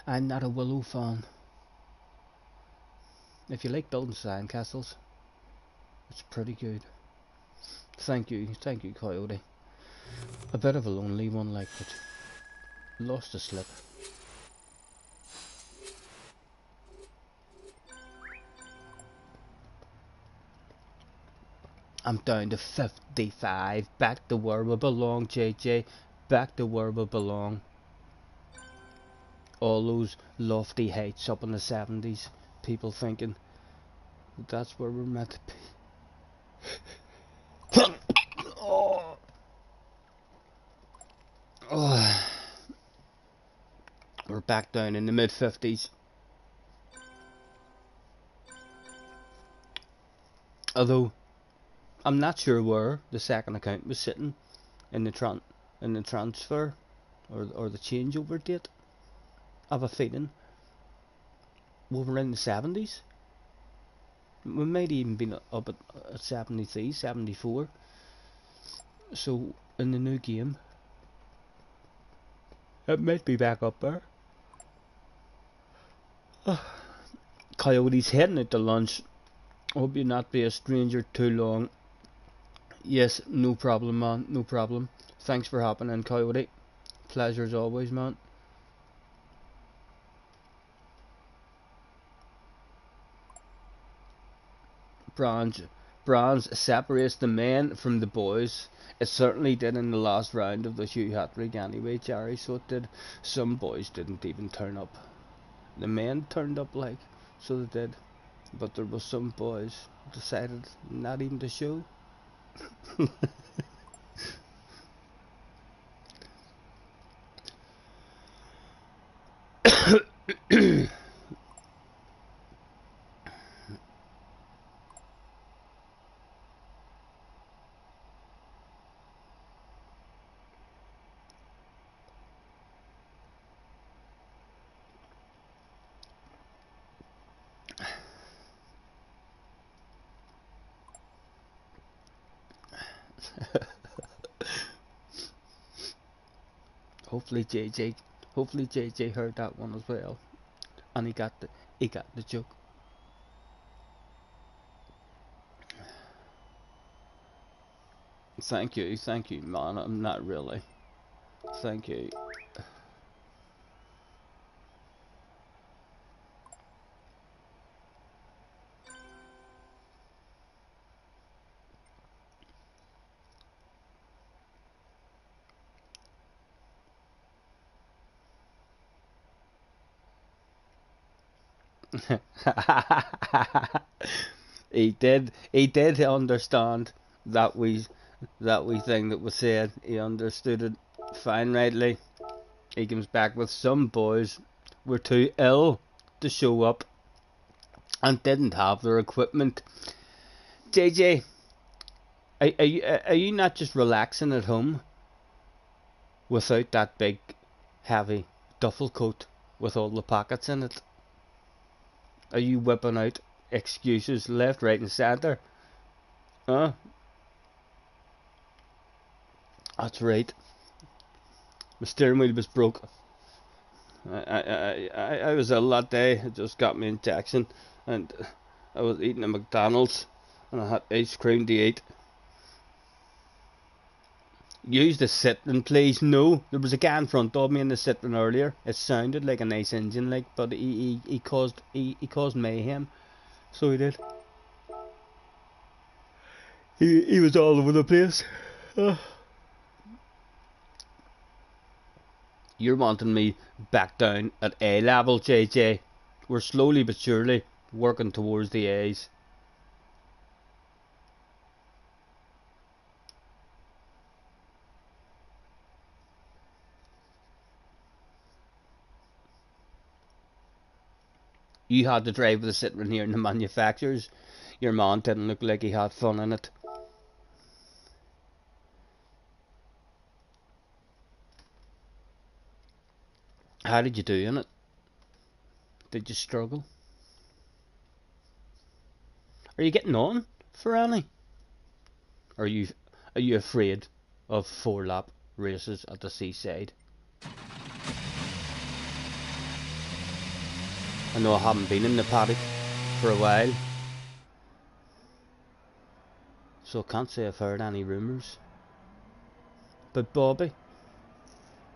Speaker 1: I'm not a Willow fan. If you like building sandcastles, it's pretty good. Thank you, Coyote. A bit of a lonely one, like, but lost a slip. I'm down to 55. Back to where we belong, JJ. Back to where we belong. All those lofty heights up in the 70s. People thinking that's where we're meant to be. Oh. Oh. We're back down in the mid 50s. Although I'm not sure where the second account was sitting in the transfer or the changeover date. I have a feeling we were in the 70s. We might even been up at 73, 74. So in the new game, it might be back up there. Coyote's heading out to lunch. Hope you not be a stranger too long. Yes, no problem, man. No problem. Thanks for hopping in, Coyote. Pleasure as always, man. Bronze separates the men from the boys. It certainly did in the last round of the Hugh hat-trick anyway, Jerry, so it did. Some boys didn't even turn up. The men turned up, like, so they did. But there was some boys decided not even to show. Hopefully JJ heard that one as well, and he got the joke. Thank you, man. I'm not really. Thank you. He did understand that we thing that was said. He understood it fine rightly. He comes back with some boys were too ill to show up and didn't have their equipment. JJ, are you not just relaxing at home without that big heavy duffel coat with all the pockets in it? Are you whipping out excuses left, right and centre? Huh? That's right. My steering wheel was broke. I was ill that day. I just got me injection and I was eating at McDonald's and I had ice cream to eat. Use the Citroen, please. No, there was a guy in front of me in the Citroen earlier. It sounded like a nice engine, like, but he caused mayhem. So he did. He was all over the place. You're wanting me back down at A level, JJ. We're slowly but surely working towards the A's. You had to drive with the Citroen here in the manufacturers. Your man didn't look like he had fun in it. How did you do in it? Did you struggle? Are you getting on for any? Are you afraid of 4-lap races at the seaside? I know I haven't been in the paddock for a while, so I can't say I've heard any rumours. But Bobby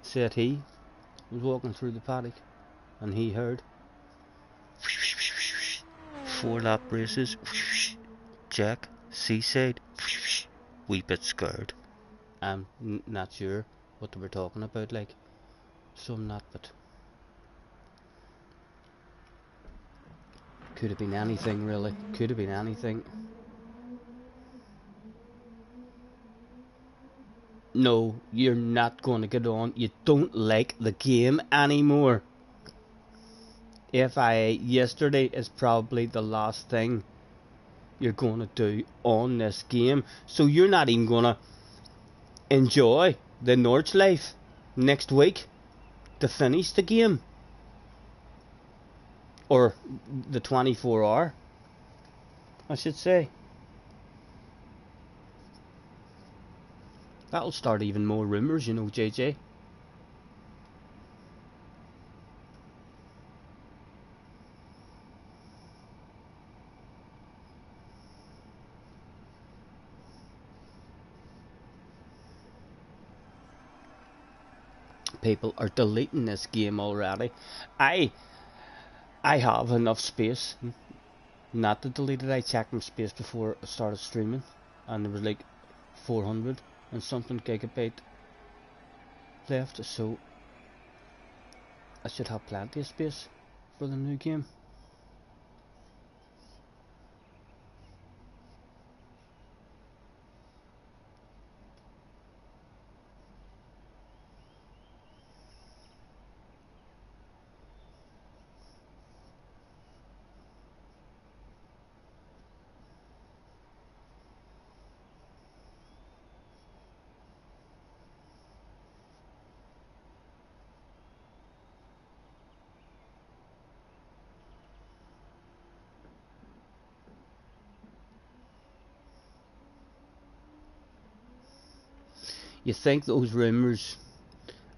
Speaker 1: said he was walking through the paddock and he heard 4-lap races. Jack, seaside, wee bit scared. I'm not sure what they were talking about, like, so I'm not, but could have been anything, really. Could have been anything. No, you're not going to get on. You don't like the game anymore. FIA yesterday is probably the last thing you're going to do on this game. So you're not even going to enjoy the Nordschleife next week to finish the game. Or the 24-hour, I should say. That'll start even more rumours, you know, JJ. People are deleting this game already. I have enough space not to delete it. I checked my space before I started streaming, and there was like 400 and something gigabyte left, so I should have plenty of space for the new game. You think those rumours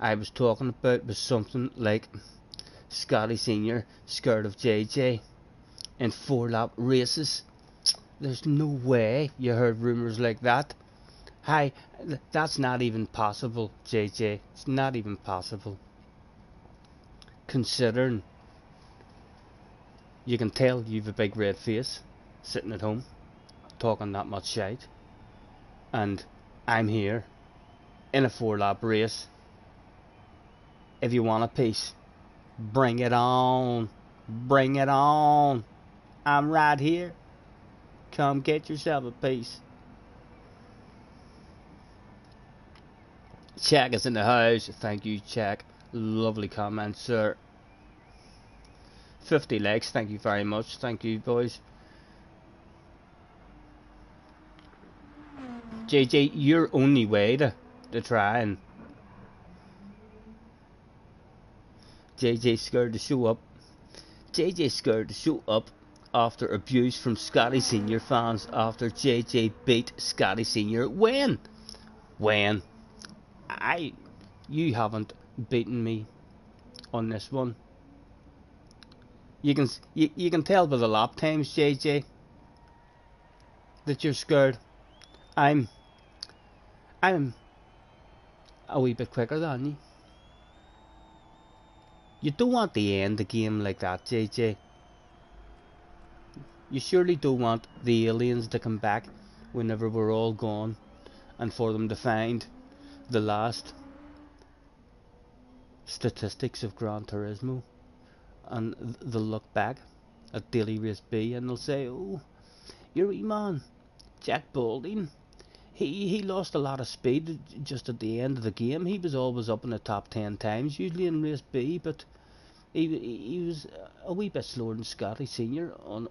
Speaker 1: I was talking about was something like Scotty Senior scared of JJ in 4-lap races? There's no way you heard rumours like that. Hi, that's not even possible, JJ. It's not even possible. Considering you can tell you've a big red face sitting at home talking that much shite, and I'm here in a 4-lap race. If you want a piece, bring it on. Bring it on. I'm right here. Come get yourself a piece. Jack is in the house. Thank you, Jack. Lovely comment, sir. 50 likes. Thank you very much. Thank you, boys. JJ, your only way to try and JJ scared to show up. JJ scared to show up after abuse from Scotty Senior fans after JJ beat Scotty Senior. When? You haven't beaten me on this one. You can tell by the lap times, JJ, that you're scared. I'm a wee bit quicker than you. You don't want to end the game like that, JJ. You surely don't want the aliens to come back whenever we're all gone, and for them to find the last statistics of Gran Turismo, and they'll look back at Daily Race B and they'll say, oh, your wee man, Jack Balding, he lost a lot of speed just at the end of the game. He was always up in the top 10 times, usually in Race B, but He was a wee bit slower than Scotty Senior on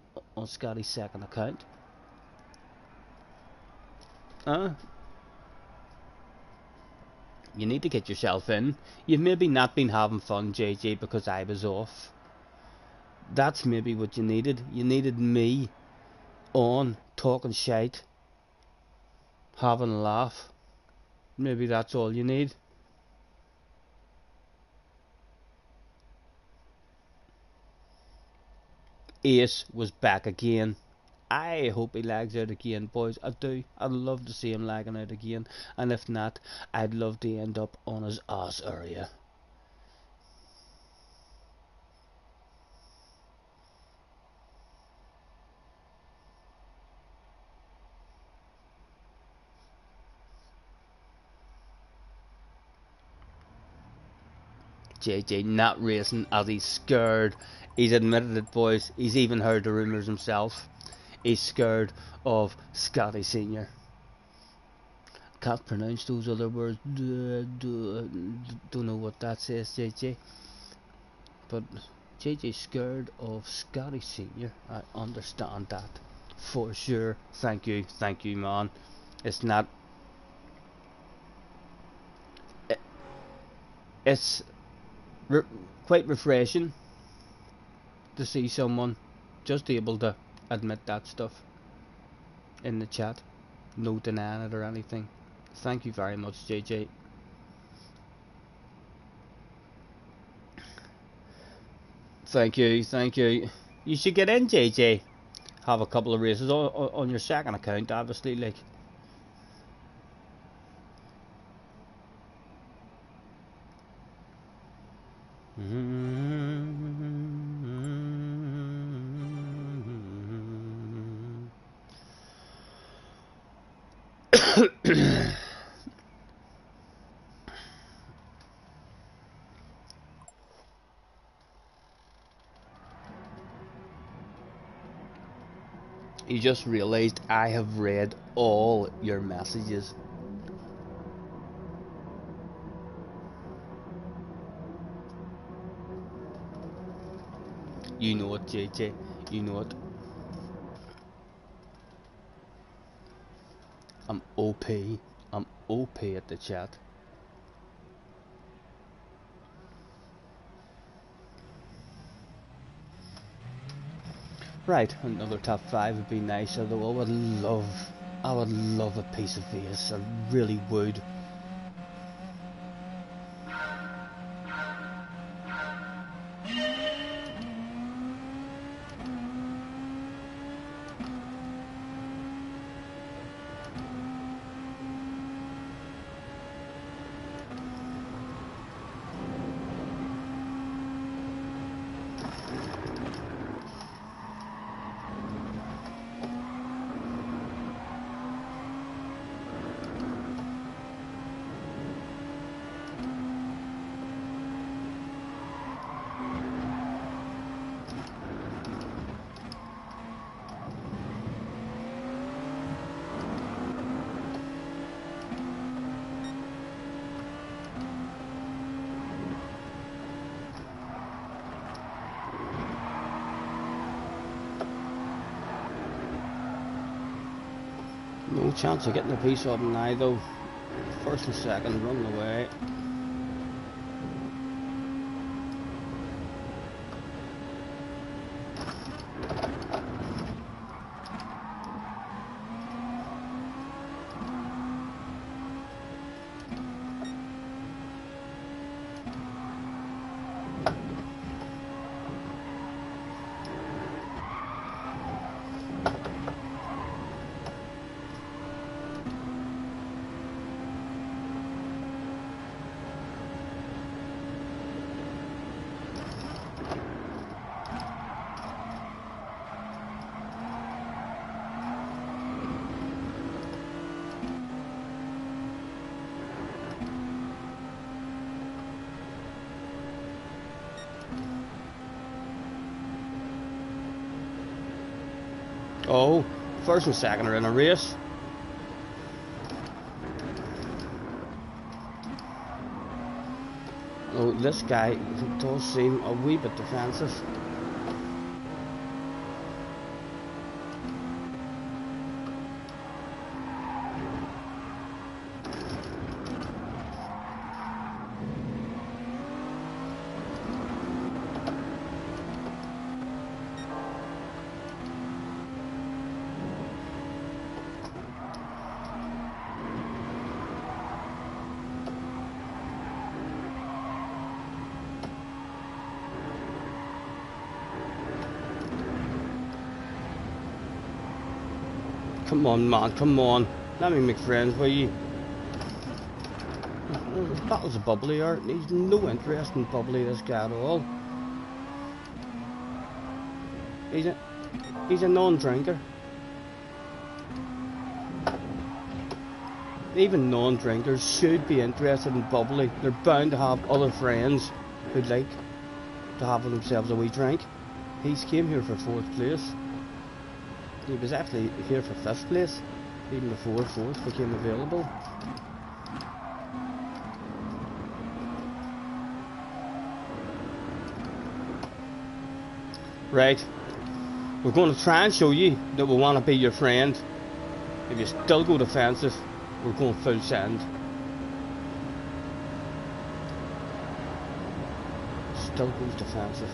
Speaker 1: Scotty's second account. You need to get yourself in. You've maybe not been having fun, JJ, because I was off. That's maybe what you needed. You needed me on, talking shite, having a laugh. Maybe that's all you need. Ace was back again. I hope he lags out again, boys. I do. I'd love to see him lagging out again. And if not, I'd love to end up on his ass area. JJ not racing as he's scared. He's admitted it, boys. He's even heard the rumours himself. He's scared of Scotty Senior. Can't pronounce those other words. Don't know what that says, JJ. But JJ's scared of Scotty Senior. I understand that for sure. Thank you, man. It's not. It's quite refreshing to see someone just able to admit that stuff in the chat, no denying it or anything. Thank you very much, JJ. Thank you. You should get in, JJ. Have a couple of races on your second account, obviously, like. You just realised I have read all your messages. You know it, JJ. You know it. I'm OP. I'm OP at the chat. Right, another top 5 would be nice, although I would love a piece of Ace. I really would. No chance of getting a piece of him now, though. First and second, running away. Oh, first and second are in a race.
Speaker 2: Oh, this guy does seem a wee bit defensive. Come on, man, come on. Let me make friends with you. There's bottles of bubbly here. He's no interest in bubbly, this guy at all. He's a non-drinker. Even non-drinkers should be interested in bubbly. They're bound to have other friends who'd like to have themselves a wee drink. He's came here for 4th place. He was actually here for 5th place, even before 4th became available. Right, we're going to try and show you that we want to be your friend. If you still go defensive, we're going full send. Still goes defensive.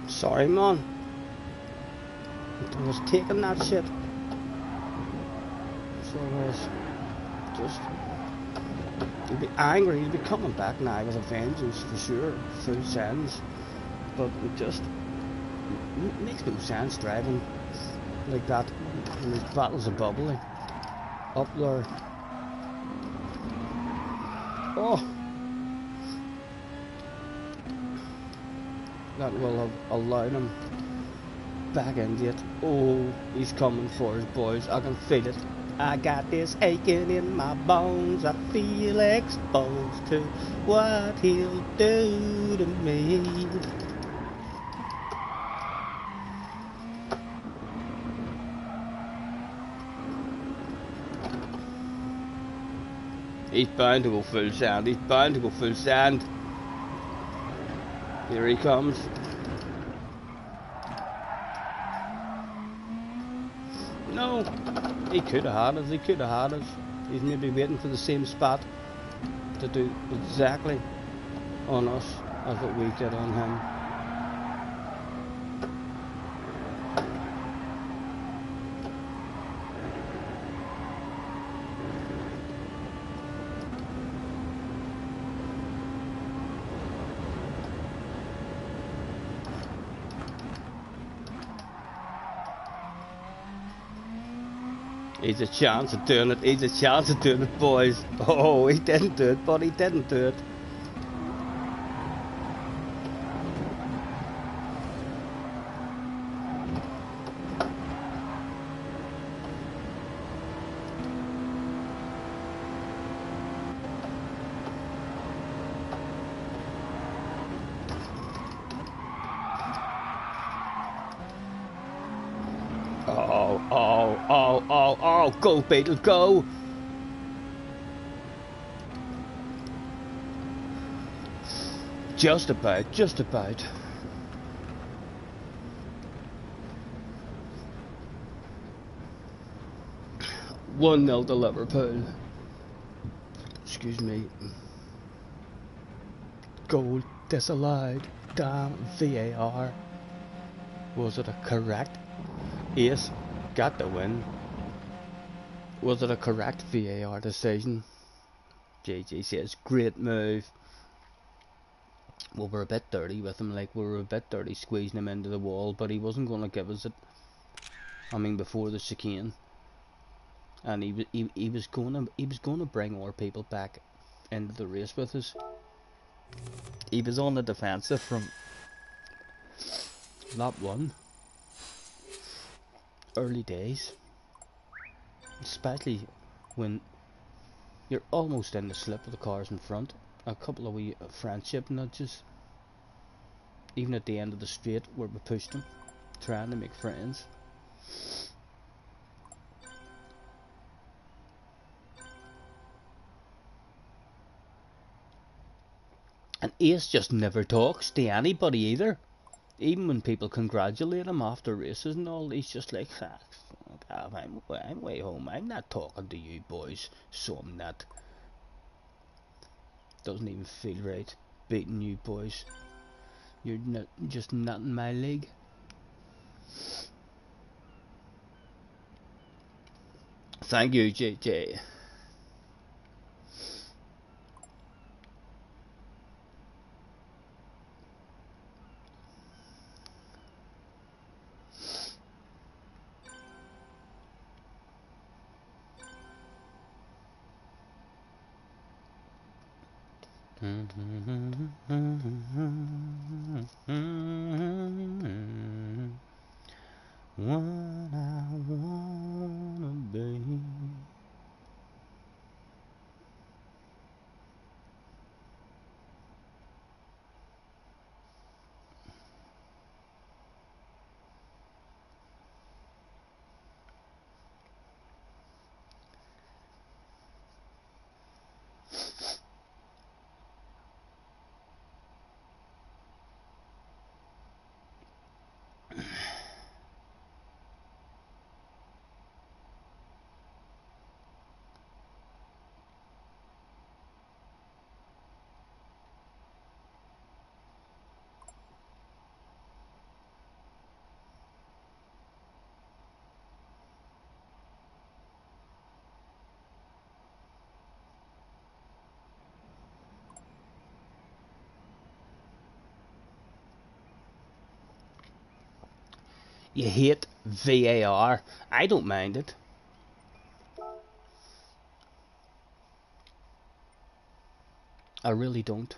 Speaker 2: Sorry, man. I was taking that shit. So I was just. He'd be angry. He'd be coming back now with a vengeance for sure. Full sends. But it just makes no sense driving like that in these battles of bubbly up there. Oh. That will have allowed him back into it. Oh, he's coming for his boys. I can feel it. I got this aching in my bones. I feel exposed to what he'll do to me. He's bound to go full sand. He's bound to go full sand. Here he comes. No, he could have had us. He could have had us. He's maybe waiting for the same spot to do exactly on us as what we did on him. He's a chance of doing it. He's a chance of doing it, boys. Oh, he didn't do it, but he didn't do it. Oh, go Beetle, go! Just about, just about. One 0 to Liverpool. Excuse me. Goal disallowed. Damn VAR. Was it a correct
Speaker 1: Ace got the win. Was it a correct VAR decision? JJ says, great move. Well, we're a bit dirty with him, like we were a bit dirty squeezing him into the wall, but he wasn't going to give us it. I mean, before the chicane, and he was going to bring more people back into the race with us. He was on the defensive from lap 1, early days, especially when you're almost in the slip of the cars in front. A couple of wee friendship nudges, even at the end of the straight where we pushed him, trying to make friends. And Ace just never talks to anybody either. Even when people congratulate him after races and all, he's just like, I'm way home. I'm not talking to you boys, so I'm not. Doesn't even feel right beating you boys. You're just not in my league. Thank you, JJ. What I wanna be. You hate VAR. I don't mind it. I really don't.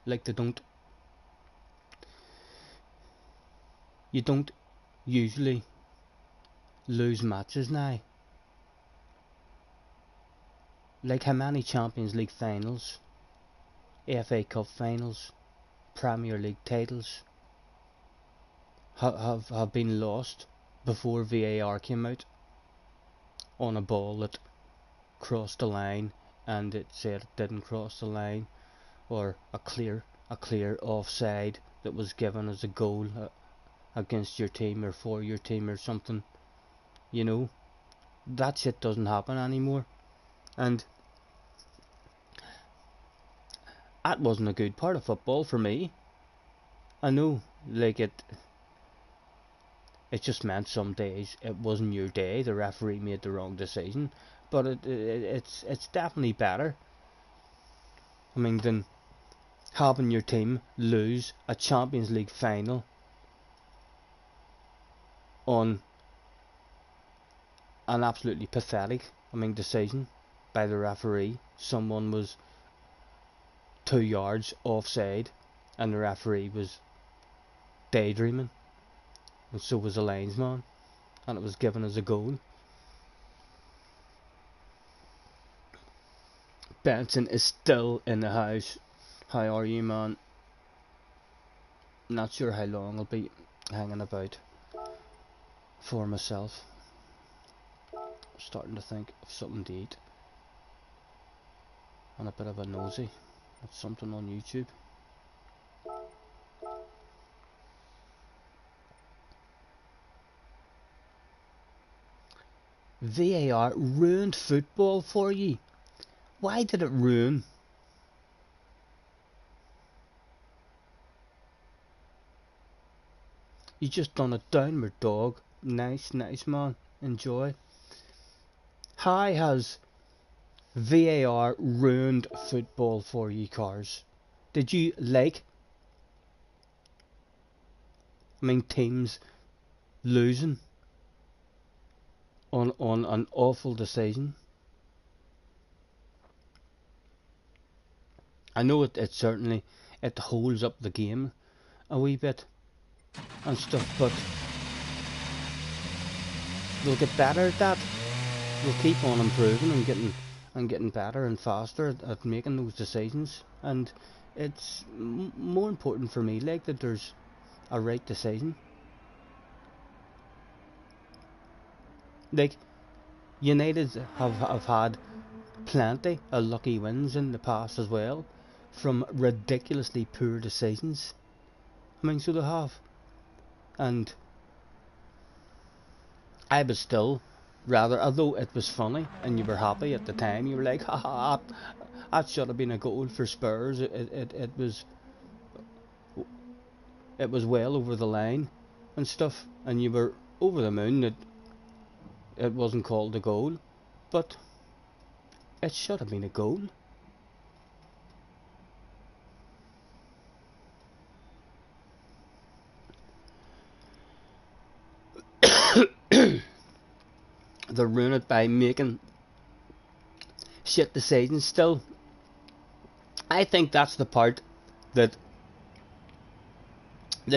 Speaker 1: Like you don't usually lose matches now. Like how many Champions League finals, FA Cup finals, Premier League titles have been lost before VAR came out on a ball that crossed the line and it said it didn't cross the line, or a clear offside that was given as a goal against your team or for your team or something. You know, that shit doesn't happen anymore, and that wasn't a good part of football for me. I know, like it just meant some days it wasn't your day, the referee made the wrong decision, but it's definitely better, I mean, than having your team lose a Champions League final on an absolutely pathetic, decision by the referee. Someone was 2 yards offside and the referee was daydreaming, and so was the linesman, and it was given as a goal. Benson is still in the house. How are you, man? Not sure how long I'll be hanging about for myself. Starting to think of something to eat and a bit of a nosy at something on YouTube. VAR ruined football for you. Why did it ruin? You just done a downward dog. Nice, nice man. Enjoy. How has VAR ruined football for you cars? Did you like, teams losing on an awful decision? I know it certainly it holds up the game a wee bit and stuff, but we'll get better at that. We'll keep on improving and getting better and faster at making those decisions. And it's more important for me, like, that there's a right decision. Like, United have had plenty of lucky wins in the past as well, from ridiculously poor decisions. So they have. And I was still rather, although it was funny and you were happy at the time, you were like, haha, that should have been a goal for Spurs. It was well over the line and stuff, and you were over the moon that it wasn't called a goal, but it should have been a goal. They ruin it by making shit decisions still. I think that's the part that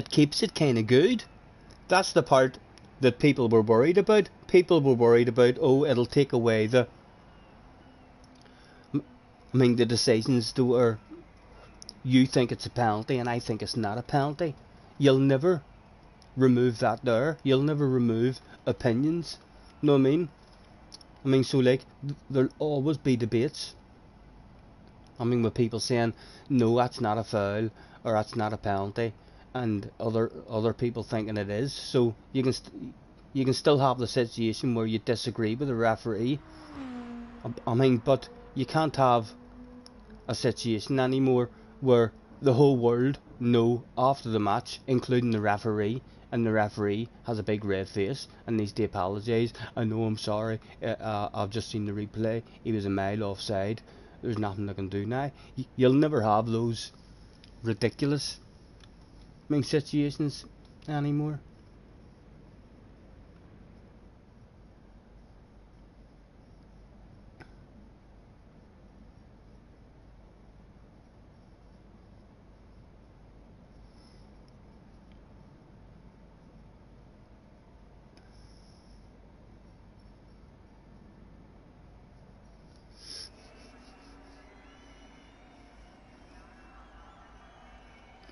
Speaker 1: keeps it kind of good. That's the part that people were worried about. People were worried about, oh, it'll take away the decisions to where you think it's a penalty and I think it's not a penalty. You'll never remove that there. You'll never remove opinions. Know what I mean? So, like, there'll always be debates. With people saying, no, that's not a foul, or that's not a penalty, and other people thinking it is. So you can still have the situation where you disagree with the referee. But you can't have a situation anymore where the whole world know after the match, including the referee, and the referee has a big red face and needs to apologise. I know, I'm sorry, I've just seen the replay, he was a mile offside, there's nothing I can do now. You'll never have those ridiculous situations anymore.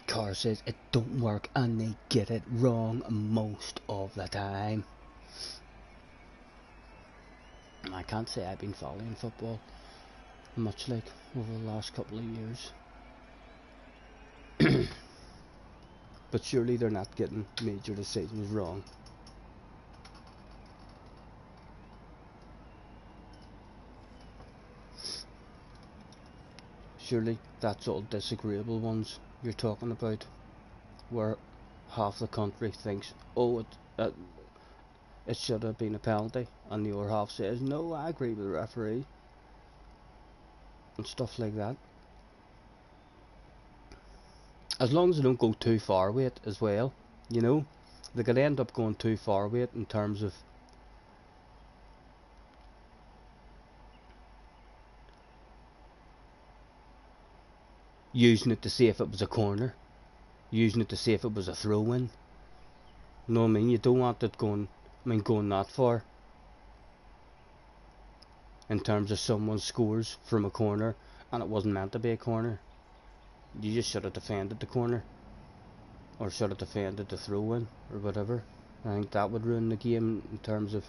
Speaker 1: Car says it don't work and they get it wrong most of the time. I can't say I've been following football much, like, over the last couple of years. But surely they're not getting major decisions wrong. Surely that's all disagreeable ones you're talking about, where half the country thinks, oh, it should have been a penalty, and the other half says, no, I agree with the referee, and stuff like that. As long as they don't go too far with it as well, they could end up going too far with it in terms of using it to see if it was a corner, using it to see if it was a throw-in. You know what I mean? You don't want it going that far, in terms of someone scores from a corner and it wasn't meant to be a corner. You just should have defended the corner, or should have defended the throw-in, or whatever. I think that would ruin the game in terms of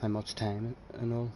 Speaker 1: how much time and all.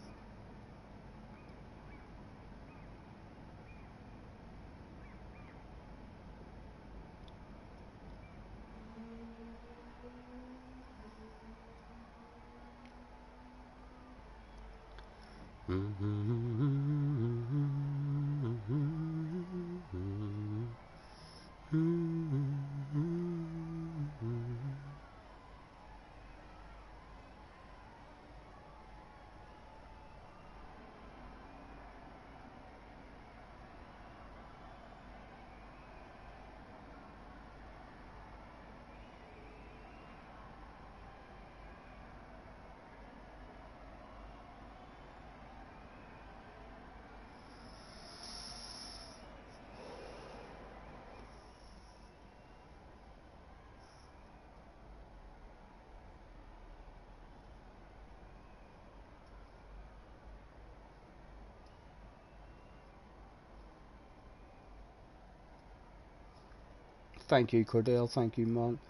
Speaker 2: Thank you, Cordell. Thank you, man.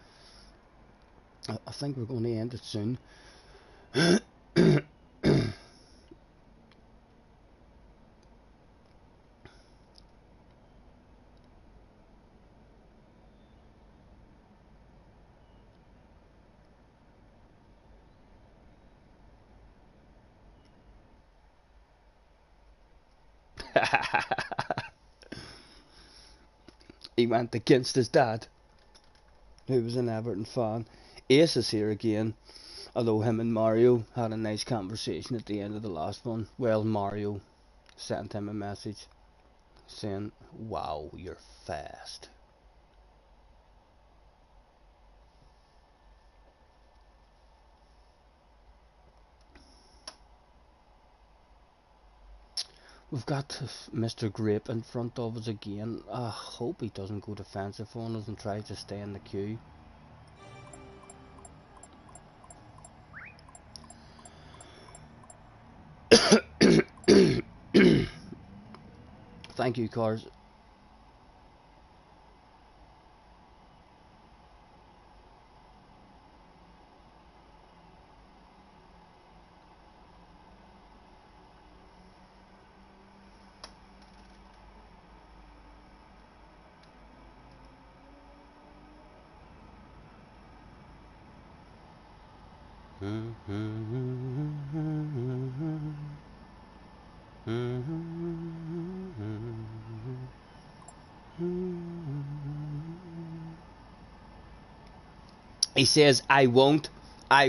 Speaker 2: I think we're going to end it soon. He went against his dad, who was an Everton fan. Ace is here again, although him and Mario had a nice conversation at the end of the last one. Well, Mario sent him a message saying, "Wow, you're fast." We've got Mr. Grape in front of us again. I hope he doesn't go defensive on us and tries to stay in the queue. Thank you, cars. He says, I won't. I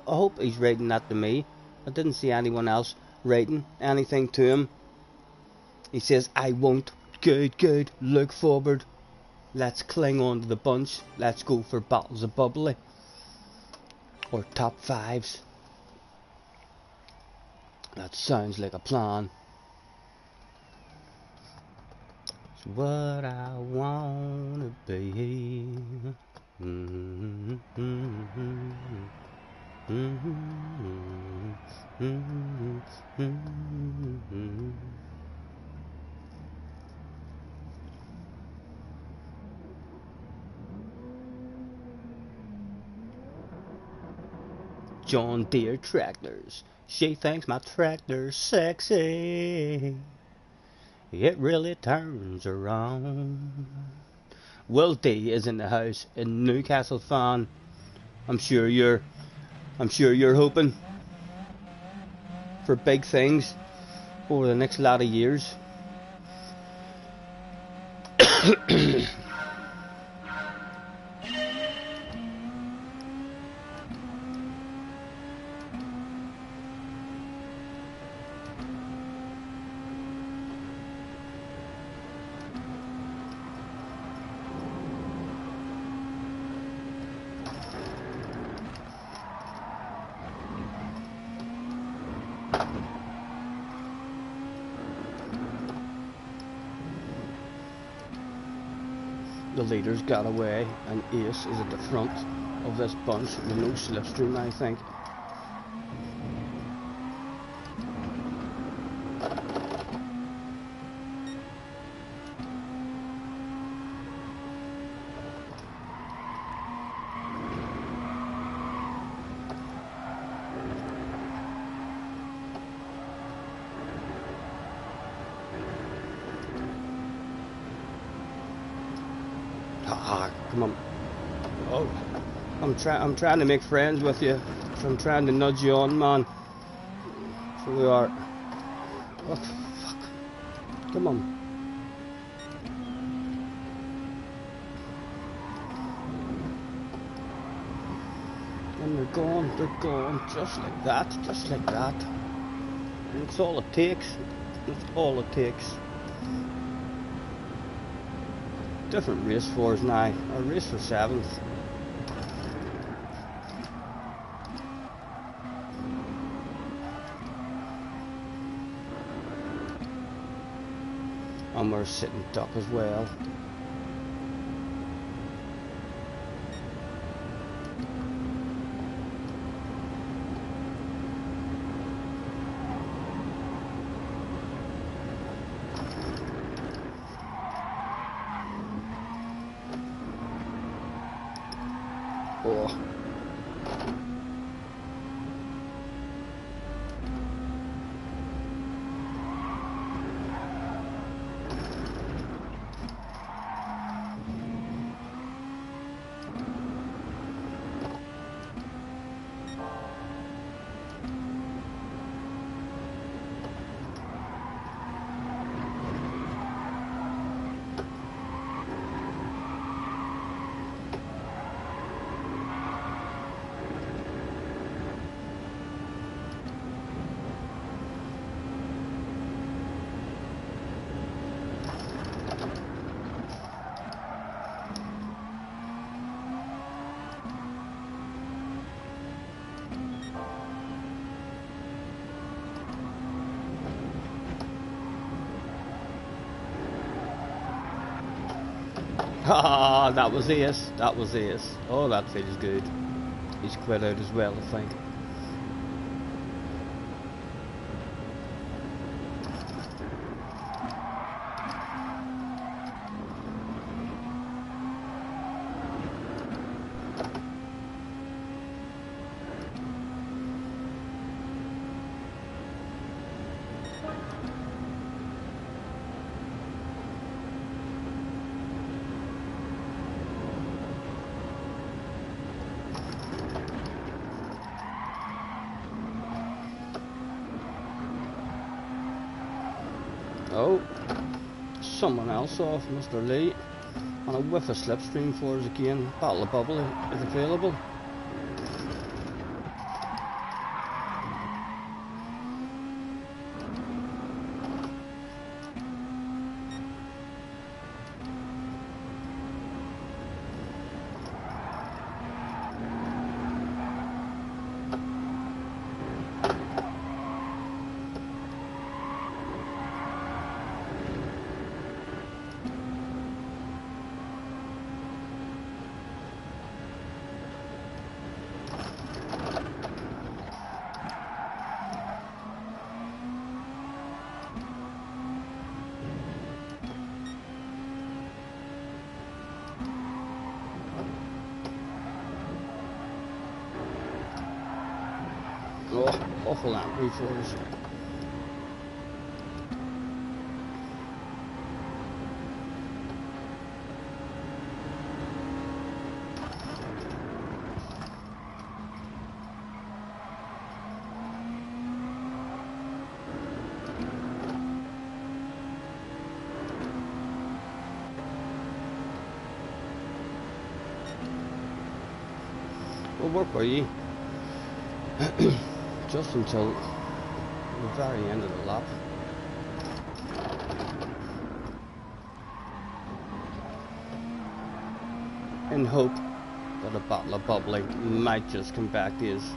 Speaker 2: hope he's writing that to me. I didn't see anyone else writing anything to him. He says, I won't. Good. Look forward. Let's cling on to the bunch. Let's go for bottles of bubbly. Or top fives. That sounds like a plan. It's what I wanna be. John Deere tractors. She thinks my tractor's sexy. It really turns around. Will D is in the house, a Newcastle fan. I'm sure you're hoping for big things over the next lot of years. The leaders got away, and Ace is at the front of this bunch with no slipstream, I think. Come on. Oh, I'm trying to make friends with you. So I'm trying to nudge you on, man. So we are. Oh, fuck. Come on. And they're gone, just like that. And that's all it takes. Different race for us now. Our race for 7th. And we're sitting duck as well. Oh.
Speaker 1: Ah, that was ace. That was ace. Oh, that feels good. He's quit out as well, I think.
Speaker 2: Oh, someone else off, Mr. Lee. And a whiff of slipstream for us again. Bottle of bubble is available. Oh, awful angry for us. Well, where were you? Just until the very end of the lap. In hope that a bottle of bubbly might just come back to us.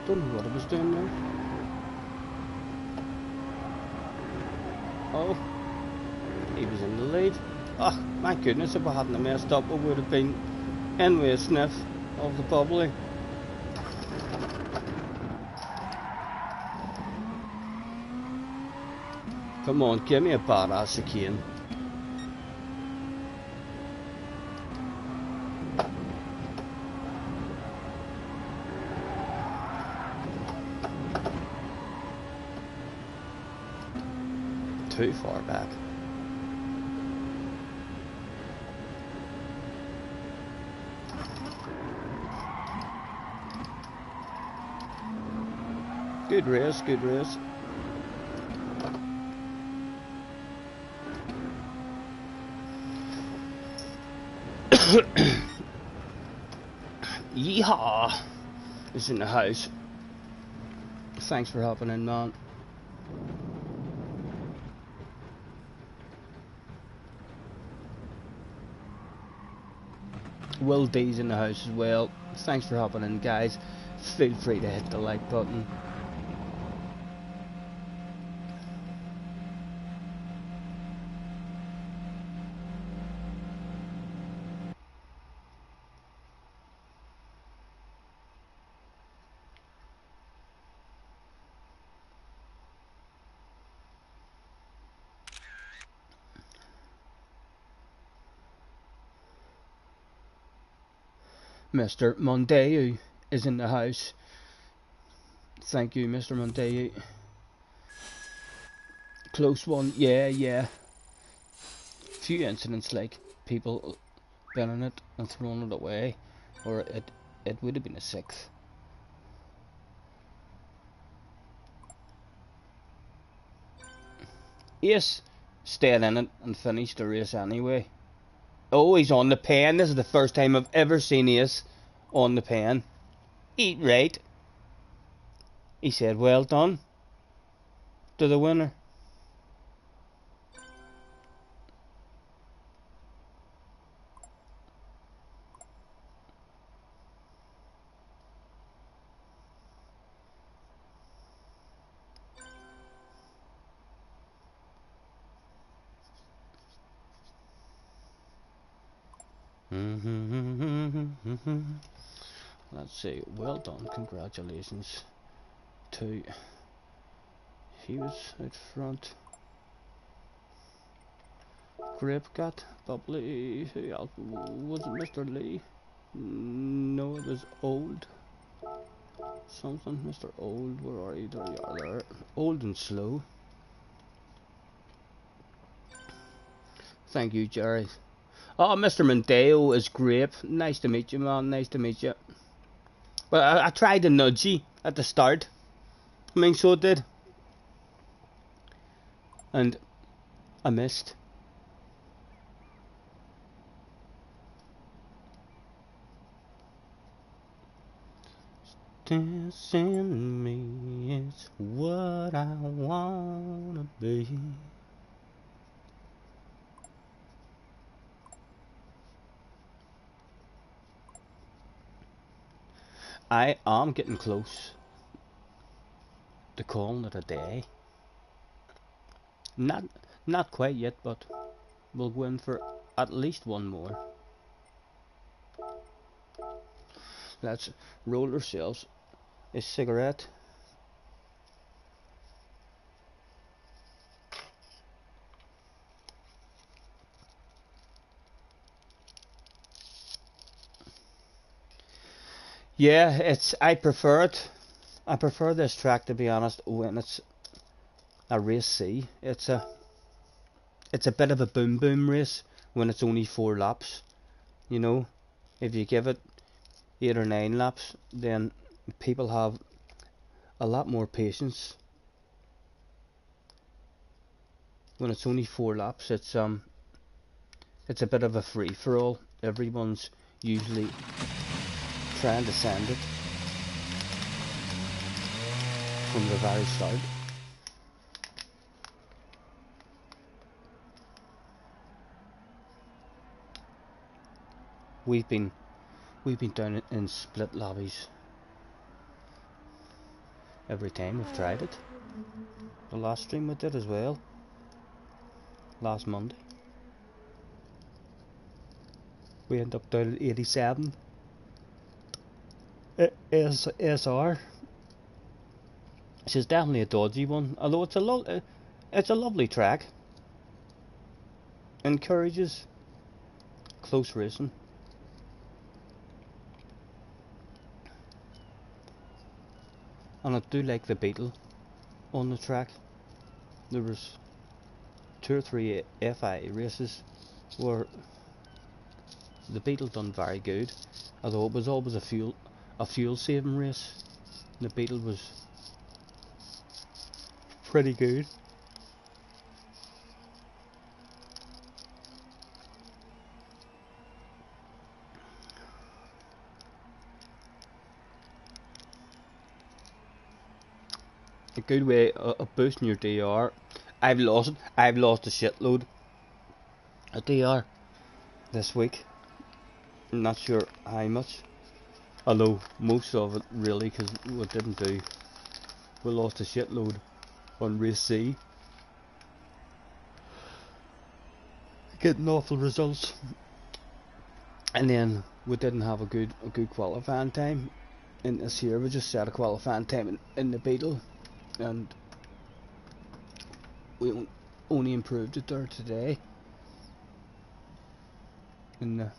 Speaker 2: Don't know what I was doing there. Oh, he was in the lead. Oh, my goodness, if I hadn't messed up, I would have been in with a sniff of the bubbly. Come on, give me a badass again. Too far back. Good race, good race. Yeehaw! It's in the house. Thanks for hopping in, man. Will D's in the house as well. Thanks for hopping in, guys. Feel free to hit the like button.
Speaker 1: Mr. Mondeu is in the house. Thank you, Mr. Mondeu. Close one, yeah. Few incidents like people binning it and throwing it away, or it would have been a sixth. Ace stayed in it and finished the race anyway. Oh, he's on the pen. This is the first time I've ever seen Ace on the pen. Eat right. He said, well done to the winner. Let's see, well done, congratulations to, he was out front. Grape got bubbly, who else, was it Mr. Lee? No, it was Old something, Mr. Old, where are you? There you are there. Old and slow. Thank you, Jerry. Oh, Mr. Mondeo is great. Nice to meet you, man. Nice to meet you. But I tried to nudge you at the start. I mean, so it did. And I missed. This in me is what I wanna be. I am getting close to calling it a day. Not quite yet, but we'll go in for at least one more. Let's roll ourselves a cigarette. Yeah, I prefer it. I prefer this track, to be honest, when it's a race C. It's a bit of a boom boom race when it's only 4 laps. You know, if you give it 8 or 9 laps, then people have a lot more patience. When it's only 4 laps, it's a bit of a free for all. Everyone's usually trying to send it from the very start. We've been down in split lobbies every time we've tried it. The last stream we did as well, last Monday. We end up down at 87 SR. She's definitely a dodgy one, although it's a lovely track. Encourages close racing. And I do like the Beetle on the track. There was 2 or 3 FI races where the Beetle done very good, although it was always a fuel saving race. The Beetle was pretty good. A good way of boosting your DR. I've lost a shitload of DR this week. I'm not sure how much, although most of it really, because we didn't do, we lost a shitload on race C, getting awful results, and then we didn't have a good qualifying time in this year. We just set a qualifying time in the Beetle, and we only improved it there today in the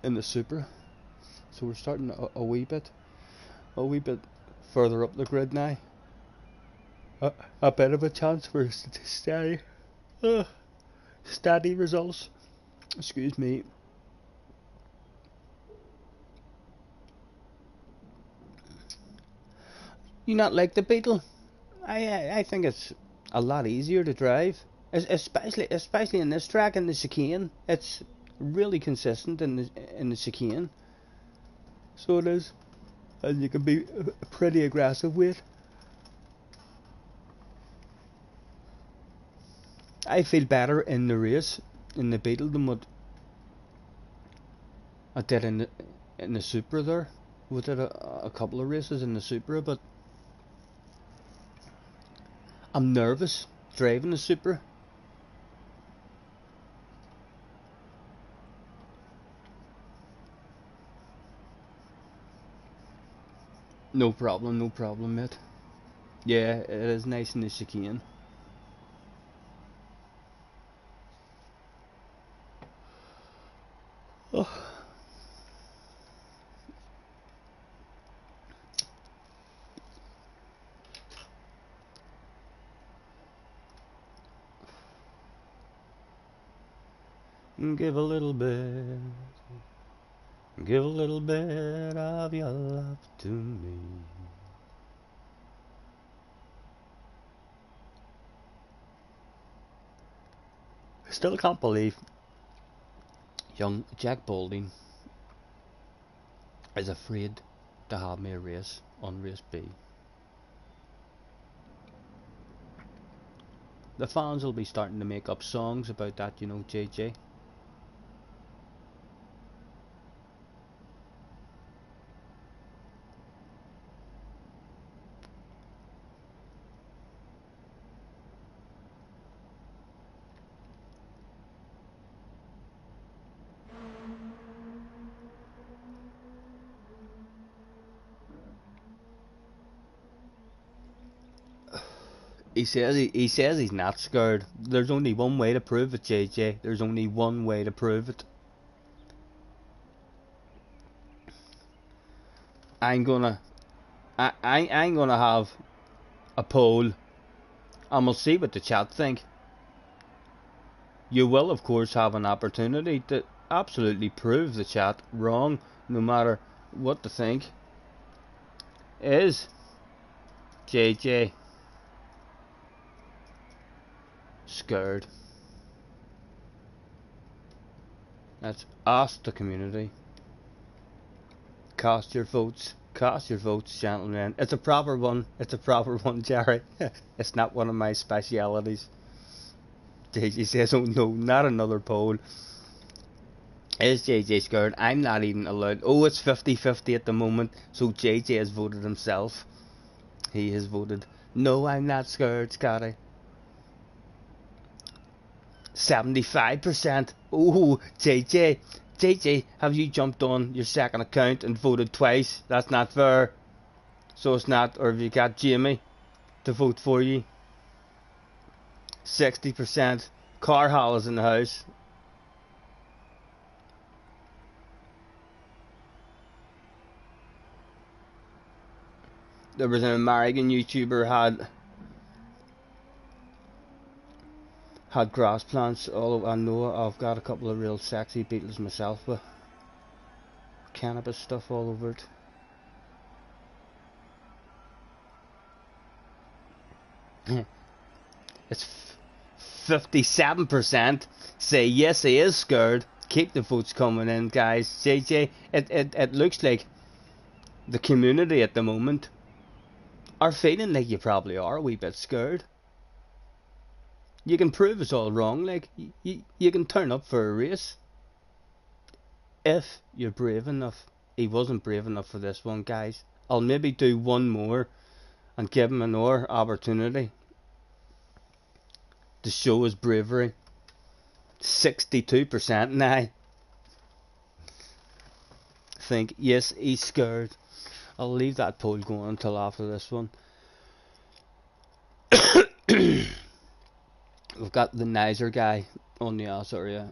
Speaker 2: in the Supra. So we're starting a wee bit further up the grid now. A bit of a chance for steady results. Excuse me. You not like the Beetle? I think it's a lot easier to drive, especially in this track in the chicane. It's really consistent in the chicane. So it is, and you can be pretty aggressive with it. I feel better in the race in the Beetle than what I did in the Supra there. We did a couple of races in the Supra, but I'm nervous driving the Supra. No problem, mate. Yeah, it is nice in the chicane. Oh. Give a little bit of your love to me. I still can't believe young Jack Balding is afraid to have me a race on race B. The fans will be starting to make up songs about that, you know, JJ. He says he's not scared. There's only one way to prove it, JJ. There's only one way to prove it. I'm gonna have a poll, and we'll see what the chat think. You will, of course, have an opportunity to absolutely prove the chat wrong, no matter what they think. Is JJ scared? Let's ask the community. Cast your votes, gentlemen. It's a proper one, Jerry. It's not one of my specialities. JJ says, oh no, not another poll. Is JJ scared? I'm not even allowed. Oh, it's 50-50 at the moment, so JJ has voted himself. He has voted, no, I'm not scared, Scotty. 75%. Oh, JJ, have you jumped on your second account and voted twice? That's not fair. So it's not, or have you got Jamie to vote for you? 60%. Car Hall is in the house. There was an American YouTuber had grass plants all over. I know I've got a couple of real sexy Beetles myself with cannabis stuff all over it. It's 57% say yes, he is scared. Keep the votes coming in, guys. JJ, it looks like the community at the moment are feeling like you probably are a wee bit scared. You can prove us all wrong, like you can turn up for a race if you're brave enough. He wasn't brave enough for this one, guys. I'll maybe do one more and give him another opportunity to show his bravery. 62% now think yes, he's scared. I'll leave that poll going until after this one. We've got the nicer guy on the ass area.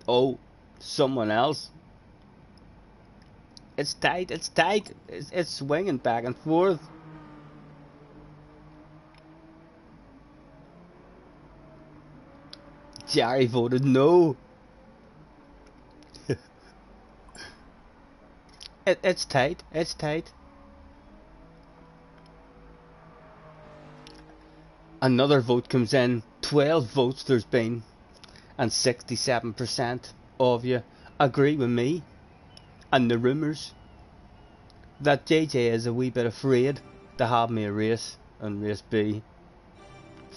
Speaker 2: Oh, someone else. It's tight, it's tight. It's swinging back and forth. Jerry voted no. It's tight, it's tight. Another vote comes in. 12 votes there's been. And 67% of you agree with me and the rumours that JJ is a wee bit afraid to have me a race in race B.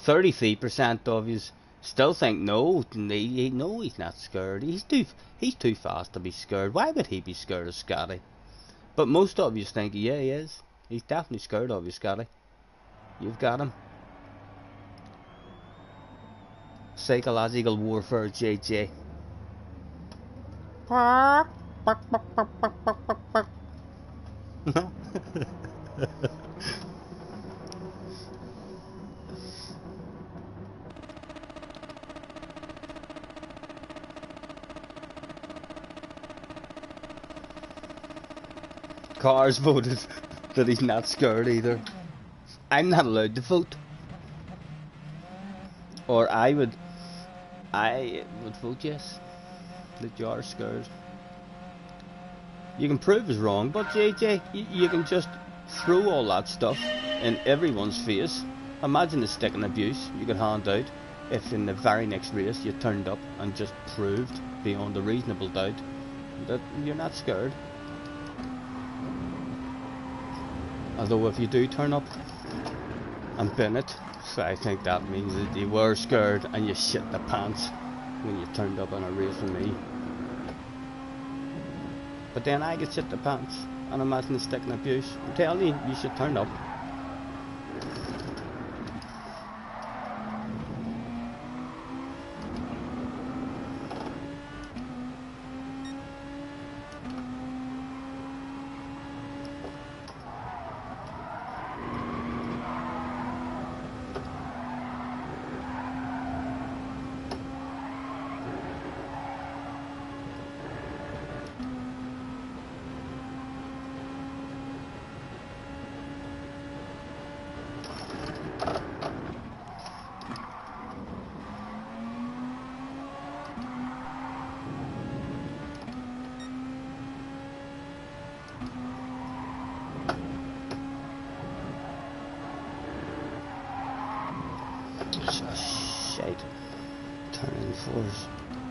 Speaker 2: 33% of you still think no, no, he's not scared. He's too fast to be scared. Why would he be scared of Scotty? But most of you think, yeah, he is. He's definitely scared of you, Scotty. You've got him. Psychological warfare, JJ. Cars voted that he's not scared either. I'm not allowed to vote. Or I would vote yes, that you are scared. You can prove us wrong, but JJ, you can just throw all that stuff in everyone's face. Imagine the stick and abuse you could hand out if in the very next race you turned up and just proved beyond a reasonable doubt that you're not scared. Although if you do turn up and bin it, so I think that means that you were scared and you shit the pants when you turned up on a race with me. But then I get shit the pants and imagine the stick and abuse. I'm telling you, you should turn up. Shite. Turning fours.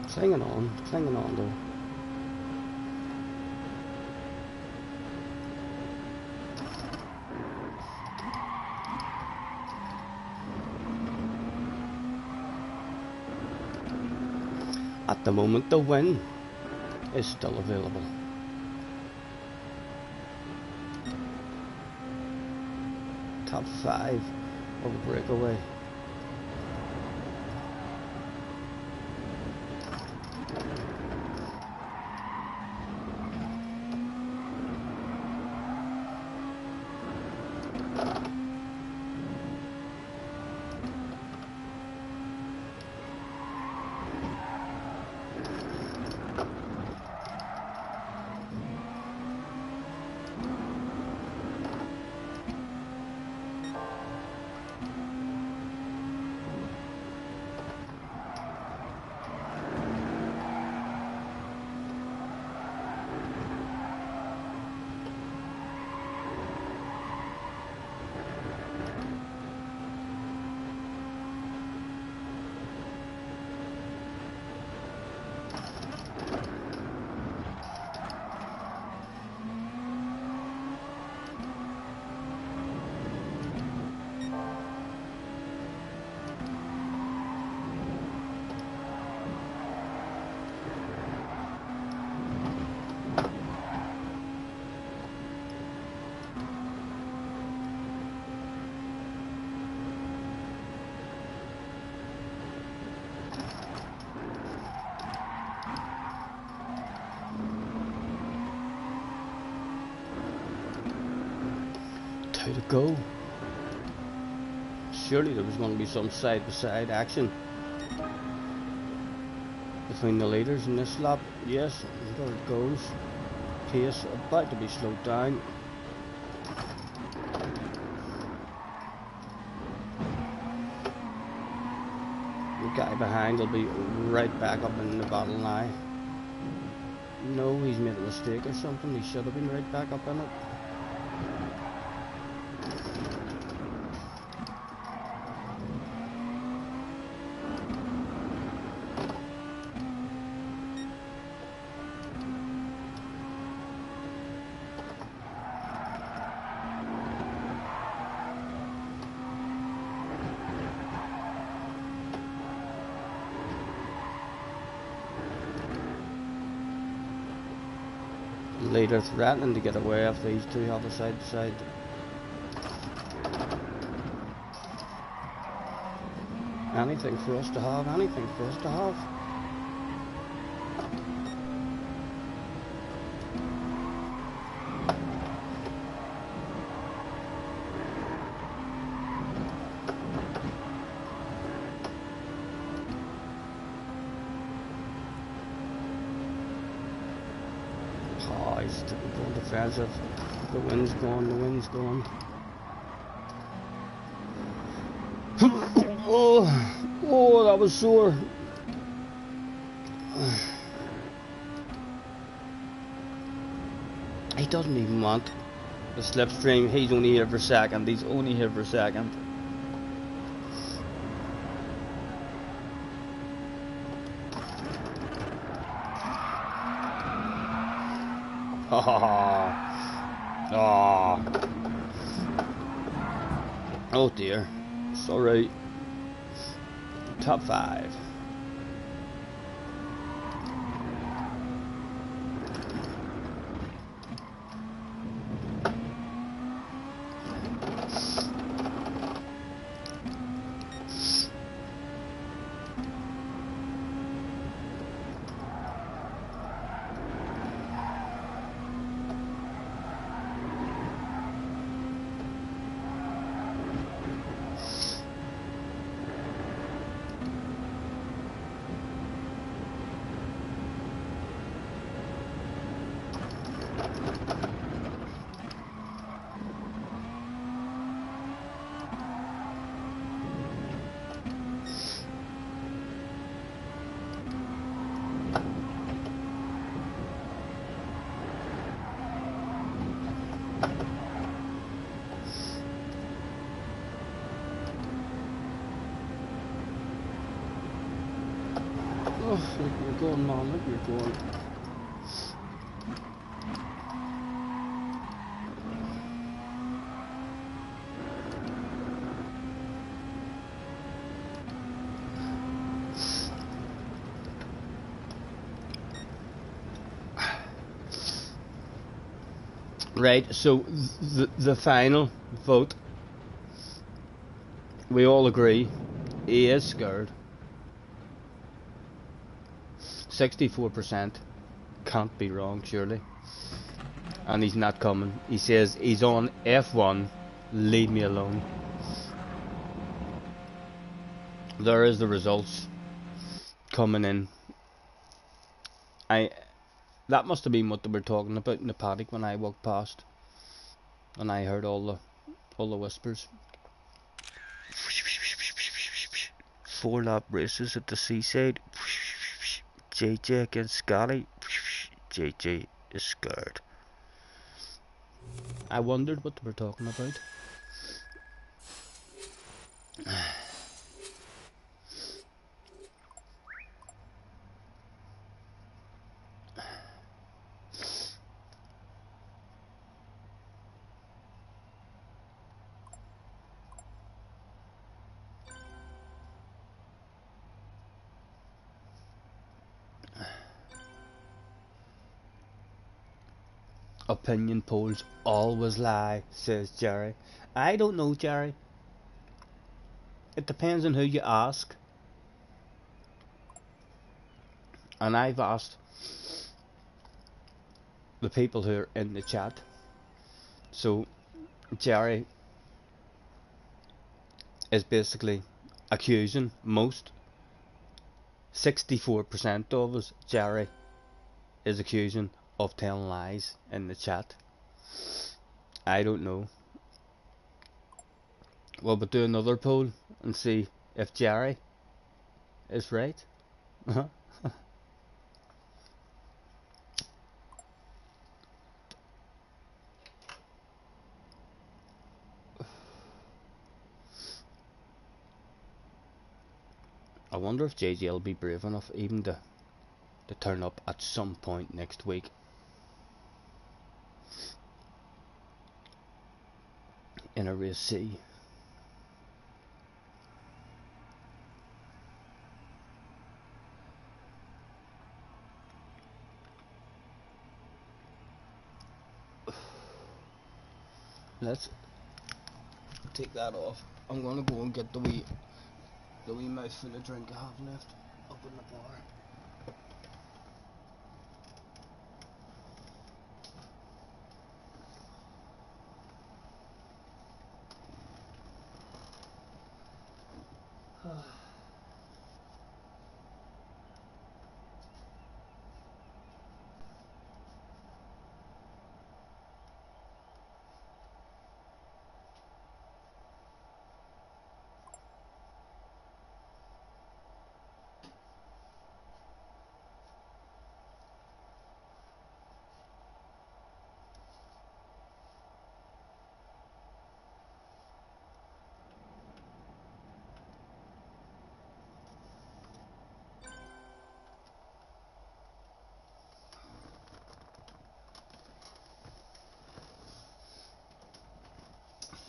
Speaker 2: Clinging on though. At the moment the win is still available. Top 5 of a breakaway.
Speaker 1: Way to go. Surely there was going to be some side-by-side action between the leaders in this lap. Yes, there it goes. Pace about to be slowed down. The guy behind will be right back up in the battle now. No, he's made a mistake or something. He should have been right back up in it. Leader threatening to get away if these two have a side to side. Anything for us to have, anything for us to have. Oh, he's going defensive. The wind's gone, the wind's gone. Oh, that was sore. He doesn't even want the slipstream. He's only here for second. He's only here for second. Oh dear. Sorry. Top 5. Oh, look, you're going, man, look, you're going. Right, so the final vote, we all agree, he is scared. 64%, can't be wrong surely, and he's not coming. He says he's on F1, leave me alone. There is the results coming in. That must have been what they were talking about in the paddock when I walked past, and I heard all the whispers. 4 lap races at the seaside. JJ against Scotty. JJ is scared. I wondered what they were talking about. Opinion polls always lie, says Jerry. I don't know, Jerry. It depends on who you ask. And I've asked the people who are in the chat. So, Jerry, is basically accusing most 64% of us, Jerry, is accusing of telling lies in the chat. I don't know. Well, but do another poll and see if Jerry is right. I wonder if JJ will be brave enough even to turn up at some point next week. In a race C. Let's take that off. I'm gonna go and get the wee mouthful of drink I have left up in the bar.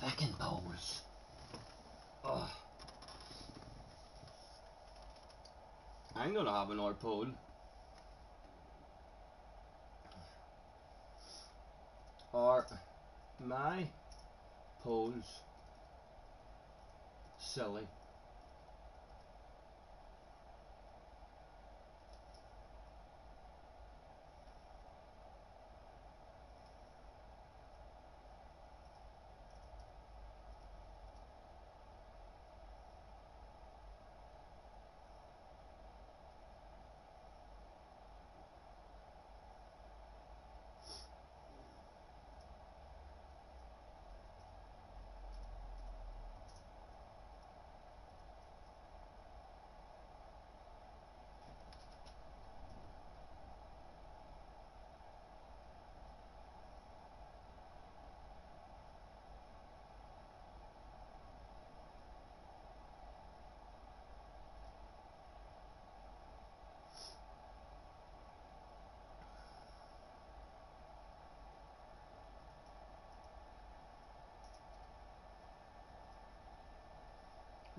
Speaker 1: Fucking bowls. Oh. I'm gonna have another poll. Are my polls silly?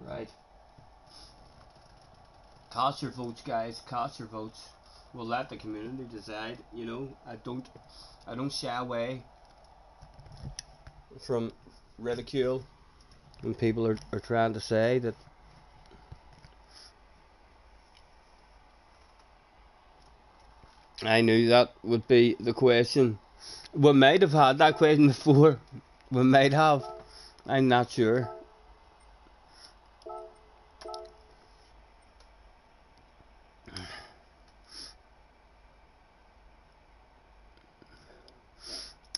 Speaker 1: Right. Cast your votes, guys. Cast your votes. We'll let the community decide. You know, I don't shy away from ridicule when people are trying to say that I knew that would be the question. We might have had that question before. We might have. I'm not sure.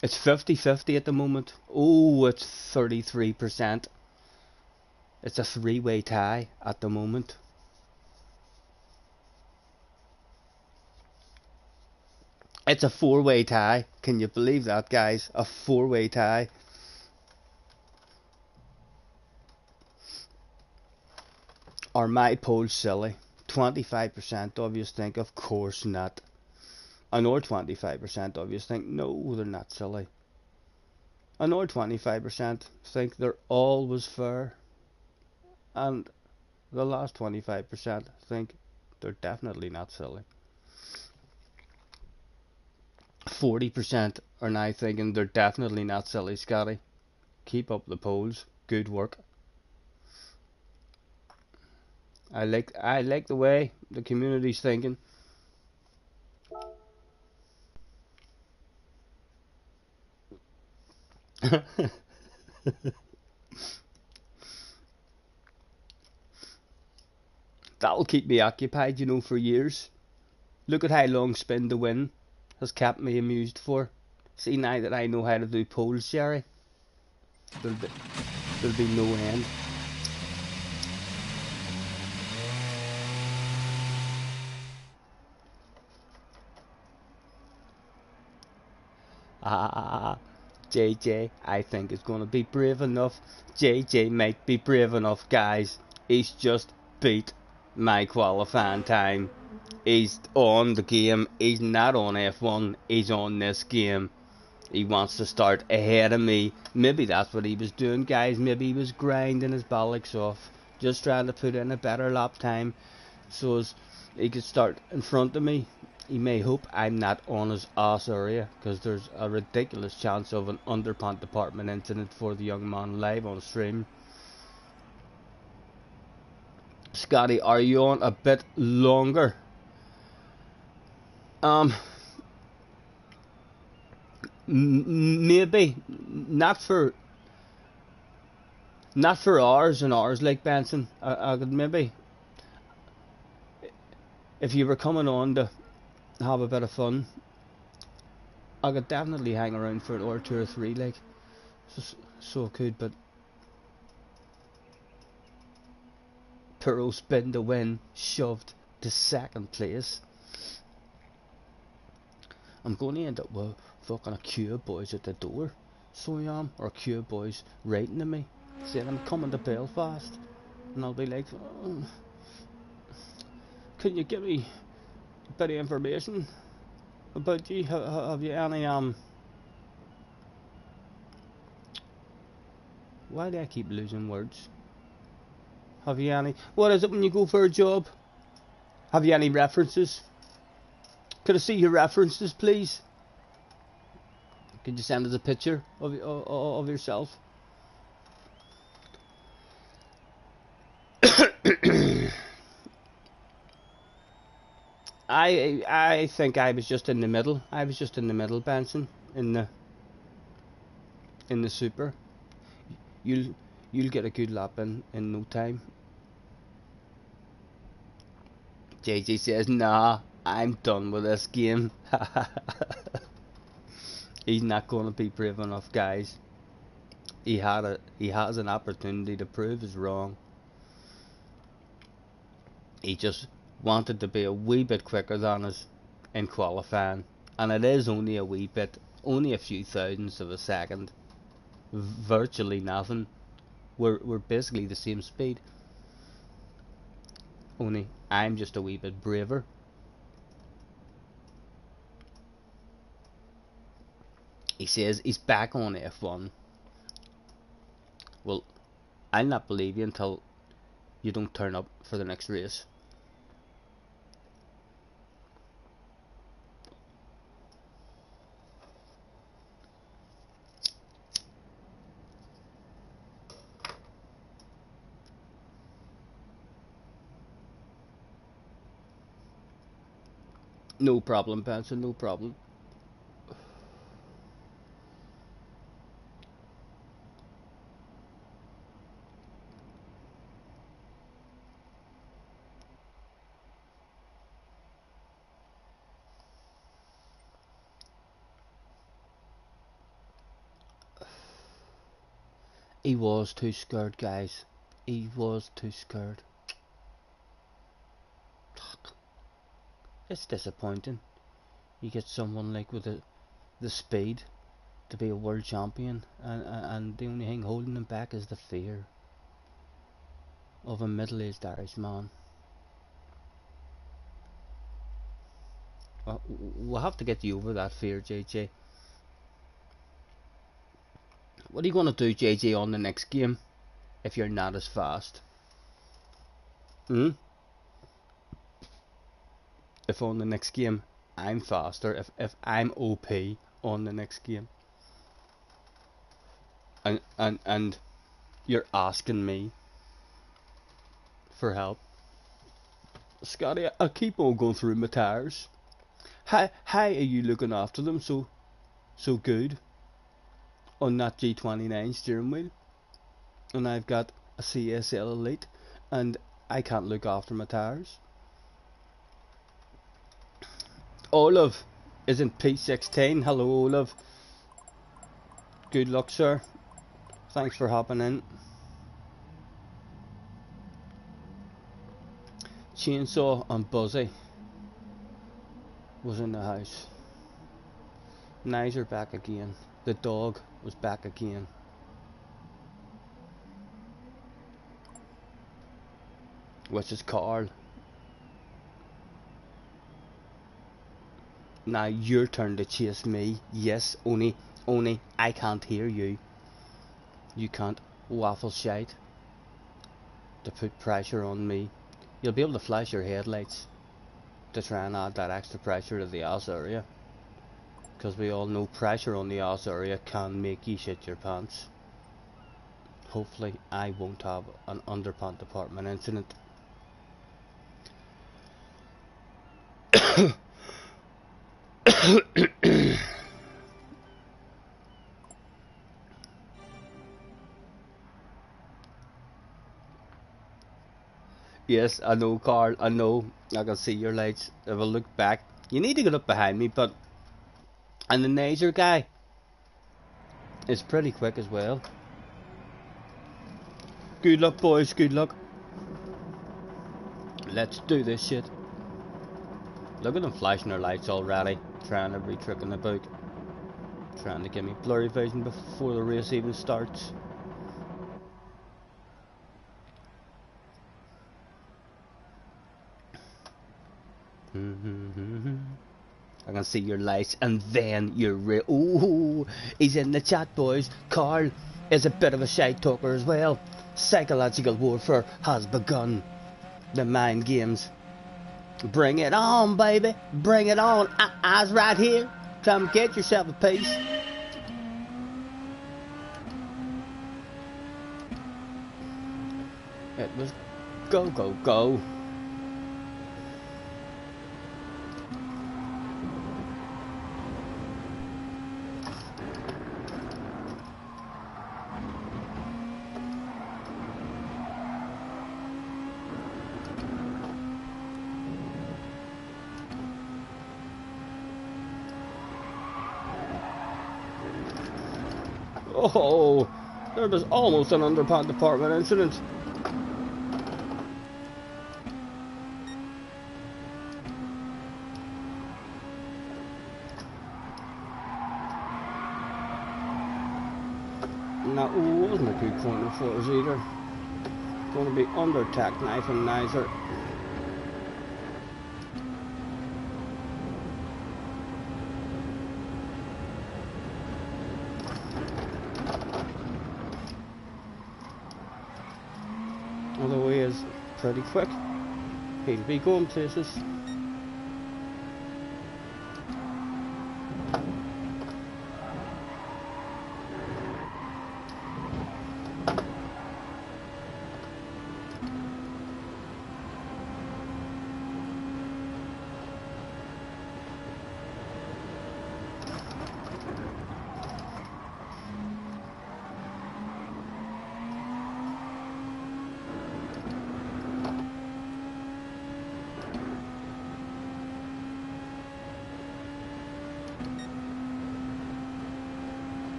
Speaker 1: It's 50-50 at the moment. Oh, it's 33%. It's a three-way tie at the moment. It's a four-way tie. Can you believe that, guys? A four-way tie. Are my polls silly? 25% of you think, of course not. Another 25% of you think, no, they're not silly. Another 25% think they're always fair. And the last 25% think they're definitely not silly. 40% are now thinking they're definitely not silly, Scotty. Keep up the polls. Good work. I like the way the community's thinking.
Speaker 2: That'll keep me occupied, you know, for years. Look at how long spin to win has kept me amused for. See, now that I know how to do poles, Jerry, there'll be, there'll be no end. Ah, JJ, I think is going to be brave enough. JJ might be brave enough, guys. He's just beat my qualifying time. He's on the game. He's not on F1. He's on this game. He wants to start ahead of me. Maybe that's what he was doing, guys. Maybe he was grinding his bollocks off, just trying to put in a better lap time so as he could start in front of me. He may hope I'm not on his ass area, because there's a ridiculous chance of an underpants department incident for the young man live on stream. Scotty, are you on a bit longer? Maybe not for hours and hours like Benson. I could maybe, if you were coming on to have a bit of fun, I could definitely hang around for an hour, 2 or 3, like, so I could. But Puro spin to win, shoved to second place. I'm going to end up with fucking a queue of boys at the door, so I am, or a queue of boys writing to me saying I'm coming to Belfast, and I'll be like, oh, can you give me a bit of information about you? Have you any why do I keep losing words? Have you any, what is it when you go for a job? Have you any references? Could I see your references, please? Could you send us a picture of yourself? I think I was just in the middle. I was just in the middle, Benson, in the super. You'll get a good lap in no time. JJ says, nah, I'm done with this game. He's not going to be brave enough, guys. He has an opportunity to prove us wrong. He just wanted to be a wee bit quicker than us in qualifying, and it is only a wee bit, only a few thousandths of a second, virtually nothing. We're basically the same speed, only I'm just a wee bit braver. He says he's back on F1. Well, I'll not believe you until you don't turn up for the next race. No problem, Benson, no problem. He was too scared, guys. He was too scared. It's disappointing. You get someone like with the speed to be a world champion, and the only thing holding him back is the fear of a middle-aged Irish man. We'll have to get you over that fear, JJ. What are you going to do, JJ, on the next game if you're not as fast? If on the next game I'm faster, if I'm OP on the next game, and you're asking me for help, Scotty, I keep on going through my tires. How are you looking after them so good on that G29 steering wheel? And I've got a CSL Elite, and
Speaker 1: I can't look after my tires. Olav is in P16. Hello, Olav. Good luck, sir. Thanks for hopping in. Chainsaw and Buzzy was in the house. Niger back again. The dog was back again. Which is Carl. Now your turn to chase me. Yes, only I can't hear you. You can't waffle shite to put pressure on me. You'll be able to flash your headlights to try and add that extra pressure to the ass area. Because we all know pressure on the ass area can make you shit your pants. Hopefully I won't have an underpant department incident. Yes, I know, Carl, I know. I can see your lights. If I look back, you need to get up behind me, but... And the Niger guy is pretty quick as well. Good luck, boys, good luck. Let's do this shit. Look at them flashing their lights already. Trying every trick in the book. Trying to give me blurry vision before the race even starts. I can see your lights, and then you're ooh, he's in the chat, boys. Carl is a bit of a shite talker as well. Psychological warfare has begun. The mind games. Bring it on, baby. Bring it on. I's right here. Come get yourself a piece. It was go, go, go. Oh, there was almost an underpant department incident. That wasn't a good corner for us either. Going to be under tack knife and Nizer. Although he is pretty quick, he'll be going places.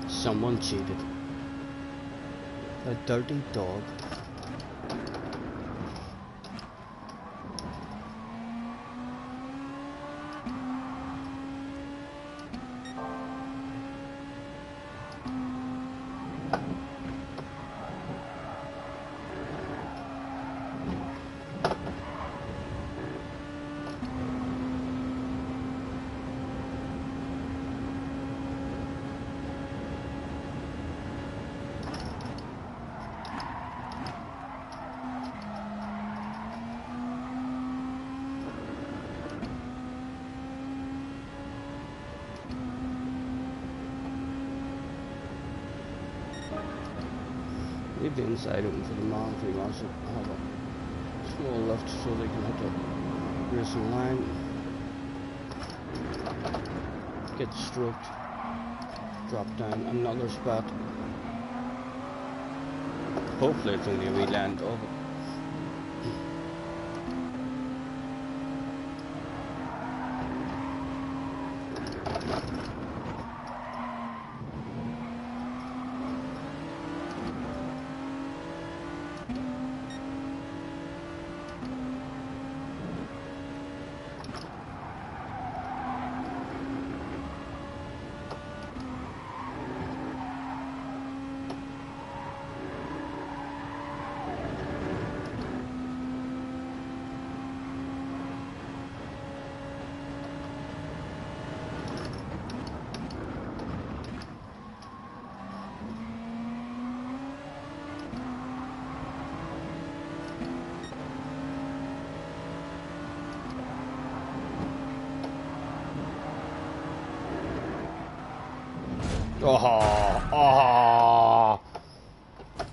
Speaker 1: Someone cheated. A dirty dog.
Speaker 2: Leave the inside open for the man if he wants to have a small lift so they can hit the racing line. Get stroked. Drop down another spot. Hopefully it's only a wee land of it.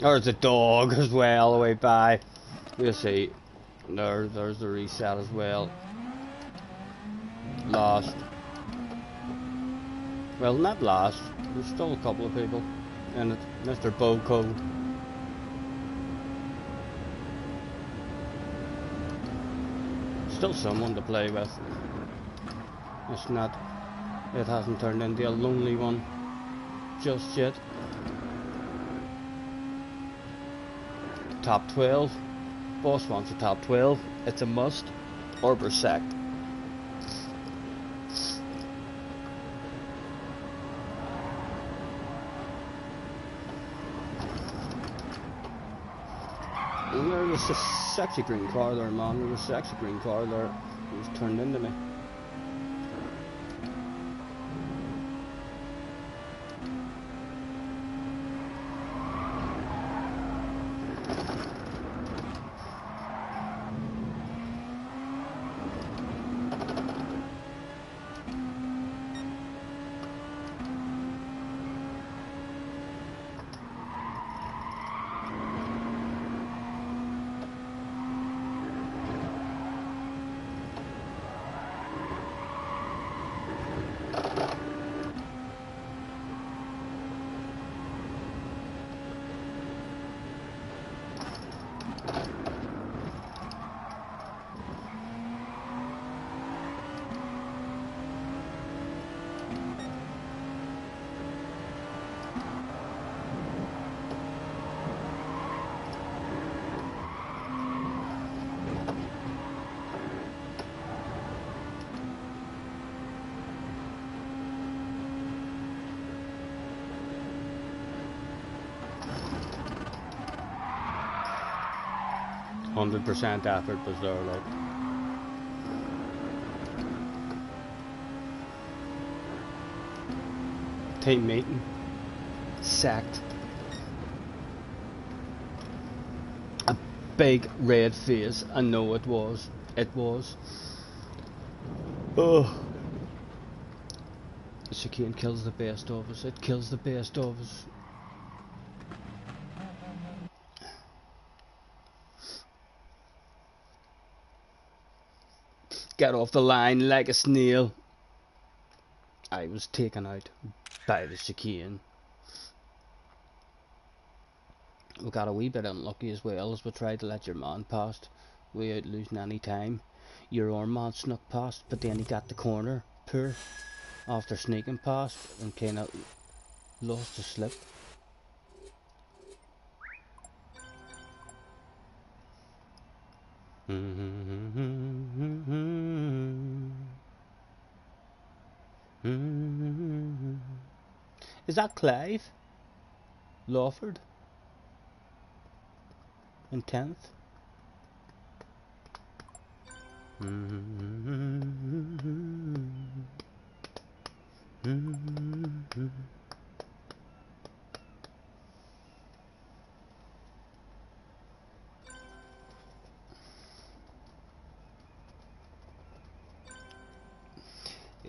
Speaker 2: Oh, there's a dog as well, all the way by. We'll see. There's the reset as well. Lost. Well, not lost. There's still a couple of people in it. Mr. Boko. Still someone to play with. It's not. It hasn't turned into a lonely one just yet. Top 12. Boss wants a top 12. It's a must. Or we're sacked. And there's a sexy green car there, man. There's a sexy green car there. It was turned into me. %, effort was there, like. Team meeting. Sacked. A big red face. I know it was. It was. Oh. The chicane kills the best of us. It kills the best of us. Get off the line like a snail. I was taken out by the chicane. We got a wee bit unlucky as well as we tried to let your man past without losing any time. Your arm man snuck past, but then he got the corner poor after sneaking past and kinda lost the slip. Is that Clive? Lawford? In 10th?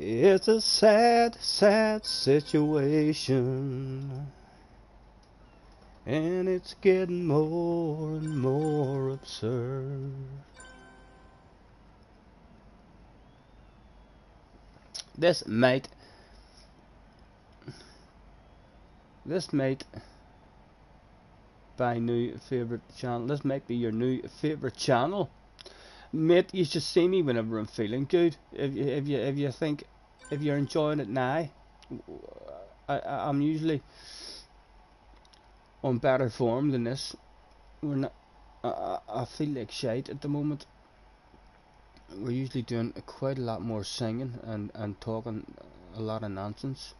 Speaker 2: It's a sad, sad situation,
Speaker 1: and it's getting more and more absurd. This might by new favourite channel. This might be your new favourite channel, mate. You should see me whenever I'm feeling good. If you think, if you're enjoying it now, I'm usually on better form than this. We're not. I feel like shite at the moment. We're usually doing quite a lot more singing and talking a lot of nonsense,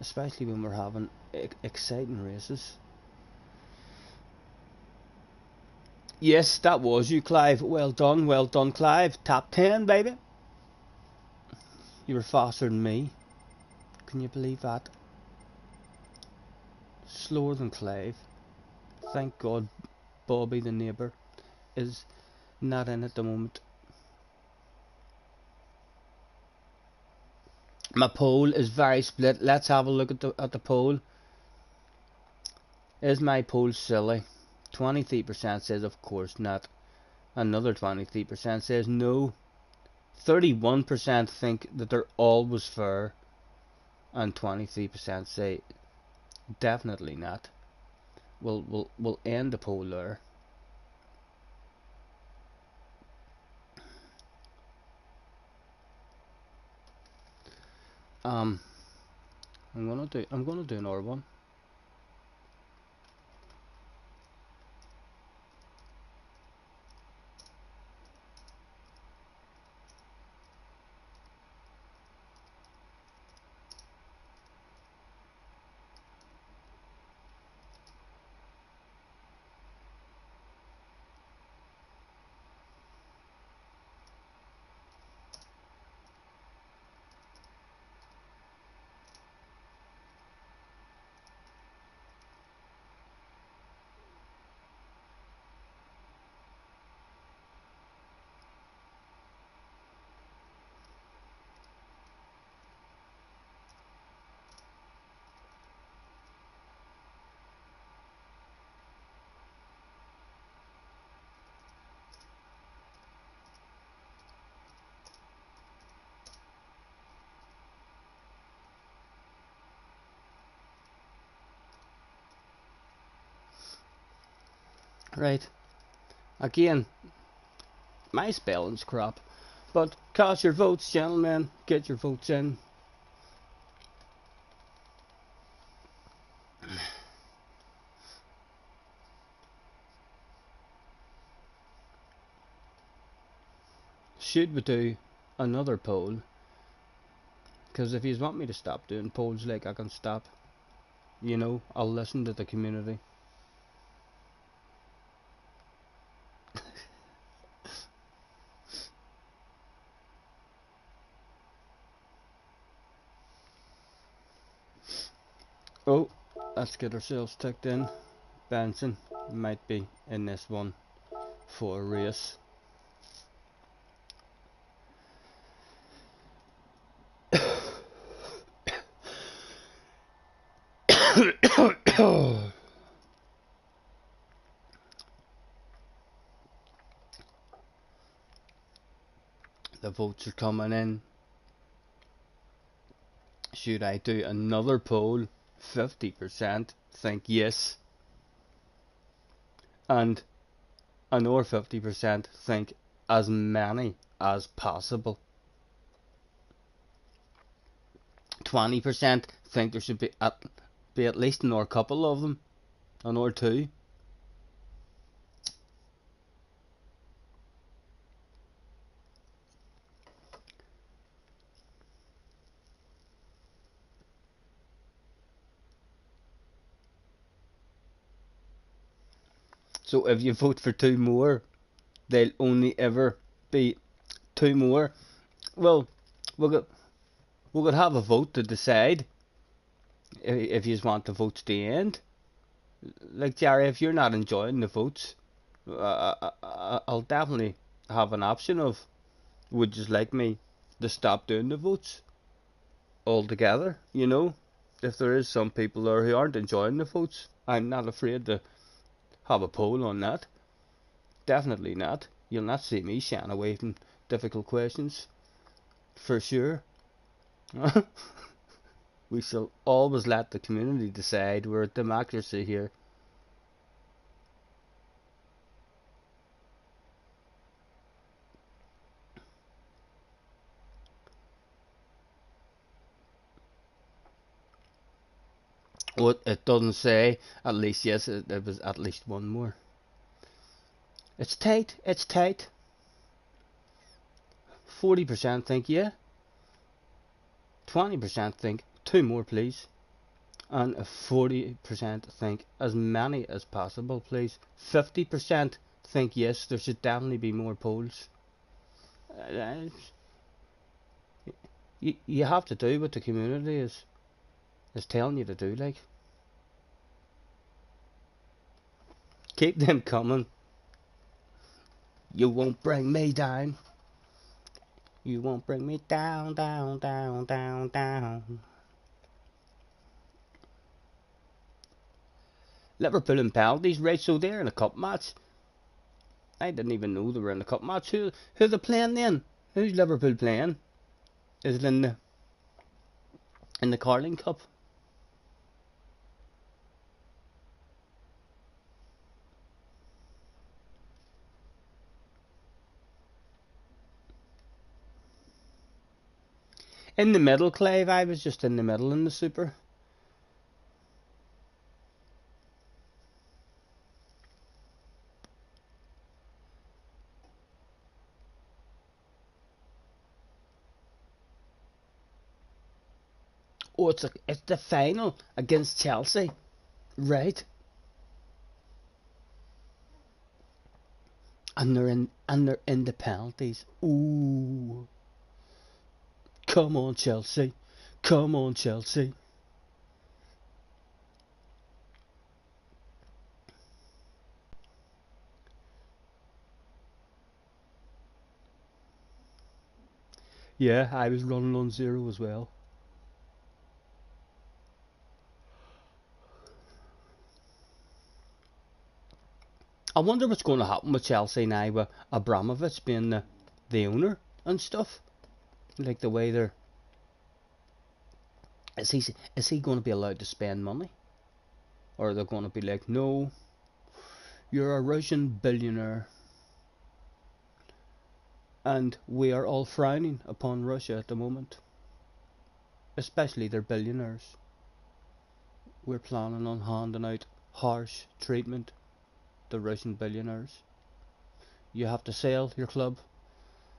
Speaker 1: especially when we're having exciting races. Yes, that was you, Clive. Well done, Clive. Top 10, baby. You were faster than me. Can you believe that? Slower than Clive. Thank God Bobby the neighbour is not in at the moment. My poll is very split. Let's have a look at the poll. Is my poll silly? 23% says of course not. Another 23% says no. 31% think that they're always fair, and 23% say definitely not. We'll end the poll there. I'm gonna do another one. Right. Again, my spelling's crap. But cast your votes, gentlemen. Get your votes in. Should we do another poll? Because if you want me to stop doing polls, like, I can stop. You know, I'll listen to the community. Oh, let's get ourselves tucked in. Benson might be in this one for a race. The votes are coming in. Should I do another poll? 50% think yes, and another 50% think as many as possible. 20% think there should be at least another couple of them, another two. So if you vote for two more, there'll only ever be two more. Well, we could have a vote to decide if you want the votes to end. Like, Jerry, if you're not enjoying the votes, I'll definitely have an option of, would you like me to stop doing the votes altogether? You know, if there is some people there who aren't enjoying the votes, I'm not afraid to have a poll on that. Definitely not. You'll not see me shying away from difficult questions. For sure. We shall always let the community decide. We're a democracy here. What it doesn't say, at least, yes, there was at least one more. It's tight, it's tight. 40% think yeah. 20% think two more, please. And 40% think as many as possible, please. 50% think yes, there should definitely be more polls. You have to do what the community is telling you to do, like. Keep them coming. You won't bring me down. You won't bring me down, down, down, down, down. Liverpool and penalties, right? So they're in a cup match. I didn't even know they were in a cup match. Who are they playing then? Who's Liverpool playing? Is it in the Carling Cup? In the middle, Clive. I was just in the middle in the Super. Oh, it's the final against Chelsea, right? And they're in the penalties. Ooh, come on, Chelsea! Come on, Chelsea! Yeah, I was running on 0 as well. I wonder what's going to happen with Chelsea now with Abramovich being the owner and stuff. Like the way they're... Is he going to be allowed to spend money? Or are they going to be like, no, you're a Russian billionaire. And we are all frowning upon Russia at the moment. Especially their billionaires. We're planning on handing out harsh treatment to Russian billionaires. You have to sell your club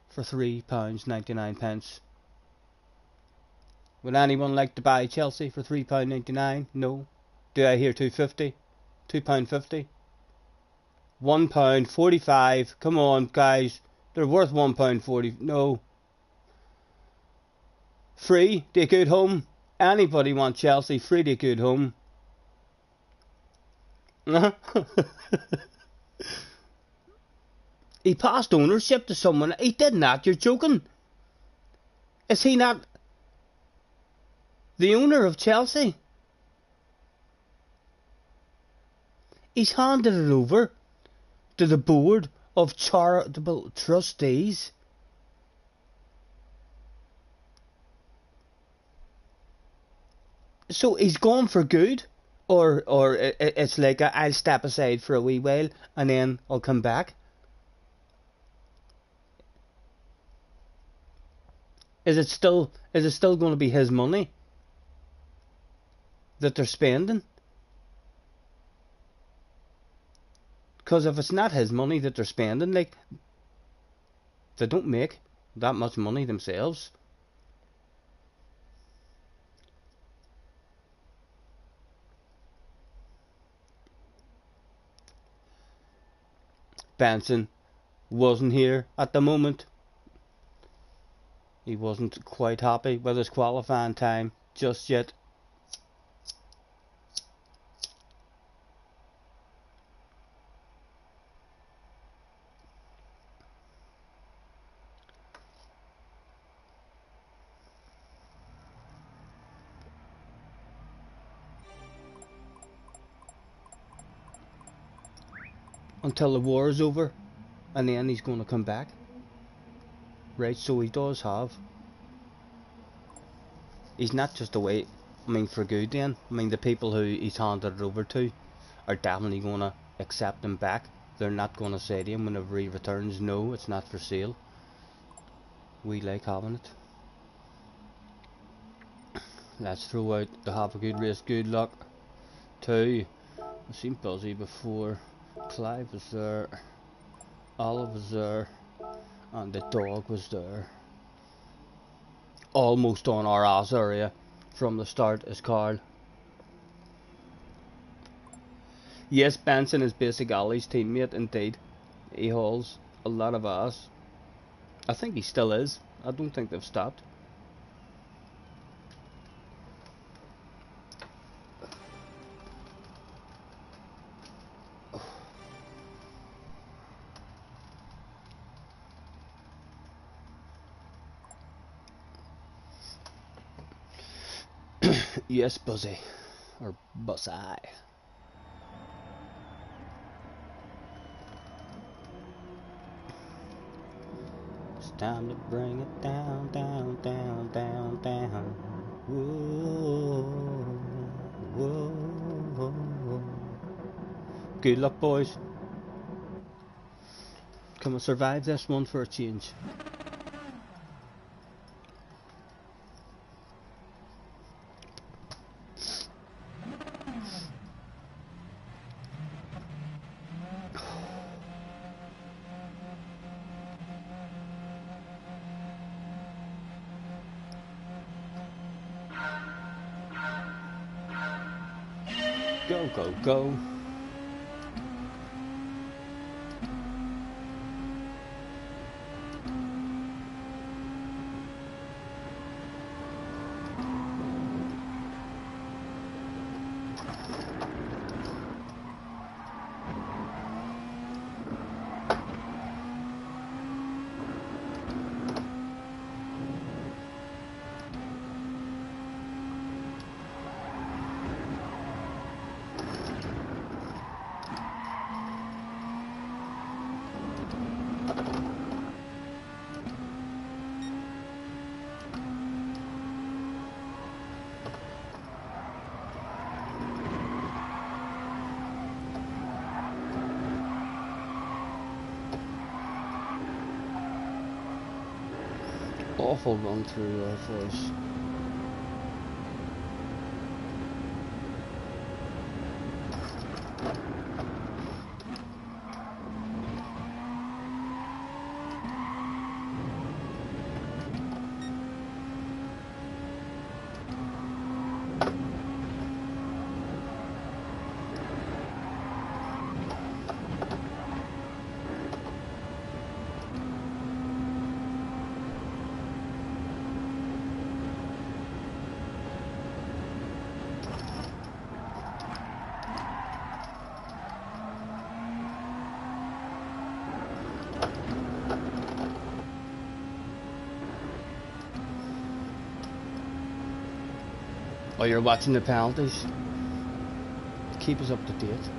Speaker 1: for £3.99. Would anyone like to buy Chelsea for £3.99? No. Do I hear £2.50? £2.50? £1.45. Come on, guys. They're worth £1.40. No. Free to a good home. Anybody want Chelsea? Free to a good home. He passed ownership to someone. He did not. You're joking. Is he not the owner of Chelsea? He's handed it over to the board of charitable trustees. So he's gone for good, or it's like I'll step aside for a wee while and then I'll come back. Is it still going to be his money that they're spending? Because if it's not his money that they're spending, like, they don't make that much money themselves. Benson wasn't here at the moment. He wasn't quite happy with his qualifying time just yet. until the war is over, and then he's going to come back. Right, so he does have. He's not just away, I mean, for good then. I mean, the people who he's handed it over to are definitely going to accept him back. They're not going to say to him whenever he returns, no, it's not for sale. We like having it. Let's throw out the have a good race, good luck. 2. I've seen Buzzy before. Clive was there. Olive was there. And the dog was there. Almost on our ass area from the start is Carl. Yes, Benson is basically Ali's teammate indeed. He hauls a lot of ass. I think he still is. I don't think they've stopped. Yes, Buzzy. Or Buzzy. It's time to bring it down, down, down, down, down. Whoa, whoa, whoa, whoa. Good luck, boys. Can we survive this one for a change? Go, go, go. Awful run through our voice. Oh, you're watching the penalties? Keep us up to date.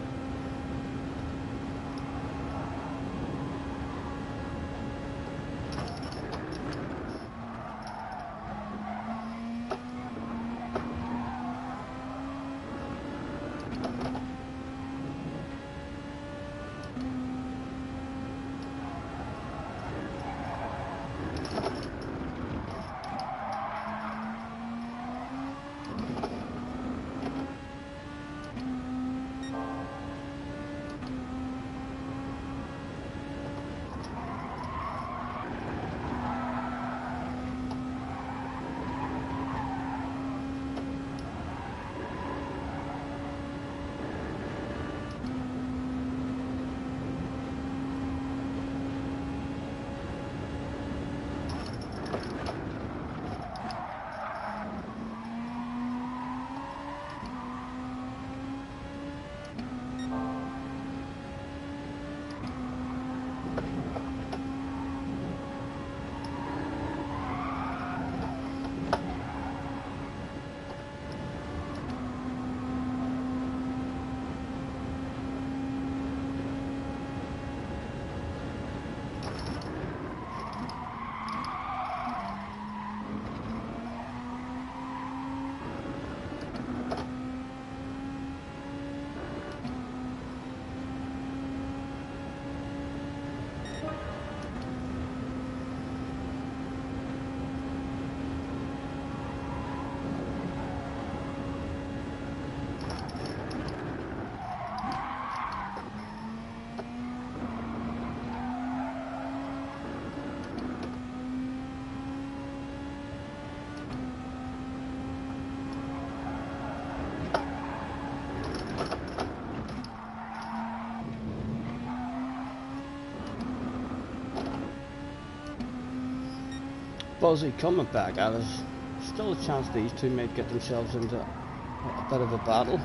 Speaker 2: Buzzy coming back at us. Still a chance these two might get themselves into a bit of a battle.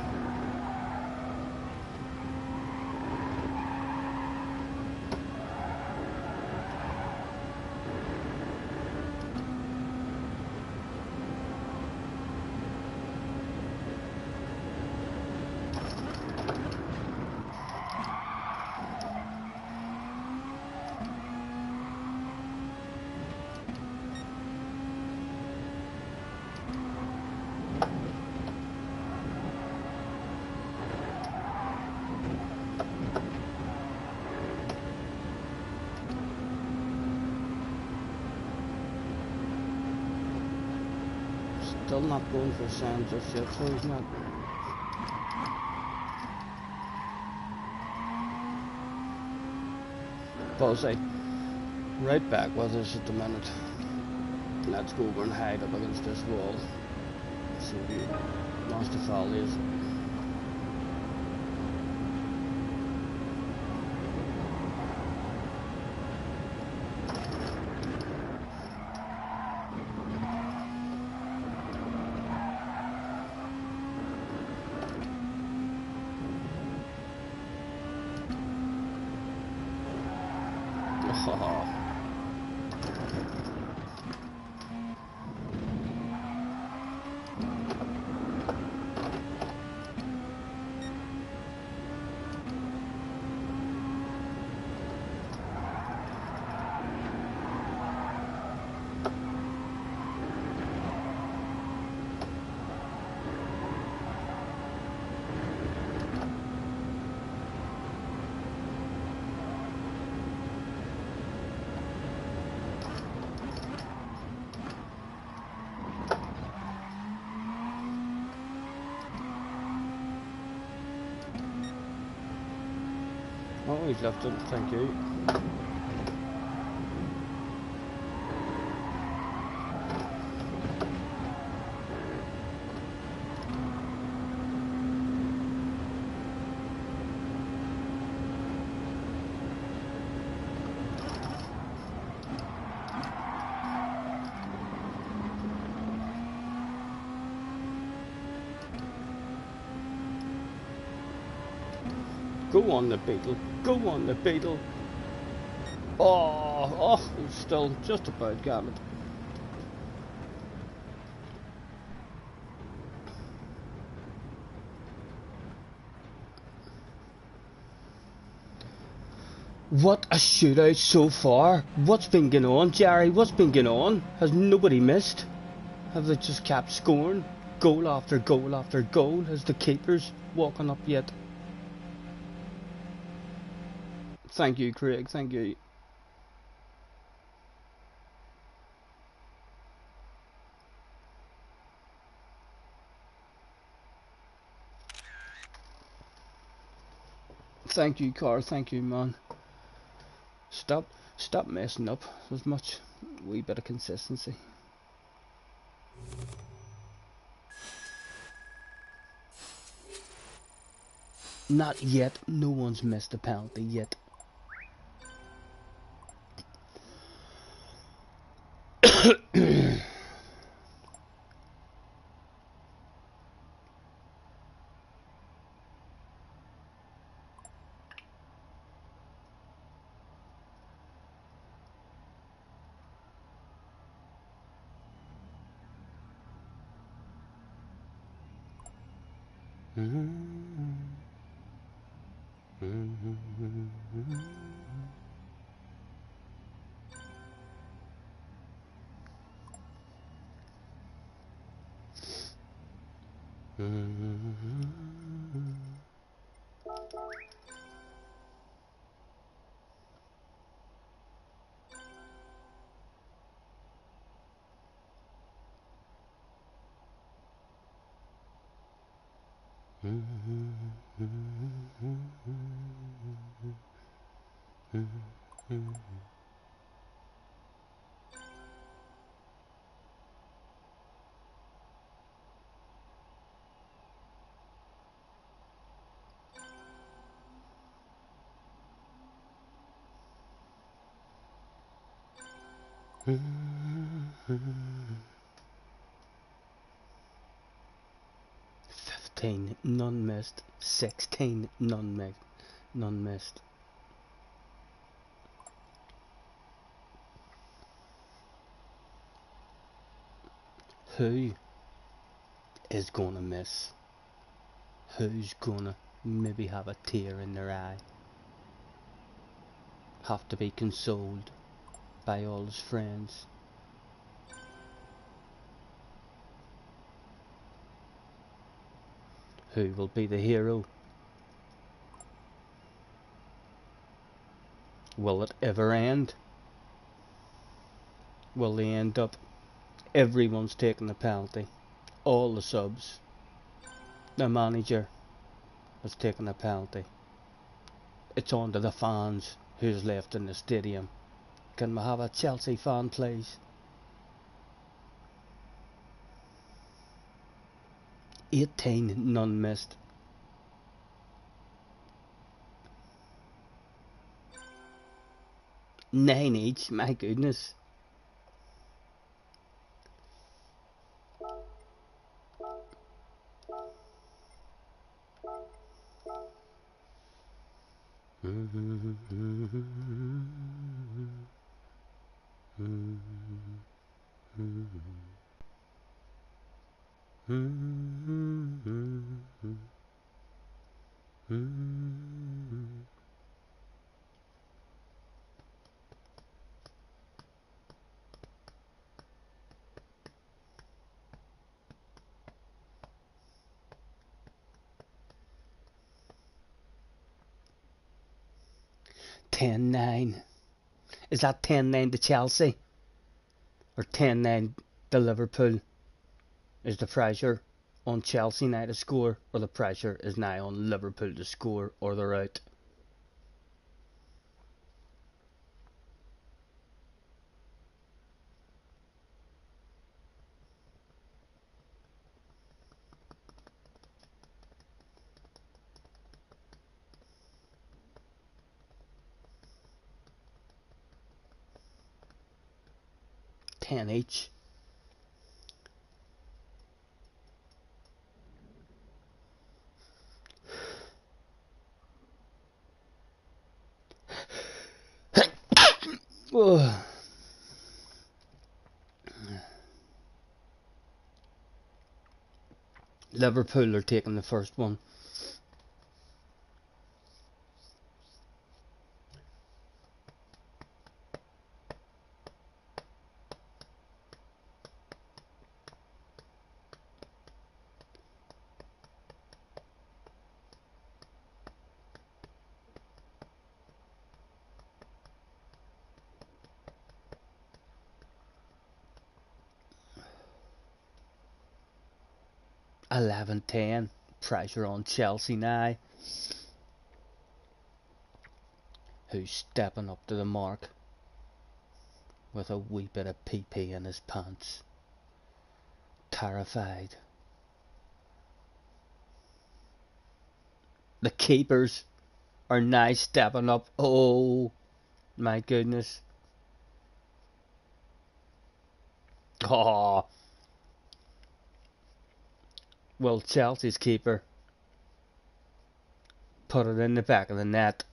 Speaker 2: Still not going for signs just yet, so he's not. Bullseye, right back with us at the minute. Let's go over and hide up against this wall. See if he wants to follow us. Oh, he's left it, thank you. Go on the beetle, go on the beetle. Oh, still just about got it. What a shootout so far. What's been going on, Jerry? What's been going on? Has nobody missed? Have they just kept scoring? Goal after goal after goal? Has the keepers walking up yet? Thank you, Craig, thank you. Thank you, Car, thank you, man. Stop messing up. There's much wee bit of consistency. Not yet. No one's missed a penalty yet.
Speaker 1: 15, none missed. 16, none missed. Who is gonna miss? Who's gonna maybe have a tear in their eye? Have to be consoled by all his friends? Who will be the hero? Will it ever end? Will they end up everyone's taking the penalty? All the subs. The manager has taken a penalty. It's on to the fans who's left in the stadium. Can we have a Chelsea fan, please? 18, none missed. 9 each, my goodness. $10-9. Is that 10-9 to Chelsea? Or 10-9 to Liverpool? Is the pressure on Chelsea now to score, or the pressure is now on Liverpool to score, or they're out? $10 each. Oh. Liverpool are taking the first one. $11-10. Pressure on Chelsea now. Who's stepping up to the mark with a wee bit of PP in his pants. Terrified. The keepers are now stepping up. Oh my goodness. Oh. Well, Chelsea's keeper put it in the back of the net.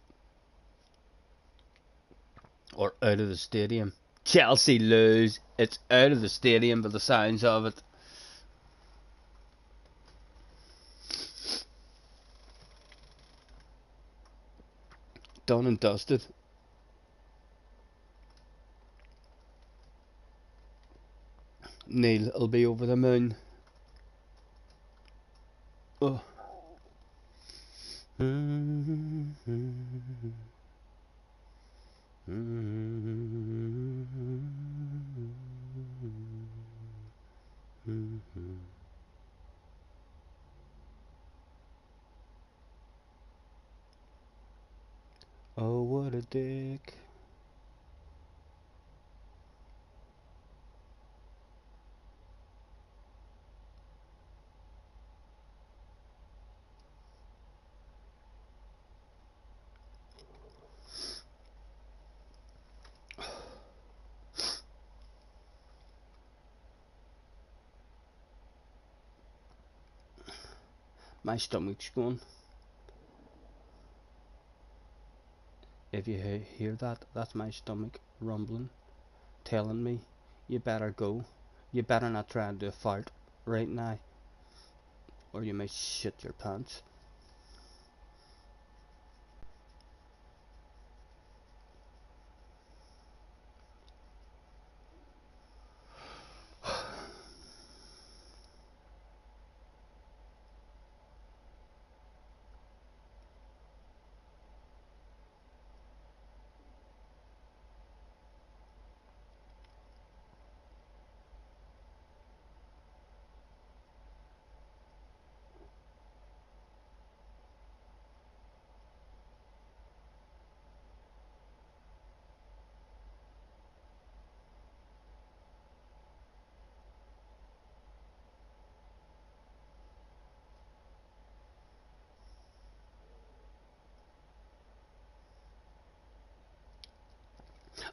Speaker 1: Or out of the stadium. Chelsea lose. It's out of the stadium by the sounds of it. Done and dusted. Neil will be over the moon. Oh. Oh, what a dick. My stomach's going. If you hear that, that's my stomach rumbling, telling me you better go. You better not try and do a fart right now, or you may shit your pants.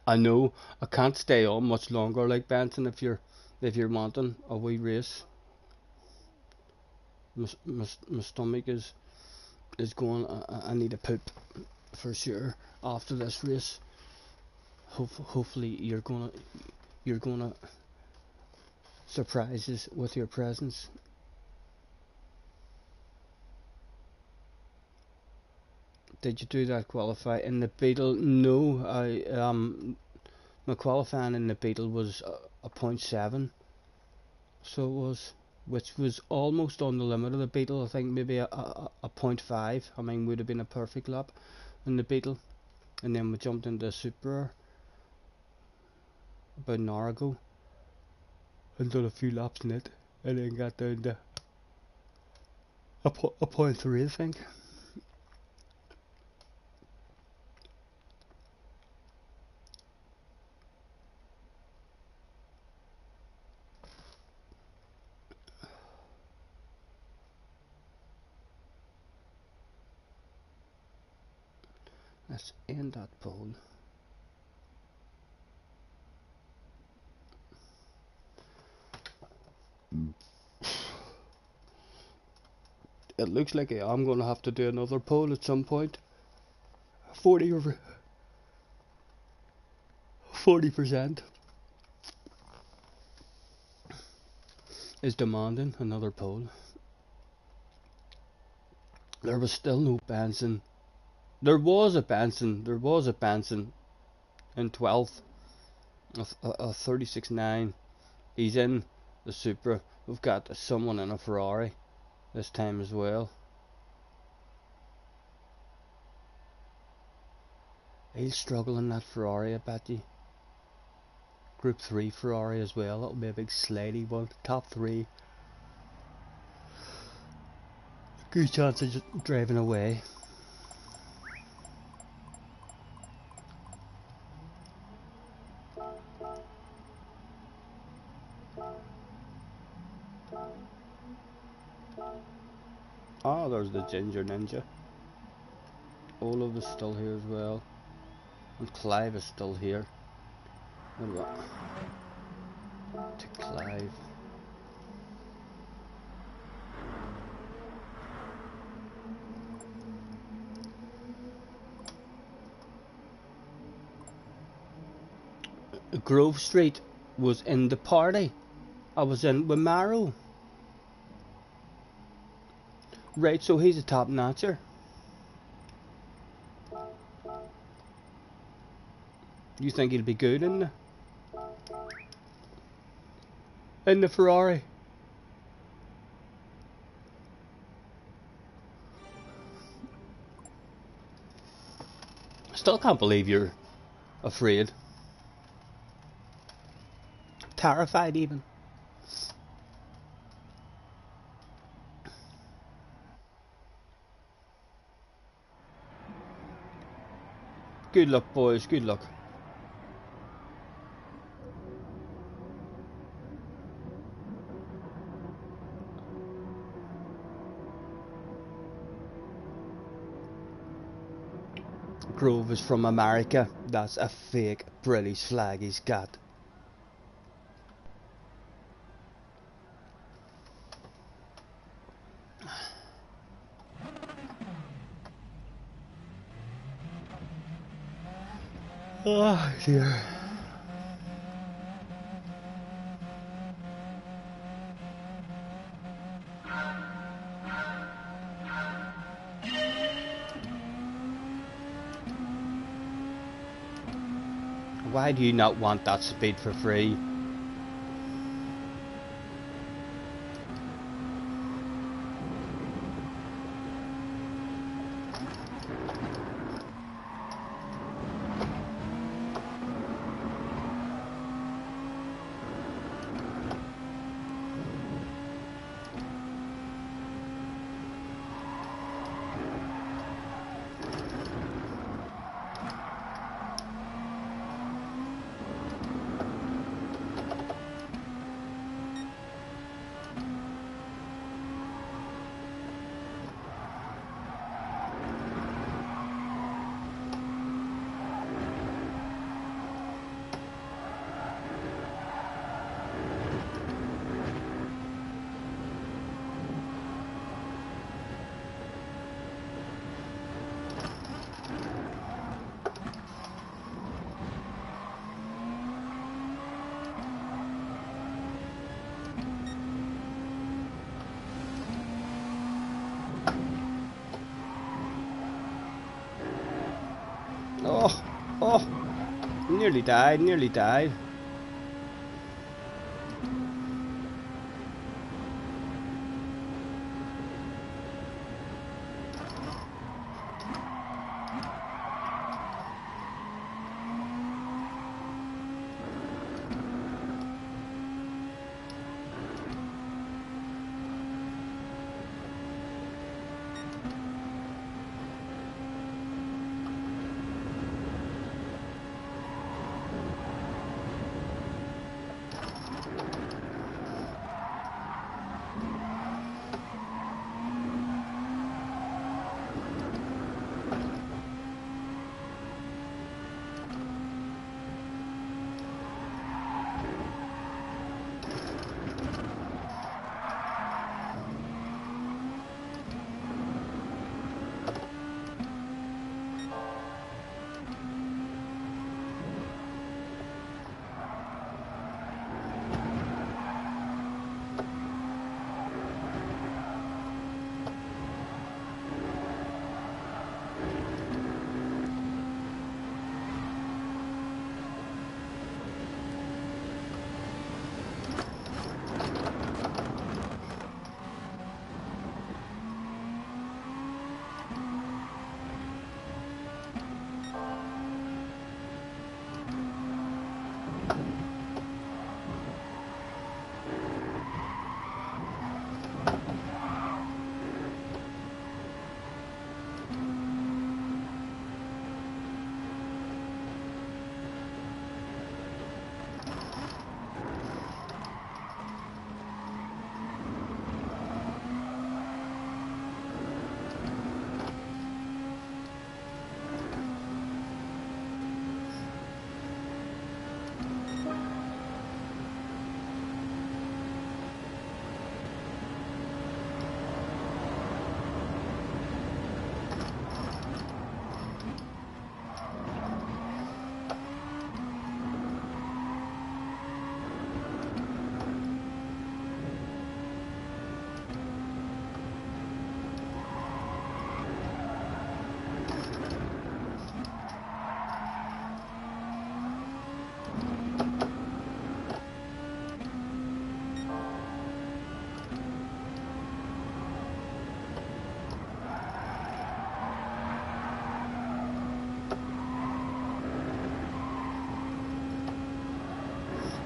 Speaker 1: I know I can't stay on much longer like Benson if you're wanting a wee race. My stomach is going. I need a poop for sure after this race. Hopefully you're gonna surprise us with your presence. Did you do that qualify in the Beetle? No, my qualifying in the Beetle was a .7, so it was, which was almost on the limit of the Beetle. I think maybe a .5. I mean, would have been a perfect lap in the Beetle, and then we jumped into a Super about an hour ago and done a few laps in it, and then got down to a .3, I think. Let's end that poll. It looks like I'm going to have to do another poll at some point. 40% is demanding another poll. There was still no Benson. There was a Benson in 12th, a 36.9. He's in the Supra. We've got someone in a Ferrari this time as well. He'll struggle in that Ferrari, I bet you. Group 3 Ferrari as well. That'll be a big slidey one. Top 3. Good chance of just driving away. Ah, there's the Ginger Ninja. Olaf is still here as well. And Clive is still here. To Clive. Grove Street was in the party. I was in with Maro. Right, so he's a top notcher. You think he'll be good in the Ferrari? Still can't believe you're afraid. Terrified even. Good luck, boys, good luck. Grove is from America. That's a fake British flag he's got. Oh dear. Why do you not want that speed for free? Oh, oh, nearly died, nearly died.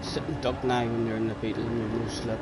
Speaker 1: Sit and duck now when you're in the beetle and you're no slip.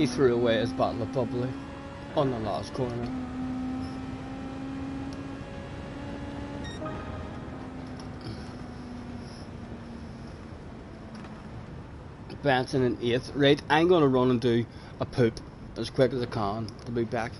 Speaker 2: He threw away his bottle of bubbly on the last corner. Benson in 8th. Right, I'm gonna run and do a poop as quick as I can to be back.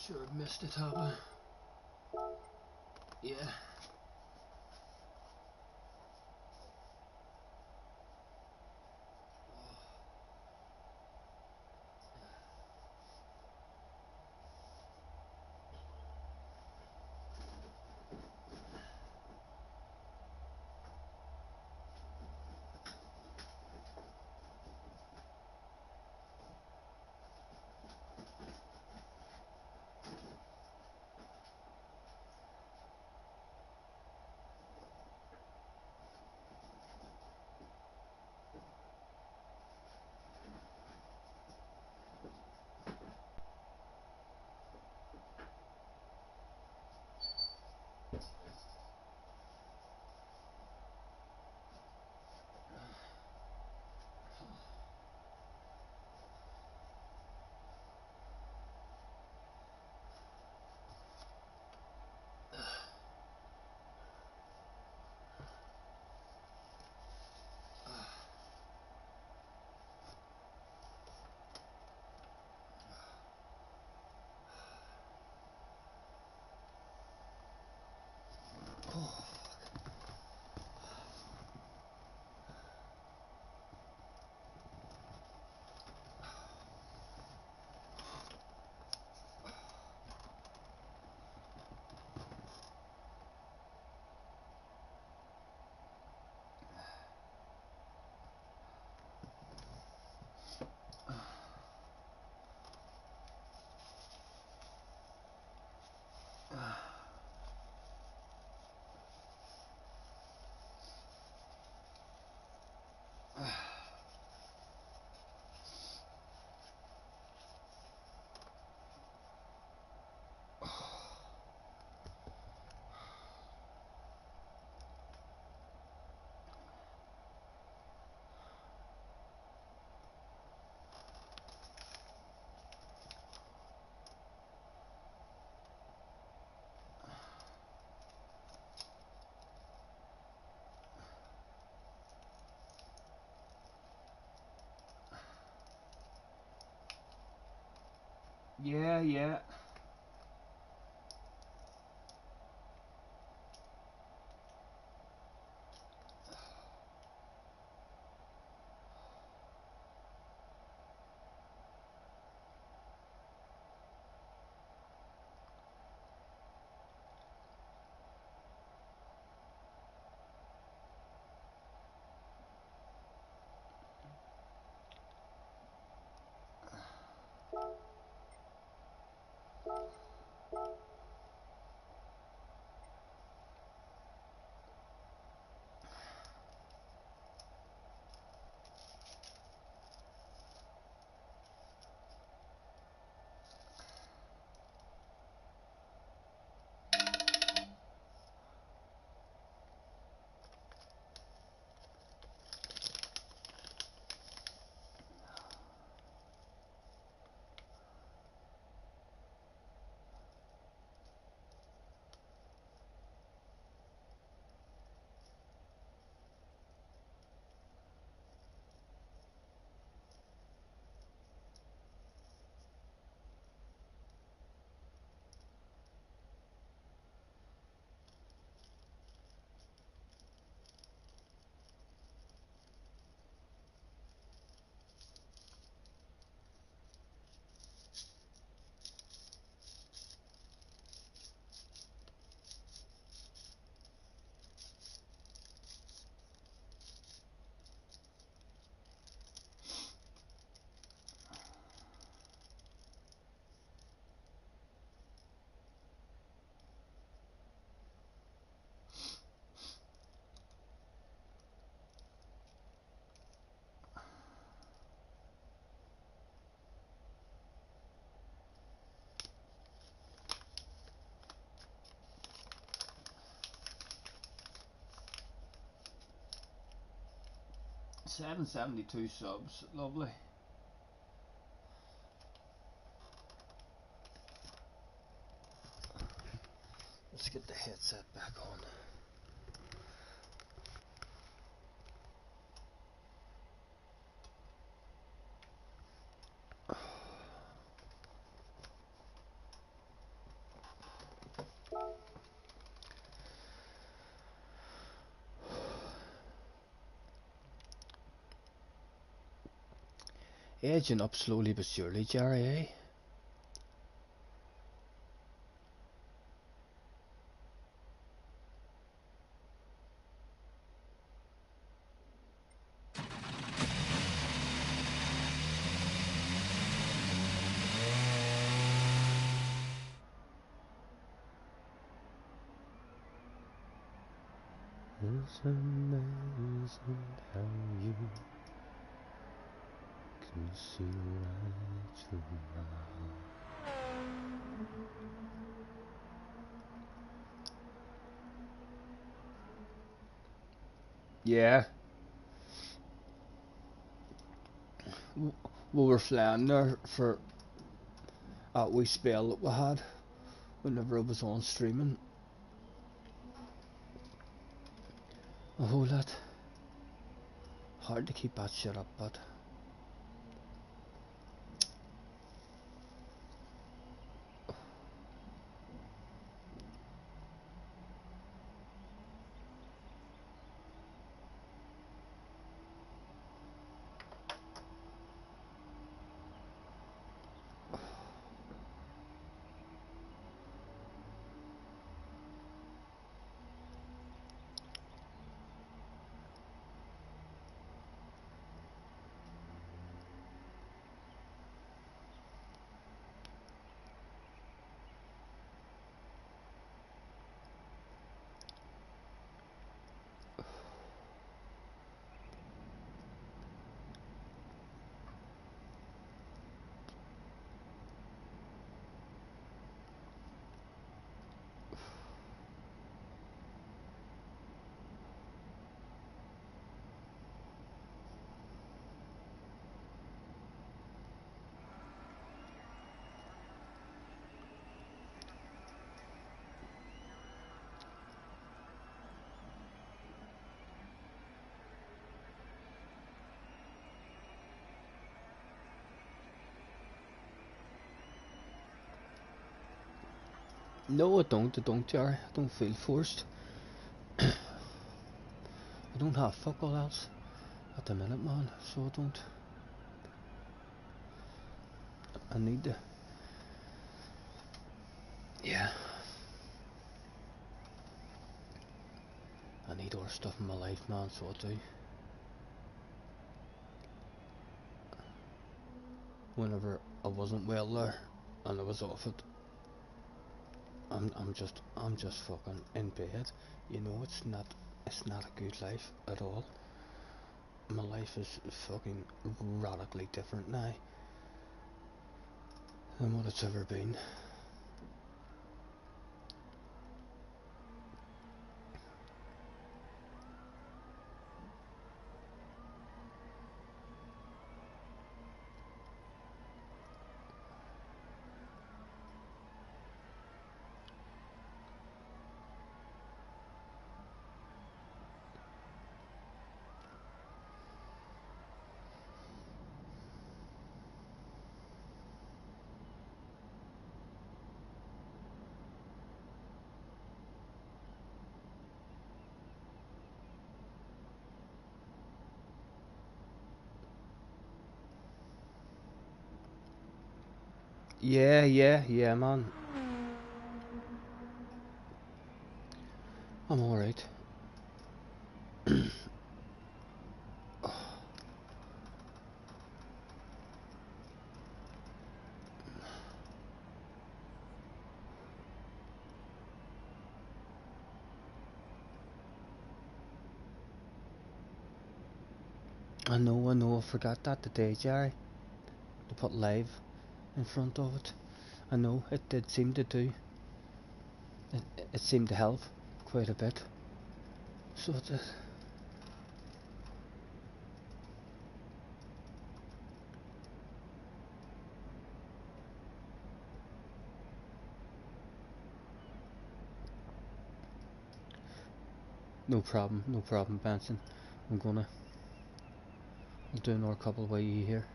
Speaker 1: Sure missed it, have I? Yeah. Yeah, yeah. $772 subs, lovely. Let's get the headset back on. Edging up slowly but surely, Jerry, eh? It's amazing how you can see right through my heart. Yeah, we were flying there for that wee spell that we had whenever I was on streaming. A whole lot. Hard to keep that shit up, but no, I don't, Jerry. I don't feel forced. I don't have fuck all else at the minute, man, so I don't. I need to. Yeah. I need other stuff in my life, man, so I do. Whenever I wasn't well there and I was off it, I'm just fucking in bed. You know, it's not a good life at all. My life is fucking radically different now than what it's ever been. Yeah, man. I'm alright. I know, I forgot that today, Jerry. To put live in front of it. I know, it did seem to do. It seemed to help quite a bit. So it did. No problem, Benson. I'll do another couple of you here.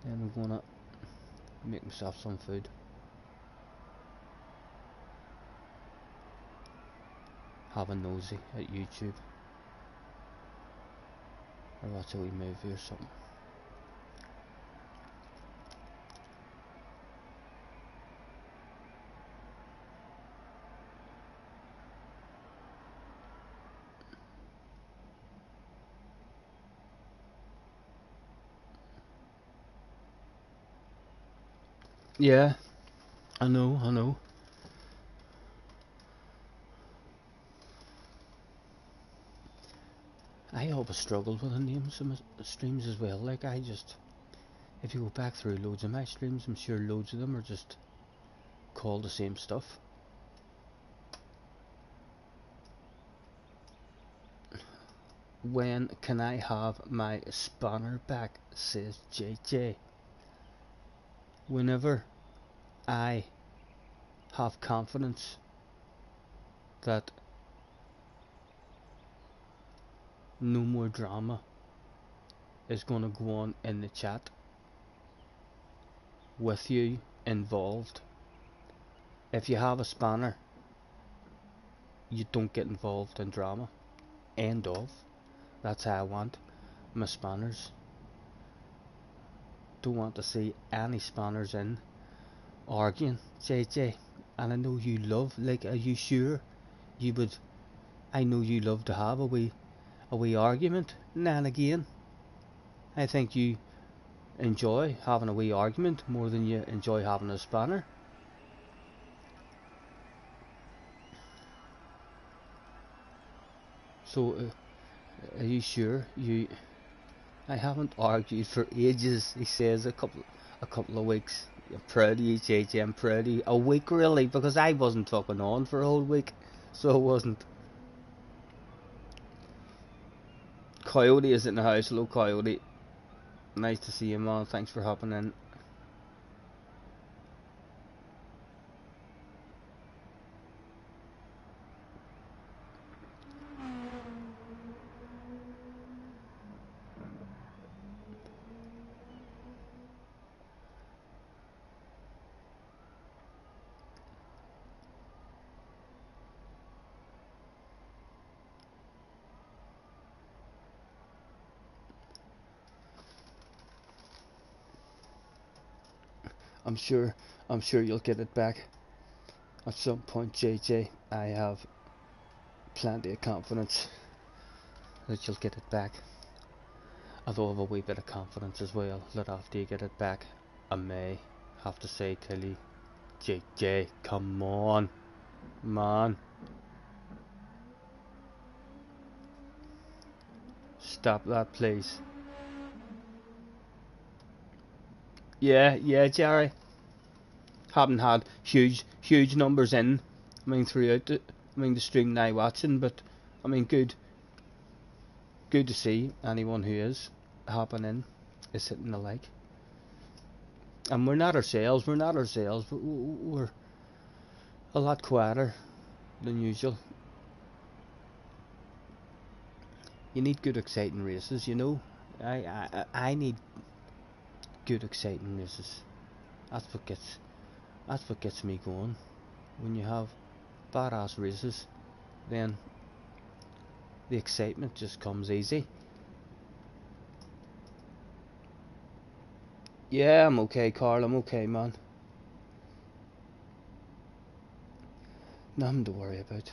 Speaker 1: Then I'm gonna make myself some food. Have a nosy at YouTube. Or watch a wee movie or something. Yeah, I know, I know. I always struggled with the names of my streams as well. Like, I just, if you go back through loads of my streams, I'm sure loads of them are just called the same stuff. When can I have my spanner back, says JJ. Whenever I have confidence that no more drama is going to go on in the chat with you involved. If you have a spanner, you don't get involved in drama. End of. That's how I want my spanners. Don't want to see any spanners in arguing, JJ. And I know you love, like, are you sure you would, I know you love to have a wee argument now and again. I think you enjoy having a wee argument more than you enjoy having a spanner. So, are you sure you? I haven't argued for ages. He says a couple of weeks. I'm proud of you, JJ. I'm proud of you. A week really, because I wasn't fucking on for a whole week, so I wasn't. Coyote is in the house. Hello, Coyote. Nice to see you, man. Thanks for hopping in. I'm sure you'll get it back at some point, JJ. I have plenty of confidence that you'll get it back. Although I have a wee bit of confidence as well that after you get it back, I may have to say to you, JJ, come on, man. Stop that, please. Yeah, Jerry. Haven't had huge numbers in. I mean, throughout the stream now watching, but I mean, good to see anyone who is hopping in is hitting the like. And we're not ourselves. We're a lot quieter than usual. You need good, exciting races, you know. I need good, exciting races. That's what gets me going. When you have badass races, then the excitement just comes easy. Yeah, I'm okay, Carl. I'm okay, man. Nothing to worry about.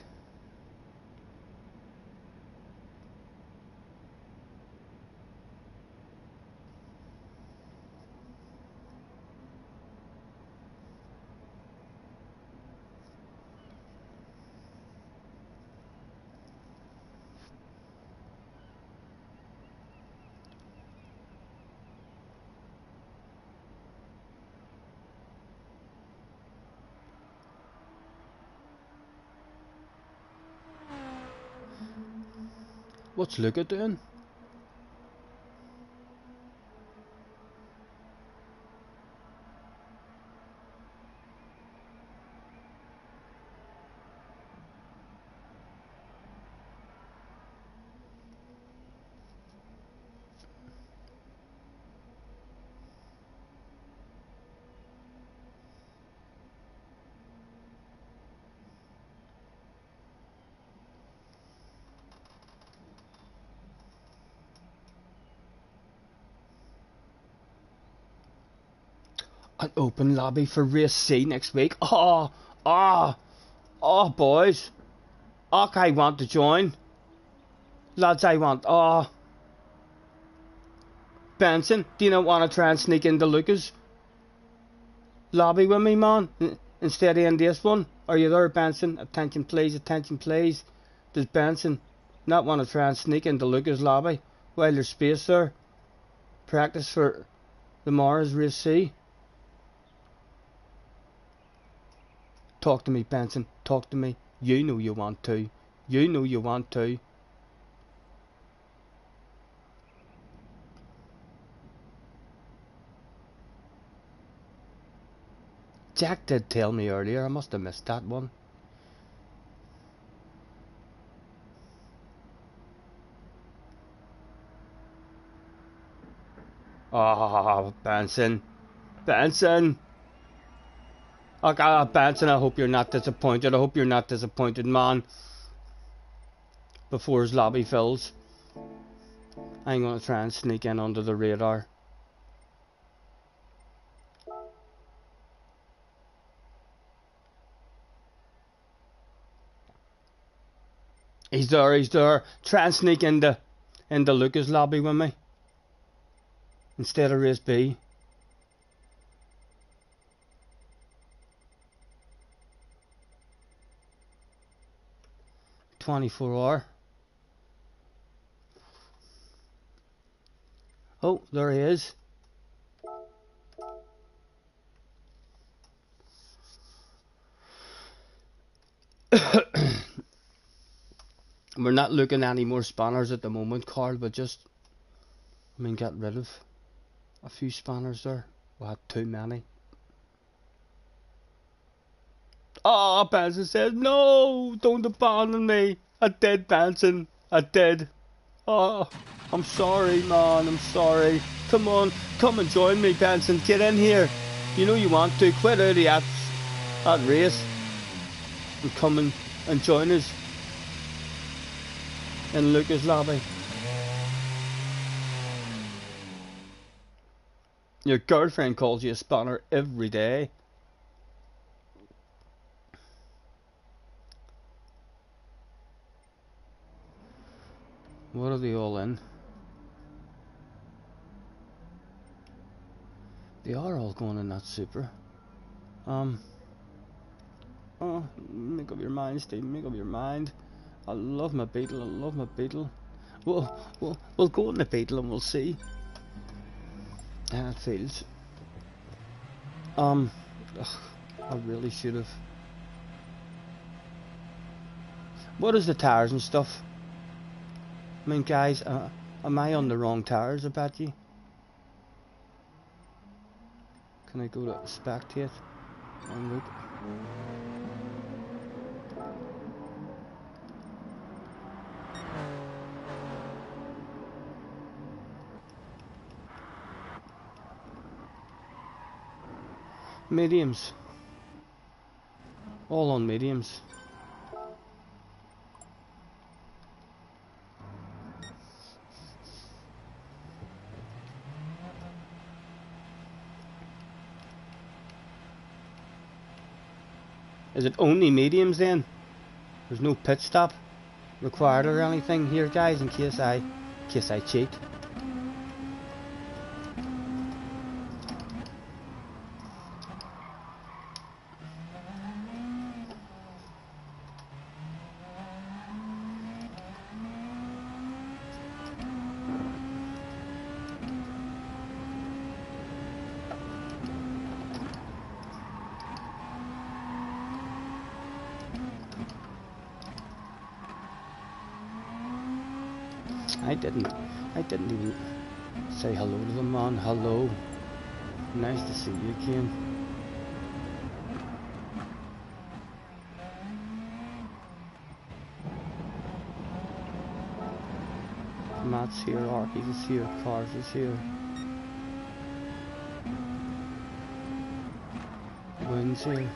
Speaker 1: What's Luca doing? An open lobby for race C next week. Oh, boys. I want to join. Lads, I want. Benson, do you not want to try and sneak into Lucas? lobby with me, man? Instead of in this one? Are you there, Benson? Attention please, attention please. Does Benson not want to try and sneak into Lucas' lobby while there's space there? Practice for the Mars Race C? Talk to me, Benson. Talk to me. You know you want to. You know you want to. Jack did tell me earlier. I must have missed that one. Oh, Benson. Benson. Okay, Benson, I hope you're not disappointed. I hope you're not disappointed, man. Before his lobby fills. I'm going to try and sneak in under the radar. He's there, he's there. Try and sneak into Lucas' lobby with me. Instead of race B. "24 hour. Oh, there he is. We're not looking at any more spanners at the moment, Carl, but just, get rid of a few spanners there. We had too many. Oh, Benson says, no, don't abandon me. I did, Benson. I did. Oh, I'm sorry, man. I'm sorry. Come on, come and join me, Benson. Get in here. You know you want to. Quit out of that race and come and join us in Lucas' lobby. Your girlfriend calls you a spanner every day. What are they all in? They are all going in that Supra. Oh, make up your mind, Steve. Make up your mind. I love my Beetle. I love my Beetle. We'll go in the Beetle and we'll see how it feels. I really should have. What is the tires and stuff? Guys, am I on the wrong tires? I bet you. Can I go to spectate and look? Mediums. All on mediums. Is it only mediums then? There's no pit stop required or anything here, guys, in case I cheat. I didn't even say hello to them, man. Hello. Nice to see you again. Matt's here, Arky is here, Cars is here. Wynn's here.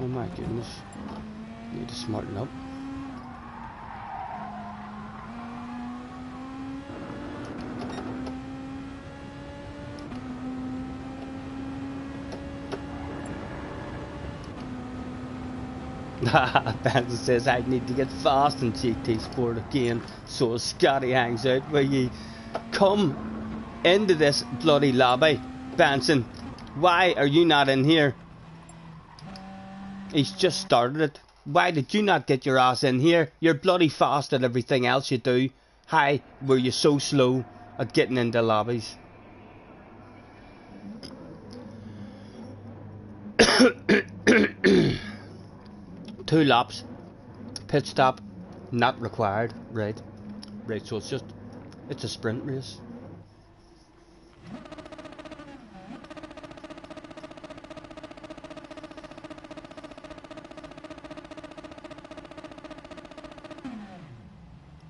Speaker 1: Oh my goodness, need to smarten up.
Speaker 2: Benson says I need to get fast in GT Sport again, so Scotty hangs out where ye come into this bloody lobby. Benson, why are you not in here? He's just started it. Why did you not get your ass in here? You're bloody fast at everything else you do. Why were you so slow at getting into lobbies? Two laps, pit stop, not required. Right, so it's a sprint race.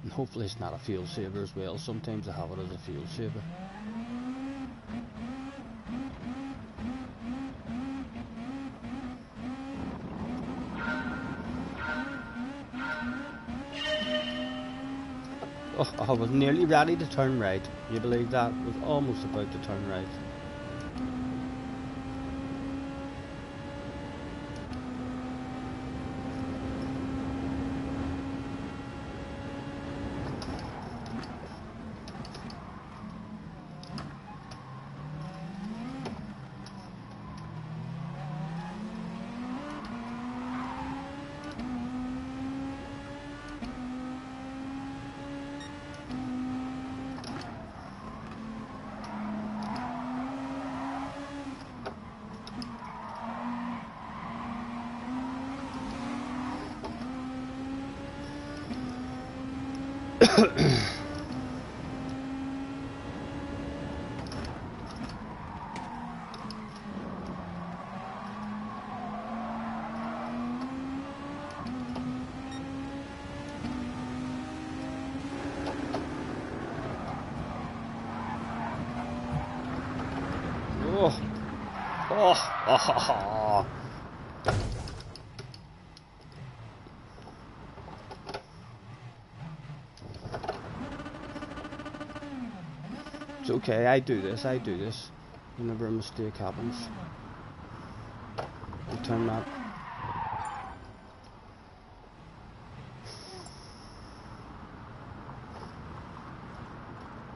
Speaker 2: And hopefully it's not a fuel saver as well. Sometimes I have it as a fuel saver. Oh, I was nearly ready to turn right. You believe that? I was almost about to turn right. Oh. It's okay, I do this. Whenever a mistake happens. Return that.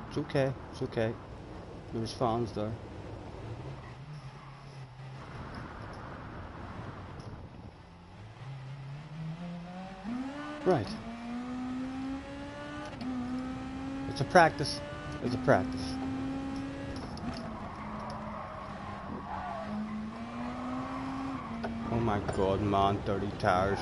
Speaker 2: It's okay. There's fans there. Right. It's a practice. Oh my god, man, dirty tires.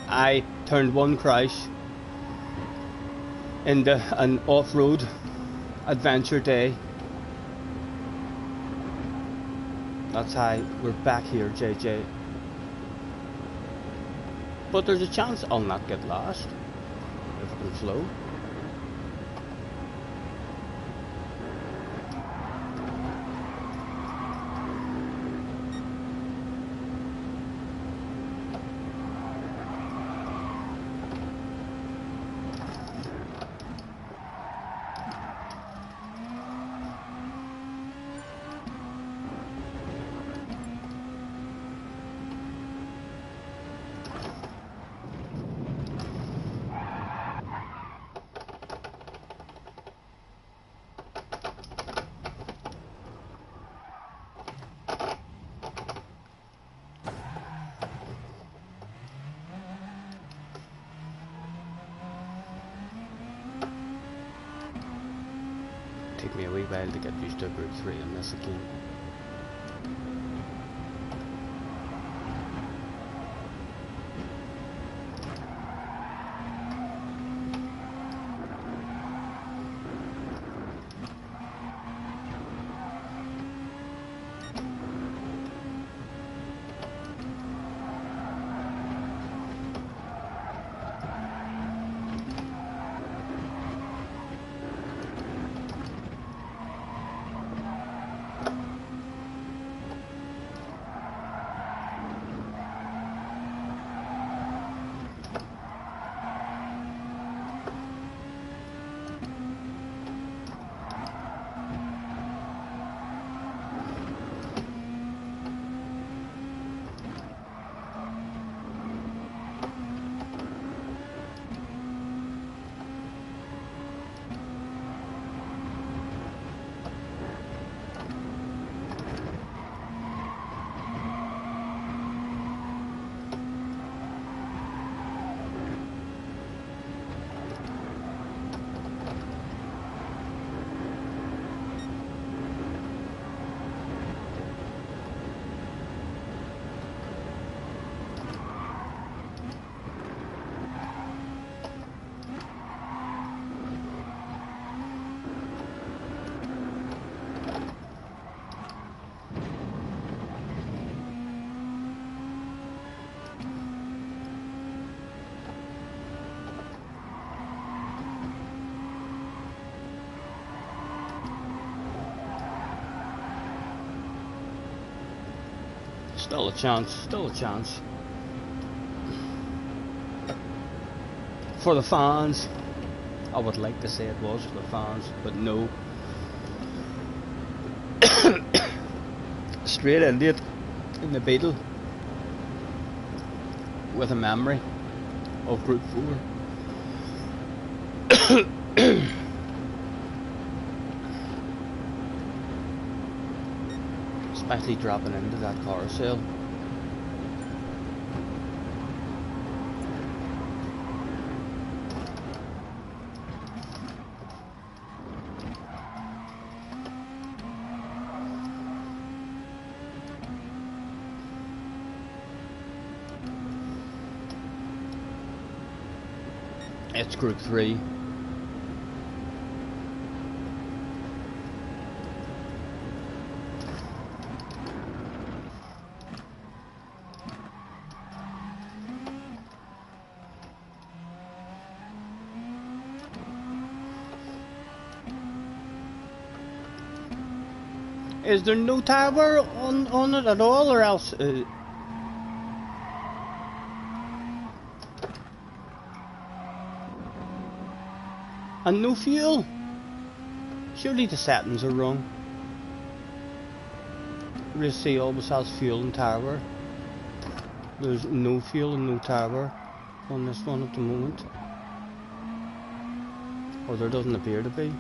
Speaker 2: I turned one crash into an off-road adventure day. That's how we're back here, JJ. But there's a chance I'll not get lost if I can flow. Take me a wee while to get used to Group 3 on this again. Still a chance, still a chance. For the fans, I would like to say it was for the fans, but no. Straight into it in the Beetle with a memory of Group 4. Especially dropping into that carousel. It's Group 3. Is there no tower on it at all, or else? And no fuel? Surely the settings are wrong. Race C always has fuel and tower. There's no fuel and no tower on this one at the moment. Or there doesn't appear to be.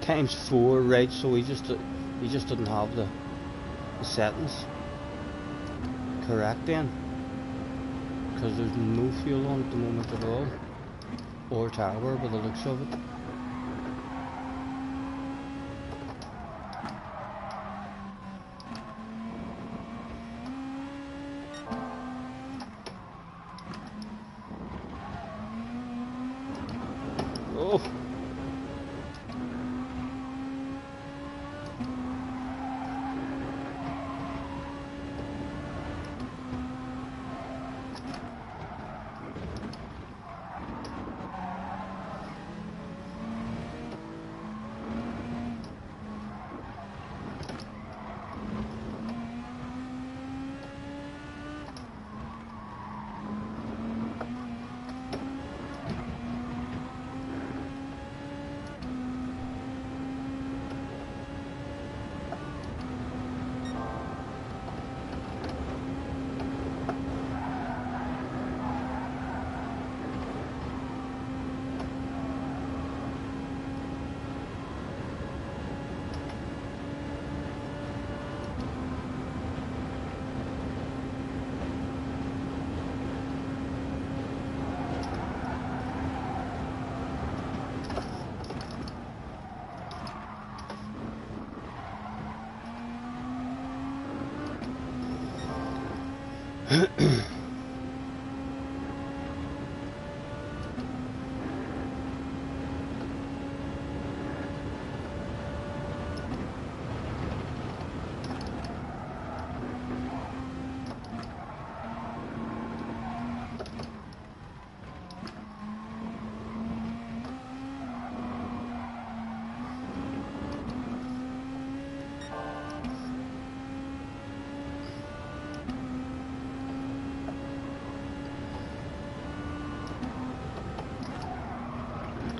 Speaker 1: ×4, right? So he just didn't have the settings correct then, because there's no fuel on at the moment at all, or tire wear by the looks of it. Oh.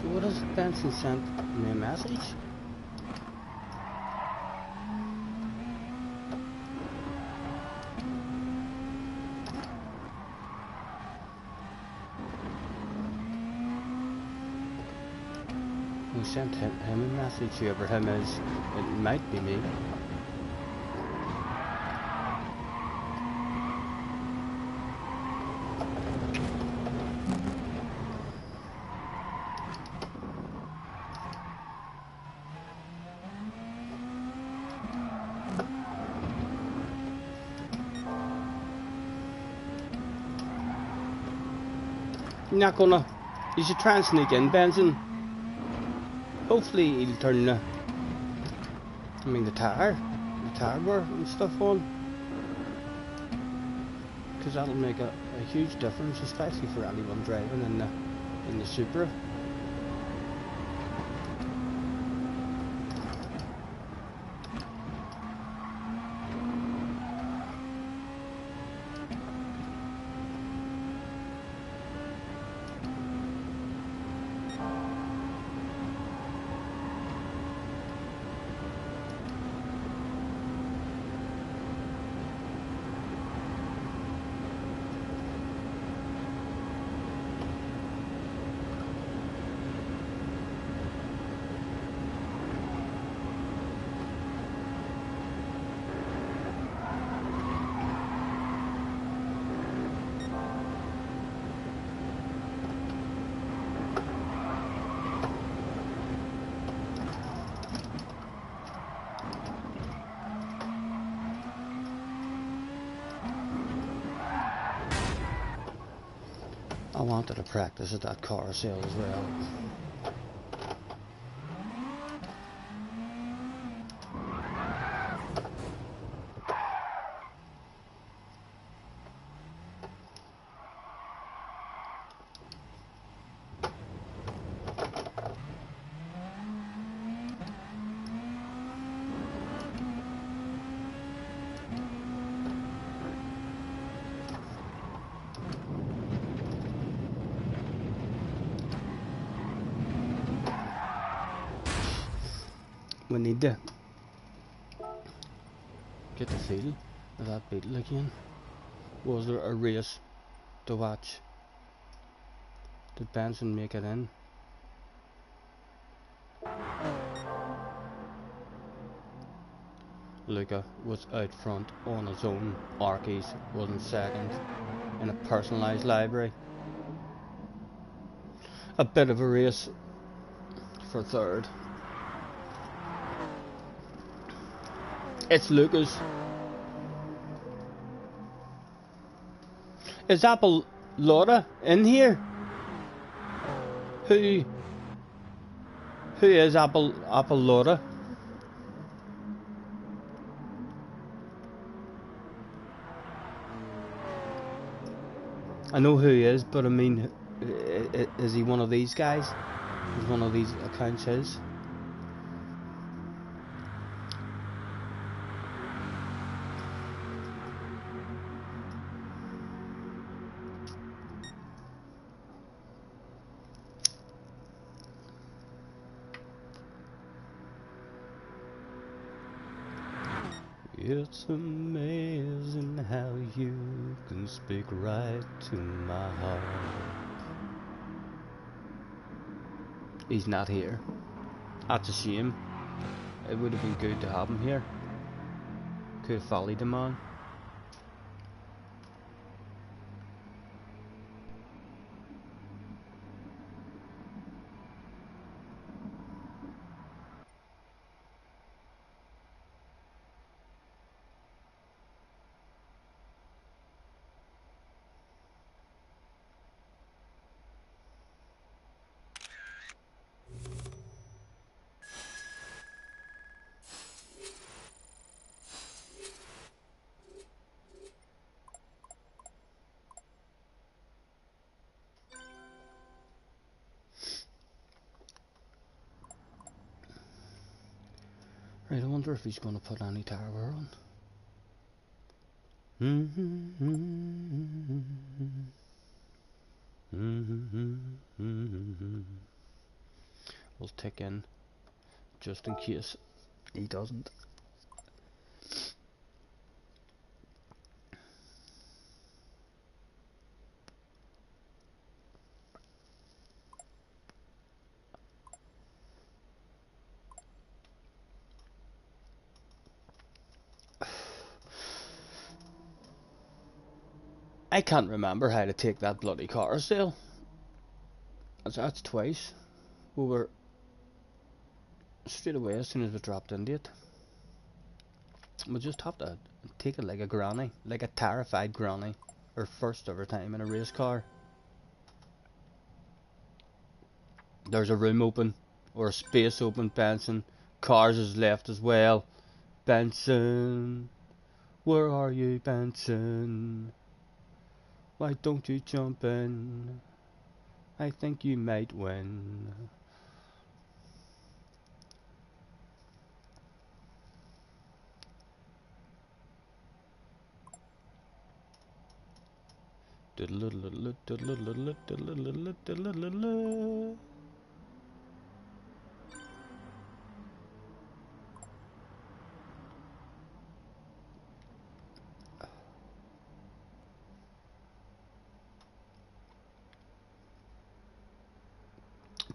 Speaker 1: What has Benson sent me a message? Who sent him a message? Whoever him is, it might be me. You're not gonna. You should try and sneak in, Benson. Hopefully he'll turn the tire bar and stuff on, because that'll make a huge difference, especially for anyone driving in the Supra. I wanted to practice at that car sale as well. We need to get the feel of that beetle again. Was there a race to watch? Did Benson make it in? Luca was out front on his own. Arkies was in second in a personalised library. A bit of a race for third. It's Lucas. Is Apple Laura in here? Who is Apple Laura? I know who he is, but I mean, is he one of these guys? Is one of these accounts his? It's amazing how you can speak right to my heart. He's not here. That's a shame. It would have been good to have him here. Could have followed him on. Right, I wonder if he's going to put any tower on. We'll tick in just in case he doesn't. I can't remember how to take that bloody car sale. That's twice. We were straight away as soon as we dropped into it. We just have to take it like a granny, like a terrified granny. Her first ever time in a race car. There's a room open, or a space open, Benson. Cars is left as well. Benson, where are you, Benson? Why don't you jump in? I think you might win.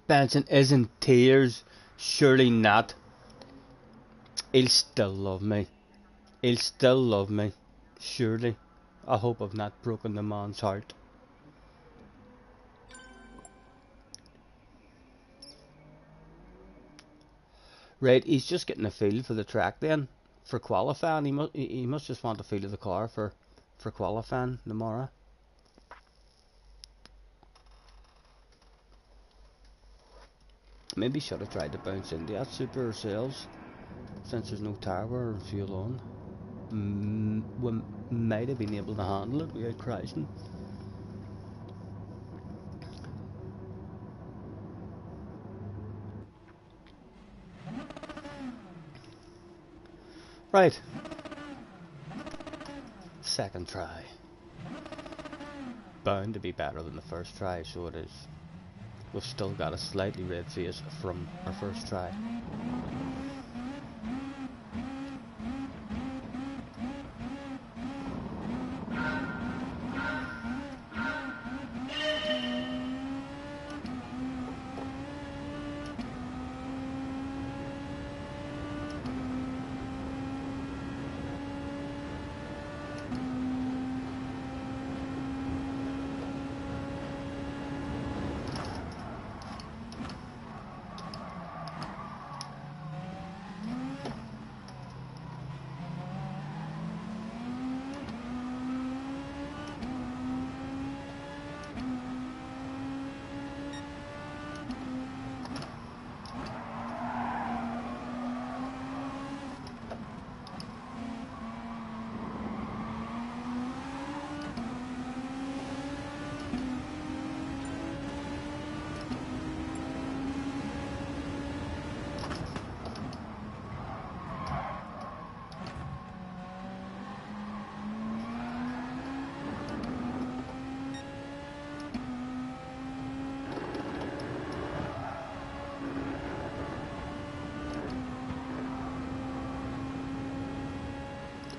Speaker 1: Benson is in tears. Surely not. He'll still love me. He'll still love me. Surely. I hope I've not broken the man's heart. Right, he's just getting a feel for the track then. For qualifying, he must just want a feel of the car for qualifying tomorrow. Maybe should have tried to bounce into that super ourselves, since there's no tower or fuel on. We might have been able to handle it without crashing. Right. Second try. Bound to be better than the first try, so it is. We've still got a slightly red face from our first try.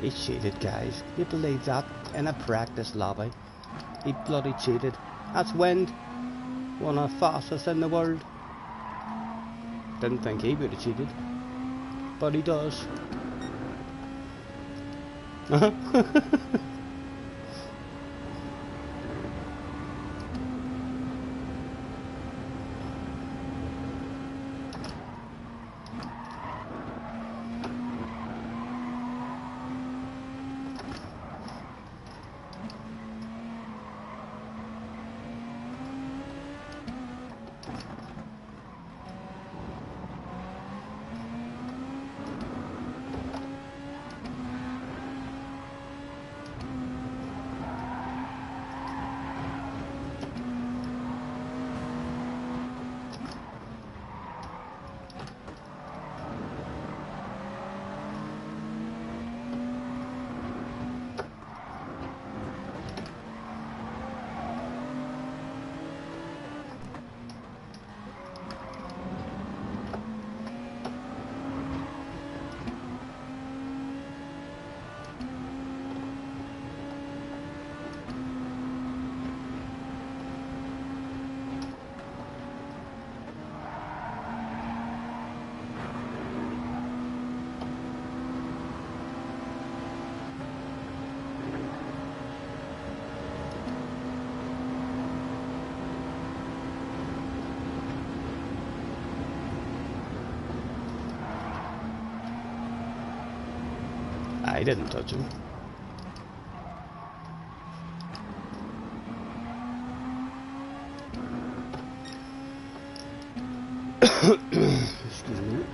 Speaker 2: He cheated, guys. Can you believe that? In a practice lobby. He bloody cheated. That's wind. One of the fastest in the world. Didn't think he would have cheated. But he does. I didn't touch him. Excuse me.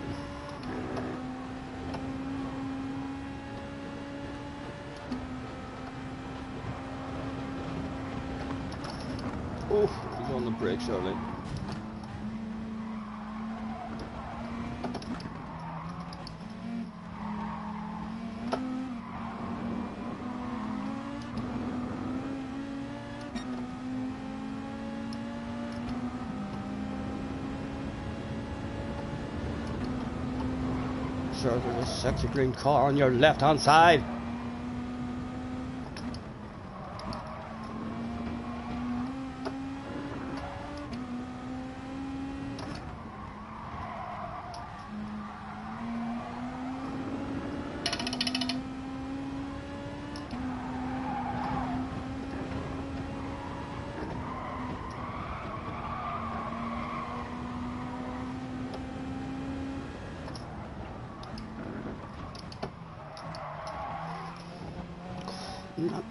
Speaker 2: Oh, he's on the brakes early. Sure, there's a sexy green car on your left-hand side.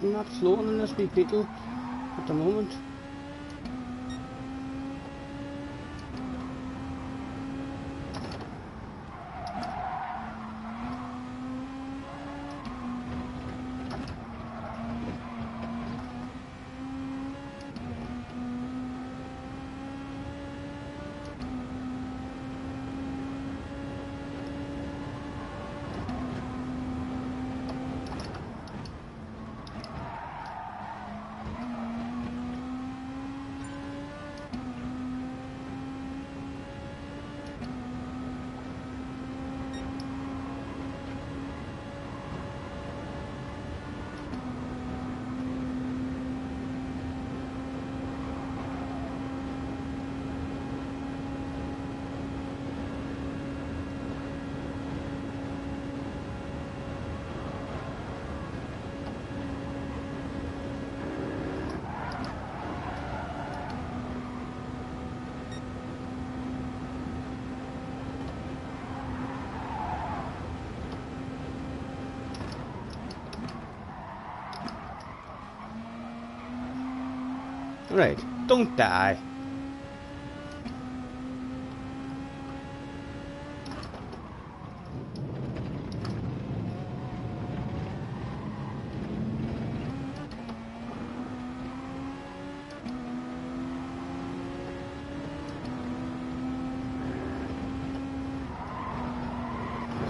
Speaker 2: I'm not slowing in this wee beetle at the moment. Right, don't die.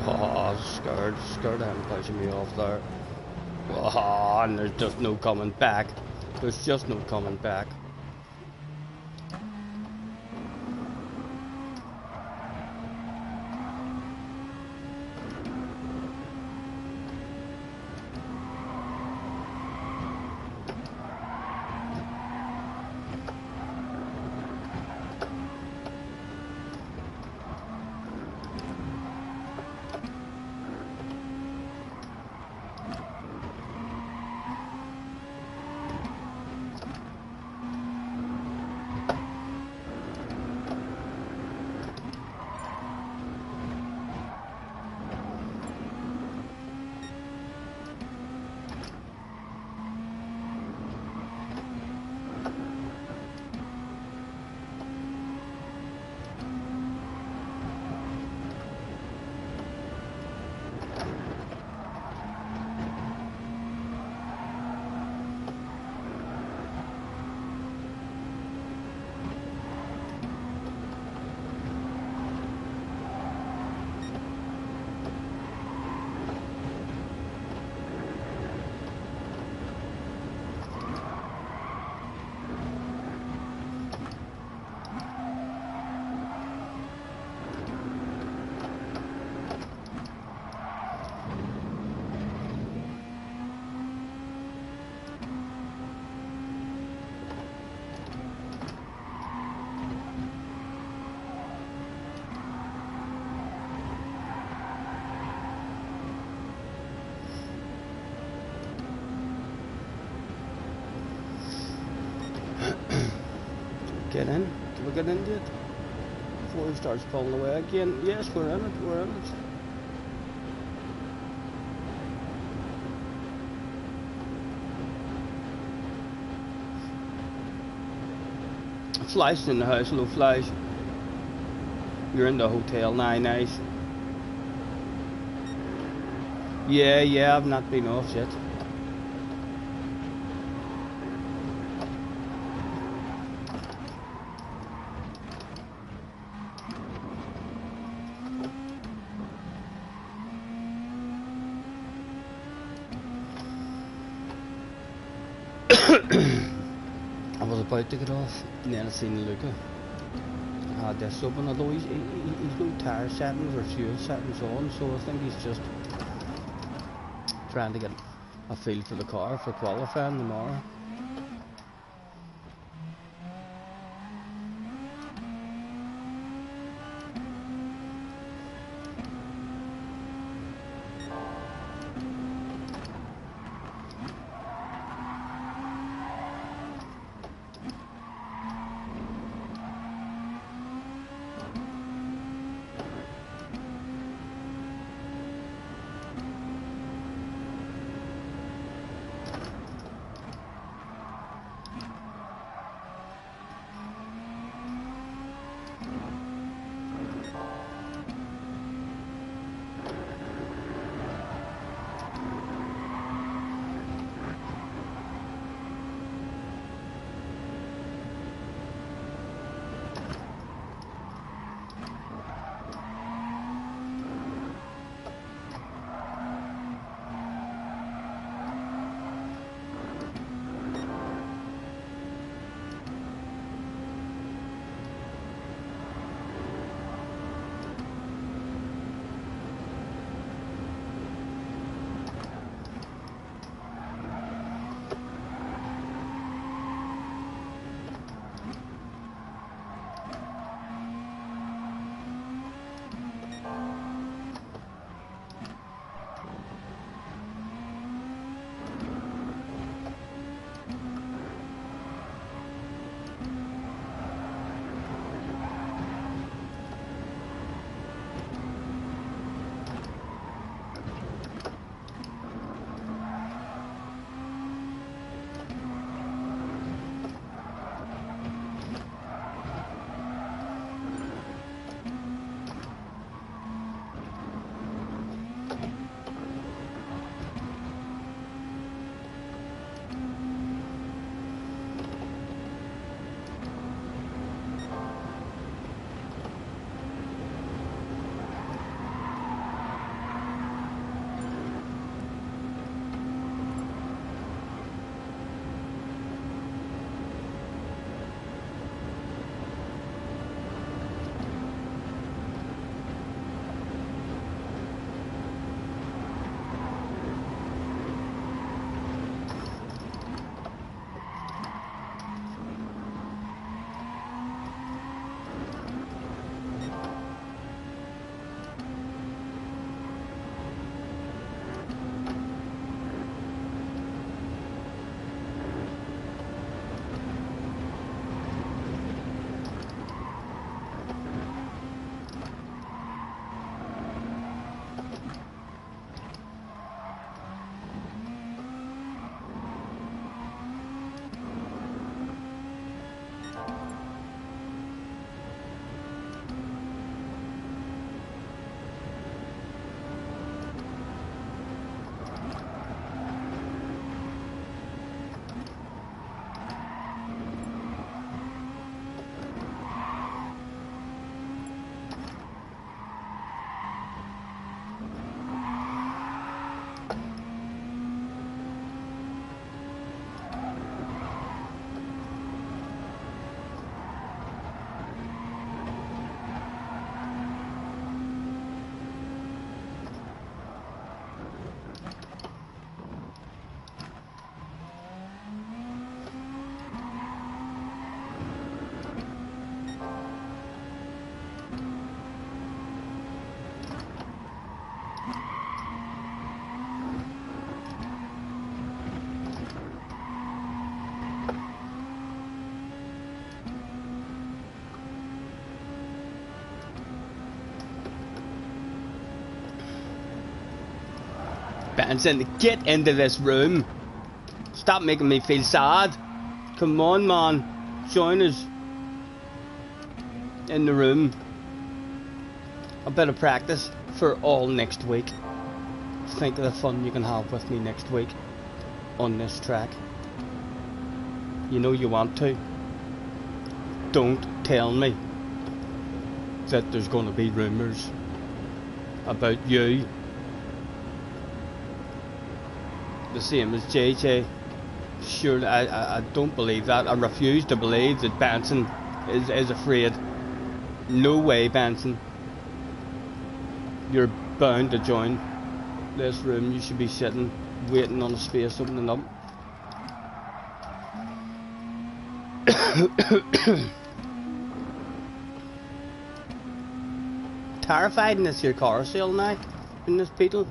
Speaker 2: Oh, scared of him pushing me off there. Oh, and there's just no coming back. There's just no coming back. get in? Do we get into it? Before he starts pulling away again. Yes, we're in it, we're in it. Fly's in the house, hello Fly. You're in the hotel now, nice. Yeah, I've not been off yet. I was about to get off, and then I seen Luca. I had this open, although he's no tire settings or fuel settings on, so I think he's just trying to get a feel for the car for qualifying tomorrow.
Speaker 1: Benson, get into this room. Stop making me feel sad. Come on, man. Join us in the room. A bit of practice for all next week. Think of the fun you can have with me next week on this track. You know you want to. Don't tell me that there's going to be rumours about you. The same as JJ. Sure, I don't believe that. I refuse to believe that Benson is afraid. No way, Benson. You're bound to join this room. You should be sitting, waiting on a space opening up. Terrified in this here car sale now, in this Beetle.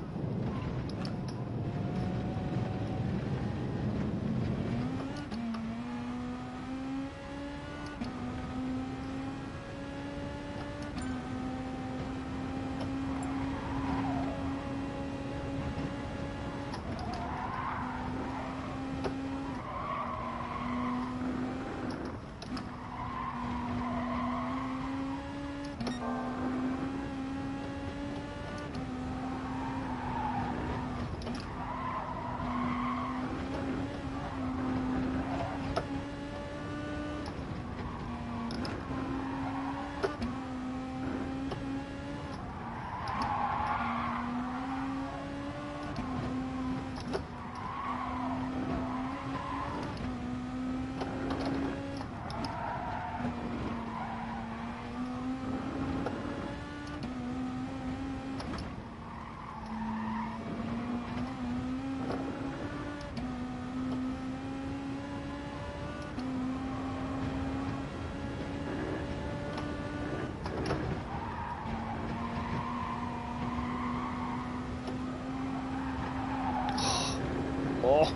Speaker 1: Oh.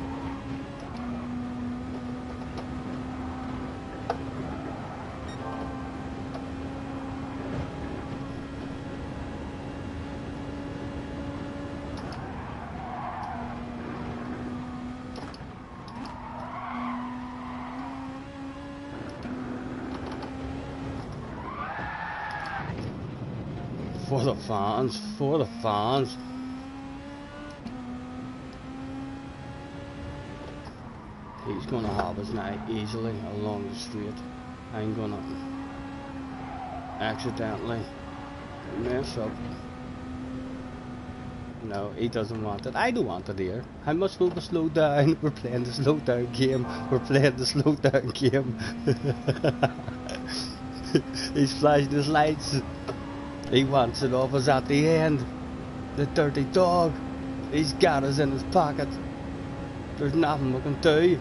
Speaker 1: For the fans, for the fans. He's gonna have us now easily along the straight. I ain't gonna accidentally mess up. No, he doesn't want it. I don't want it here. How much will we slow down? We're playing the slow down game. We're playing the slow down game. He's flashing his lights. He wants it off us at the end. The dirty dog. He's got us in his pocket. There's nothing we can do.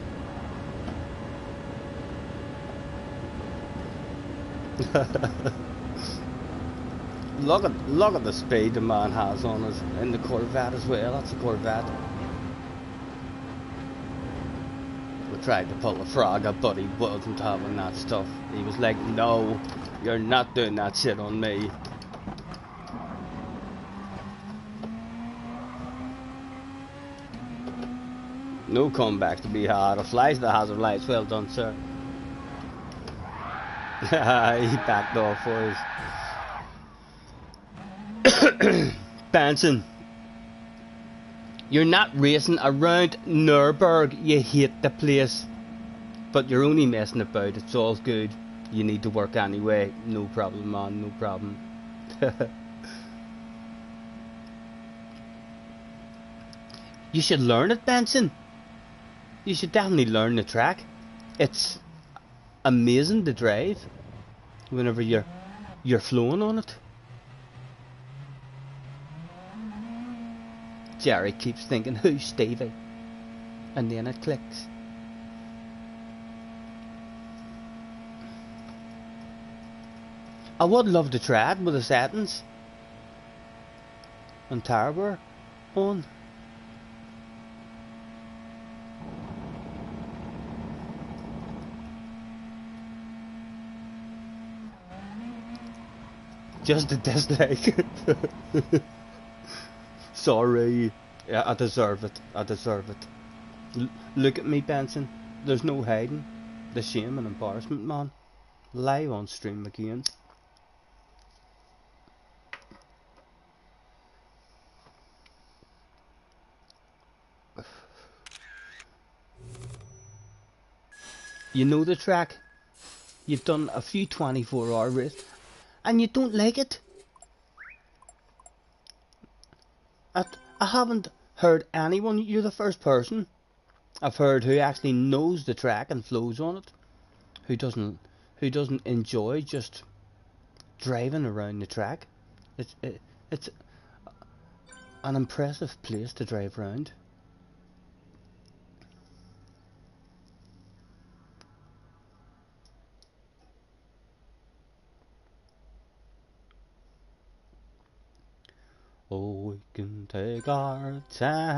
Speaker 1: Look at the speed the man has on us in the Corvette as well. That's a Corvette. We tried to pull a frogger, but he wasn't having that stuff. He was like, "No, you're not doing that shit on me." No comeback to be had. A flies the hazard lights. Well done, sir. He backed off for us. Benson, you're not racing around Nürburgring. You hate the place, but you're only messing about. It's all good. You need to work anyway. No problem, man. No problem. You should learn it, Benson. You should definitely learn the track. It's amazing to drive whenever you're flowing on it. Jerry keeps thinking, who's Stevie? And then it clicks. I would love to try it with the settings and turbo on. Just a dislike. Sorry, Yeah, I deserve it. I deserve it. Look at me, Benson. There's no hiding. The shame and embarrassment, man. Live on stream again. You know the track. You've done a few 24-hour races, and you don't like it. I haven't heard anyone. You're the first person I've heard who actually knows the track and flows on it. Who doesn't enjoy just driving around the track. It's an impressive place to drive around. Oh, we can take our time.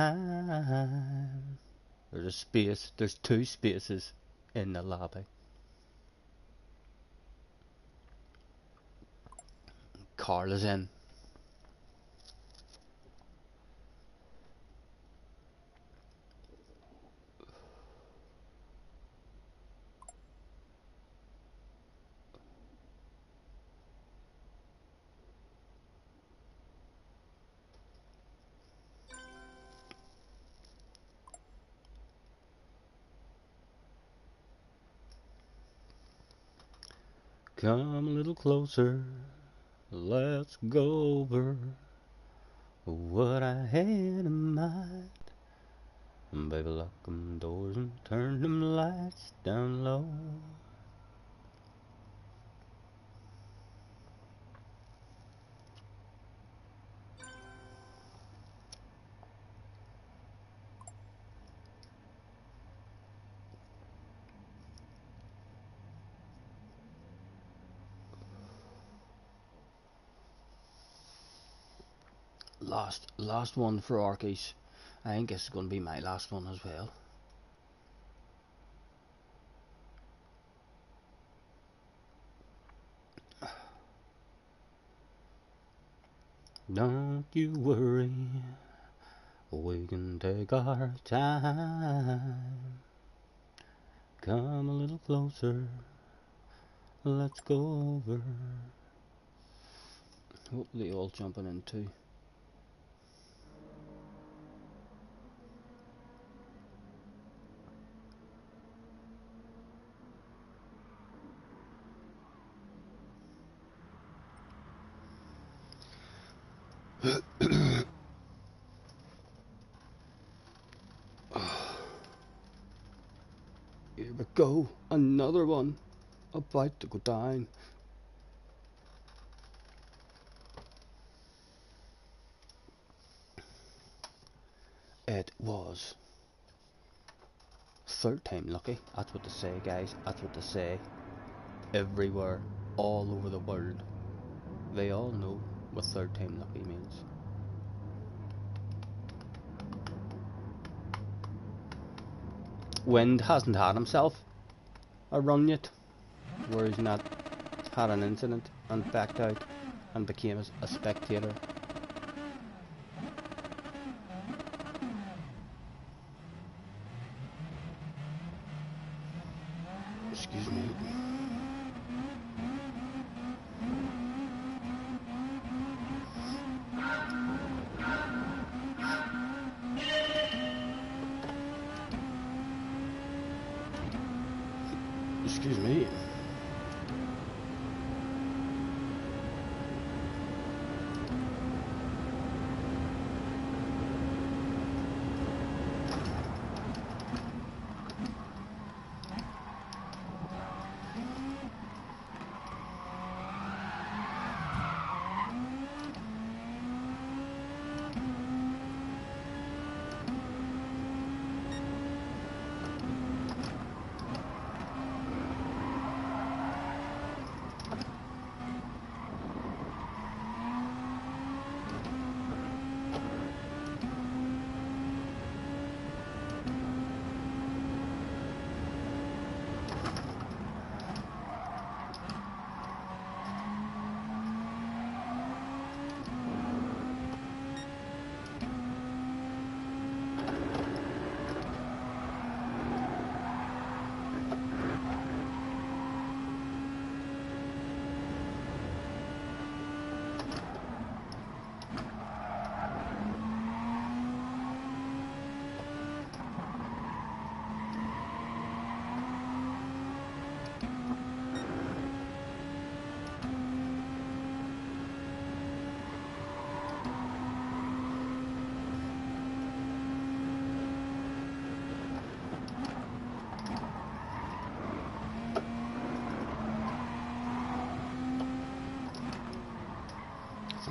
Speaker 1: There's a space. There's 2 spaces in the lobby. Carl is in. Come a little closer. Let's go over what I had in mind. Baby, lock them doors and turn them lights down low. Last one for Orkies. I think it's going to be my last one as well. Don't you worry, we can take our time. Come a little closer, let's go over. Hopefully all jumping in too. Here we go, another one about to go down. It was 3rd time lucky. That's what they say, guys. That's what they say. Everywhere, all over the world, they all know what 3rd time lucky means. Wind hasn't had himself a run yet, where he's not had an incident and backed out and became a spectator. Excuse me. Excuse me.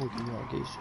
Speaker 2: Thank you, Yorkies.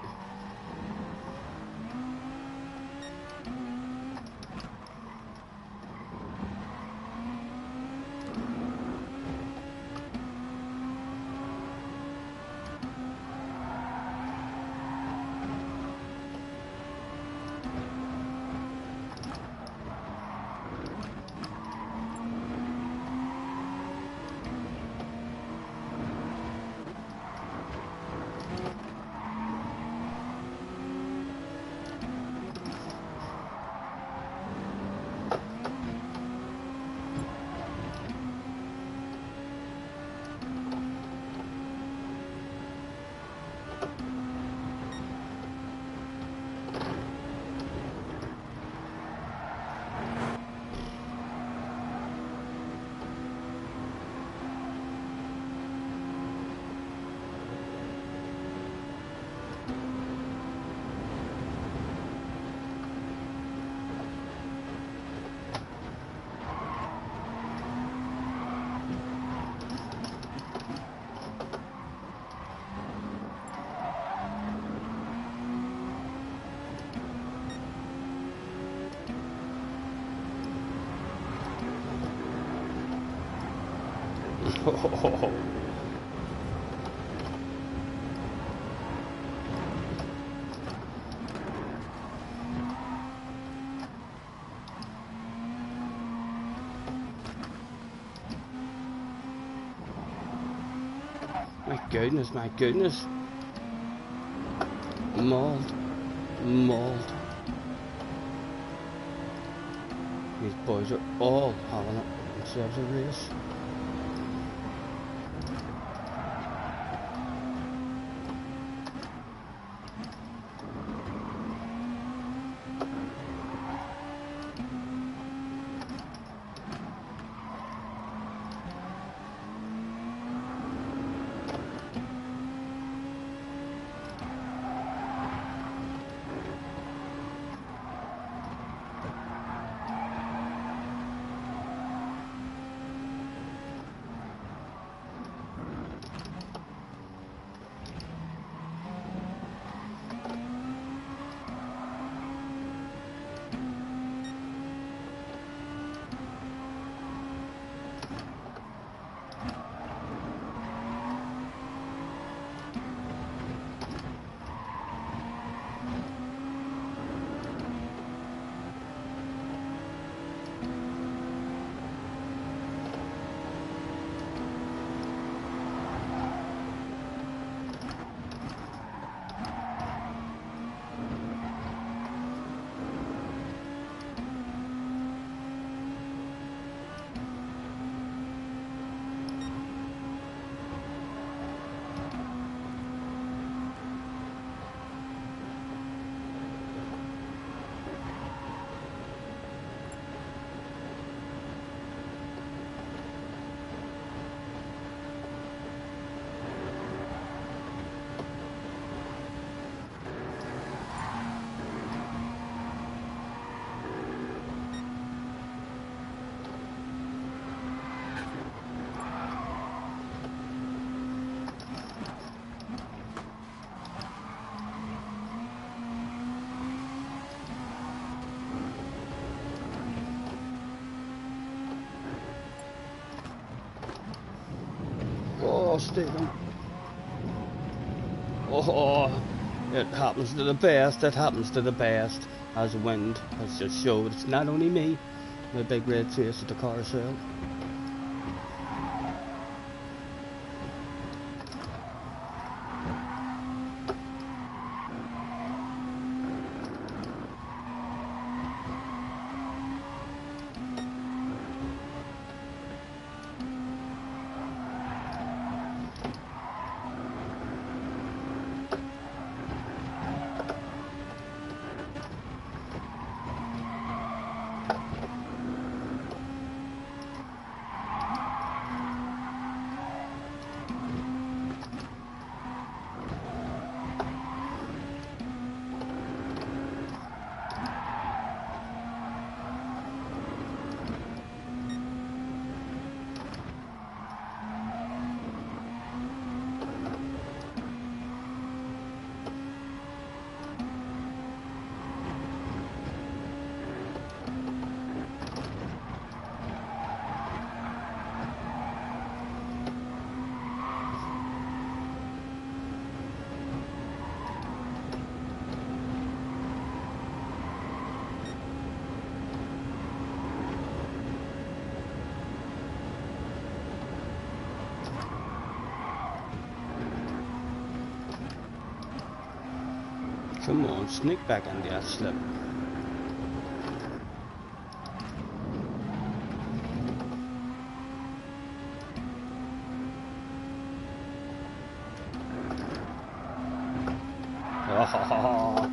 Speaker 2: Oh. My goodness, my goodness. Mauled. Mauled. These boys are all having it themselves a race. Oh, Stephen. Oh, it happens to the best. It happens to the best. As wind has just showed, it's not only me, my big red face at the carousel. Come on, sneak back in that slip. Oh,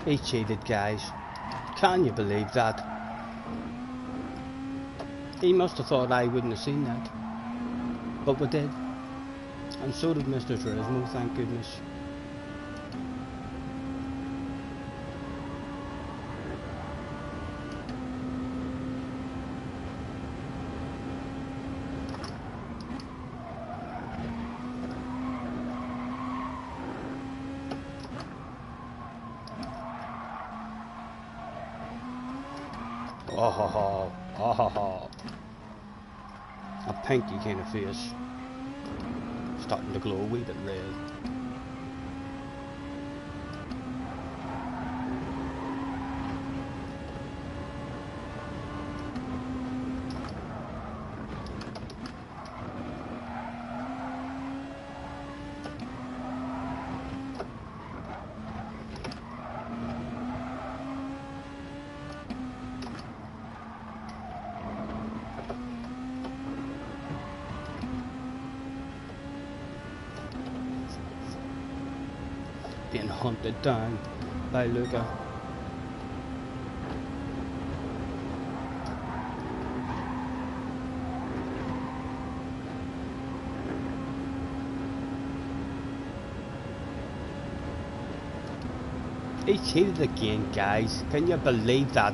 Speaker 2: he cheated, guys. Can you believe that? He must have thought I wouldn't have seen that. But we did. And so did Mr. Turismo, thank goodness. Oh ho ho, oh ho ho. A pinky kind of face. Starting to glow a wee bit red. Being hunted down by Luca. He cheated again, guys. Can you believe that?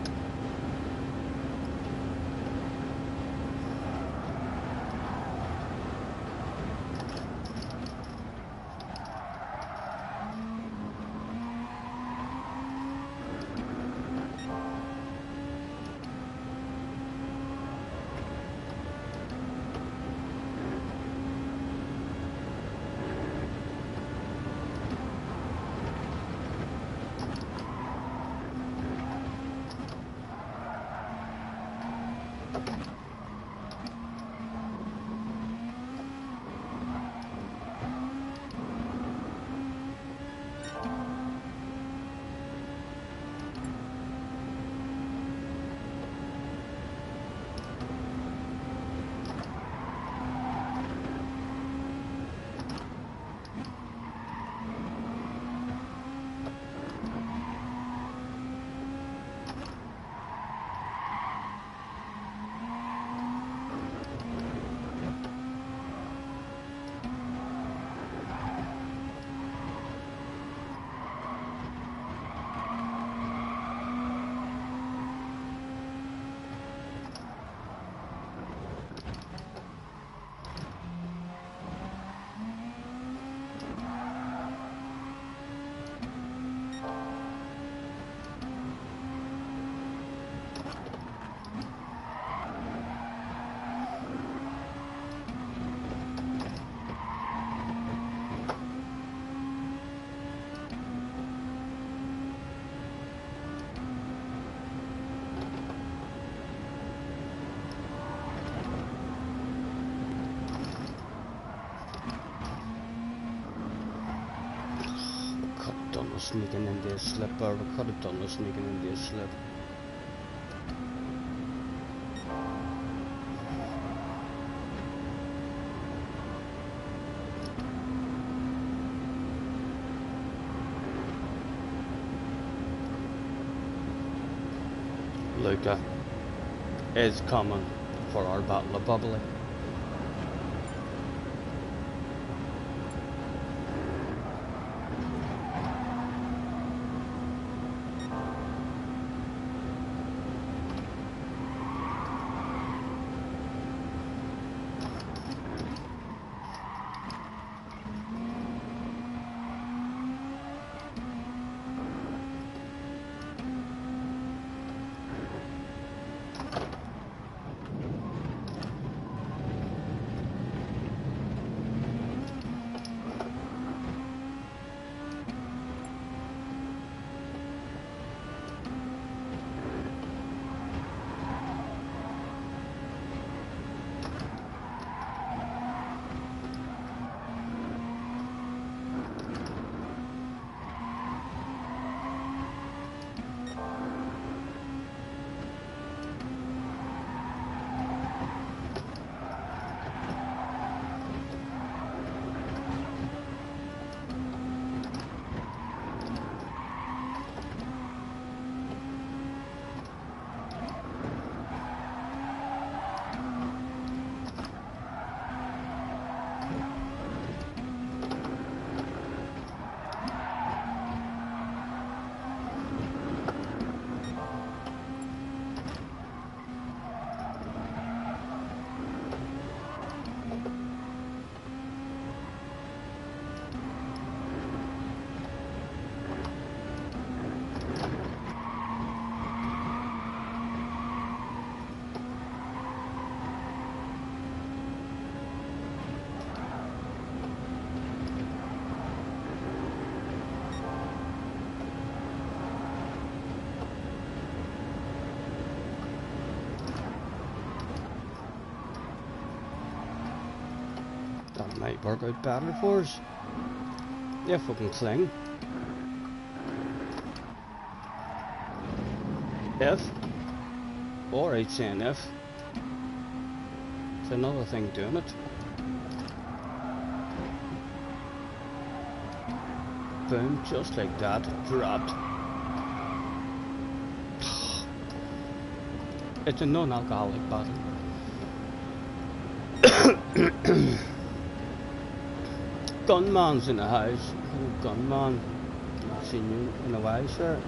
Speaker 1: sneaking into a slip, or we could have done with sneaking into a slip. Luca is coming for our battle of Bubbly. That might work out better for us if we can cling. If, or I'd saying if, it's another thing doing it. Boom, just like that, dropped. It's a non-alcoholic bottle. Gunman's in the house. Oh, gunman. I've seen you in a while, sir.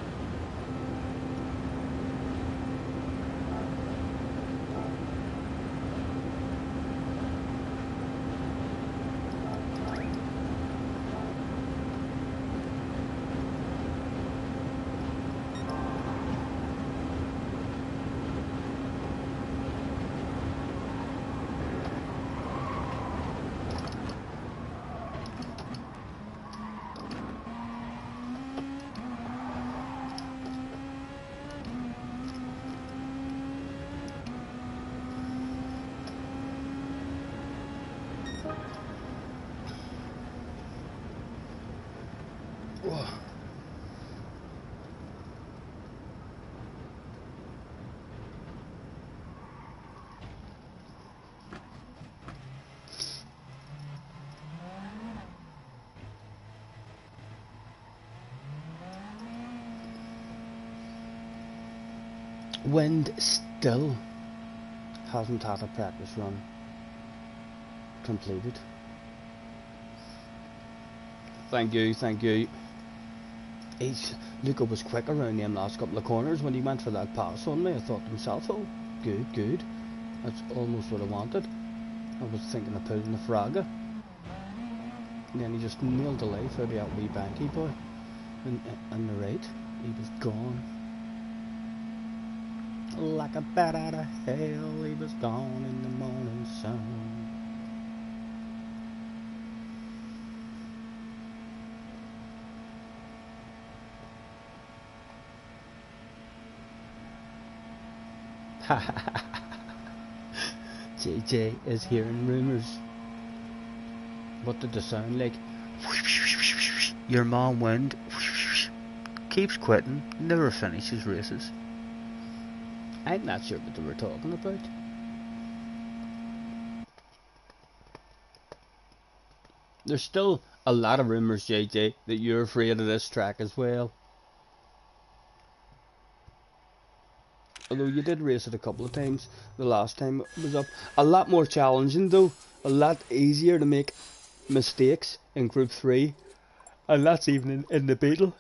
Speaker 1: Wind still hasn't had a practice run completed. Thank you, thank you. Luca was quick around them last couple of corners when he went for that pass on me. I thought to myself, oh, good, good. That's almost what I wanted. I was thinking of pulling the fragger. And then he just nailed the life out of that wee banky boy. And the right, he was gone. Like a bat out of hell, he was gone in the morning sun. JJ is hearing rumours. What did they sound like? Your mom wind. keeps quitting, never finishes races. I'm not sure what they were talking about. There's still a lot of rumours, JJ, that you're afraid of this track as well. Although you did race it a couple of times the last time it was up. A lot more challenging though. A lot easier to make mistakes in Group 3. And that's even in the Beetle.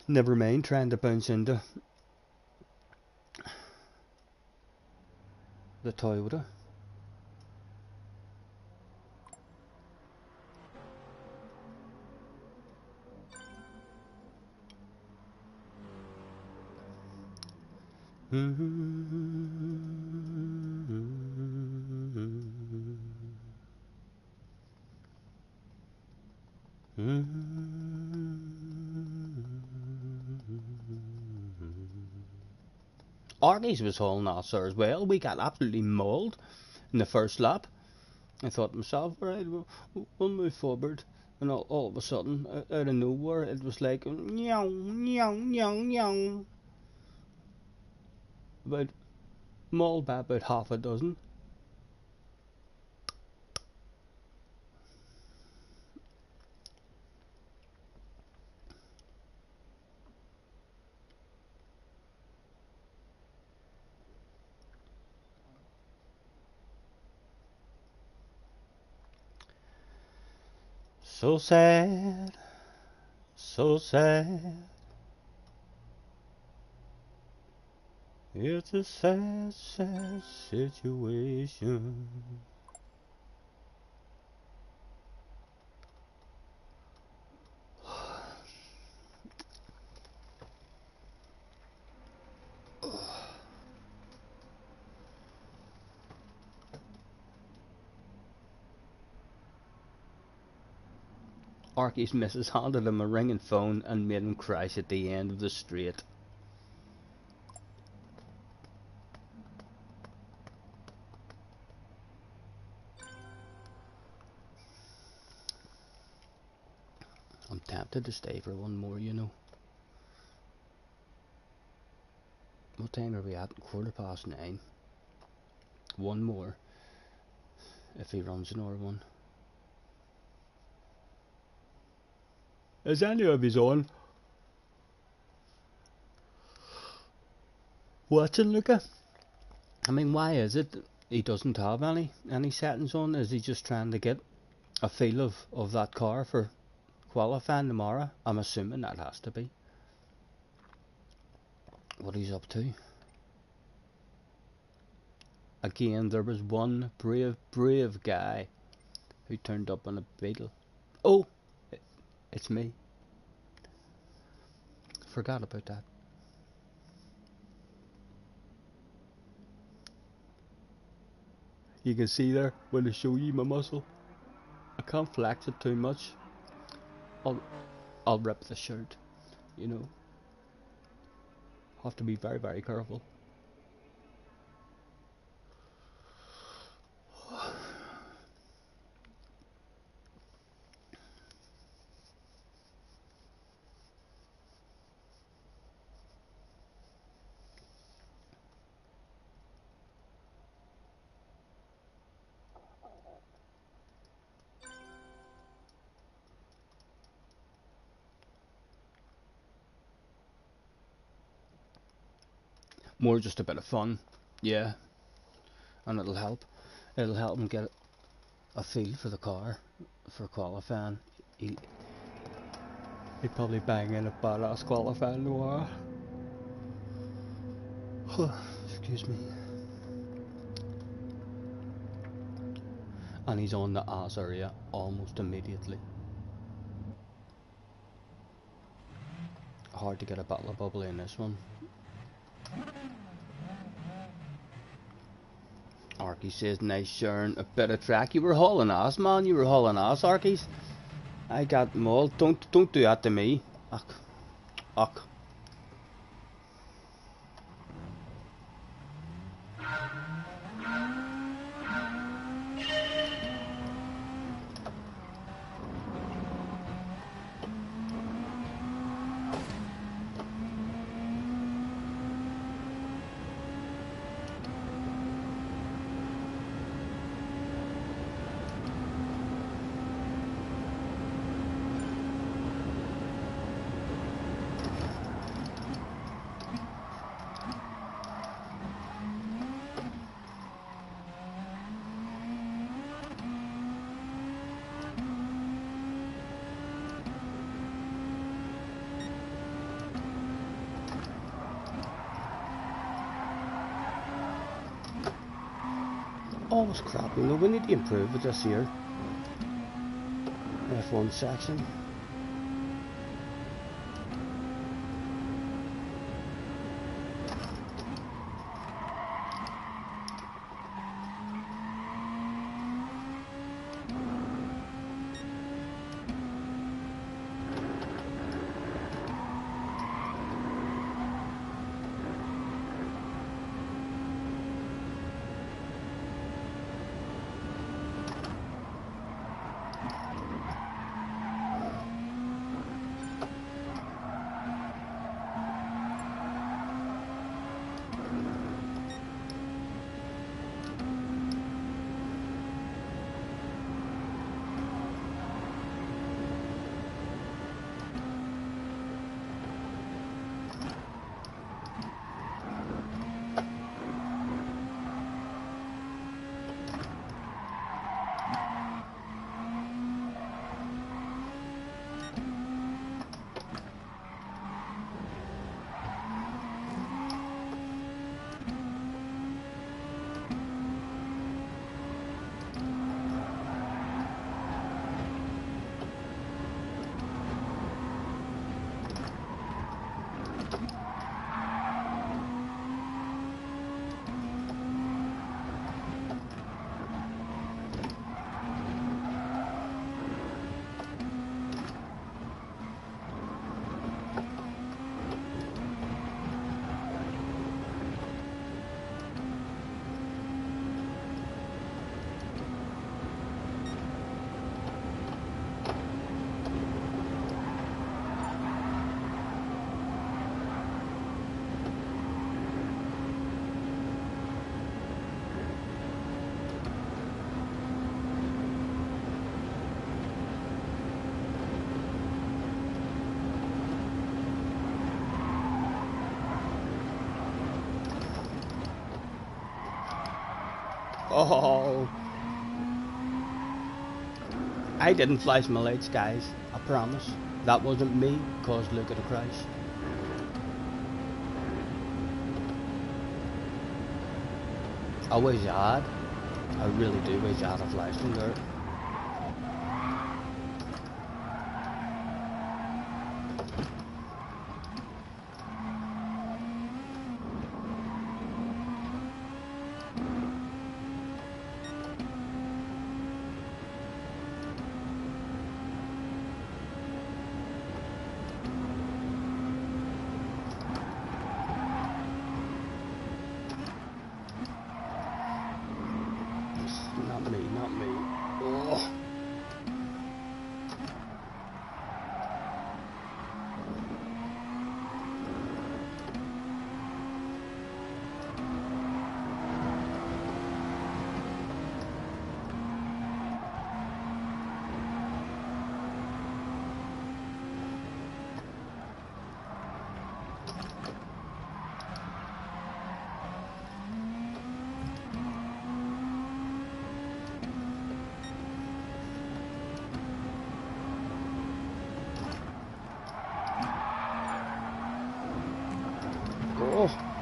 Speaker 1: Never mind trying to bounce into the Toyota. Arnie's was hauling us there as well. We got absolutely mauled in the first lap. I thought to myself, right, we'll move forward. And all of a sudden, out of nowhere, it was like, meow, meow, meow, meow. About mauled by about half a dozen. So sad, so sad. It's a sad, sad situation. Arky's missus handed him a ringing phone and made him crash at the end of the straight. I'm tempted to stay for one more, you know. What time are we at? 9:15. One more. If he runs another one. Is any of his own watching, Luca? I mean, why is it he doesn't have any settings on? Is he just trying to get a feel of that car for qualifying tomorrow? I'm assuming that has to be what he's up to. Again, there was one brave guy who turned up on a Beetle. Oh, it's me. Forgot about that. You can see there when I show you my muscle. I can't flex it too much. I'll rip the shirt, you know. Have to be very, very careful. More just a bit of fun, yeah, and it'll help him get a feel for the car for qualifying. He'd probably bang in a badass qualifying tomorrow. Excuse me. And he's on the ass area almost immediately. Hard to get a bottle of bubbly in this one. Arky says, nice Sharon, a bit of track. You were hauling ass, man. You were hauling ass, Arkies. I got them all. Don't do that to me. Uck.
Speaker 2: Oh, it's crap. You know, we need to improve with this here F1 section. Oh, I didn't flash my lights, guys. I promise. That wasn't me, cause look at the crash. I wish I had. I really do wish I had a flash from there. Not me, not me. Oh. Oh.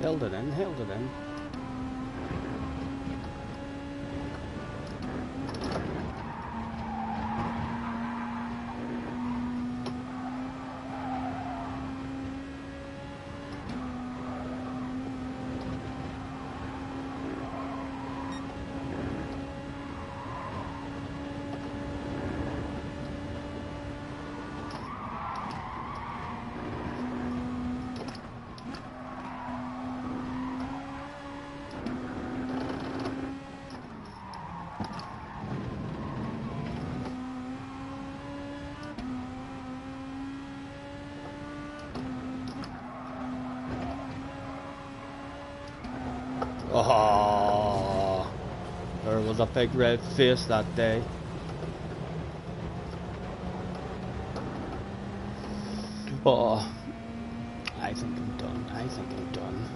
Speaker 2: Held it in, held it in. Oh, there was a big red face that day. Oh, I think I'm done. I think I'm done.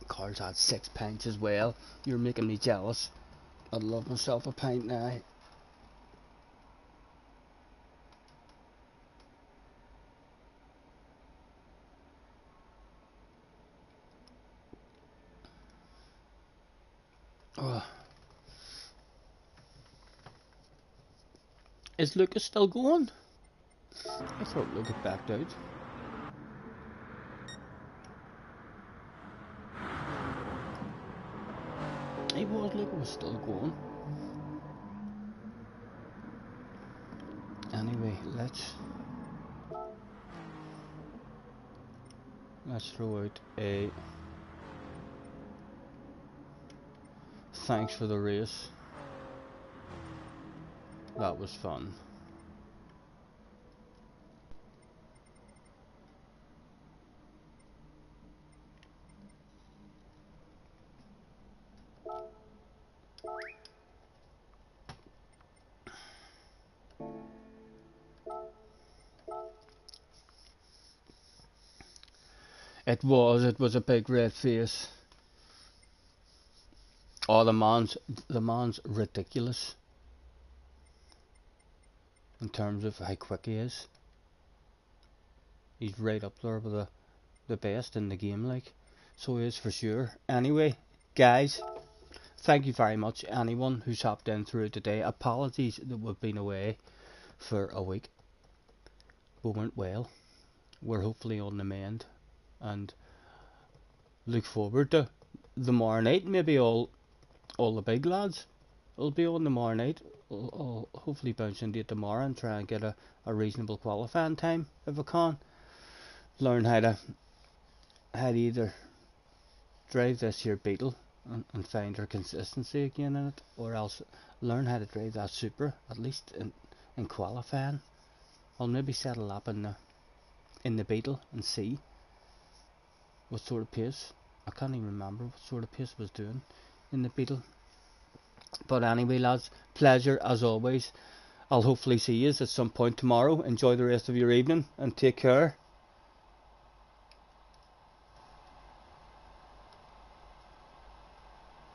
Speaker 2: Carl's had 6 pints as well. You're making me jealous. I'd love myself a pint now. Oh. Is Lucas still going? I thought Lucas backed out. Lucas was still going. Anyway, let's throw out a thanks for the race. That was fun. It was a big red face. Oh, the man's ridiculous in terms of how quick he is. He's right up there with the best in the game, like, so he is for sure. Anyway, guys, thank you very much anyone who's hopped in through today. Apologies that we've been away for a week. We weren't well. We're hopefully on the mend and look forward to tomorrow night. Maybe all the big lads will be on tomorrow night. I'll hopefully bounce into it tomorrow and try and get a reasonable qualifying time if I can. Learn how to either drive this here Beetle and find our consistency again in it, or else learn how to drive that Super, at least in qualifying. I'll maybe set a lap in the Beetle and see what sort of pace. I can't even remember what sort of pace I was doing in the Beetle. But anyway, lads, pleasure as always. I'll hopefully see you at some point tomorrow. Enjoy the rest of your evening and take care.